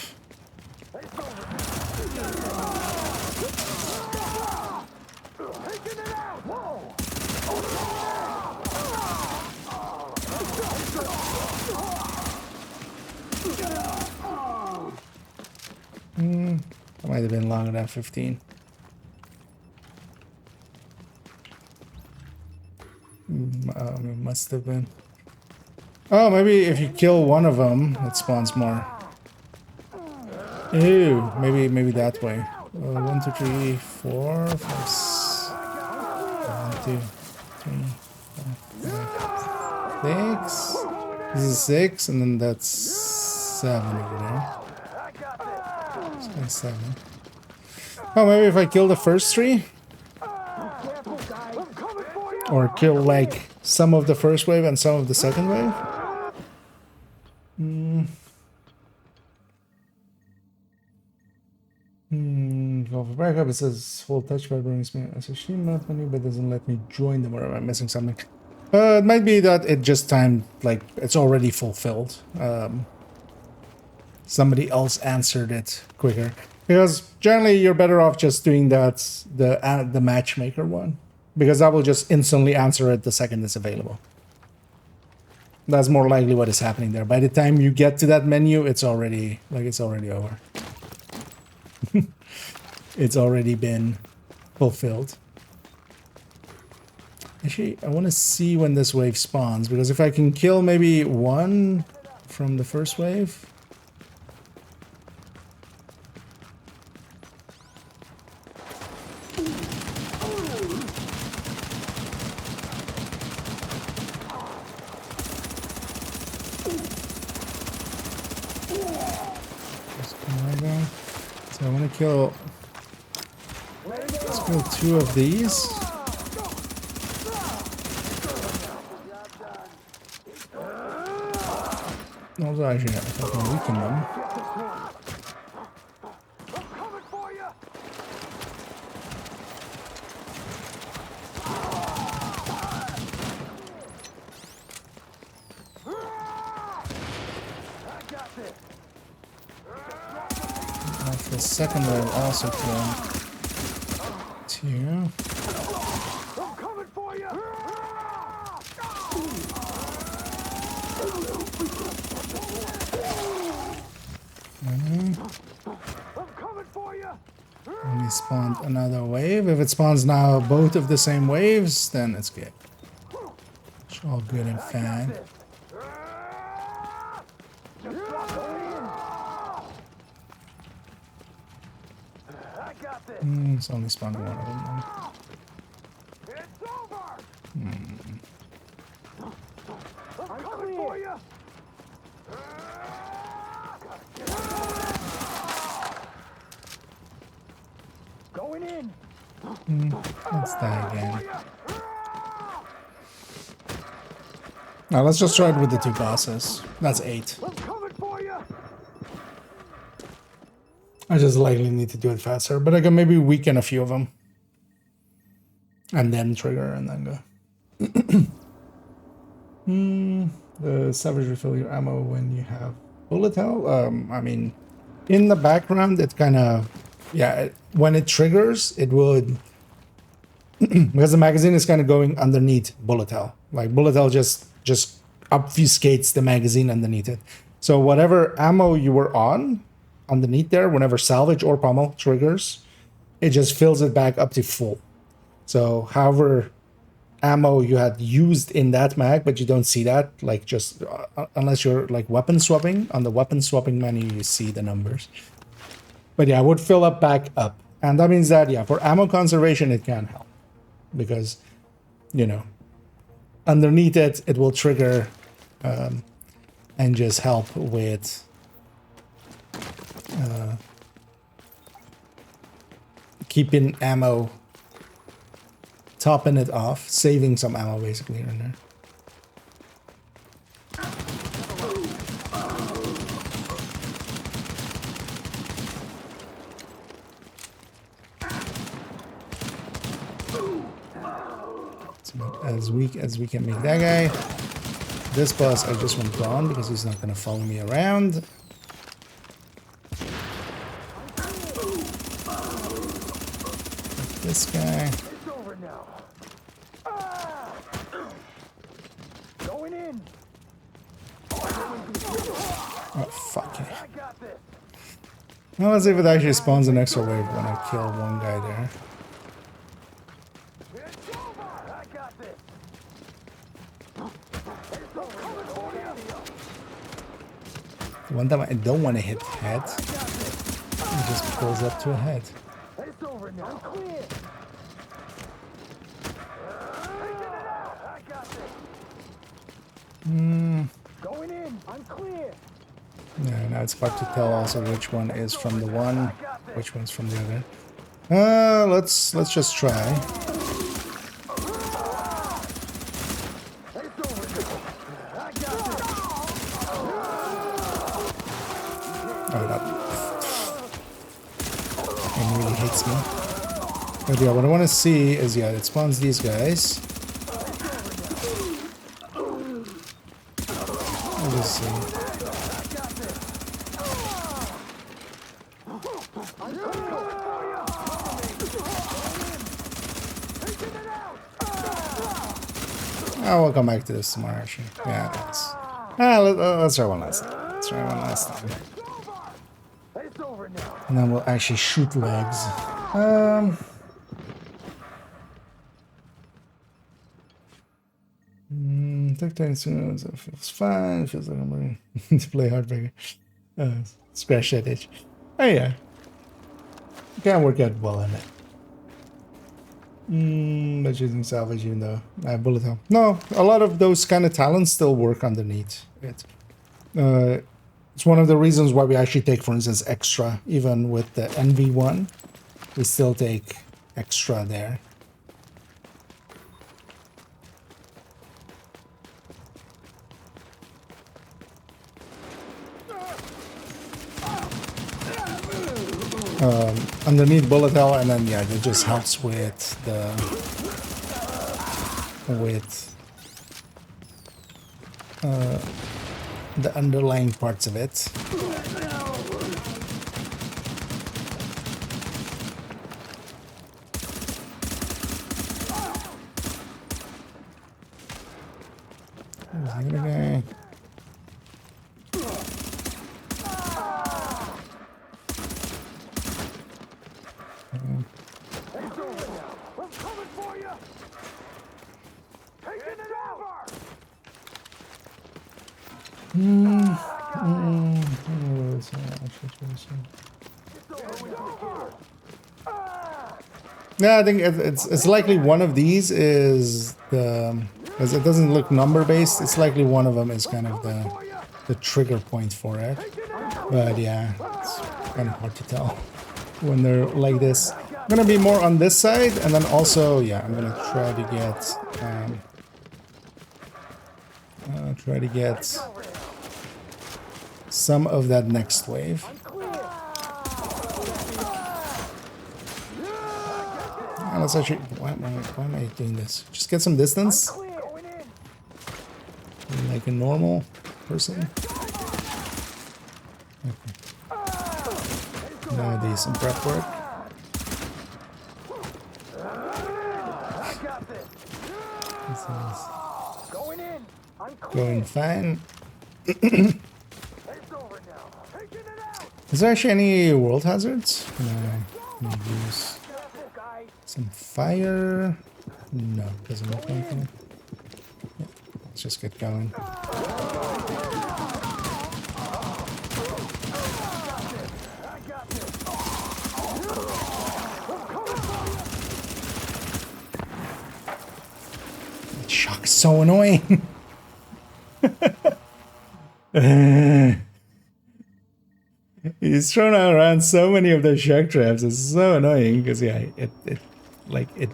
That might have been longer than 15. It must have been. Oh, maybe if you kill one of them, it spawns more. Ew, maybe that way. 1, 2, 3, 4, 5, 1, 2, 3, 4, 5, 6. This is 6, and then that's 7 over there. So 7. Oh, maybe if I kill the first 3? Or kill like some of the first wave and some of the second wave? Well, for backup, it says full touchpad brings me a Steam map menu, but doesn't let me join them, or am I missing something? It might be that it just timed, like, it's already fulfilled. somebody else answered it quicker. Because generally you're better off just doing that, the matchmaker one. Because that will just instantly answer it the second it's available. That's more likely what is happening there. By the time you get to that menu, it's already over. It's already been fulfilled. Actually, I want to see when this wave spawns, because if I can kill maybe one from the first wave. So I want to kill. Let's kill 2 of these. Also, actually, if I can weaken them. The second wave also kill 2. I'm coming for you. I'm coming for you. When we spawned another wave. If it spawns now both of the same waves, then it's good. It's all good and fine. It's only spawned one of them. It's over. I'm coming for you. Going in. Let's die again. Now let's just try it with the 2 bosses. That's 8. I'm coming for you. I just likely need to do it faster, but I can maybe weaken a few of them. And then trigger and then go. The Savage refill your ammo when you have bullet hell. I mean, in the background, it kind of, yeah, when it triggers, it would, because the magazine is kind of going underneath bullet hell. Like bullet hell just obfuscates the magazine underneath it. So whatever ammo you were on, underneath there, whenever salvage or pommel triggers, it just fills it back up to full. So however ammo you had used in that mag, but you don't see that, like just unless you're like weapon swapping. On the weapon swapping menu, you see the numbers. But yeah, I would fill up back up. And that means that, yeah, for ammo conservation, it can help. Because, you know, underneath it, it will trigger and just help with keeping ammo, topping it off, saving some ammo basically here and there. It's about as weak as we can make that guy. This boss I just want gone because he's not going to follow me around. This guy. It's over now. Going in. Oh, fuck it. Now let's see if it actually spawns an extra wave when I kill one guy there. One time I don't want to hit head. It just pulls up to a head. It's over now. I'm clear. I got this. Going in. I'm clear. Yeah, now it's hard to tell also which one is from the one, which one's from the other. Let's just try. Oh, that thing really hates me. But yeah, what I want to see is, yeah, it spawns these guys. Let's see. I will come back to this tomorrow, actually. Yeah, let's try one last time. Let's try one last time. And then we'll actually shoot legs. Take time soon. It feels fine. It feels like I'm ready to play Heartbreaker. Scratch that itch. Oh yeah. Can't work out well in it. But using salvage, even though I have bullet hell. No, a lot of those kind of talents still work underneath it. It's one of the reasons why we actually take, for instance, extra. Even with the NV1, we still take extra there. Underneath bullet hell, and then yeah, it just helps with the underlying parts of it. Okay. Yeah, I think it's likely one of these is the, as it doesn't look number based, it's likely one of them is kind of the trigger point for it. But yeah, it's kind of hard to tell when they're like this. I'm gonna be more on this side, and then also yeah, I'm gonna try to get some of that next wave. Let's actually, why am I doing this? Just get some distance, like a normal person. Okay. Now do some prep work. This is going fine. Is there actually any world hazards? No. Use some fire. No, doesn't look like it. Yeah, let's just get going. That shock is so annoying. He's thrown around so many of those shock traps. It's so annoying because yeah, it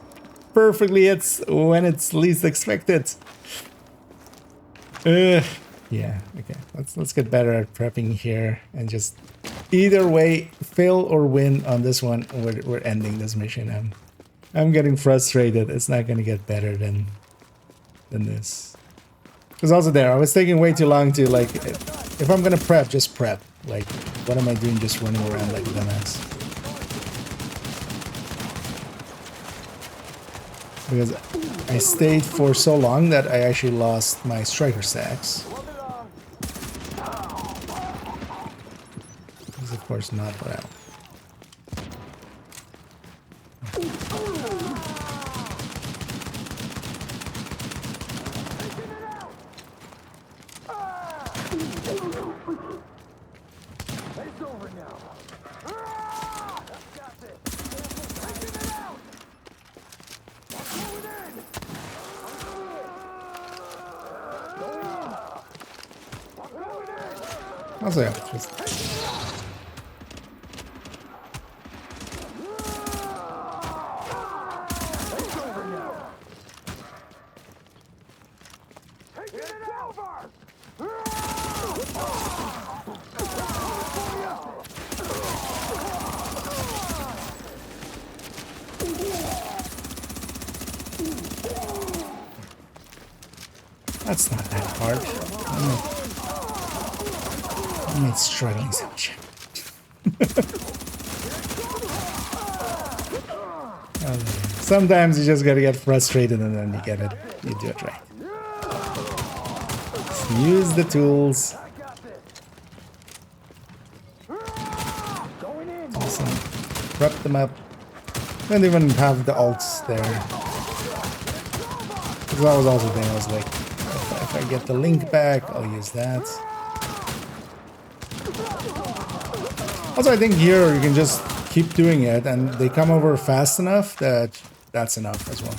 perfectly hits when it's least expected. Yeah, okay. Let's get better at prepping here and just either way, fail or win on this one. We're ending this mission. I'm getting frustrated. It's not gonna get better than this. Because also there, I was taking way too long to like. If I'm gonna prep, just prep. Like, what am I doing just running around like a dumbass? Because I stayed for so long that I actually lost my striker stacks. This is of course not what I... Also, yeah, just... That's not that hard. I'm not struggling so much. Sometimes you just gotta get frustrated and then you get it. You do it right. Use the tools. Awesome. Wrap them up. Don't even have the ults there. Because that was also the thing. I was like, if I get the link back, I'll use that. Also, I think here you can just keep doing it, and they come over fast enough that that's enough as well.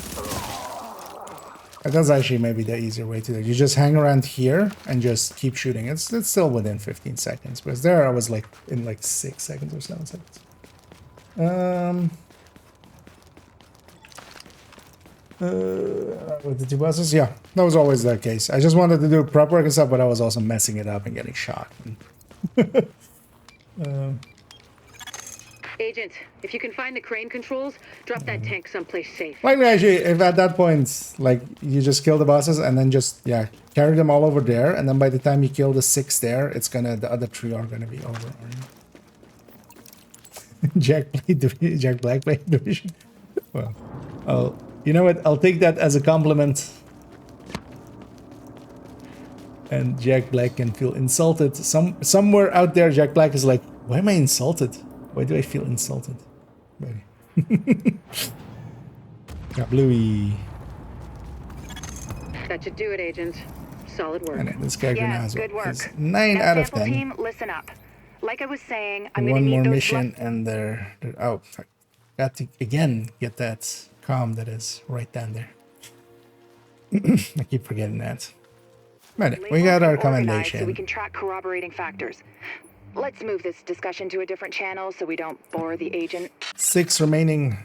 That's actually maybe the easier way to do it. You just hang around here and just keep shooting. It's still within 15 seconds. Whereas there I was like in like 6 seconds or 7 seconds. With the 2 buses, yeah, that was always the case. I just wanted to do prep work and stuff, but I was also messing it up and getting shot. Agent, if you can find the crane controls, drop that tank someplace safe. Like actually, if at that point, like you just kill the bosses and then just carry them all over there, and then by the time you kill the 6 there, it's gonna the other 3 are gonna be over. Jack Blackblade division. Well, you know what? I'll take that as a compliment. And Jack Black can feel insulted. Somewhere out there, Jack Black is like, why am I insulted? Why do I feel insulted? Got Bluey. That should do it, Agent. Solid work. And this character now good work. 9 out of 10. Team, listen up. Like I was saying, I'm One gonna need more those mission and they're oh, I got to again get that comm that is right down there. I keep forgetting that. But we got our commendation. So we can track corroborating factors. Let's move this discussion to a different channel so we don't bore the agent. 6 remaining.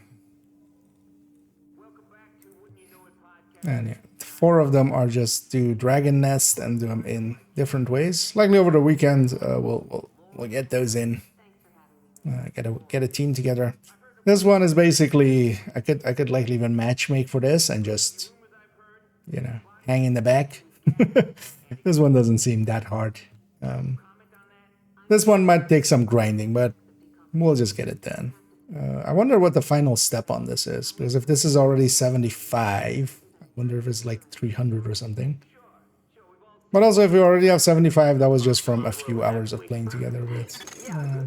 And yeah, 4 of them are just do Dragon Nest and do them in different ways. Likely over the weekend, we'll get those in. Get a team together. This one is basically I could likely even matchmake for this and just hang in the back. This one doesn't seem that hard. This one might take some grinding, but we'll just get it done. I wonder what the final step on this is, because if this is already 75, I wonder if it's like 300 or something. But also, if you already have 75, that was just from a few hours of playing together with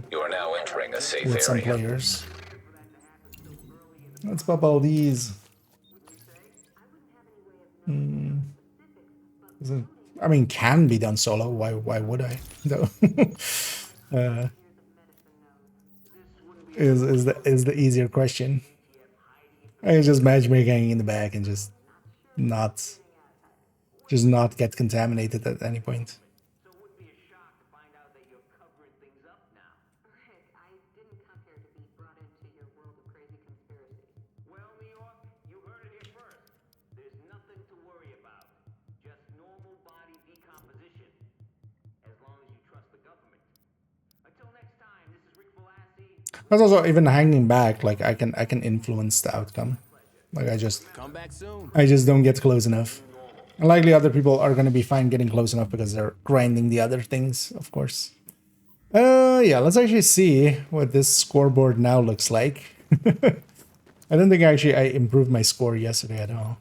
You are now entering a safe with some area. players. Let's pop all these. I mean, can be done solo. Why would I? Though, is the easier question. I can just matchmaking in the back and just not get contaminated at any point. That's also even hanging back. Like I can influence the outcome. Like I just don't get close enough. And likely other people are gonna be fine getting close enough because they're grinding the other things, of course. Yeah, let's actually see what this scoreboard now looks like. I don't think actually I improved my score yesterday at all.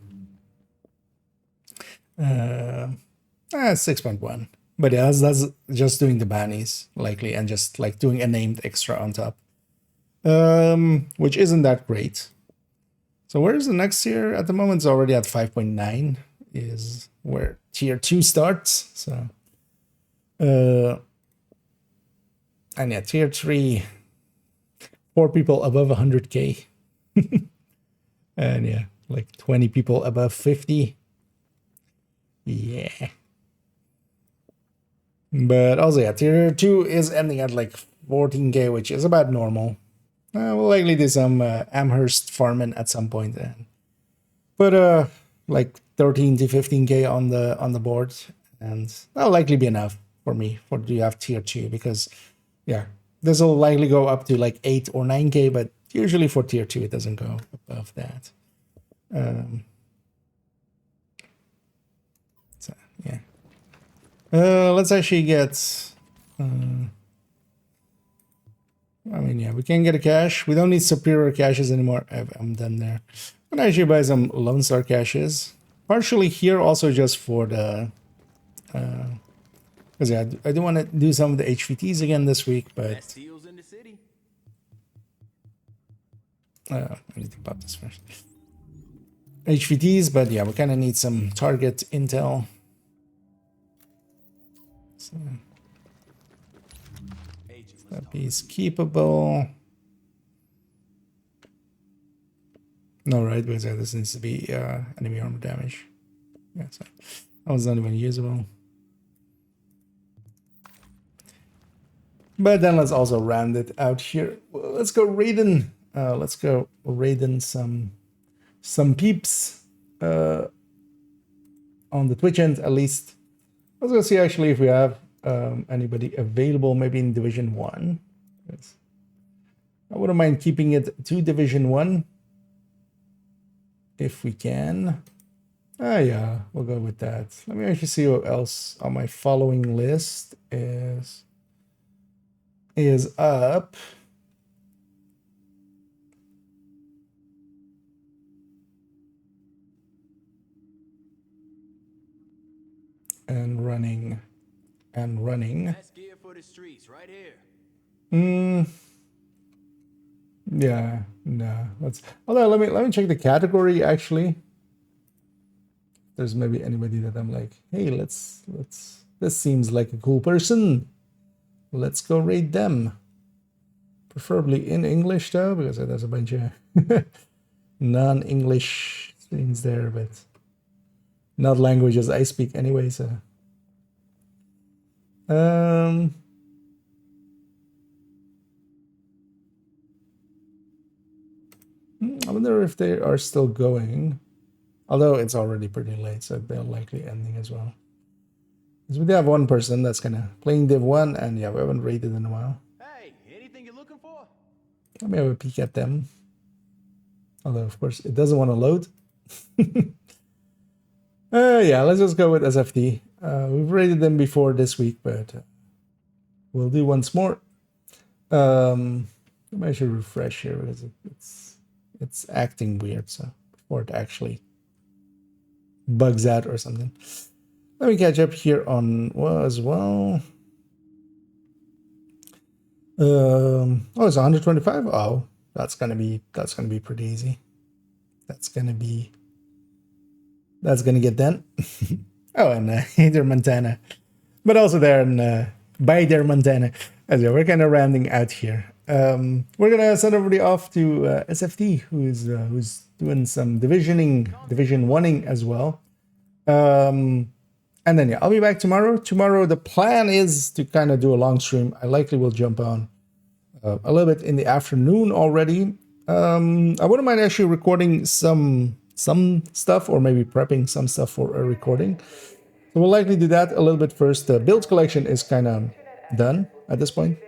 6.1. But yeah, that's just doing the bannies likely and just like doing a named extra on top. Which isn't that great. So where's the next tier? At the moment it's already at 5.9 is where tier 2 starts. So and yeah, tier 3 4 people above 100k. And yeah, like 20 people above 50. Yeah. But also yeah, tier 2 is ending at like 14k, which is about normal. We'll likely do some Amherst farming at some point, but like 13 to 15k on the board, and that'll likely be enough for me for do you have tier 2, because yeah, this will likely go up to like 8 or 9k, but usually for tier 2 it doesn't go above that. So yeah, let's actually get. I mean, yeah, we can get a cache. We don't need superior caches anymore. I'm done there. I'm gonna actually buy some Lone Star caches. Partially here also just for the Because yeah, I do want to do some of the HVTs again this week, but deals in the city. I need to think about this first. HVTs, but yeah, we kind of need some target intel. So that piece keepable. No, right, because this needs to be enemy armor damage. Yeah, so that one's not even usable. But then let's also round it out here. Well, let's go Raiden. Let's go Raiden some peeps on the Twitch end at least. Let's go see actually if we have anybody available, maybe in Division 1. Yes. I wouldn't mind keeping it to Division 1 if we can. Ah, yeah, we'll go with that. Let me actually see what else on my following list is up. And running. Best gear for the streets, right here. Yeah, no. Although let me check the category actually. There's maybe anybody that I'm like, hey, let's this seems like a cool person. Let's go raid them. Preferably in English though, because there's a bunch of non-English things there, but not languages I speak anyway, so I wonder if they are still going. Although it's already pretty late, so they're likely ending as well. Because we do have one person that's kind of playing Div 1, and yeah, we haven't raided in a while. Hey, anything you're looking for? Let me have a peek at them. Although, of course, it doesn't want to load. Yeah, let's just go with SFT. We've raided them before this week, but we'll do once more. I should refresh here because it's acting weird, so before it actually bugs out or something. Let me catch up here on as well. Oh, it's 125. Oh, that's gonna be pretty easy. That's gonna get done. Oh, and Hader Montana, but also there in by there Montana. As well, we're kind of rounding out here. We're gonna send everybody off to SFT, who's doing some Division 1ing as well. And then yeah, I'll be back tomorrow. Tomorrow the plan is to kind of do a long stream. I likely will jump on a little bit in the afternoon already. I wouldn't mind actually recording some stuff, or maybe prepping some stuff for a recording. So we'll likely do that a little bit first. The build collection is kind of done at this point.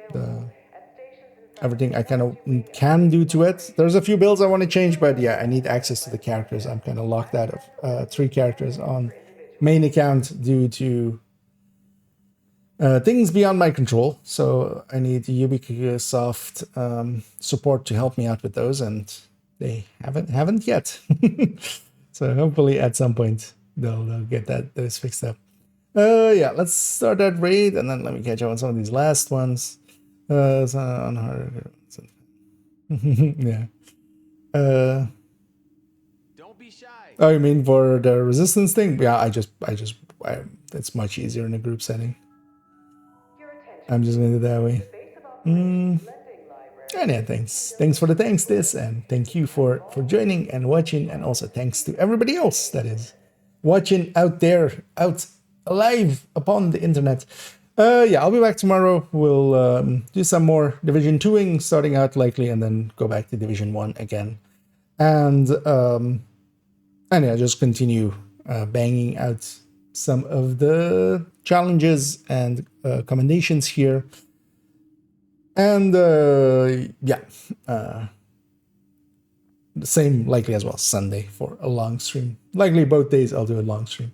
Everything I kind of can do to it. There's a few builds I want to change, but yeah, I need access to the characters. I'm kind of locked out of 3 characters on main account due to things beyond my control. So I need Ubisoft support to help me out with those, and they haven't yet. So hopefully at some point they'll get those fixed up. Yeah, let's start that raid, and then let me catch up on some of these last ones. It's on hard. Yeah. Don't be shy. Oh, you mean for the resistance thing? Yeah, it's much easier in a group setting. I'm just gonna do it that way. And yeah, thanks for the thanks this, and thank you for joining and watching, and also thanks to everybody else that is watching out there, out alive upon the internet. Yeah, I'll be back tomorrow. We'll do some more Division 2ing, starting out likely, and then go back to Division 1 again. And yeah, just continue banging out some of the challenges and commendations here. And yeah, the same likely as well, Sunday for a long stream. Likely both days I'll do a long stream.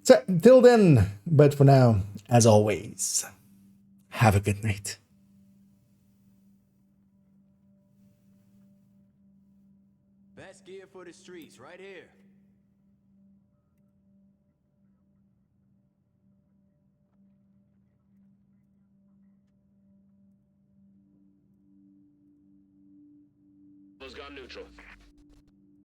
So till then, but for now, as always, have a good night. Best gear for the streets, right here. Almost gone neutral.